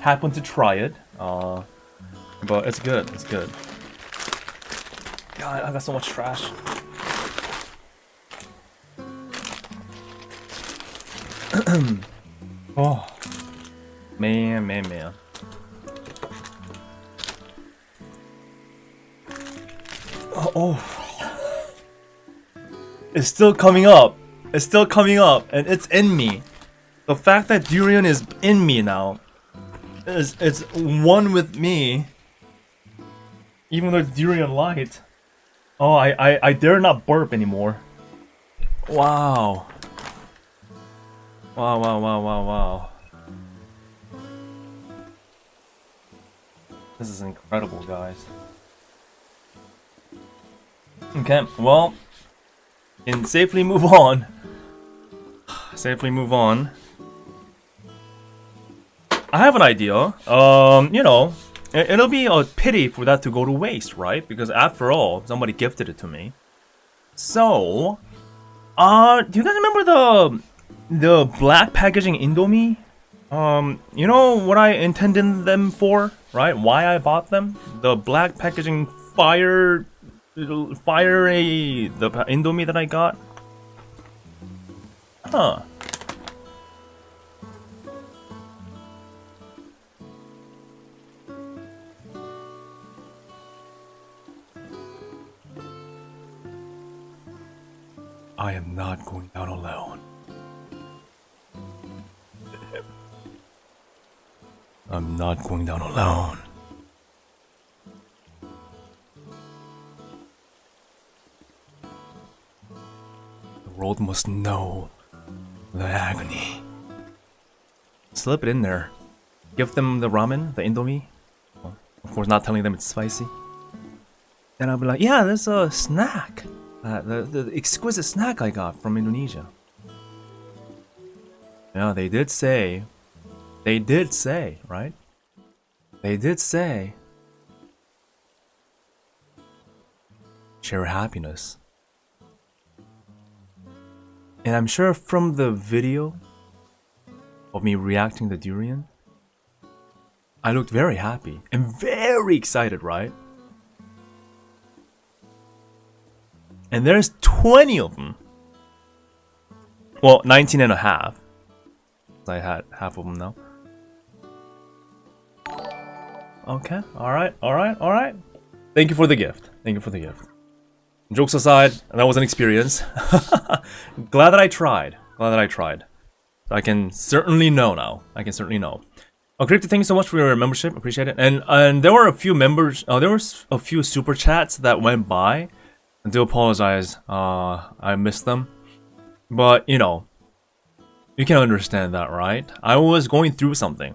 happened to try it, but it's good. It's good. God, I got so much trash. Oh, man. Oh, it's still coming up. It's still coming up, and it's in me. The fact that durian is in me now, it's one with me. Even though it's durian light. Oh, I dare not burp anymore. Wow. Wow. This is incredible, guys. Okay, well, can safely move on. I have an idea. You know, it'll be a pity for that to go to waste, right? Because after all, somebody gifted it to me. So, do you guys remember the black packaging Indomie? You know what I intended them for, right? Why I bought them? The black packaging the Indomie that I got. Huh. I am not going down alone. I'm not going down alone. The world must know the agony. Slip it in there. Give them the ramen, the Indomie. Well, of course, not telling them it's spicy. Then I'll be like, yeah, there's a snack. The exquisite snack I got from Indonesia. Yeah, they did say, right? They did say, share happiness. And I'm sure from the video of me reacting to durian, I looked very happy and very excited, right? And there's 20 of them. Well, 19 and a half. I had half of them now. Okay, alright. Thank you for the gift. Jokes aside, that was an experience. Glad that I tried. I can certainly know now. Oh, Crypto, thank you so much for your membership. Appreciate it. And there were a few members. There was a few super chats that went by. I do apologize. I missed them. But you know, you can understand that, right? I was going through something.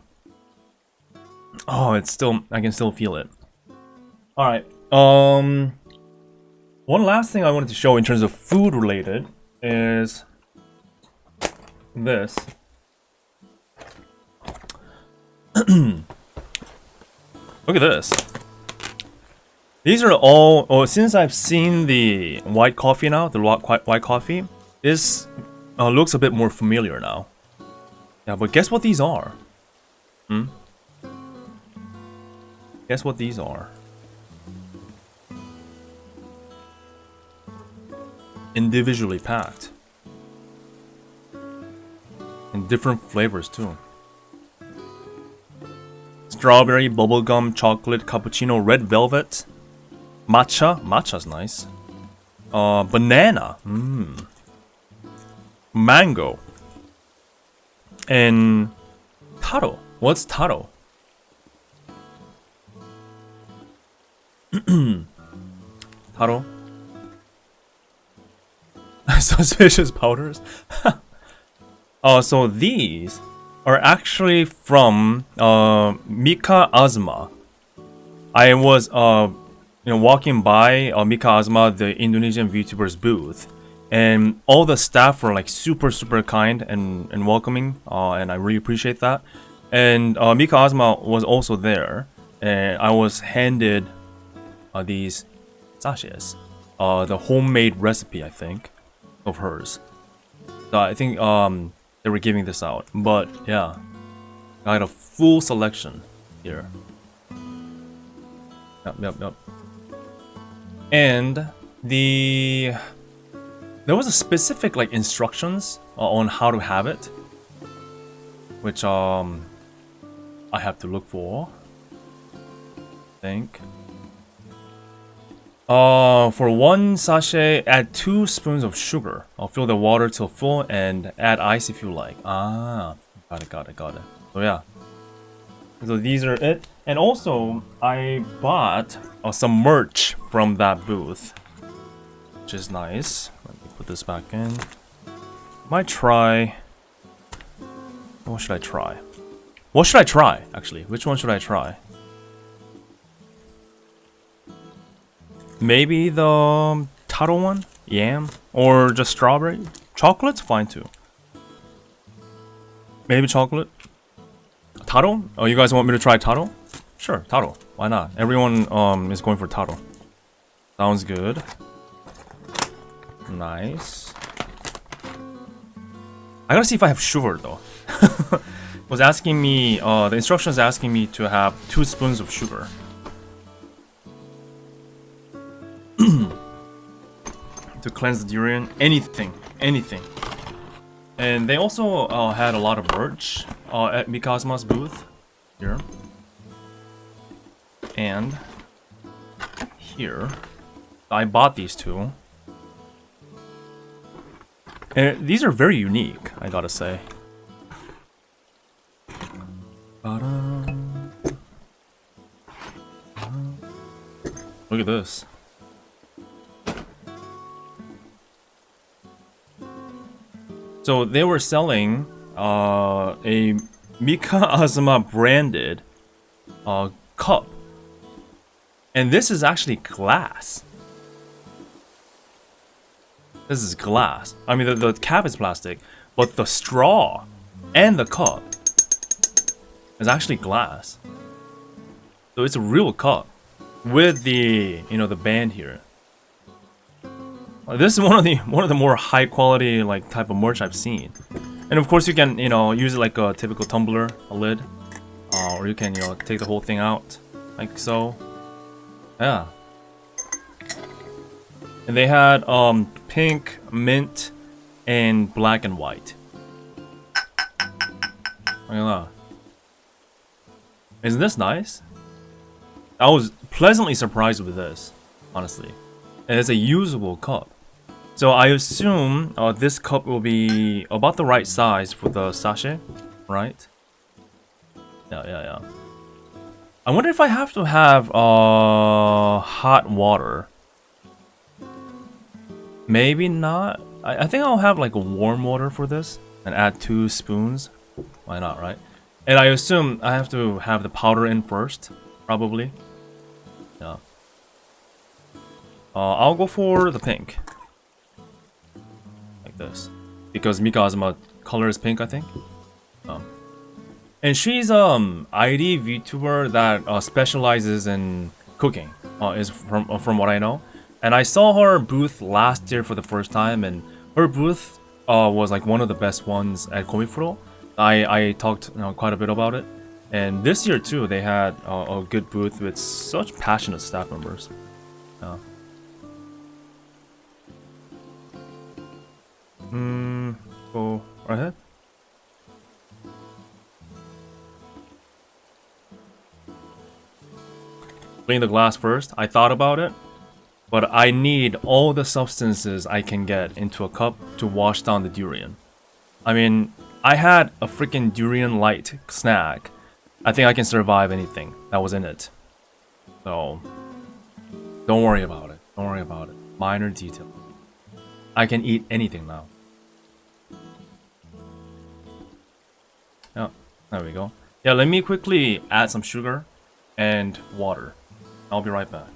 Oh, I can still feel it. All right. One last thing I wanted to show in terms of food related is this. Look at this. These are all. Oh, since I've seen the white coffee now, the white coffee, this looks a bit more familiar now. Yeah, but guess what these are? Guess what these are? Individually packed. And different flavors too. strawberry, bubblegum, chocolate, cappuccino, red velvet, matcha. Matcha's nice. Banana. Mango. And taro. What's taro? Taro. Suspicious powders. So these are actually from Mika Azma. I was walking by Mika Azma, the Indonesian VTuber's booth, and all the staff were like super kind and welcoming, and I really appreciate that. And Mika Azma was also there, and I was handed these sachets, the homemade recipe, I think, of hers. So I think they were giving this out, but yeah, I had a full selection here. Yep. And there was a specific like instructions on how to have it, which I have to look for. I think. For one sachet, add 2 spoons of sugar. I'll fill the water till full and add ice if you like. Ah, got it. So yeah. So these are it. And also, I bought some merch from that booth, which is nice. Let me put this back in. Might try. What should I try? What should I try, actually? Which one should I try? Maybe the taro one? Yam? Or just strawberry? Chocolate's fine too. Maybe chocolate? Taro? Oh, you guys want me to try taro? Sure, taro. Why not? Everyone is going for taro. Sounds good. Nice. I gotta see if I have sugar though. Was asking me, the instructions asking me to have 2 spoons of sugar. To cleanse the durian. Anything. And they also had a lot of merch at Mikazma's booth here. And here, I bought these 2. And these are very unique, I gotta say. Look at this. So they were selling a Mika Azuma branded cup. And this is actually glass. This is glass. I mean, the cap is plastic, but the straw and the cup is actually glass. So it's a real cup with the the band here. This is one of the more high quality like type of merch I've seen. And of course you can use it like a typical tumbler, a lid, or you can take the whole thing out like so. Yeah. And they had pink, mint, and black and white. Look at that. Isn't this nice? I was pleasantly surprised with this, honestly. And it's a usable cup. So I assume this cup will be about the right size for the sachet, right? Yeah. I wonder if I have to have hot water. Maybe not. I think I'll have like a warm water for this and add 2 spoons. Why not, right? And I assume I have to have the powder in first, probably. Yeah. I'll go for the pink. Like this. Because Mika Azuma color is pink, I think. And she's ID VTuber that specializes in cooking. Is from what I know. And I saw her booth last year for the first time, and her booth was like one of the best ones at Comifuro. I talked quite a bit about it. And this year too, they had a good booth with such passionate staff members. Go right ahead. clean the glass first. I thought about it, but I need all the substances I can get into a cup to wash down the durian. I mean, I had a freaking durian light snack. I think I can survive anything that was in it. So, don't worry about it. Don't worry about it. Minor detail. I can eat anything now. Yeah, there we go. Yeah, let me quickly add some sugar and water. I'll be right back.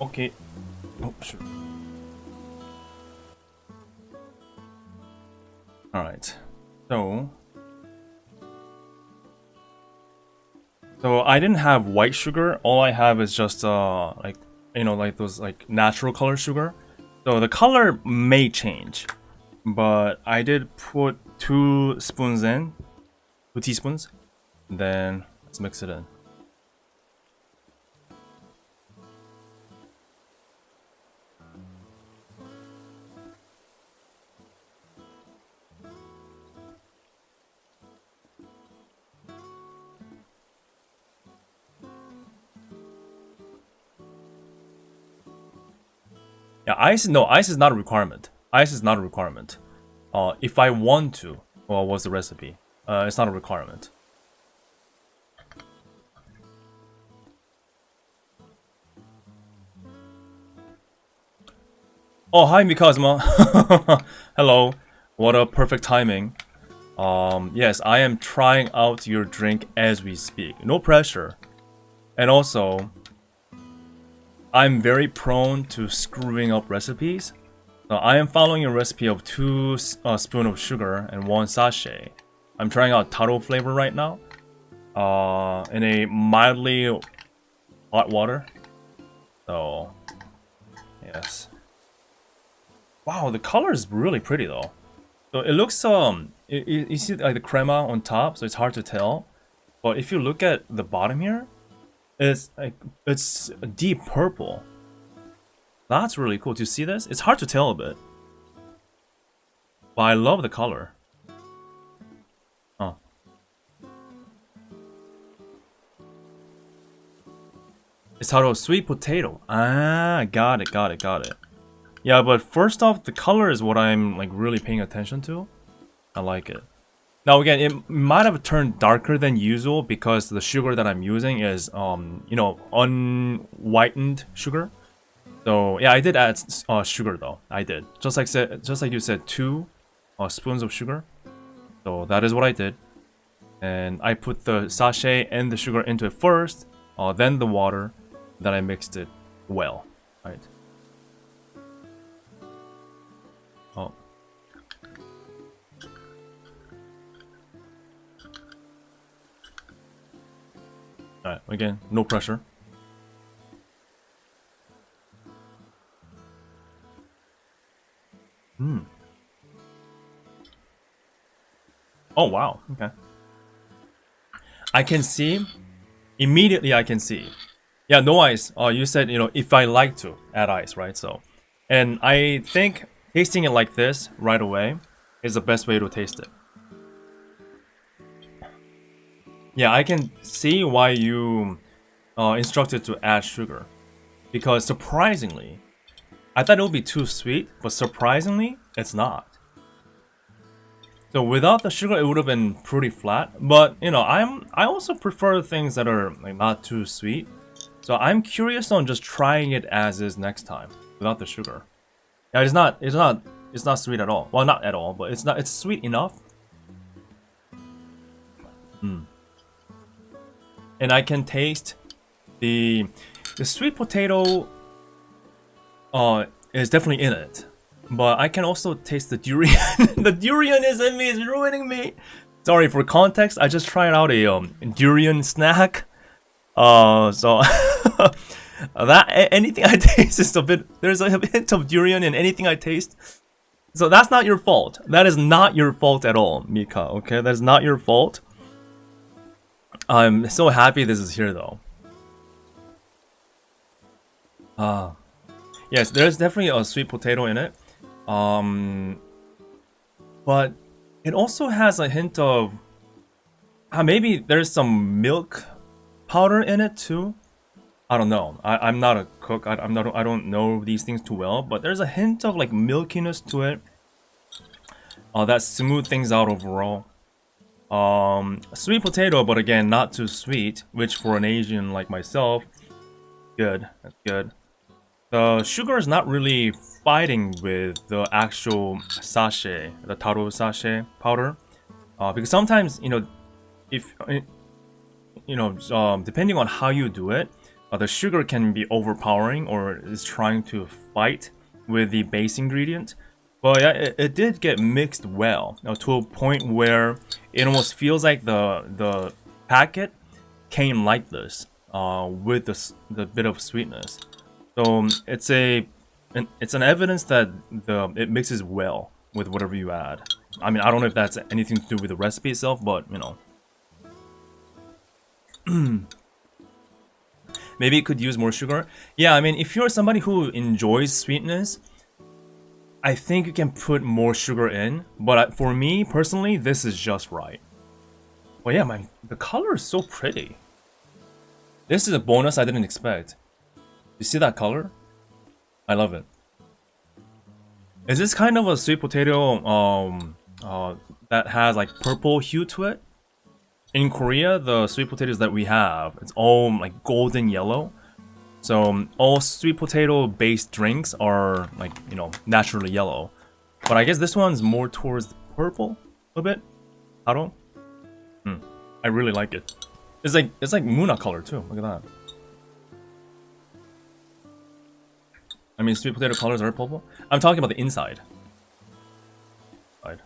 Okay. Oh, sure. Alright. So I didn't have white sugar. All I have is just like, you know, like those like natural color sugar. So the color may change, but I did put 2 spoons in, 2 teaspoons. Then let's mix it in. Yeah, ice is not a requirement. Ice is not a requirement. If I want to, well, what's the recipe? It's not a requirement. Oh, hi Mikazma. Hello. What a perfect timing. Yes, I am trying out your drink as we speak. No pressure. And also, I'm very prone to screwing up recipes. So I am following a recipe of 2 spoons of sugar and 1 sachet. I'm trying out taro flavor right now. In a mildly hot water. So, yes. Wow, the color is really pretty though. So it looks you see like the crema on top, so it's hard to tell. But if you look at the bottom here, it's like it's a deep purple. That's really cool. Do you see this? It's hard to tell a bit. But I love the color. Oh. It's titled Sweet Potato. Ah, got it. Yeah, but first off, the color is what I'm like really paying attention to. I like it. Now again, it might have turned darker than usual because the sugar that I'm using is you know, unwhitened sugar. So yeah, I did add sugar though. I did. Just like you said, 2 spoons of sugar. So that is what I did. And I put the sachet and the sugar into it first, then the water. Then I mixed it well, right? Oh. Alright, again, no pressure. Oh wow, okay. I can see, immediately I can see. Yeah, no ice. You said, you know, if I like to add ice, right? So, and I think tasting it like this right away is the best way to taste it. Yeah, I can see why you instructed to add sugar. Because surprisingly, I thought it would be too sweet, but surprisingly, it's not. So without the sugar, it would have been pretty flat. But you know, I also prefer things that are like not too sweet. So I'm curious on just trying it as is next time without the sugar. Yeah, it's not sweet at all. Well, not at all, but it's sweet enough. And I can taste the sweet potato is definitely in it. But I can also taste the durian. The durian is in me, it's ruining me. Sorry, for context, I just tried out a durian snack. So that anything I taste is a bit. There's a hint of durian in anything I taste. So that's not your fault. That is not your fault at all, Mika. Okay, that's not your fault. I'm so happy this is here though. Yes, there's definitely a sweet potato in it. But it also has a hint of maybe there's some milk powder in it too. I don't know. I'm not a cook. I don't know these things too well. But there's a hint of like milkiness to it. That smooth things out overall. Sweet potato, but again, not too sweet. Which for an Asian like myself, good. That's good. The sugar is not really fighting with the actual sachet, the taro sachet powder, because sometimes, you know, if you know, depending on how you do it, the sugar can be overpowering or is trying to fight with the base ingredient. But yeah, it did get mixed well, to a point where it almost feels like the packet came like this, with the bit of sweetness. So it's an evidence that it mixes well with whatever you add. I mean, I don't know if that's anything to do with the recipe itself, but you know. Maybe it could use more sugar. Yeah, I mean, if you're somebody who enjoys sweetness, I think you can put more sugar in. But for me, personally, this is just right. Well, yeah, man, the color is so pretty. This is a bonus I didn't expect. You see that color? I love it. Is this kind of a sweet potato that has like purple hue to it? In Korea, the sweet potatoes that we have, it's all like golden yellow. So all sweet potato based drinks are like, you know, naturally yellow. But I guess this one's more towards purple a bit. Taro? I really like it. It's like Muna color too. Look at that. I mean, sweet potato colors are purple. I'm talking about the inside. Right.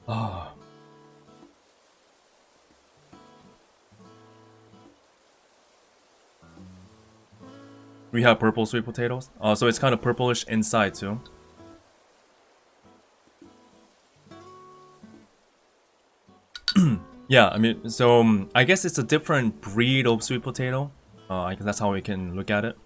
Ah. We have purple sweet potatoes. So it's kind of purplish inside too. Yeah, I mean, so I guess it's a different breed of sweet potato. I guess that's how we can look at it.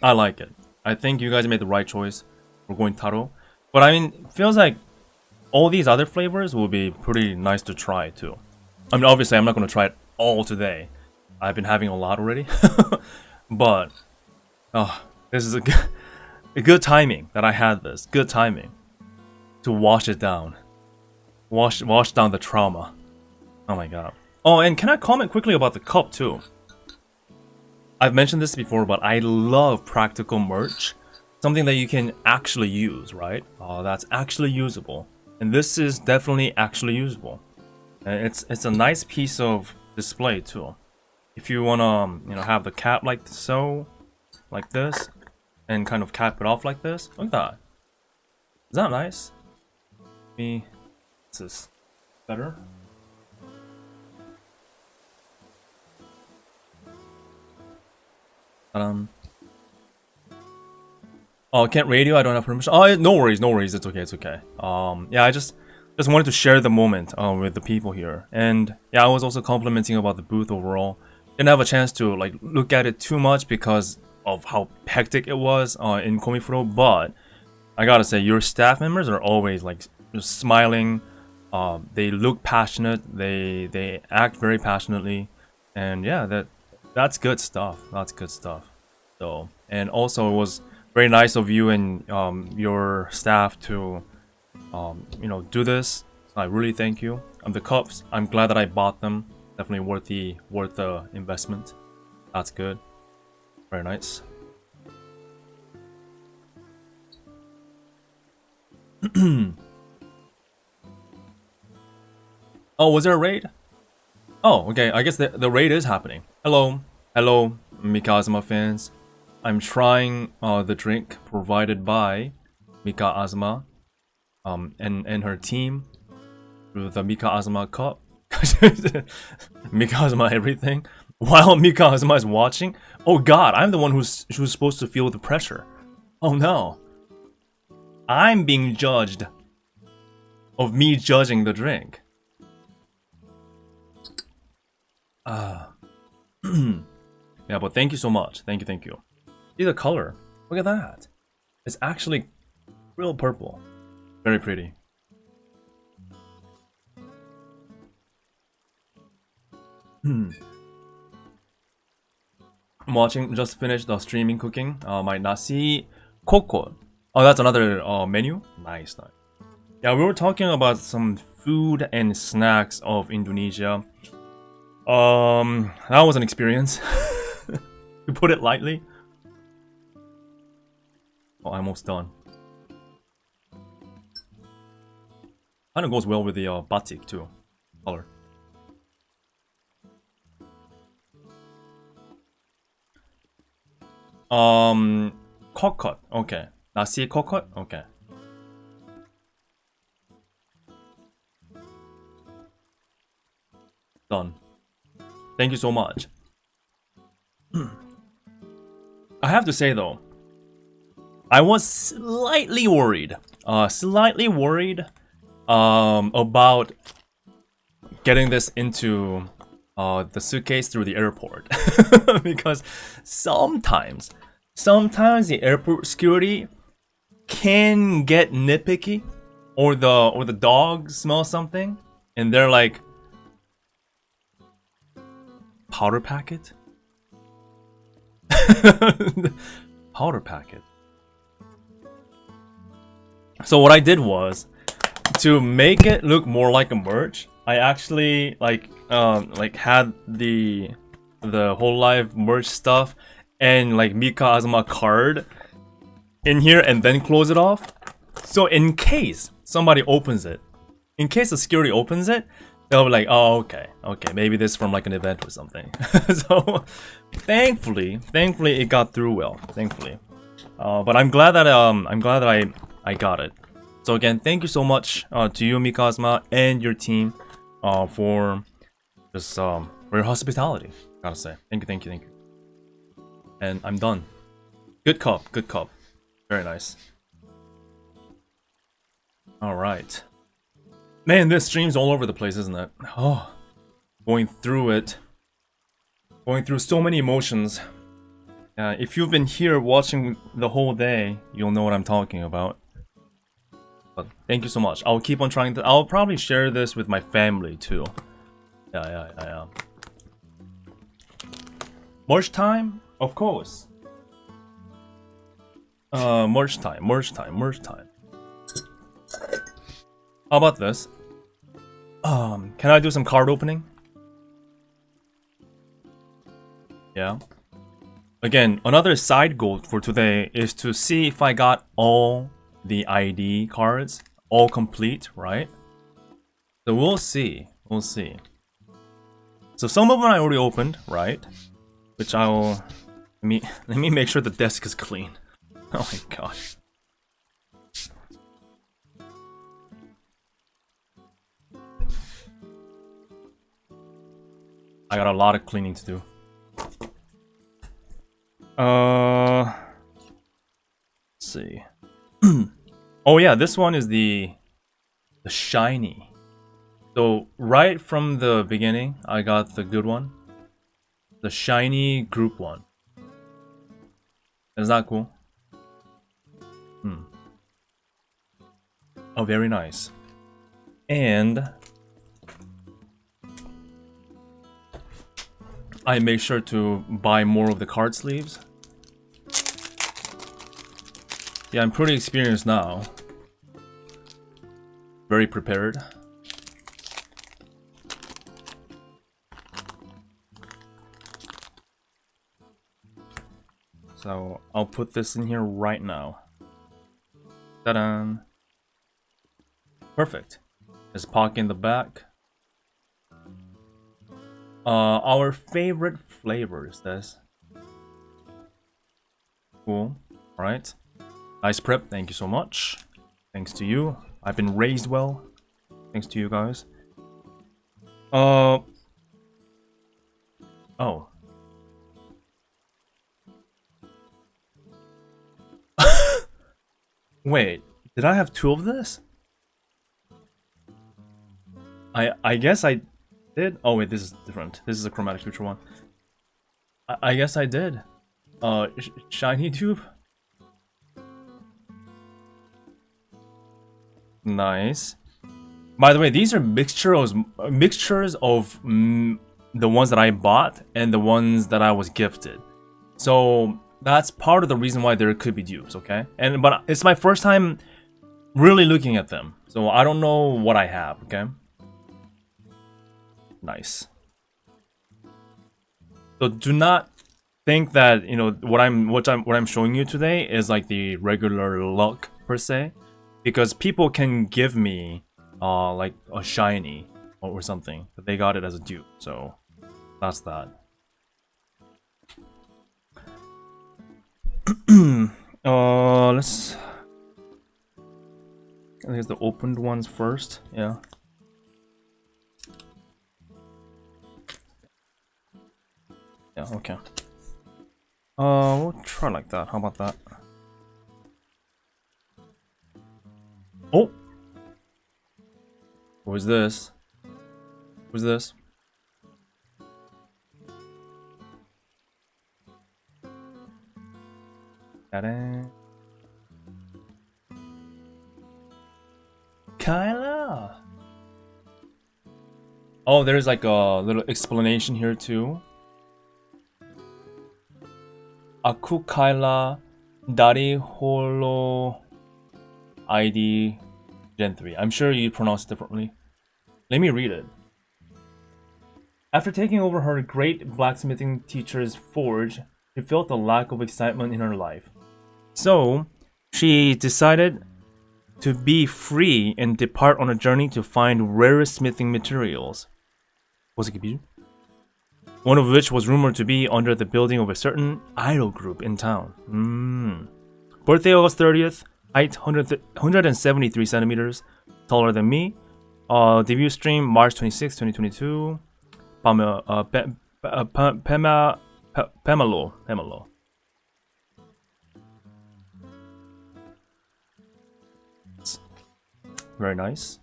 I like it. I think you guys made the right choice for going taro. But I mean, it feels like all these other flavors will be pretty nice to try too. I mean, obviously, I'm not going to try it all today. I've been having a lot already. But, this is a good timing that I had this. Good timing to wash it down. Wash down the trauma. Oh my god. Oh, and can I comment quickly about the cup too? I've mentioned this before, but I love practical merch. Something that you can actually use, right? That's actually usable. And this is definitely actually usable. And it's a nice piece of display too. If you wanna, have the cap like so, like this, and kind of cap it off like this. Look at that. Is that nice? This is better. Oh, can't radio. I don't have permission. Oh, no worries, no worries. It's okay, it's okay. Yeah, I just wanted to share the moment with the people here, and yeah, I was also complimenting about the booth overall. Didn't have a chance to like look at it too much because of how hectic it was in Comifuro, but I gotta say, your staff members are always like just smiling. They look passionate. They act very passionately, and yeah, that's good stuff. That's good stuff. So, and also it was very nice of you and your staff to do this. So I really thank you. The cups, I'm glad that I bought them. Definitely worth the investment. That's good. Very nice. Oh, was there a raid? Oh, okay. I guess the raid is happening. Hello, Mikazuma fans. I'm trying the drink provided by Mika Azuma, and her team through the Mika Azuma cup. Mika Azuma everything. While Mika Azuma is watching. Oh God, I'm the one who's supposed to feel the pressure. Oh no, I'm being judged of me judging the drink. Yeah, but thank you so much. Thank you. See the color. Look at that. It's actually real purple. Very pretty. I'm watching, just finished the streaming cooking. My nasi koko. Oh, that's another menu? Nice. Yeah, we were talking about some food and snacks of Indonesia. That was an experience. To put it lightly. Oh, I'm almost done. Kinda goes well with the batik too. Color. Kokot. Okay. Nasi kokot? Okay. Done. Thank you so much. I have to say though, I was slightly worried. About getting this into the suitcase through the airport. Because sometimes the airport security can get nitpicky, or the dog smells something and they're like, powder packet? Powder packet. So what I did was, to make it look more like a merch, I actually like had the hololive merch stuff and like Mika Azuma card in here and then close it off. So in case somebody opens it, in case the security opens it, they'll be like, oh, okay, maybe this is from like an event or something. So thankfully it got through well, thankfully. But I'm glad that I got it. So again, thank you so much to you, Mika Azuma, and your team for just for your hospitality. Gotta say, thank you. And I'm done. Good cup. Very nice. All right. Man, this stream's all over the place, isn't it? Oh, going through so many emotions. If you've been here watching the whole day, you'll know what I'm talking about. But thank you so much. I'll keep on trying to. I'll probably share this with my family too. Yeah. Merch time? Of course. Merch time. How about this? Can I do some card opening? Yeah. Again, another side goal for today is to see if I got all the ID cards, all complete, right? So we'll see. So some of them I already opened, right? Which I'll... Let me make sure the desk is clean. Oh my gosh. I got a lot of cleaning to do. Let's see. Oh yeah, this one is the shiny. So right from the beginning, I got the good one. The shiny group one. Is that cool? Oh, very nice. And I make sure to buy more of the card sleeves. Yeah, I'm pretty experienced now. Very prepared. So I'll put this in here right now. Ta-da! Perfect. There's pocket in the back. Our favorite flavors. This. Cool. All right. Nice prep. Thank you so much. Thanks to you. I've been raised well. Thanks to you guys. Oh. Wait, did I have two of this? I guess I did. Oh wait, this is different. This is a chromatic future one. I guess I did. Shiny tube. Nice. By the way, these are mixtures of the ones that I bought and the ones that I was gifted. So that's part of the reason why there could be dupes, okay? But it's my first time really looking at them, so I don't know what I have, okay? Nice. So do not think that, you know, what I'm showing you today is like the regular luck per se, because people can give me like a shiny or something, but they got it as a dupe, so that's that. Let's... I think it's the opened ones first, yeah. Yeah, okay. We'll try like that, how about that? Oh! What's this? What's this? Ta-da! Kyla! Oh, there's like a little explanation here too. Aku Kyla Dari Holo ID Gen 3. I'm sure you pronounce it differently. Let me read it. After taking over her great blacksmithing teacher's forge, she felt a lack of excitement in her life. So, she decided to be free and depart on a journey to find rare smithing materials. One of which was rumored to be under the building of a certain idol group in town. Birthday August 30th, height 173 centimeters, taller than me. Debut stream March 26, 2022. Pamelo. Very nice.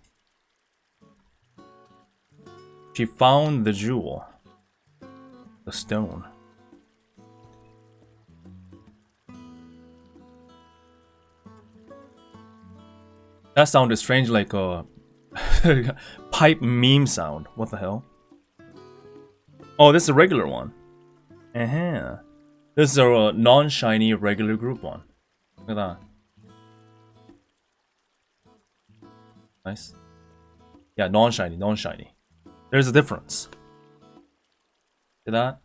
She found the jewel. The stone. That sounded strange, like a pipe meme sound. What the hell? Oh, this is a regular one. This is a non-shiny regular group one. Look at that. Nice. Yeah, non-shiny, non-shiny. There's a difference. See that?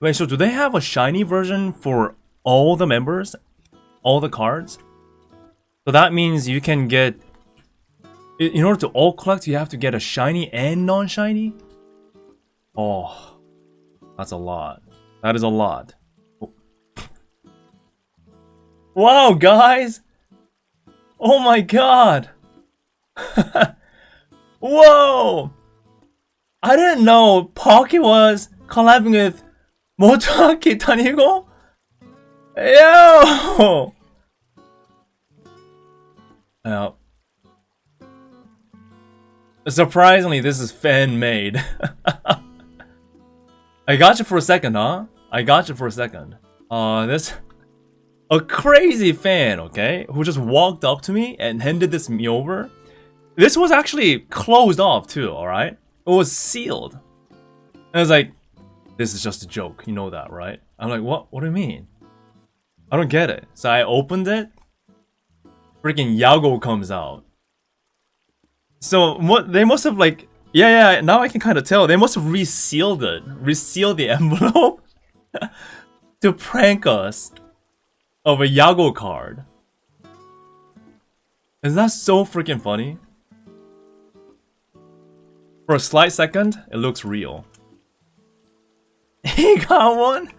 Wait, so do they have a shiny version for all the members? All the cards? So that means you can get... In order to all collect, you have to get a shiny and non-shiny? Oh, that's a lot. That is a lot. Wow, guys! Oh my god! Whoa! I didn't know Pocky was collabing with Motoaki Tanigo? Yo! Yeah. Surprisingly, this is fan-made. I got you for a second, huh? I got you for a second. This... A crazy fan, okay? Who just walked up to me and handed this me over. This was actually closed off too, alright? It was sealed. And I was like, this is just a joke, you know that, right? I'm like, what? What do you mean? I don't get it. So I opened it. Freaking Yago comes out. So what? They must have like, yeah. Now I can kind of tell. They must have resealed it, resealed the envelope to prank us of a Yago card. Is that so freaking funny? For a slight second, it looks real. He got one?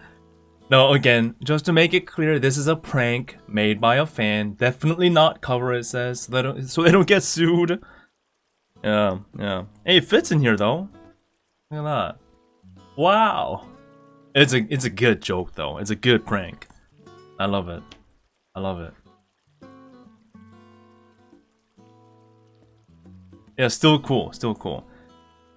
No, again, just to make it clear, this is a prank made by a fan. Definitely not cover, it says, so they don't get sued. Yeah. Hey, it fits in here though. Look at that. Wow. It's a good joke though. It's a good prank. I love it. I love it. Yeah, still cool. Still cool.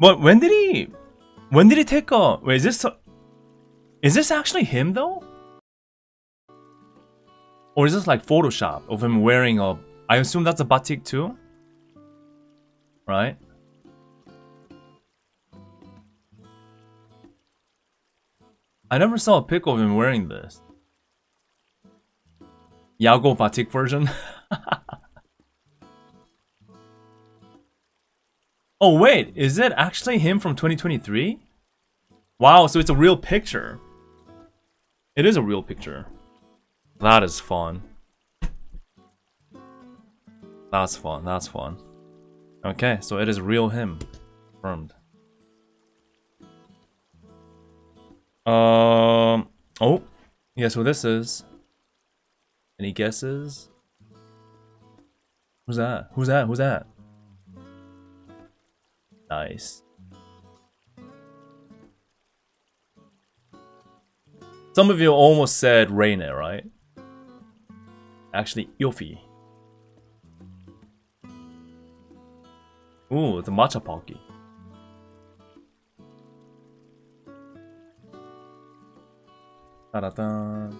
But when did he take a... Wait, is this actually him though? Or is this like Photoshop of him wearing a... I assume that's a batik too? Right? I never saw a pic of him wearing this. Yago batik version? Oh wait, is it actually him from 2023? Wow, so it's a real picture. It is a real picture. That is fun. That's fun, that's fun. Okay, so it is real him. Confirmed. Oh, guess who this is? Any guesses? Who's that? Who's that? Who's that? Nice. Some of you almost said Reine, right? Actually, Yofi. Ooh, the matcha Pocky. Ta-da-da.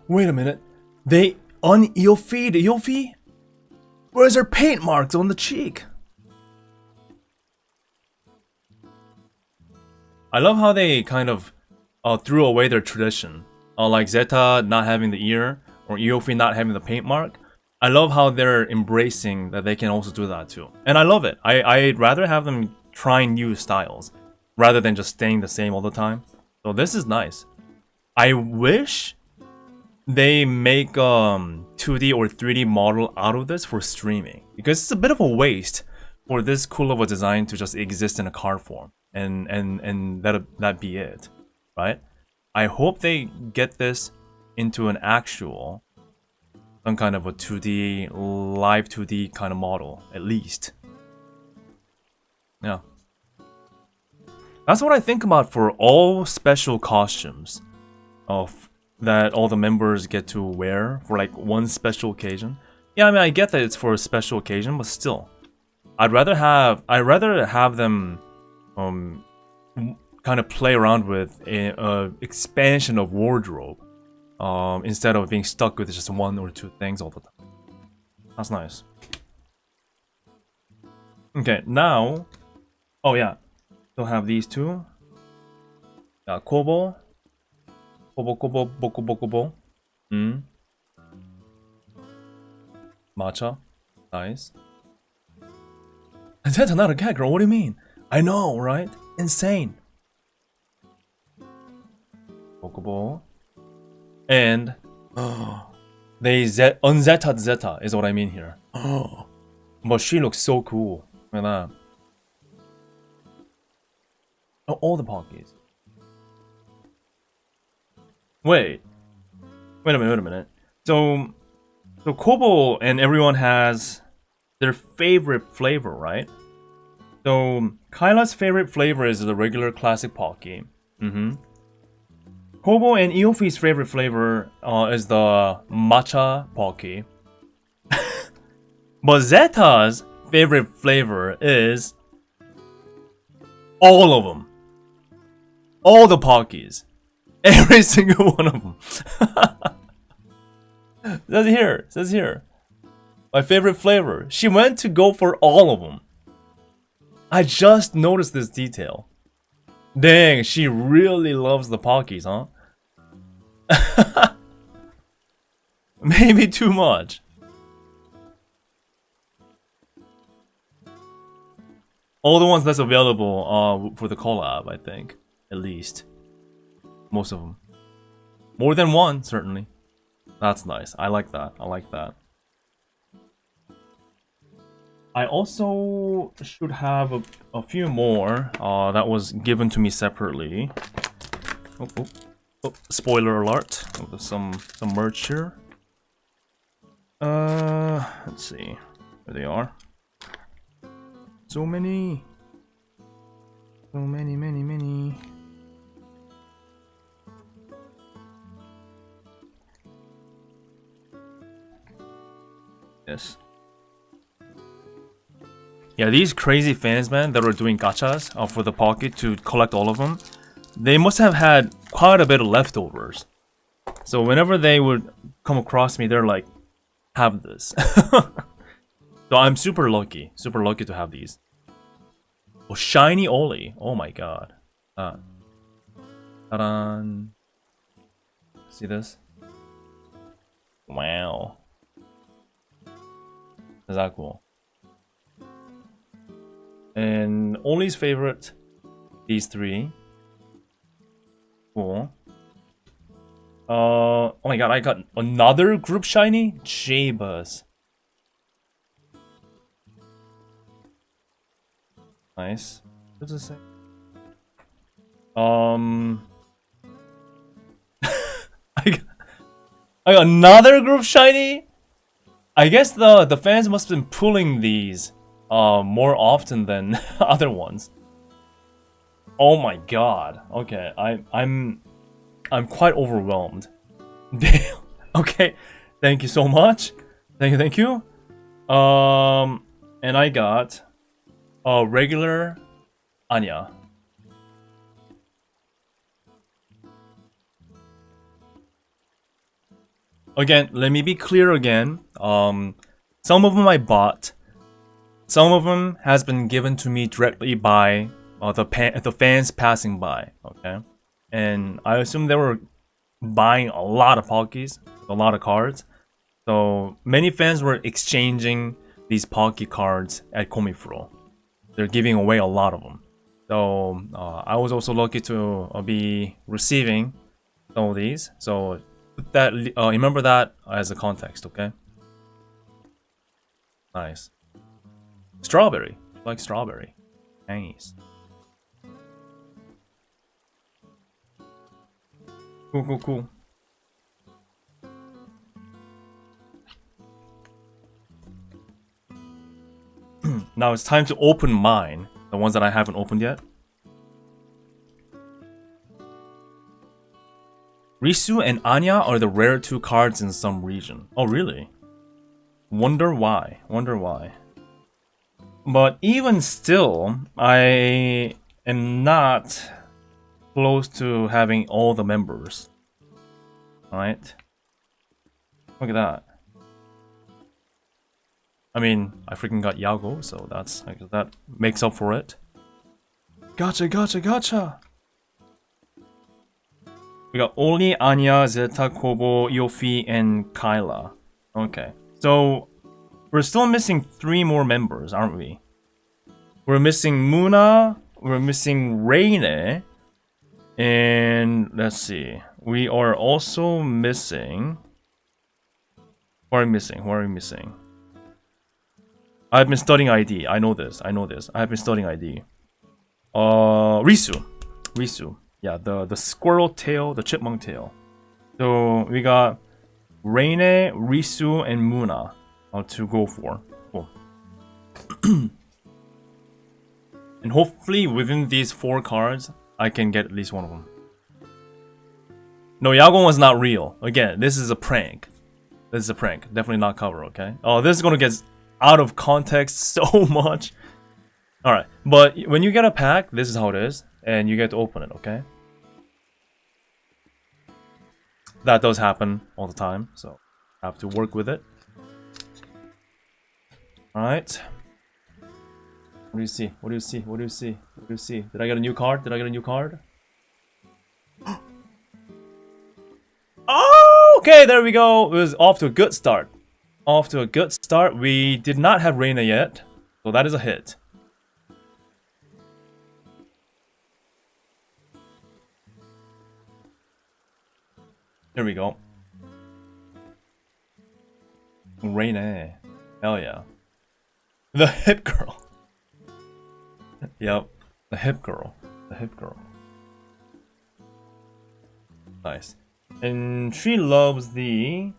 Wait a minute. They un-Yofi'd Yofi? Where's her paint marks on the cheek? I love how they kind of threw away their tradition. Like Zeta not having the ear, or Yofi not having the paint mark. I love how they're embracing that they can also do that too. And I love it. I'd rather have them try new styles, rather than just staying the same all the time. So this is nice. I wish they make 2D or 3D model out of this for streaming. Because it's a bit of a waste for this cool of a design to just exist in a card form. And that be it, right? I hope they get this into an actual, some kind of a 2D, live 2D kind of model, at least. Yeah. That's what I think about for all special costumes of that all the members get to wear for like one special occasion. Yeah, I mean, I get that it's for a special occasion, but still, I'd rather have them kind of play around with a expansion of wardrobe, instead of being stuck with just one or two things all the time. That's nice. Okay, now, oh yeah, still have these two. Kobo, Kobo, Boku. Matcha, nice. That's not a cat, girl. What do you mean? I know, right? Insane. Bokubo. And they unzettaed Zeta is what I mean here. But she looks so cool. Look at that. Oh, all the Pockies. Wait a minute. So Kobo and everyone has their favorite flavor, right? So Kyla's favorite flavor is the regular classic Pocky. Kobo and Eofi's favorite flavor is the matcha Pocky. But Zeta's favorite flavor is all of them. All the Pockies. Every single one of them. Says here. My favorite flavor. She went to go for all of them. I just noticed this detail. Dang, she really loves the Pockies, huh? Maybe too much. All the ones that's available for the collab, I think. At least. Most of them. More than one, certainly. That's nice. I like that. I also should have a few more that was given to me separately. Oh, spoiler alert. There's some merch here. Let's see. There they are. So many. Yes. Yeah, these crazy fans, man, that were doing gachas for the pocket to collect all of them, they must have had quite a bit of leftovers. So whenever they would come across me, they're like, have this. So I'm super lucky to have these. Oh, shiny Oli. Oh my god. Ta-da. See this? Wow. Is that cool? And Oli's favorite, these three. Cool. Oh my god, I got another group shiny? J-Bus. Nice. What does it say? I got another group shiny? I guess the fans must have been pulling these more often than other ones. Oh my god. Okay, I'm quite overwhelmed. Damn. Okay. Thank you so much. Thank you. And I got a regular Anya. Again, let me be clear again. Some of them I bought. Some of them has been given to me directly by the fans passing by. Okay, and I assume they were buying a lot of Pockies, a lot of cards. So many fans were exchanging these Pocky cards at Comifuro. They're giving away a lot of them. So I was also lucky to be receiving some of these. So that remember that as a context, okay? Nice. Strawberry, like strawberry. Nice. Cool. Now it's time to open mine, the ones that I haven't opened yet. Risu and Anya are the rare two cards in some region. Oh, really? Wonder why. But even still, I am not close to having all the members. Alright. Look at that. I mean, I freaking got Yago, so that's that makes up for it. Gotcha, gotcha, gotcha! We got Oli, Anya, Zeta, Kobo, Yofi, and Kyla. Okay. So, we're still missing 3 more members, aren't we? We're missing Muna, we're missing Reine, and let's see. We are also missing... Who are we missing? Who are we missing? I've been studying ID. I know this. I have been studying ID. Risu. Risu. Yeah, the squirrel tail, the chipmunk tail. So we got Reine, Risu, and Muna to go for. Cool. And hopefully within these 4 cards, I can get at least one of them. No, Yagon was not real. Again, this is a prank. This is a prank. Definitely not cover, okay? Oh, this is gonna get out of context so much. Alright, but when you get a pack, this is how it is. And you get to open it, okay? That does happen all the time, so I have to work with it. Alright. What do you see? What do you see? What do you see? What do you see? Did I get a new card? Did I get a new card? Oh, okay, there we go. It was off to a good start. Off to a good start. We did not have Reina yet, so that is a hit. There we go. Reina. Hell yeah. The hip girl. Yep. The hip girl. The hip girl. Nice. And she loves the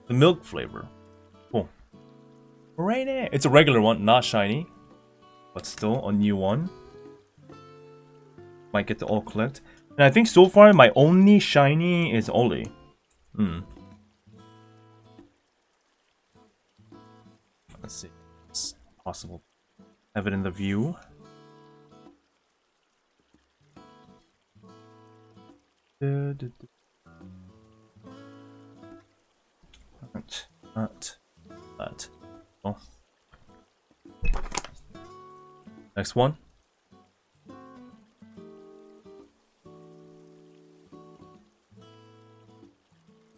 milk flavor. Cool. Reina. It's a regular one, not shiny. But still a new one. Might get to all collect. And I think so far my only shiny is Oli. Let's see. It's possible. Have it in the view. That. Oh. Next one.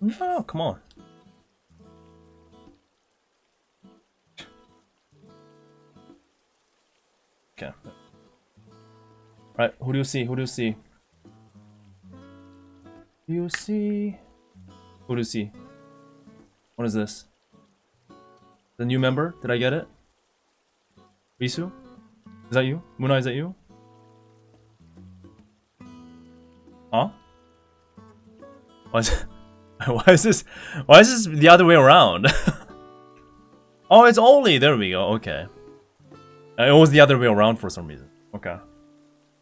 No, come on. Okay. Right, who do you see? Who do you see? Do you see? Who do you see? What is this? The new member? Did I get it? Risu? Is that you? Muna, is that you? Huh? Why is this the other way around? Oh, it's Oli. There we go. Okay. It was the other way around for some reason. Okay.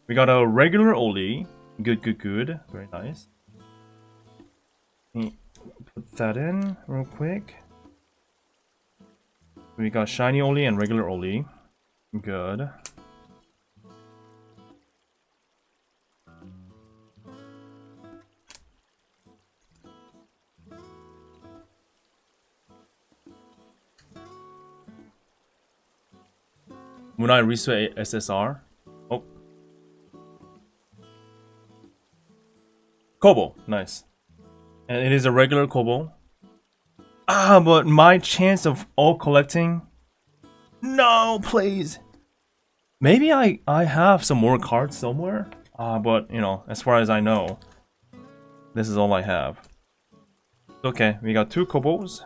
We got a regular Oli. Good, good, good. Very nice. Let me put that in real quick. We got shiny Oli and regular Oli. Good. Munai Risu SSR. Oh. Kobo. Nice. And it is a regular Kobo. Ah, but my chance of all collecting... No, please. Maybe I have some more cards somewhere. But, you know, as far as I know, this is all I have. Okay, we got 2 Kobos.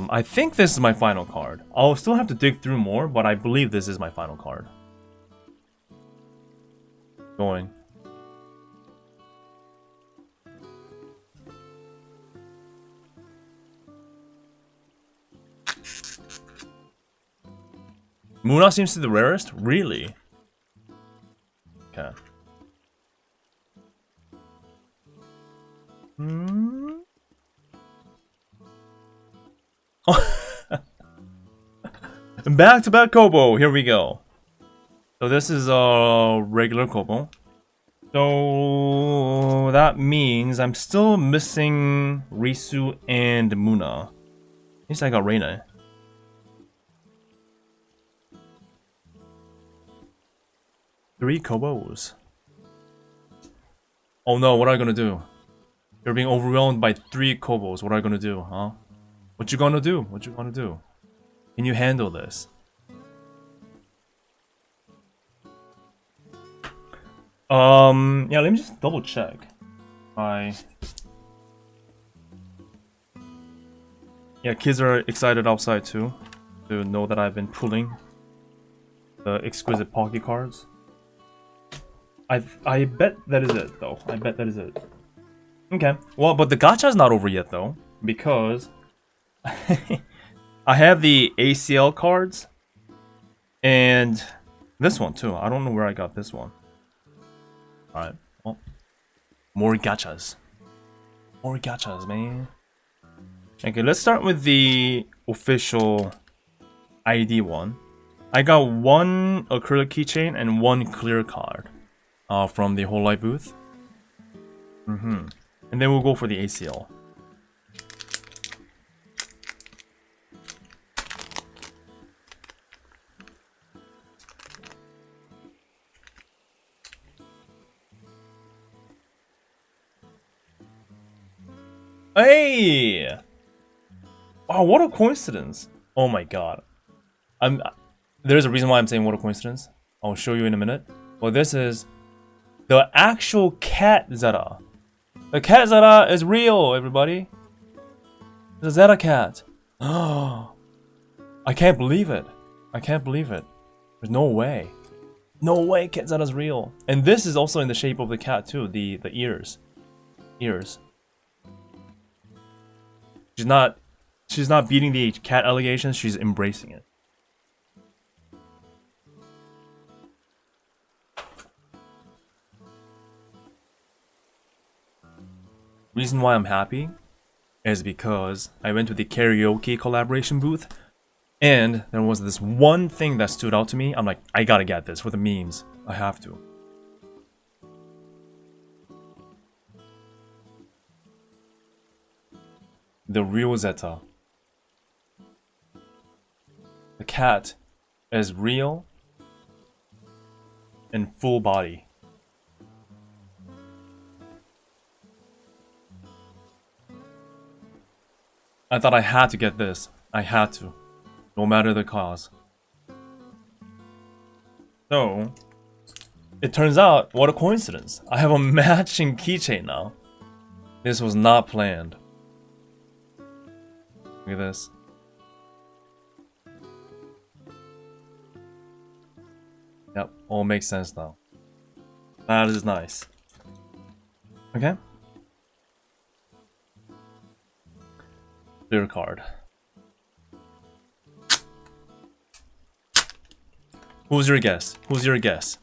I think this is my final card. I'll still have to dig through more, but I believe this is my final card. Going. Muna seems to be the rarest? Really? Okay. Back to back Kobo, here we go. So this is a regular Kobo. So that means I'm still missing Risu and Muna. At least I got Reina. Three Kobos. Oh no, what are you gonna do? You're being overwhelmed by 3 Kobos. What are you gonna do, huh? What you gonna do? What you gonna do? Can you handle this? Yeah, let me just double check. Yeah, kids are excited outside too to know that I've been pulling the exquisite pocket cards. I bet that is it though. I bet that is it. Okay. Well, but the gacha's not over yet though, because I have the ACL cards and this one too. I don't know where I got this one. Alright, well, more gachas. More gachas, man. Okay, let's start with the official ID one. I got 1 acrylic keychain and 1 clear card from the hololive booth. And then we'll go for the ACL. Hey! Wow, what a coincidence. Oh my god. There's a reason why I'm saying what a coincidence. I'll show you in a minute. Well, this is the actual cat Zeta. The cat Zeta is real, everybody. The Zeta cat. Oh, I can't believe it. I can't believe it. There's no way. No way cat Zeta's real. And this is also in the shape of the cat too, the ears. Ears. She's not beating the cat allegations, she's embracing it. Reason why I'm happy is because I went to the karaoke collaboration booth and there was this one thing that stood out to me. I'm like, I gotta get this for the memes. I have to. The real Zeta. The cat is real and full body. I thought I had to get this. I had to. No matter the cause. So, it turns out, what a coincidence. I have a matching keychain now. This was not planned. Look at this. Yep, all makes sense now. That is nice. Okay. Clear card. Who's your guess? Who's your guess?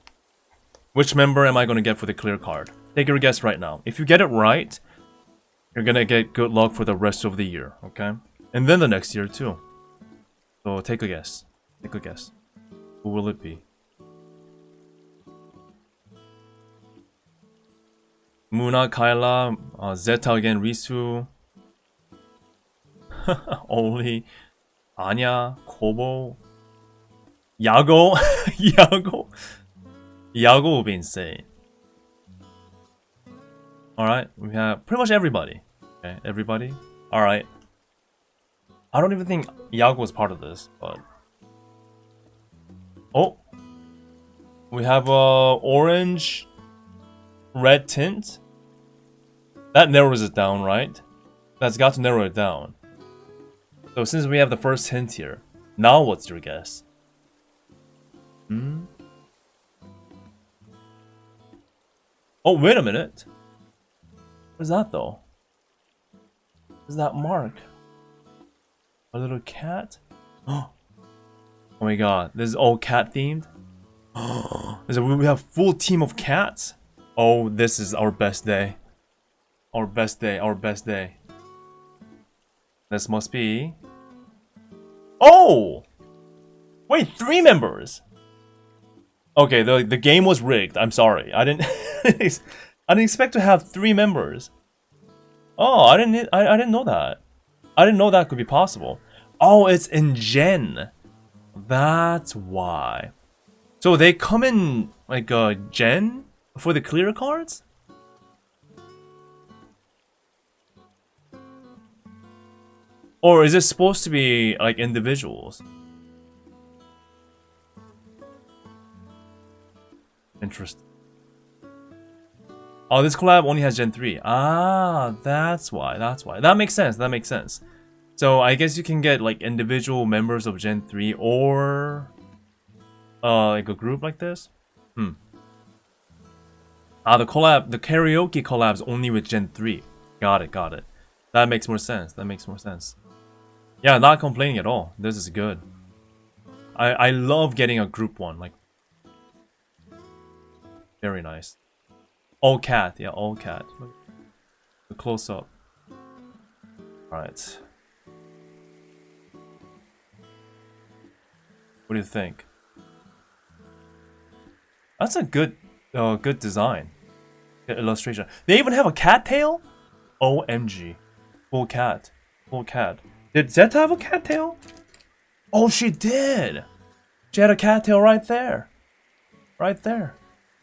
Which member am I going to get for the clear card? Take your guess right now. If you get it right, you're going to get good luck for the rest of the year, okay? And then the next year too. So take a guess. Take a guess. Who will it be? Muna, Kaila, Zeta again, Risu. Only Anya, Kobo, Yago. Yago will be insane. Alright, we have pretty much everybody. Okay, everybody. Alright. I don't even think Yago was part of this, but... Oh! We have a orange, red tint. That narrows it down, right? That's got to narrow it down. So since we have the first hint here, now what's your guess? Oh, wait a minute. What is that though? What is that mark? A little cat? Oh my god, this is all cat themed? We have full team of cats? Oh, this is our best day. Our best day, our best day. This must be... Oh! Wait, 3 members! Okay, the game was rigged. I'm sorry. I didn't I didn't expect to have 3 members. Oh, I didn't know that. I didn't know that could be possible. Oh, it's in Gen. That's why. So they come in like a Gen for the clear cards? Or is it supposed to be like individuals? Interesting. Oh, this collab only has Gen 3. Ah, that's why. That's why. That makes sense. That makes sense. So I guess you can get like individual members of Gen 3 or like a group like this. Ah, the karaoke collab's only with Gen 3. Got it. That makes more sense. Yeah, not complaining at all. This is good. I love getting a group one. Like, very nice. All cat. Yeah, all cat. The close up. Alright. What do you think? That's a good design. Good illustration. They even have a cat tail? OMG. Full cat. Did Zeta have a cat tail? Oh, she did! She had a cat tail right there.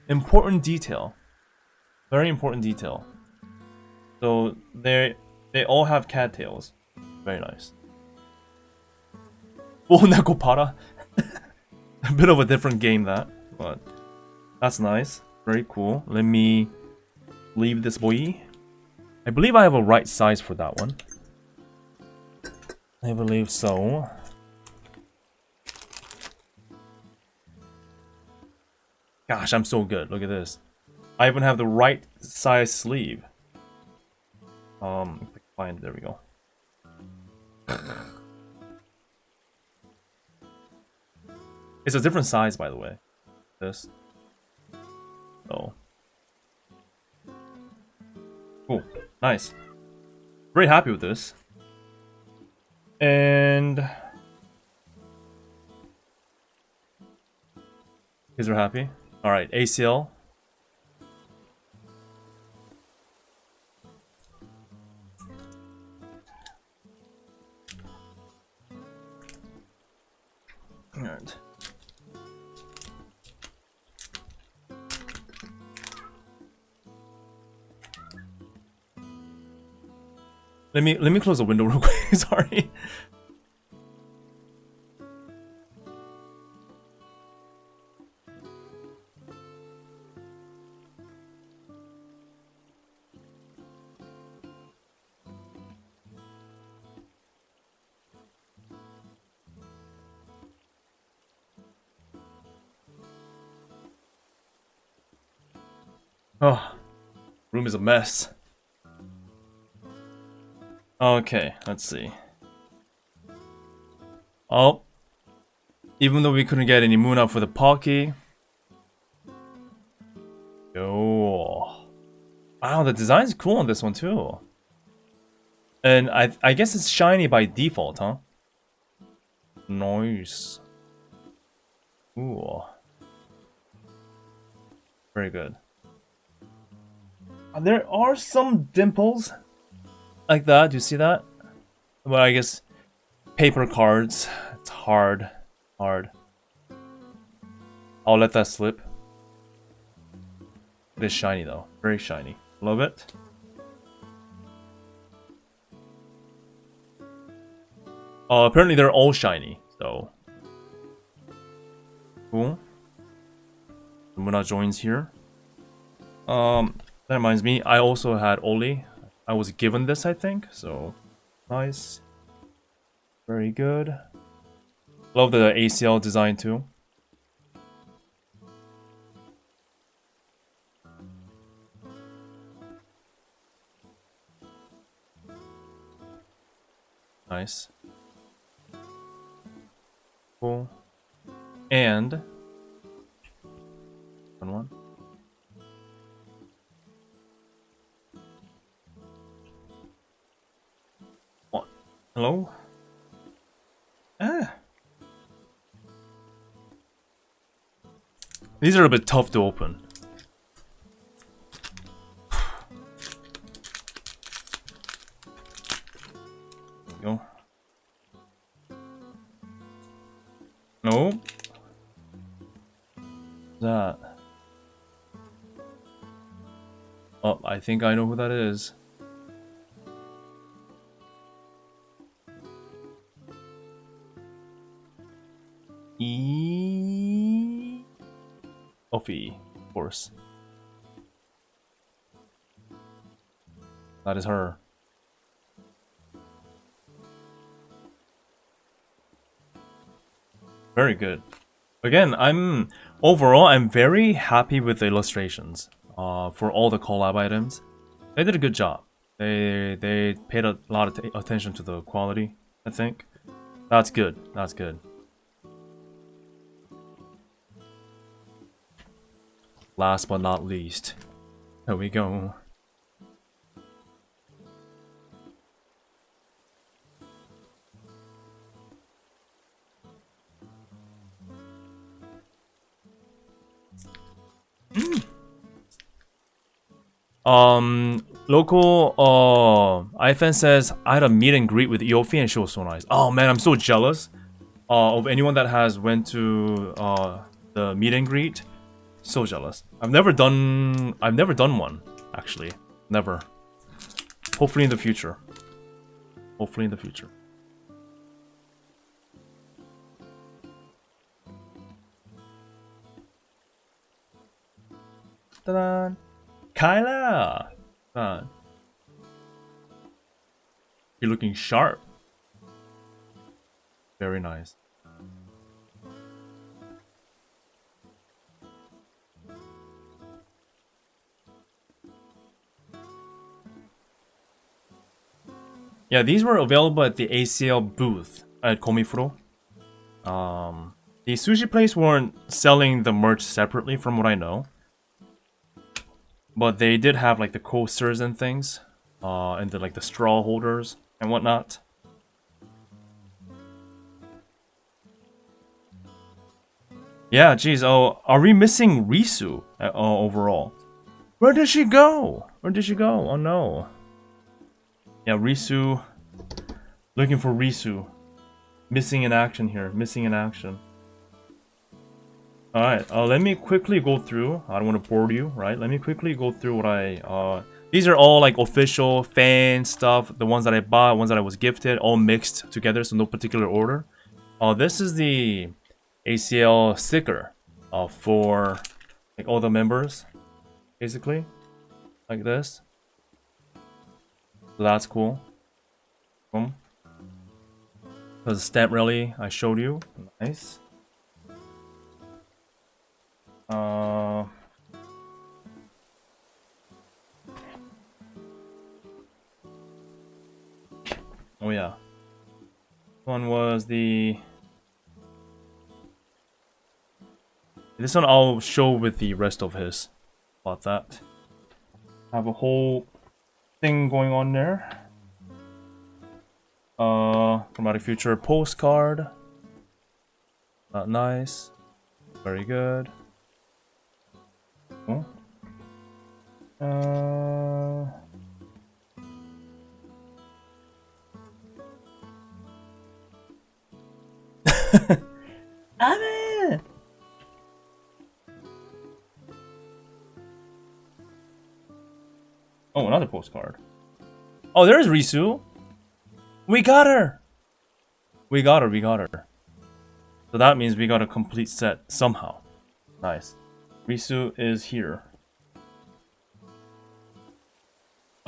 Important detail. Very important detail. So they all have cat tails. Very nice. Oh, Nakopara. A bit of a different game that, but that's nice. Very cool. Let me leave this boy. I believe I have a right size for that one. I believe so. Gosh, I'm so good. Look at this. I even have the right size sleeve. If I can find it, there we go. It's a different size, by the way. This. Oh. Cool. Nice. Very happy with this. And you guys are happy? Alright, ACL. Alright. Let me close the window real quick. Sorry. Oh, room is a mess. Okay, let's see. Oh, even though we couldn't get any moon out for the Pocky. Oh, wow, the design's cool on this one too. And I guess it's shiny by default, huh? Nice. Ooh. Very good. There are some dimples like that. Do you see that? But I guess paper cards. It's hard. I'll let that slip. It is shiny though. Very shiny. Love it. Apparently they're all shiny, so cool. Muna joins here. That reminds me, I also had Oli. I was given this, I think, so nice. Very good. Love the ACL design too. Nice. Cool. And one. What? Hello? Ah. These are a bit tough to open. There we go. Nope. That. Oh, I think I know who that is. Offie, of course. That is her. Very good. Again, I'm very happy with the illustrations for all the collab items. They did a good job. They paid a lot of attention to the quality, I think. That's good. That's good. Last but not least, here we go. Local IFN says I had a meet and greet with Eofi and she was so nice. Oh man, I'm so jealous of anyone that has went to the meet and greet. So jealous. I've never done one, actually. Never. Hopefully in the future. Hopefully in the future. Ta-da! Kyla! You're looking sharp. Very nice. Yeah, these were available at the ACL booth at Comifuro. The sushi place weren't selling the merch separately from what I know. But they did have like the coasters and things. And the straw holders and whatnot. Yeah, geez, oh, are we missing Risu overall? Where did she go? Where did she go? Oh no. Yeah, Risu. Looking for Risu. Missing in action here. Missing in action. Alright, let me quickly go through. I don't want to bore you, right? Let me quickly go through what I... these are all like official fan stuff. The ones that I bought, ones that I was gifted, all mixed together, so no particular order. This is the ACL sticker for like all the members, basically. Like this. So that's cool. Boom. The stamp rally I showed you. Nice. Oh yeah. One was the... This one I'll show with the rest of his. About that. Have a whole thing going on there. Chromatic Future postcard. Not nice. Very good. Cool. Amen. Oh, another postcard. Oh, there's Risu. We got her. We got her. We got her. So that means we got a complete set somehow. Nice. Risu is here.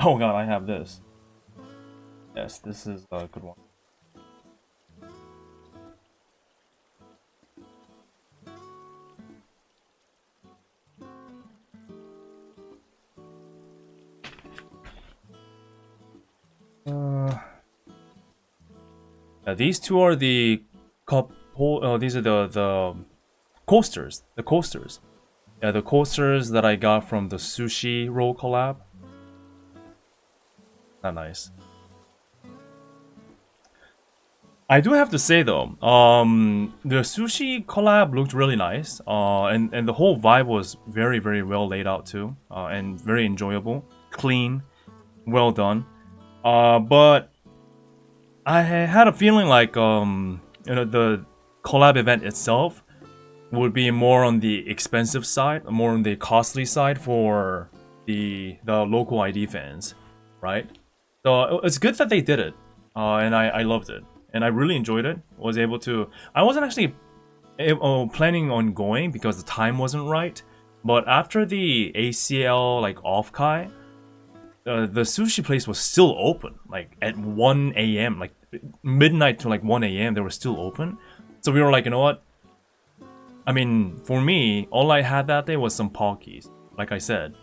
Oh god, I have this. Yes, this is a good one. These two are the these are the coasters. The coasters. Yeah, the coasters that I got from the sushi roll collab. Not nice. I do have to say though, the sushi collab looked really nice, and the whole vibe was very, very well laid out too, and very enjoyable, clean, well done. But I had a feeling like the collab event itself would be more on the expensive side, more on the costly side for the local ID fans, right? So it's good that they did it, and I loved it, and I really enjoyed it. Was able to. I wasn't actually planning on going because the time wasn't right, but after the ACL like off-kai, the sushi place was still open, like at 1 a.m., like midnight to like 1 a.m. They were still open, so we were like, you know what? I mean, for me, all I had that day was some Pockies, like I said.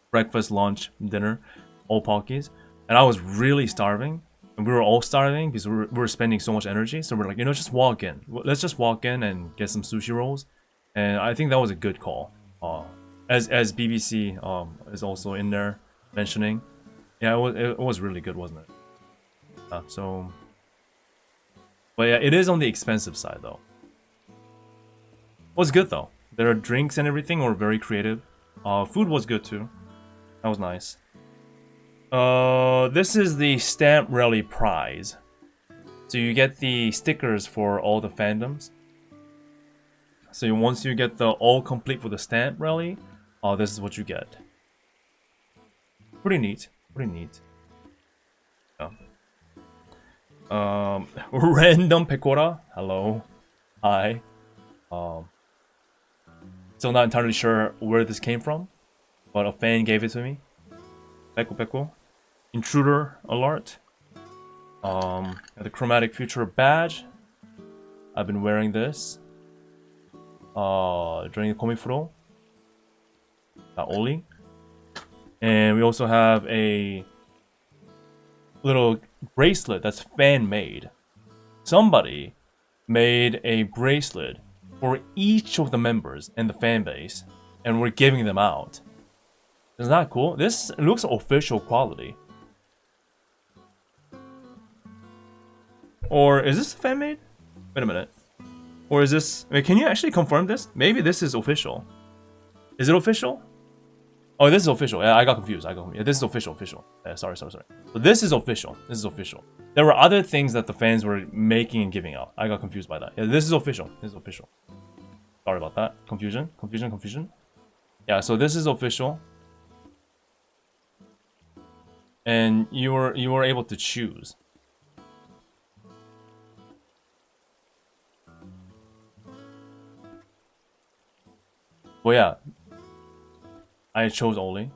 Breakfast, lunch, dinner, all Pockies. And I was really starving. And we were all starving because we were spending so much energy. So we're like, you know, just walk in. Let's just walk in and get some sushi rolls. And I think that was a good call. As BBC is also in there mentioning. Yeah, it was really good, wasn't it? But yeah, it is on the expensive side though. It was good though. Their drinks and everything were very creative. Food was good too. That was nice. This is the Stamp Rally prize. So you get the stickers for all the fandoms. So once you get the all complete for the Stamp Rally, this is what you get. Pretty neat. Pretty neat. Yeah. Random Pecora. Hello. Hi. Still not entirely sure where this came from, but a fan gave it to me. Peko. Intruder alert. The Chromatic Future badge. I've been wearing this during the Comifuro. Oli. And we also have a little bracelet that's fan made. Somebody made a bracelet for each of the members in the fan base, and we're giving them out. Isn't that cool? This looks official quality. Or is this fan made? Wait a minute. Or is this... Wait, can you actually confirm this? Maybe this is official. Is it official? Oh, this is official. Yeah, I got confused. Yeah, this is official. Yeah, sorry. So this is official. There were other things that the fans were making and giving out. I got confused by that. Yeah, this is official. Sorry about that. Confusion. Yeah, so this is official. And you were able to choose. Well, yeah. I chose Oli.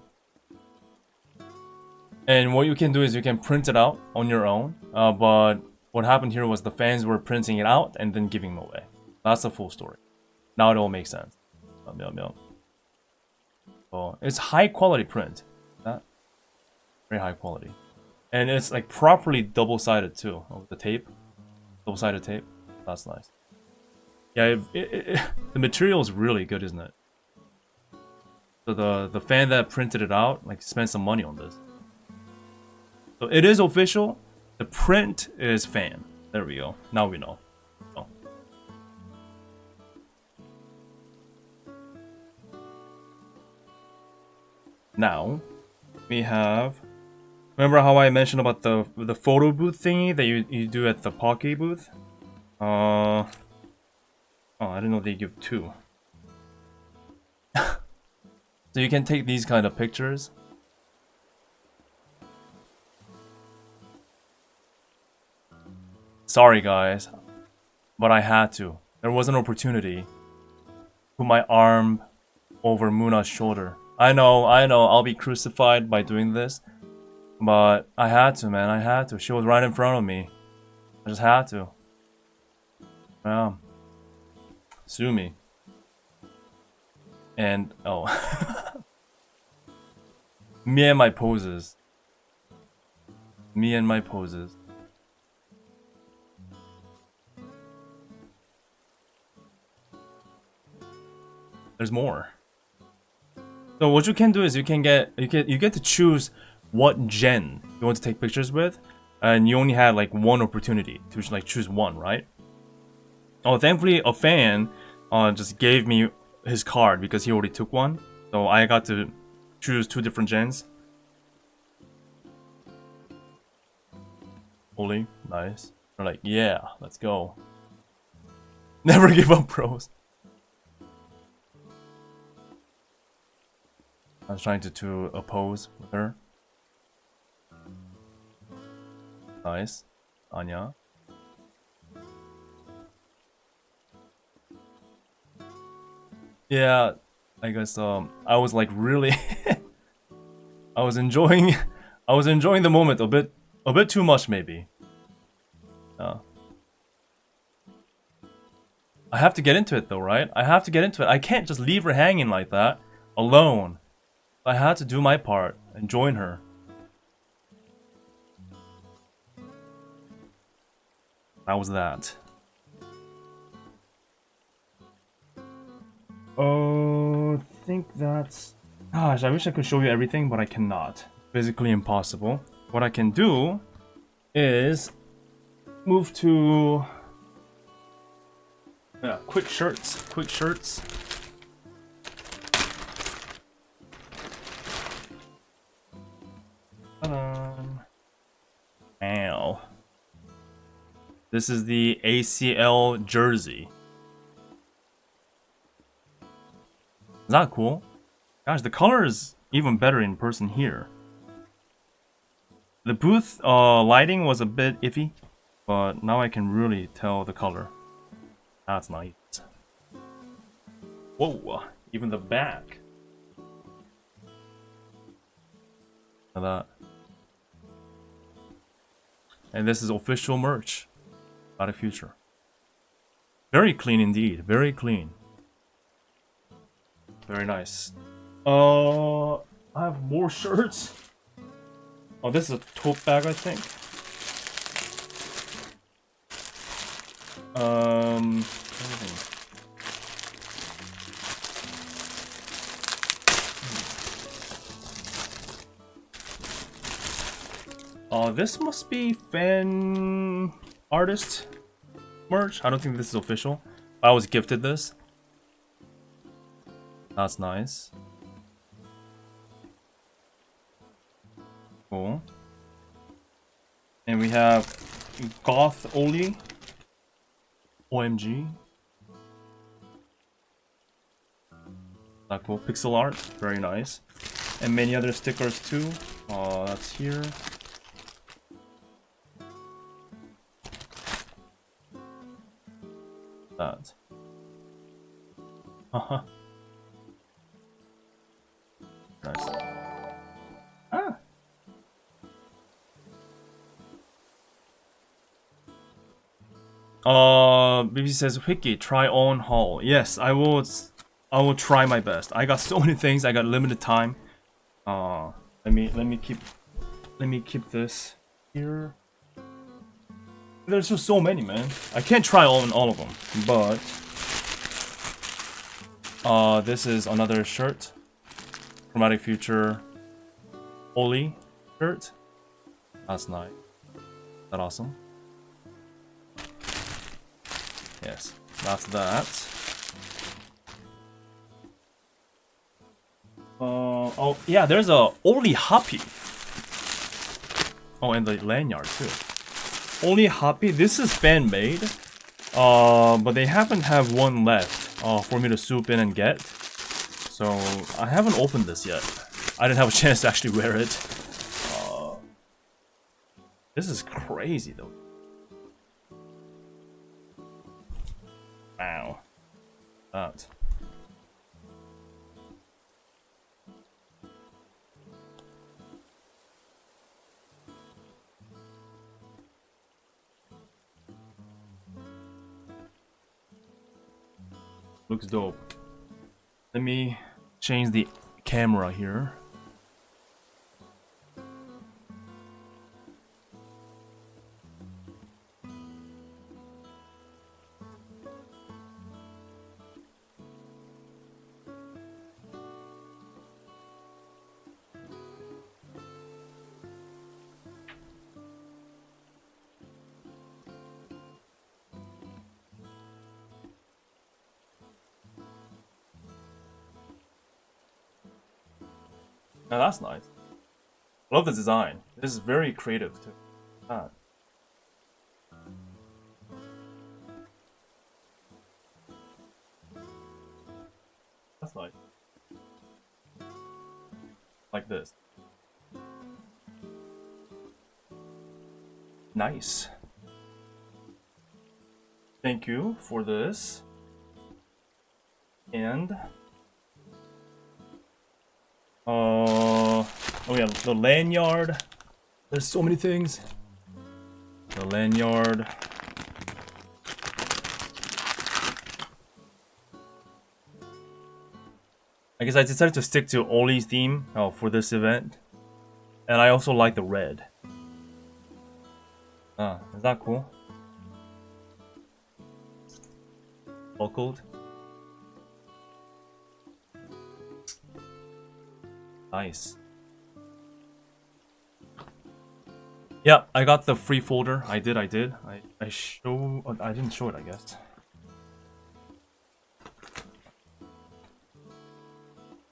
And what you can do is you can print it out on your own. But what happened here was the fans were printing it out and then giving them away. That's the full story. Now it all makes sense. Oh, it's high quality print. That very high quality. And it's like properly double-sided too. With the tape. Double-sided tape. That's nice. Yeah, the material is really good, isn't it? So the fan that printed it out, like, spent some money on this. So it is official. The print is fan. There we go. Now we know. Oh. Now we have. Remember how I mentioned about the photo booth thingy that you do at the Pocky booth? Oh, I didn't know they give two. So you can take these kind of pictures. Sorry guys, but I had to. There was an opportunity. Put my arm over Muna's shoulder. I know, I'll be crucified by doing this. But I had to, man, I had to. She was right in front of me. I just had to. Yeah. Sue me. And, oh. Me and my poses. There's more. So what you can do is you get to choose what gen you want to take pictures with. and you only had like one opportunity to like choose one, right? Oh, thankfully a fan just gave me his card because he already took one, so I got to choose 2 different gens. Holy, nice. They're like, yeah, let's go. Never give up, bros. I was trying to oppose with her. Nice. Anya. Yeah, I guess I was like really I was enjoying the moment a bit too much maybe. I have to get into it though, right? I have to get into it. I can't just leave her hanging like that alone. I had to do my part and join her. How was that? Oh, I think that's... Gosh, I wish I could show you everything, but I cannot. Physically impossible. What I can do is move to... Yeah, quick shirts. Quick shirts. Ow. This is the ACL jersey. Is that cool? Gosh, the color is even better in person here. The booth lighting was a bit iffy, but now I can really tell the color. That's nice. Whoa, even the back. Look at that. And this is official merch. Out of future. Very clean indeed. Very clean. Very nice. I have more shirts. Oh, this is a tote bag, I think. This must be fan artist merch. I don't think this is official. I was gifted this. That's nice. Cool. And we have Goth Oli. OMG. That cool. Pixel art. Very nice. And many other stickers too. That's here. That. Haha. Nice. Ah. BBC says hwikky, try on haul. Yes, I will try my best. I got so many things, I got limited time. Let me keep this here. There's just so many, man. I can't try all of them, but this is another shirt. Chromatic Future Oli shirt. That's nice. Is that awesome? Yes, that's that. Oh yeah, there's a Oli Happy. Oh, and the lanyard too. Oli Happy. This is fan made. But they happen to have one left for me to swoop in and get. So I haven't opened this yet. I didn't have a chance to actually wear it. This is crazy though. Wow. That. Looks dope. Let me change the camera here. Now that's nice. I love the design. This is very creative too. Ah. That's nice. Like this. Nice. Thank you for this. And oh yeah, the lanyard. There's so many things. The lanyard. I guess I decided to stick to Oli's theme for this event. And I also like the red. Ah, is that cool? Buckled. Nice. Yeah, I got the free folder. I did. I didn't show it, I guess.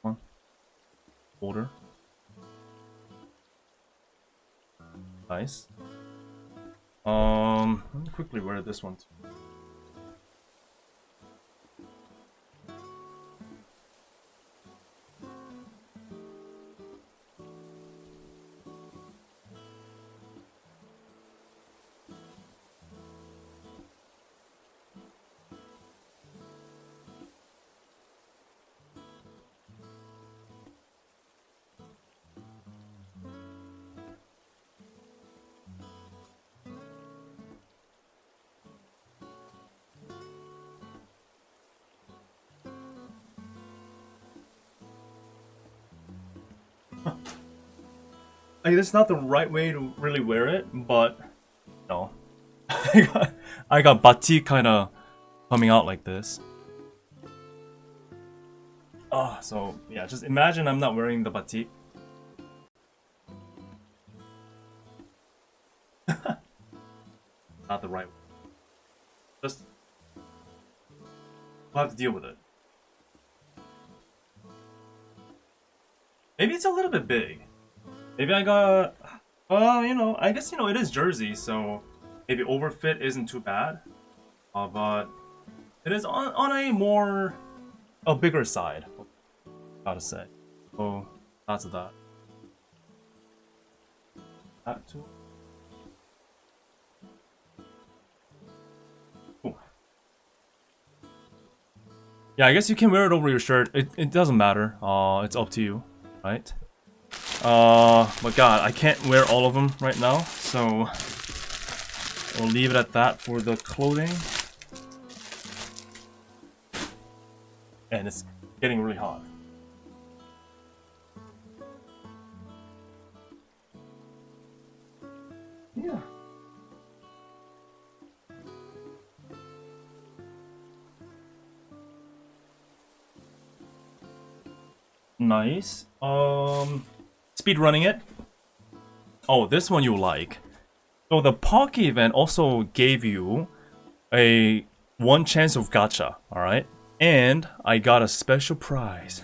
One folder. Nice. Let me quickly wear this one too. I guess it's not the right way to really wear it, but no. I got batik kind of coming out like this. So yeah, just imagine I'm not wearing the batik. Not the right way. Just we'll have to deal with it. Maybe it's a little bit big. Maybe I got, I guess, it is Jersey, so maybe overfit isn't too bad. But it is on a bigger side, gotta say. So that's that. That too. Cool. Yeah, I guess you can wear it over your shirt. It doesn't matter. It's up to you, right? But God, I can't wear all of them right now, so we'll leave it at that for the clothing. And it's getting really hot. Yeah. Nice. Speed running it. Oh, this one you like. So the Pocky event also gave you a one chance of gacha, alright? And I got a special prize.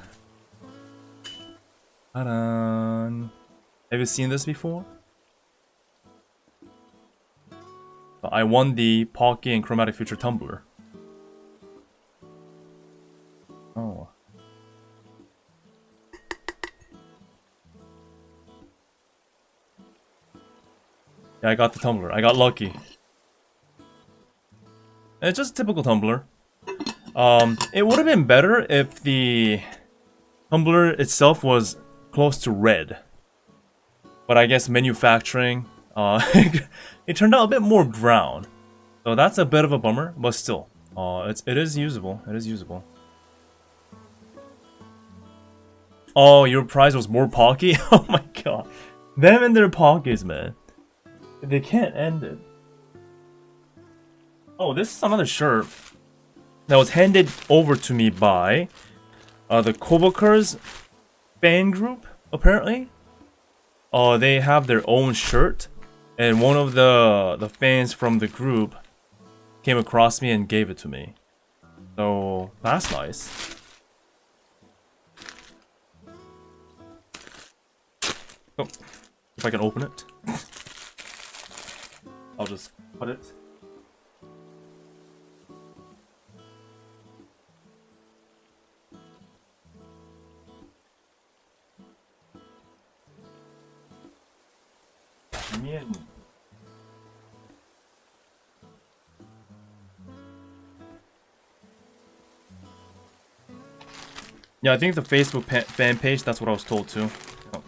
Ta-da! Have you seen this before? I won the Pocky and Chromatic Future tumbler. Oh. Yeah, I got the tumbler. I got lucky. And it's just a typical tumbler. It would have been better if the tumbler itself was close to red. But I guess manufacturing, it turned out a bit more brown. So that's a bit of a bummer, but still, it is usable. It is usable. Oh, your prize was more Pocky? Oh my god. Them and their Pockies, man. They can't end it. Oh, this is another shirt that was handed over to me by the Kobakers fan group, apparently. They have their own shirt, and one of the fans from the group came across me and gave it to me. So that's nice. Oh, if I can open it. I'll just put it. Yeah, I think the Facebook fan page, that's what I was told too. Oh.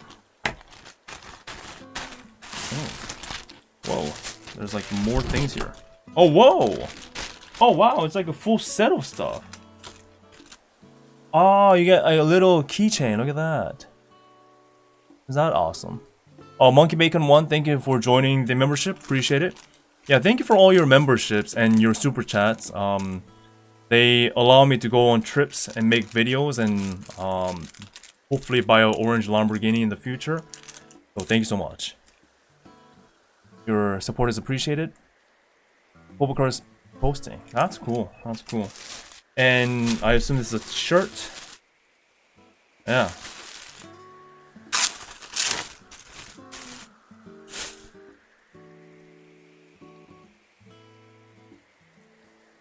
Whoa. There's like more things here. Oh, whoa! Oh, wow, it's like a full set of stuff. Oh, you get a little keychain, look at that. Is that awesome? Oh, Monkey Bacon 1, thank you for joining the membership, appreciate it. Yeah, thank you for all your memberships and your super chats. They allow me to go on trips and make videos and hopefully buy an orange Lamborghini in the future. So thank you so much. Your support is appreciated. Bobakar is posting. That's cool. That's cool. And I assume this is a shirt. Yeah.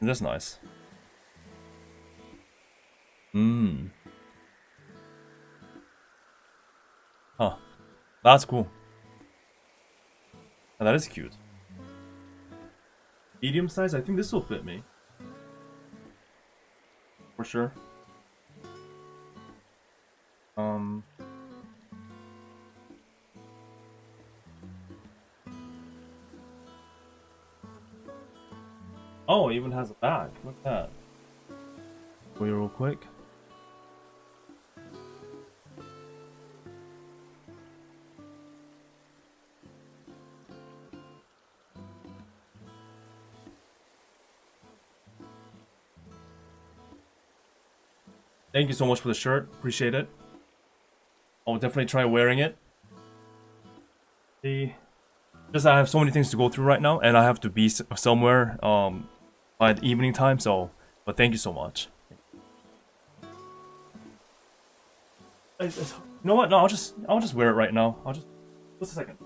That's nice. Huh. That's cool. Oh, that is cute. Medium size? I think this will fit me. For sure. Oh, it even has a bag. Look at that. Wait real quick. Thank you so much for the shirt. Appreciate it. I'll definitely try wearing it. Just I have so many things to go through right now, and I have to be somewhere by the evening time. So, but thank you so much. You know what? No, I'll just wear it right now. Just a second.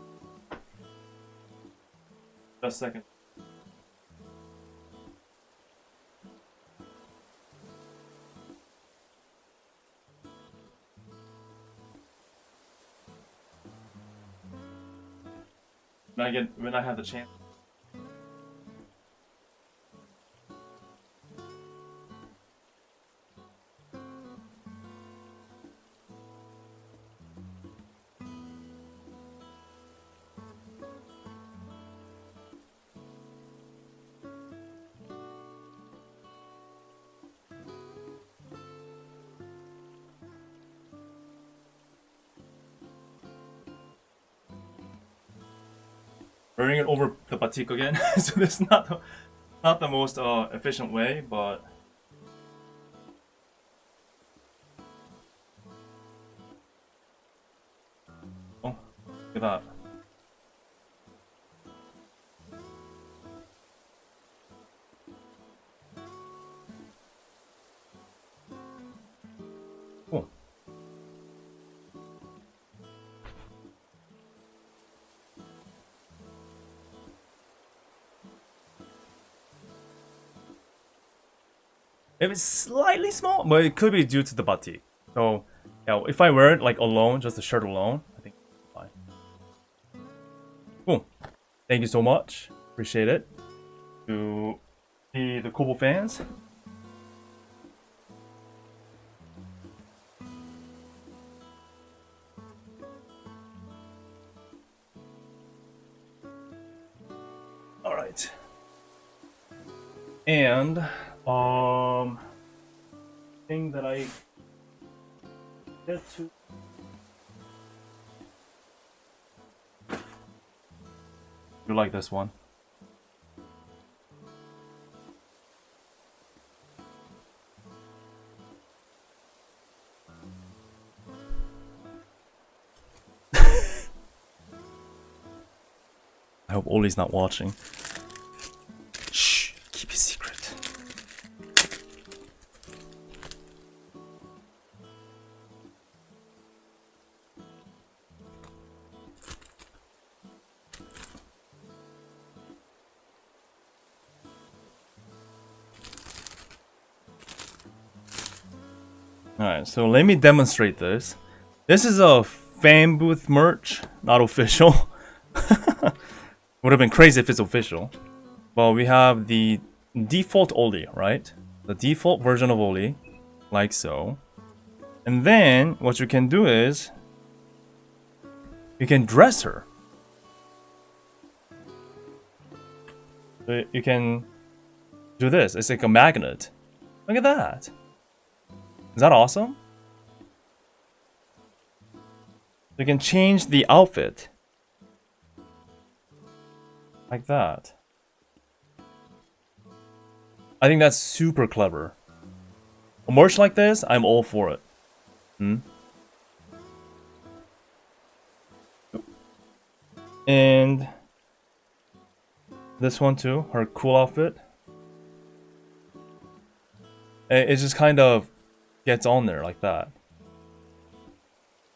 Just a second. When I have the chance. Wearing it over the batik again, so this is not the most efficient way, but oh, look at that. Cool. If it's slightly small, but it could be due to the batik. So, yeah, if I wear it like alone, just the shirt alone, I think it's fine. Cool. Thank you so much. Appreciate it. To the Kobo fans. All right. And thing that I get to. You like this one? I hope Oli's not watching. Shh, keep it secret. Alright, so let me demonstrate this. This is a fan booth merch, not official. Would have been crazy if it's official. But we have the default Oli, right? The default version of Oli, like so. And then what you can do is you can dress her. So you can do this. It's like a magnet. Look at that. Is that awesome? You can change the outfit. Like that. I think that's super clever. A merch like this, I'm all for it. And this one too, her cool outfit. It just kind of gets on there like that.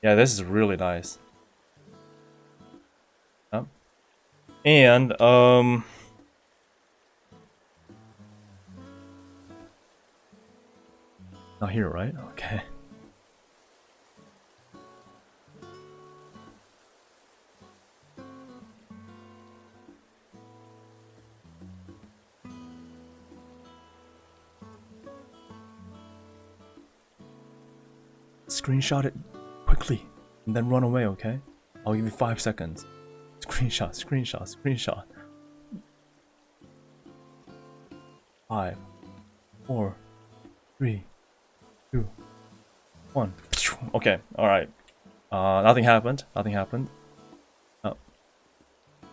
Yeah, this is really nice. And not here, right? Okay. Screenshot it quickly and then run away, okay? I'll give you 5 seconds. Screenshot, screenshot, screenshot. 5, 4, 3, 2, 1. Okay, alright. Nothing happened. Nothing happened. Oh.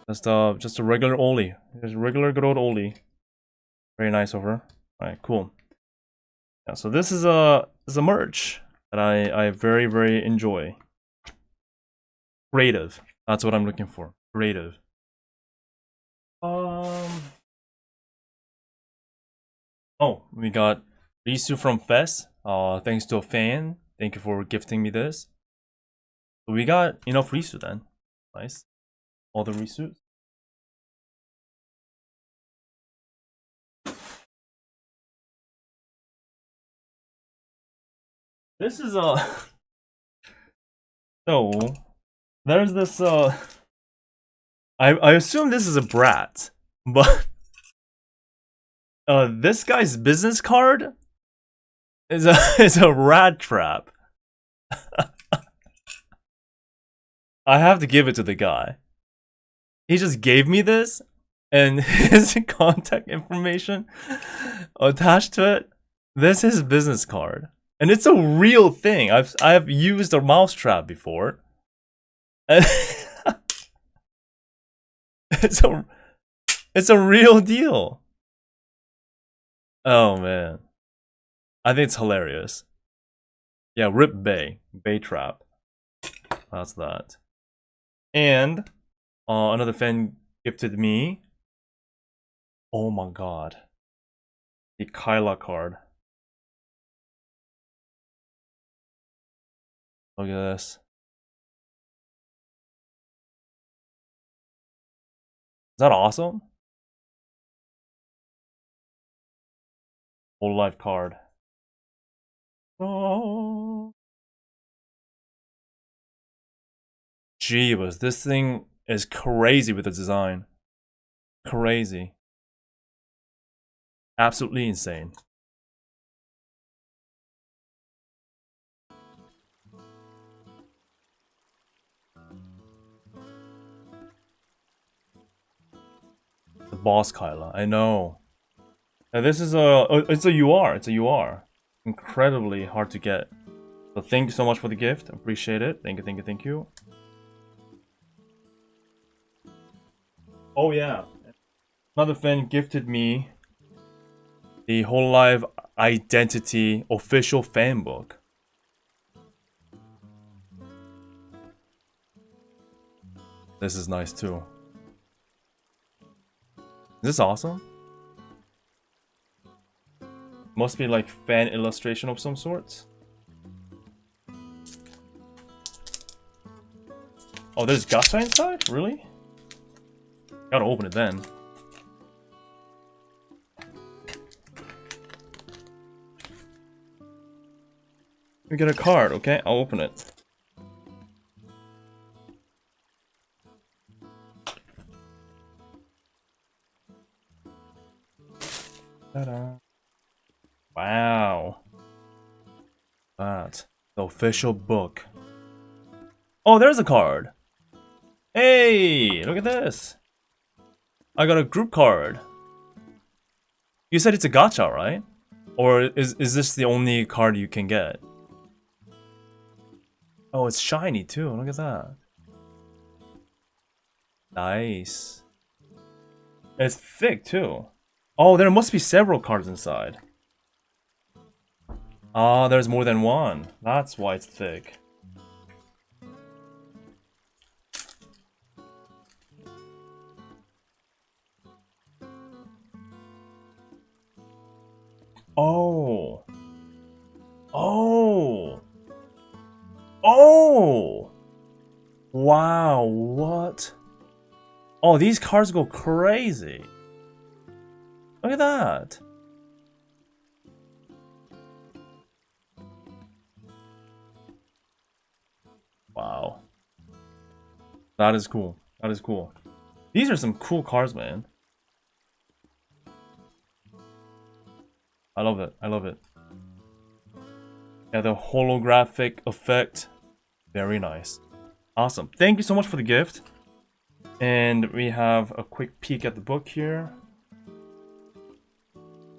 Just a regular Oli. Just a regular good old Oli. Very nice of her. Alright, cool. Yeah, so this is a merch that I very, very enjoy. Creative. That's what I'm looking for. Creative. Oh, we got Risu from Fest. Thanks to a fan. Thank you for gifting me this. So we got enough Risu then. Nice. All the Risus. This is so there's this I assume this is a brat, but this guy's business card is a rat trap. I have to give it to the guy. He just gave me this and his contact information attached to it. This is his business card. And it's a real thing. I've used a mousetrap before. It's a real deal. Oh man. I think it's hilarious. Yeah, Rip Bay. Bay Trap. That's that. And another fan gifted me. Oh my god. The Kyla card. Look at this. Is that awesome? Hololive card. Oh. Jeebus, this thing is crazy with the design. Crazy. Absolutely insane. The boss Kyla, I know. Now this is it's a UR, it's a UR. Incredibly hard to get. So thank you so much for the gift, appreciate it. Thank you, thank you, thank you. Oh yeah, another fan gifted me the Hololive Identity official fan book. This is nice too. Is this awesome? Must be like fan illustration of some sorts. Oh, there's gacha inside? Really? Gotta open it then. We get a card, okay? I'll open it. Ta-da. Wow. That's the official book. Oh, there's a card. Hey, look at this. I got a group card. You said it's a gacha, right? Or is this the only card you can get? Oh, it's shiny too. Look at that. Nice. It's thick too. Oh, there must be several cards inside. Ah, there's more than one. That's why it's thick. Oh. Oh. Oh. Wow, what? Oh, these cards go crazy. Look at that. Wow. That is cool. That is cool. These are some cool cards, man. I love it. I love it. Yeah, the holographic effect. Very nice. Awesome. Thank you so much for the gift. And we have a quick peek at the book here.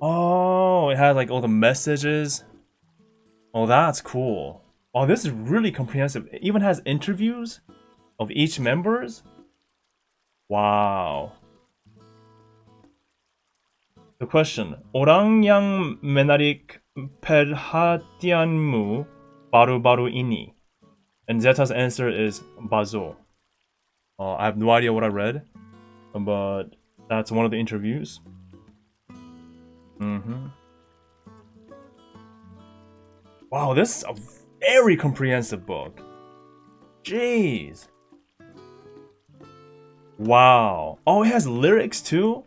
Oh, it has like all the messages. Oh, that's cool. Oh, this is really comprehensive. It even has interviews of each members. Wow. The question. Orang yang menarik perhatianmu baru-baru ini. And Zeta's answer is Bazo. I have no idea what I read, but that's one of the interviews. Wow, this is a very comprehensive book. Jeez. Wow. Oh, it has lyrics too?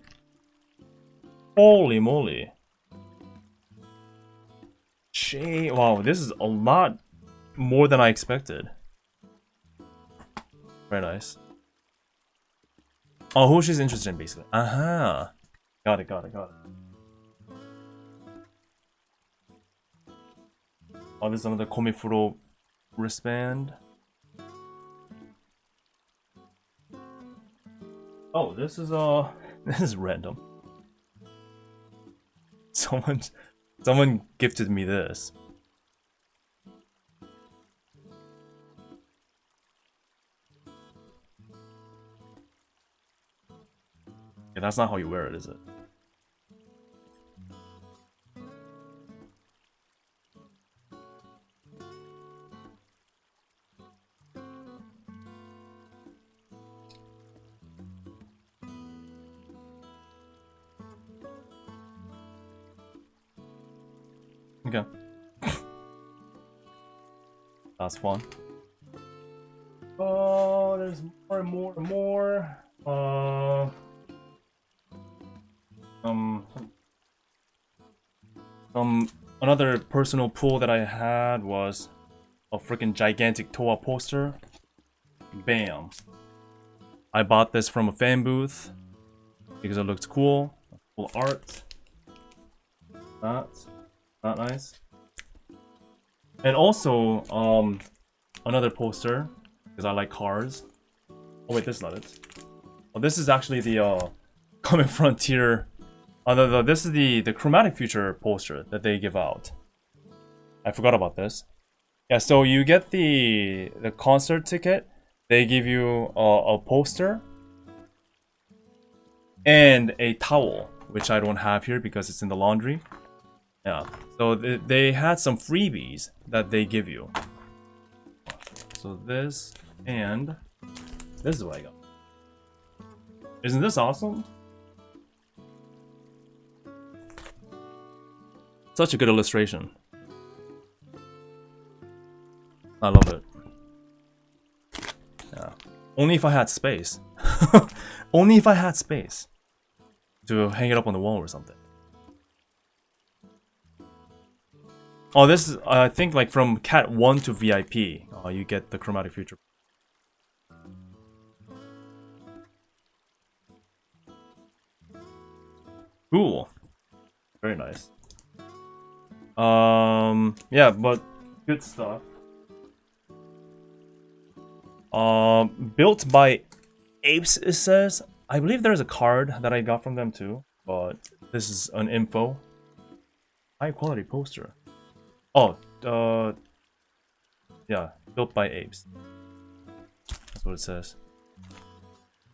Holy moly. Gee, wow, this is a lot more than I expected. Very nice. Oh, who she's interested in, basically. Aha. Got it, got it, got it. Oh, this is another Comifuro wristband. Oh, this is this is random. Someone gifted me this. Yeah, that's not how you wear it, is it? Okay. That's fun. Oh, there's more and more and more. Another personal pull that I had was a freaking gigantic Toa poster. Bam. I bought this from a fan booth because it looked cool. Cool art. That's not nice. And also, another poster because I like cars. Oh wait, this is not it. Oh, this is actually the Coming Frontier. This is the Chromatic Future poster that they give out. I forgot about this. Yeah, so you get the concert ticket. They give you a poster and a towel, which I don't have here because it's in the laundry. Yeah, so they had some freebies that they give you. So this and this is what I got. Isn't this awesome? Such a good illustration. I love it. Yeah. Only if I had space. Only if I had space to hang it up on the wall or something. Oh, this is, I think, like from Cat 1 to VIP, you get the Chromatic Future. Cool. Very nice. Yeah, but good stuff. Built by Apes, it says. I believe there's a card that I got from them too, but this is an info. High quality poster. Oh, yeah, built by Apes. That's what it says.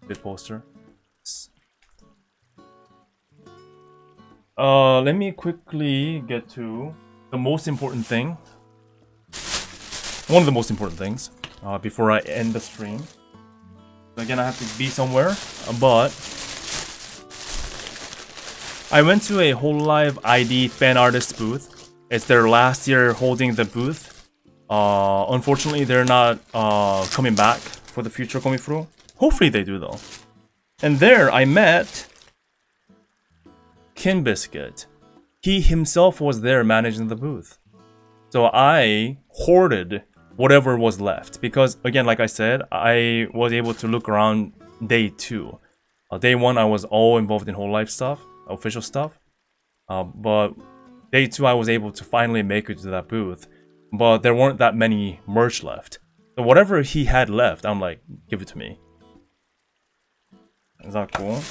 Good poster. Let me quickly get to the most important thing. One of the most important things before I end the stream. Again, I have to be somewhere, but I went to a hololive ID fan artist booth. It's their last year holding the booth. Unfortunately, they're not coming back for the future Comifuro. Hopefully they do though. And there I met Kin Biscuit. He himself was there managing the booth. So I hoarded whatever was left because, again, like I said, I was able to look around day 2. Day 1 I was all involved in whole life stuff, official stuff. But day 2 I was able to finally make it to that booth. But there weren't that many merch left. So whatever he had left, I'm like, give it to me. Is that cool?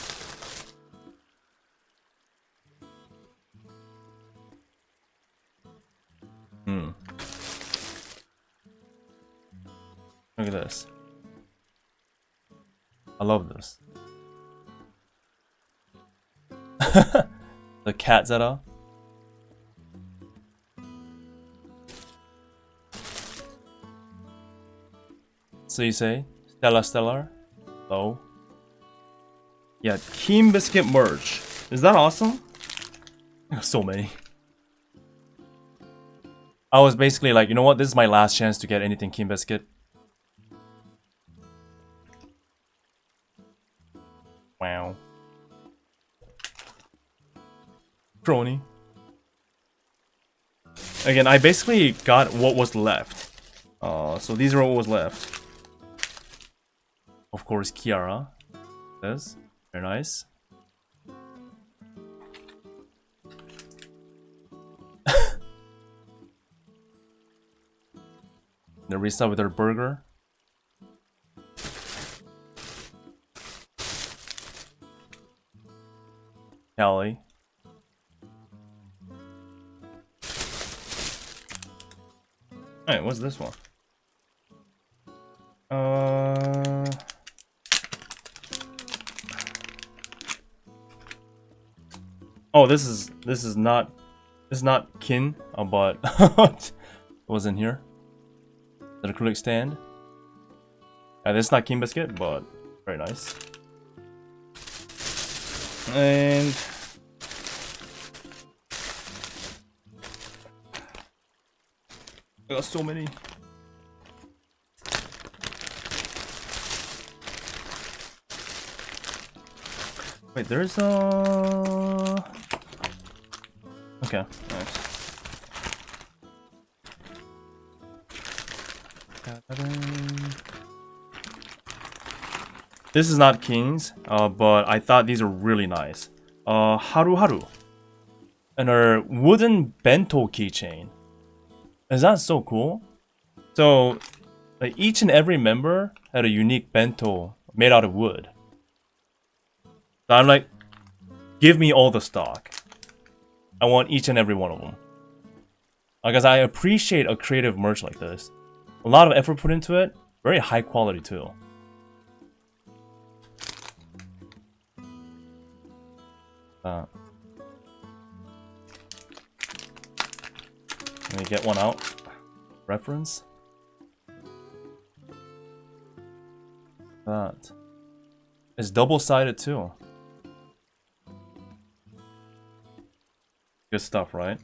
Look at this. I love this. The cat Zeta. So you say? Stellar? Oh. Yeah, Team Biscuit merch. Is that awesome? So many. I was basically like, you know what? This is my last chance to get anything Team Biscuit. Wow. Crony. Again, I basically got what was left. So these are what was left. Of course, Kiara. This. Very nice. Narisa with her burger. Callie. Alright, what's this one? Oh, this is not Kin, but it was in here. The acrylic stand. This is not Kin Biscuit, but very nice. And I got so many. Wait, there's a... Okay, nice. This is not King's, but I thought these are really nice. Haru. And her wooden bento keychain. Is that so cool? So, like, each and every member had a unique bento made out of wood. So I'm like, give me all the stock. I want each and every one of them. Because I appreciate a creative merch like this. A lot of effort put into it. Very high quality too. Let me get one out. Reference. That. It's double-sided too. Good stuff, right?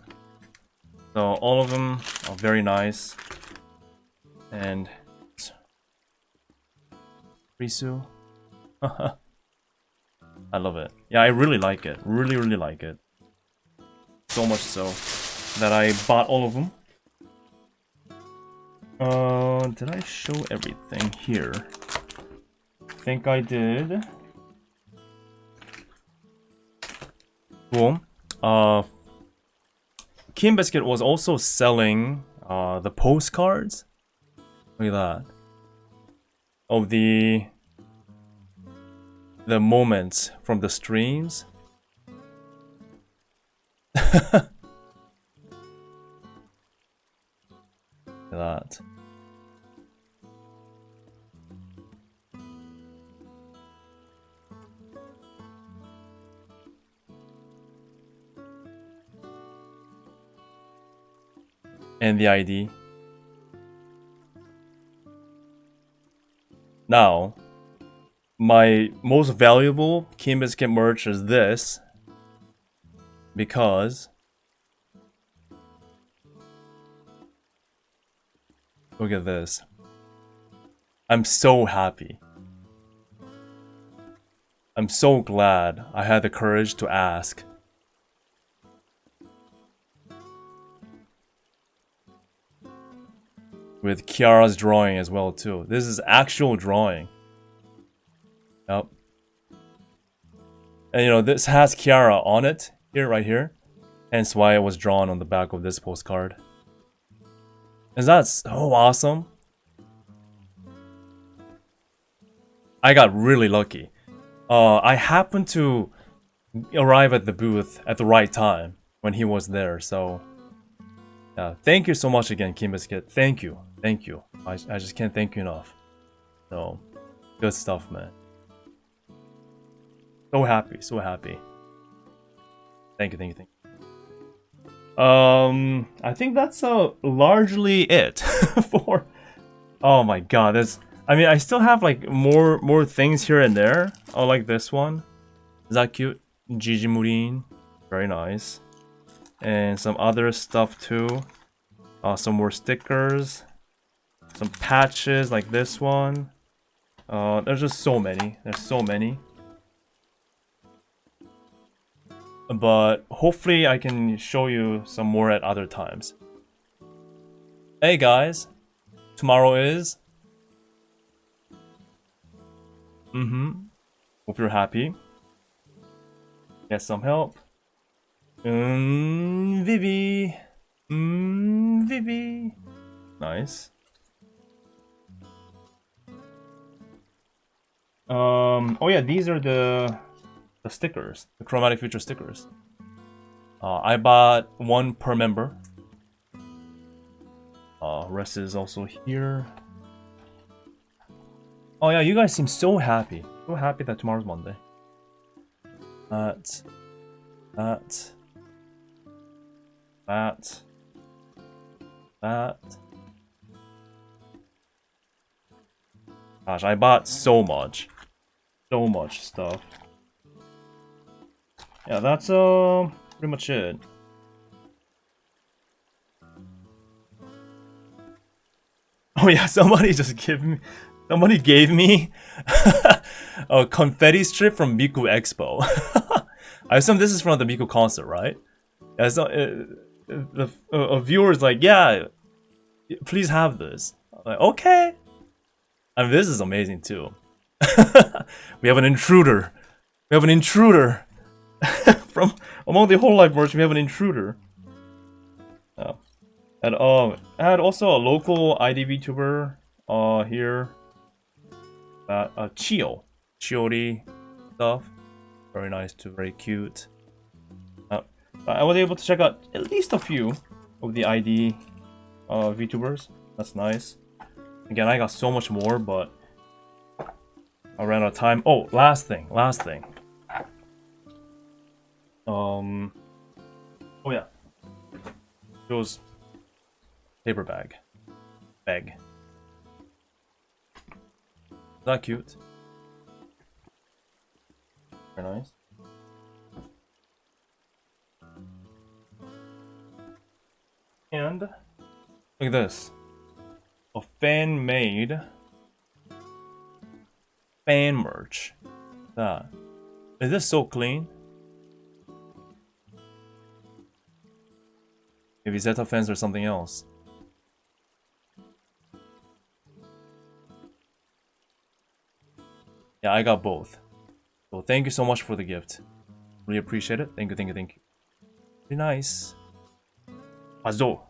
So all of them are very nice. And Risu. I love it. Yeah, I really like it. Really like it. So much so. that I bought all of them. Did I show everything here? I think I did. Cool. Kim Biscuit was also selling the postcards. Look at that. Of the moments from the streams. Look at that. And the ID. Now, my most valuable Kim Biscuit merch is this, because look at this. I'm so happy. I'm so glad I had the courage to ask. With Kiara's drawing as well too. This is actual drawing. Yep. And you know, this has Kiara on it, here, right here. Hence why it was drawn on the back of this postcard. Is that so awesome? I got really lucky. I happened to arrive at the booth at the right time when he was there, so... Yeah, thank you so much again, Kim Biscuit. Thank you. Thank you. I just can't thank you enough. So, good stuff, man. So happy, so happy. Thank you, thank you, thank you. I think that's largely it for... Oh my god, that's... I mean, I still have like more things here and there. Oh, like this one. Is that cute? Gigi Murin. Very nice. And some other stuff too. Some more stickers. Some patches like this one. There's just so many. There's so many. But hopefully I can show you some more at other times. Hey guys. Tomorrow is... Hope you're happy. Get some help. Vivi. Vivi. Nice. Oh yeah, these are the stickers. The Chromatic Future stickers. I bought one per member. Rest is also here. Oh yeah, you guys seem so happy. So happy that tomorrow's Monday. That. Gosh, I bought so much. So much stuff. Yeah, that's pretty much it. Oh yeah, somebody gave me a confetti strip from Miku Expo. I assume this is from the Miku concert, right? Yeah, so, a viewer is like, yeah, please have this. I'm like, okay. I mean, this is amazing too. We have an intruder. We have an intruder. From among the hololive merch, we have an intruder. Oh. And I had also a local ID VTuber here. Chiori stuff. Very nice too, very cute. I was able to check out at least a few of the ID VTubers. That's nice. Again, I got so much more, but I ran out of time. Oh, last thing. Oh yeah. Those paper bag. Is that cute? Very nice. And look at this. A fan-made fan merch. That. Is this so clean? Maybe Zeta fans or something else. Yeah, I got both. So thank you so much for the gift. Really appreciate it. Thank you, thank you, thank you. Very nice. Azo.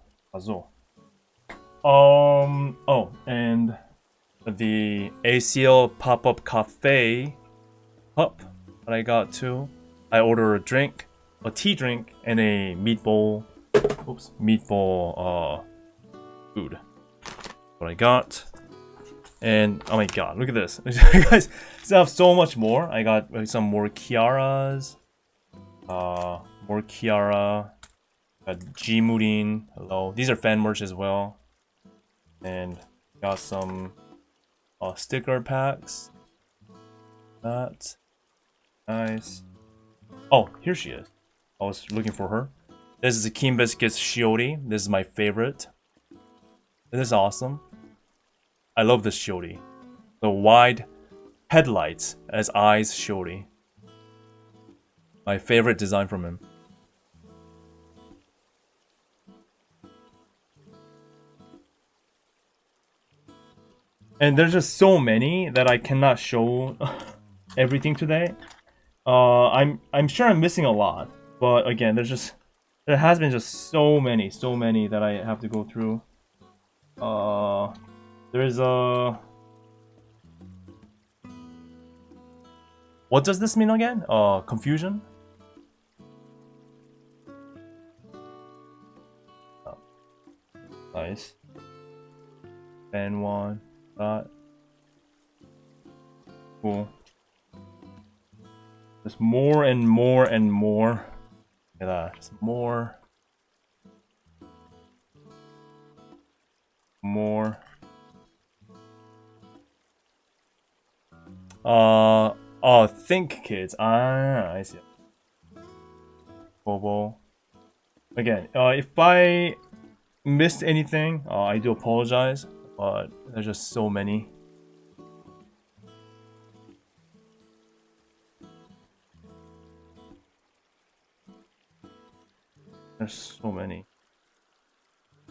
Oh, and the ACL pop-up cafe cup that I got too. I ordered a drink, a tea drink, and a meatball food. What I got. And oh my god, look at this. You guys still have so much more. I got some more Kiaras. More Kiara. Got Jimurin. Hello. These are fan merch as well. And got some sticker packs. That. Nice. Oh, here she is. I was looking for her. This is a Kim Biscuits Shiori. This is my favorite. This is awesome. I love this Shiori. The wide headlights as eyes Shiori. My favorite design from him. And there's just so many that I cannot show everything today. I'm sure I'm missing a lot, but again, there has been just so many that I have to go through. There's a... What does this mean again? Confusion? Oh. Nice. And one. That. Cool. There's more and more and more. Look at that. There's more. More. Oh, think kids. Ah, I see. Bobo. Again, if I missed anything, I do apologize, but there's just so many. There's so many.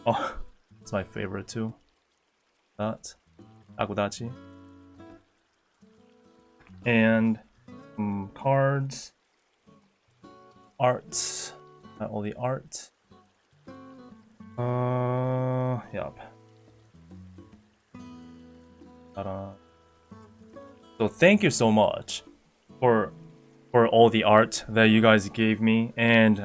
Oh, it's my favorite too. That. Agudachi. And cards. Arts. Not all the art. Yep. So thank you so much for all the art that you guys gave me, and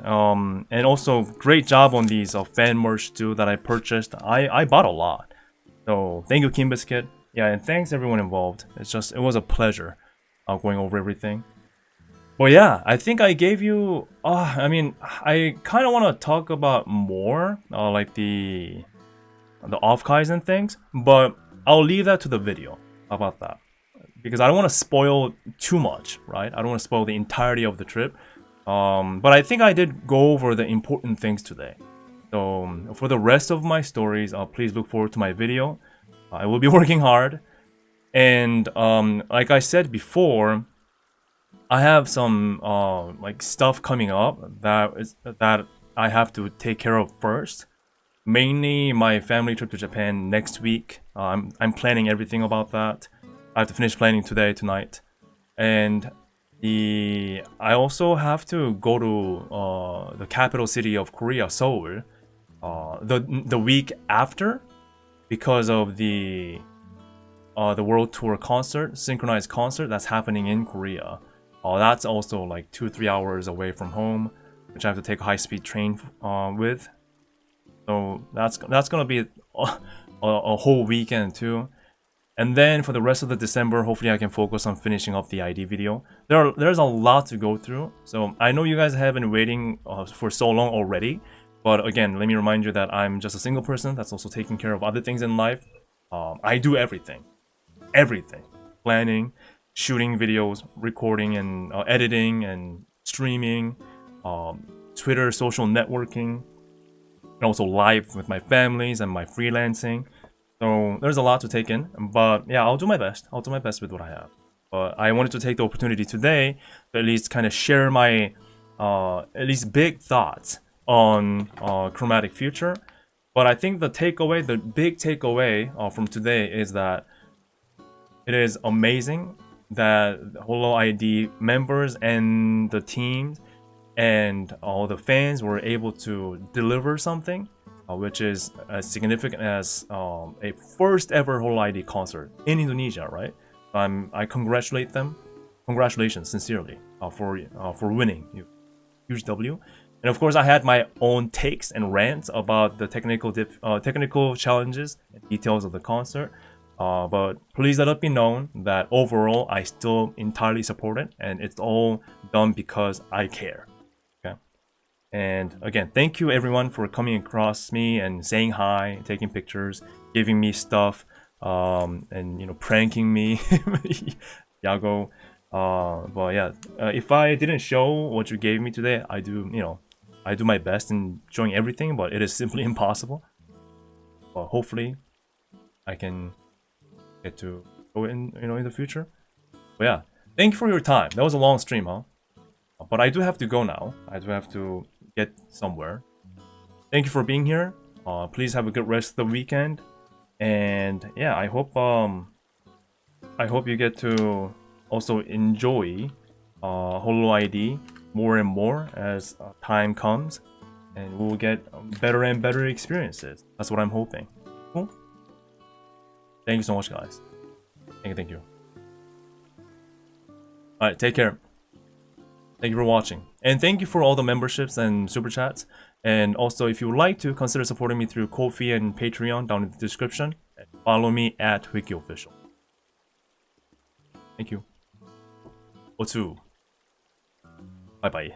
also great job on these fan merch too that I purchased. I bought a lot. So thank you, Kim Biscuit. Yeah, and thanks everyone involved. It was a pleasure going over everything. But yeah, I think I gave you. I mean, I kind of want to talk about more, like the off-kais and things, but I'll leave that to the video. How about that? Because I don't want to spoil too much, right? I don't want to spoil the entirety of the trip. But I think I did go over the important things today. So for the rest of my stories, please look forward to my video. I will be working hard. And like I said before, I have some like stuff coming up that I have to take care of first. Mainly my family trip to Japan next week. I'm planning everything about that. I have to finish planning tonight, and I also have to go to the capital city of Korea, Seoul, the week after, because of the world tour concert, synchronized concert that's happening in Korea. That's also like 2-3 hours away from home, which I have to take a high-speed train with. So that's gonna be a whole weekend too. And then for the rest of the December, hopefully I can focus on finishing up the ID video. There's a lot to go through. So I know you guys have been waiting for so long already. But again, let me remind you that I'm just a single person that's also taking care of other things in life. I do everything. Everything. Planning, shooting videos, recording and editing and streaming, Twitter, social networking, and also live with my families and my freelancing. So there's a lot to take in, but yeah, I'll do my best. I'll do my best with what I have. But I wanted to take the opportunity today to at least kind of share my, at least big thoughts on Chromatic Future. But I think the big takeaway from today is that it is amazing that Holo ID members and the teams and all the fans were able to deliver something which is as significant as a first ever Holo ID concert in Indonesia, right? I congratulate them. Congratulations, sincerely, for winning. Huge W. And of course, I had my own takes and rants about the technical challenges and details of the concert. But please let it be known that overall, I still entirely support it, and it's all done because I care. Okay. And again, thank you everyone for coming across me and saying hi, taking pictures, giving me stuff, and pranking me, Yago. But yeah, if I didn't show what you gave me today, I do my best in showing everything, but it is simply impossible. But hopefully, I can get to go in the future. But yeah, thank you for your time. That was a long stream, huh? But I do have to go now. I do have to get somewhere. Thank you for being here. Please have a good rest of the weekend. And yeah, I hope you get to also enjoy Holo ID more and more as time comes, and we'll get better and better experiences. That's what I'm hoping. Cool. Thank you so much, guys. Thank you. Alright, take care. Thank you for watching. And thank you for all the memberships and super chats. And also, if you would like to, consider supporting me through Ko-fi and Patreon down in the description. And follow me at hwikky_official. Thank you. Otsu. Bye bye.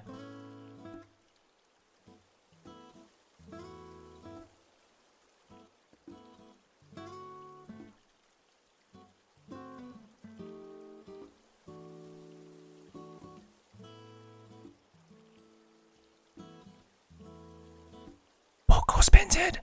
Poco spins it.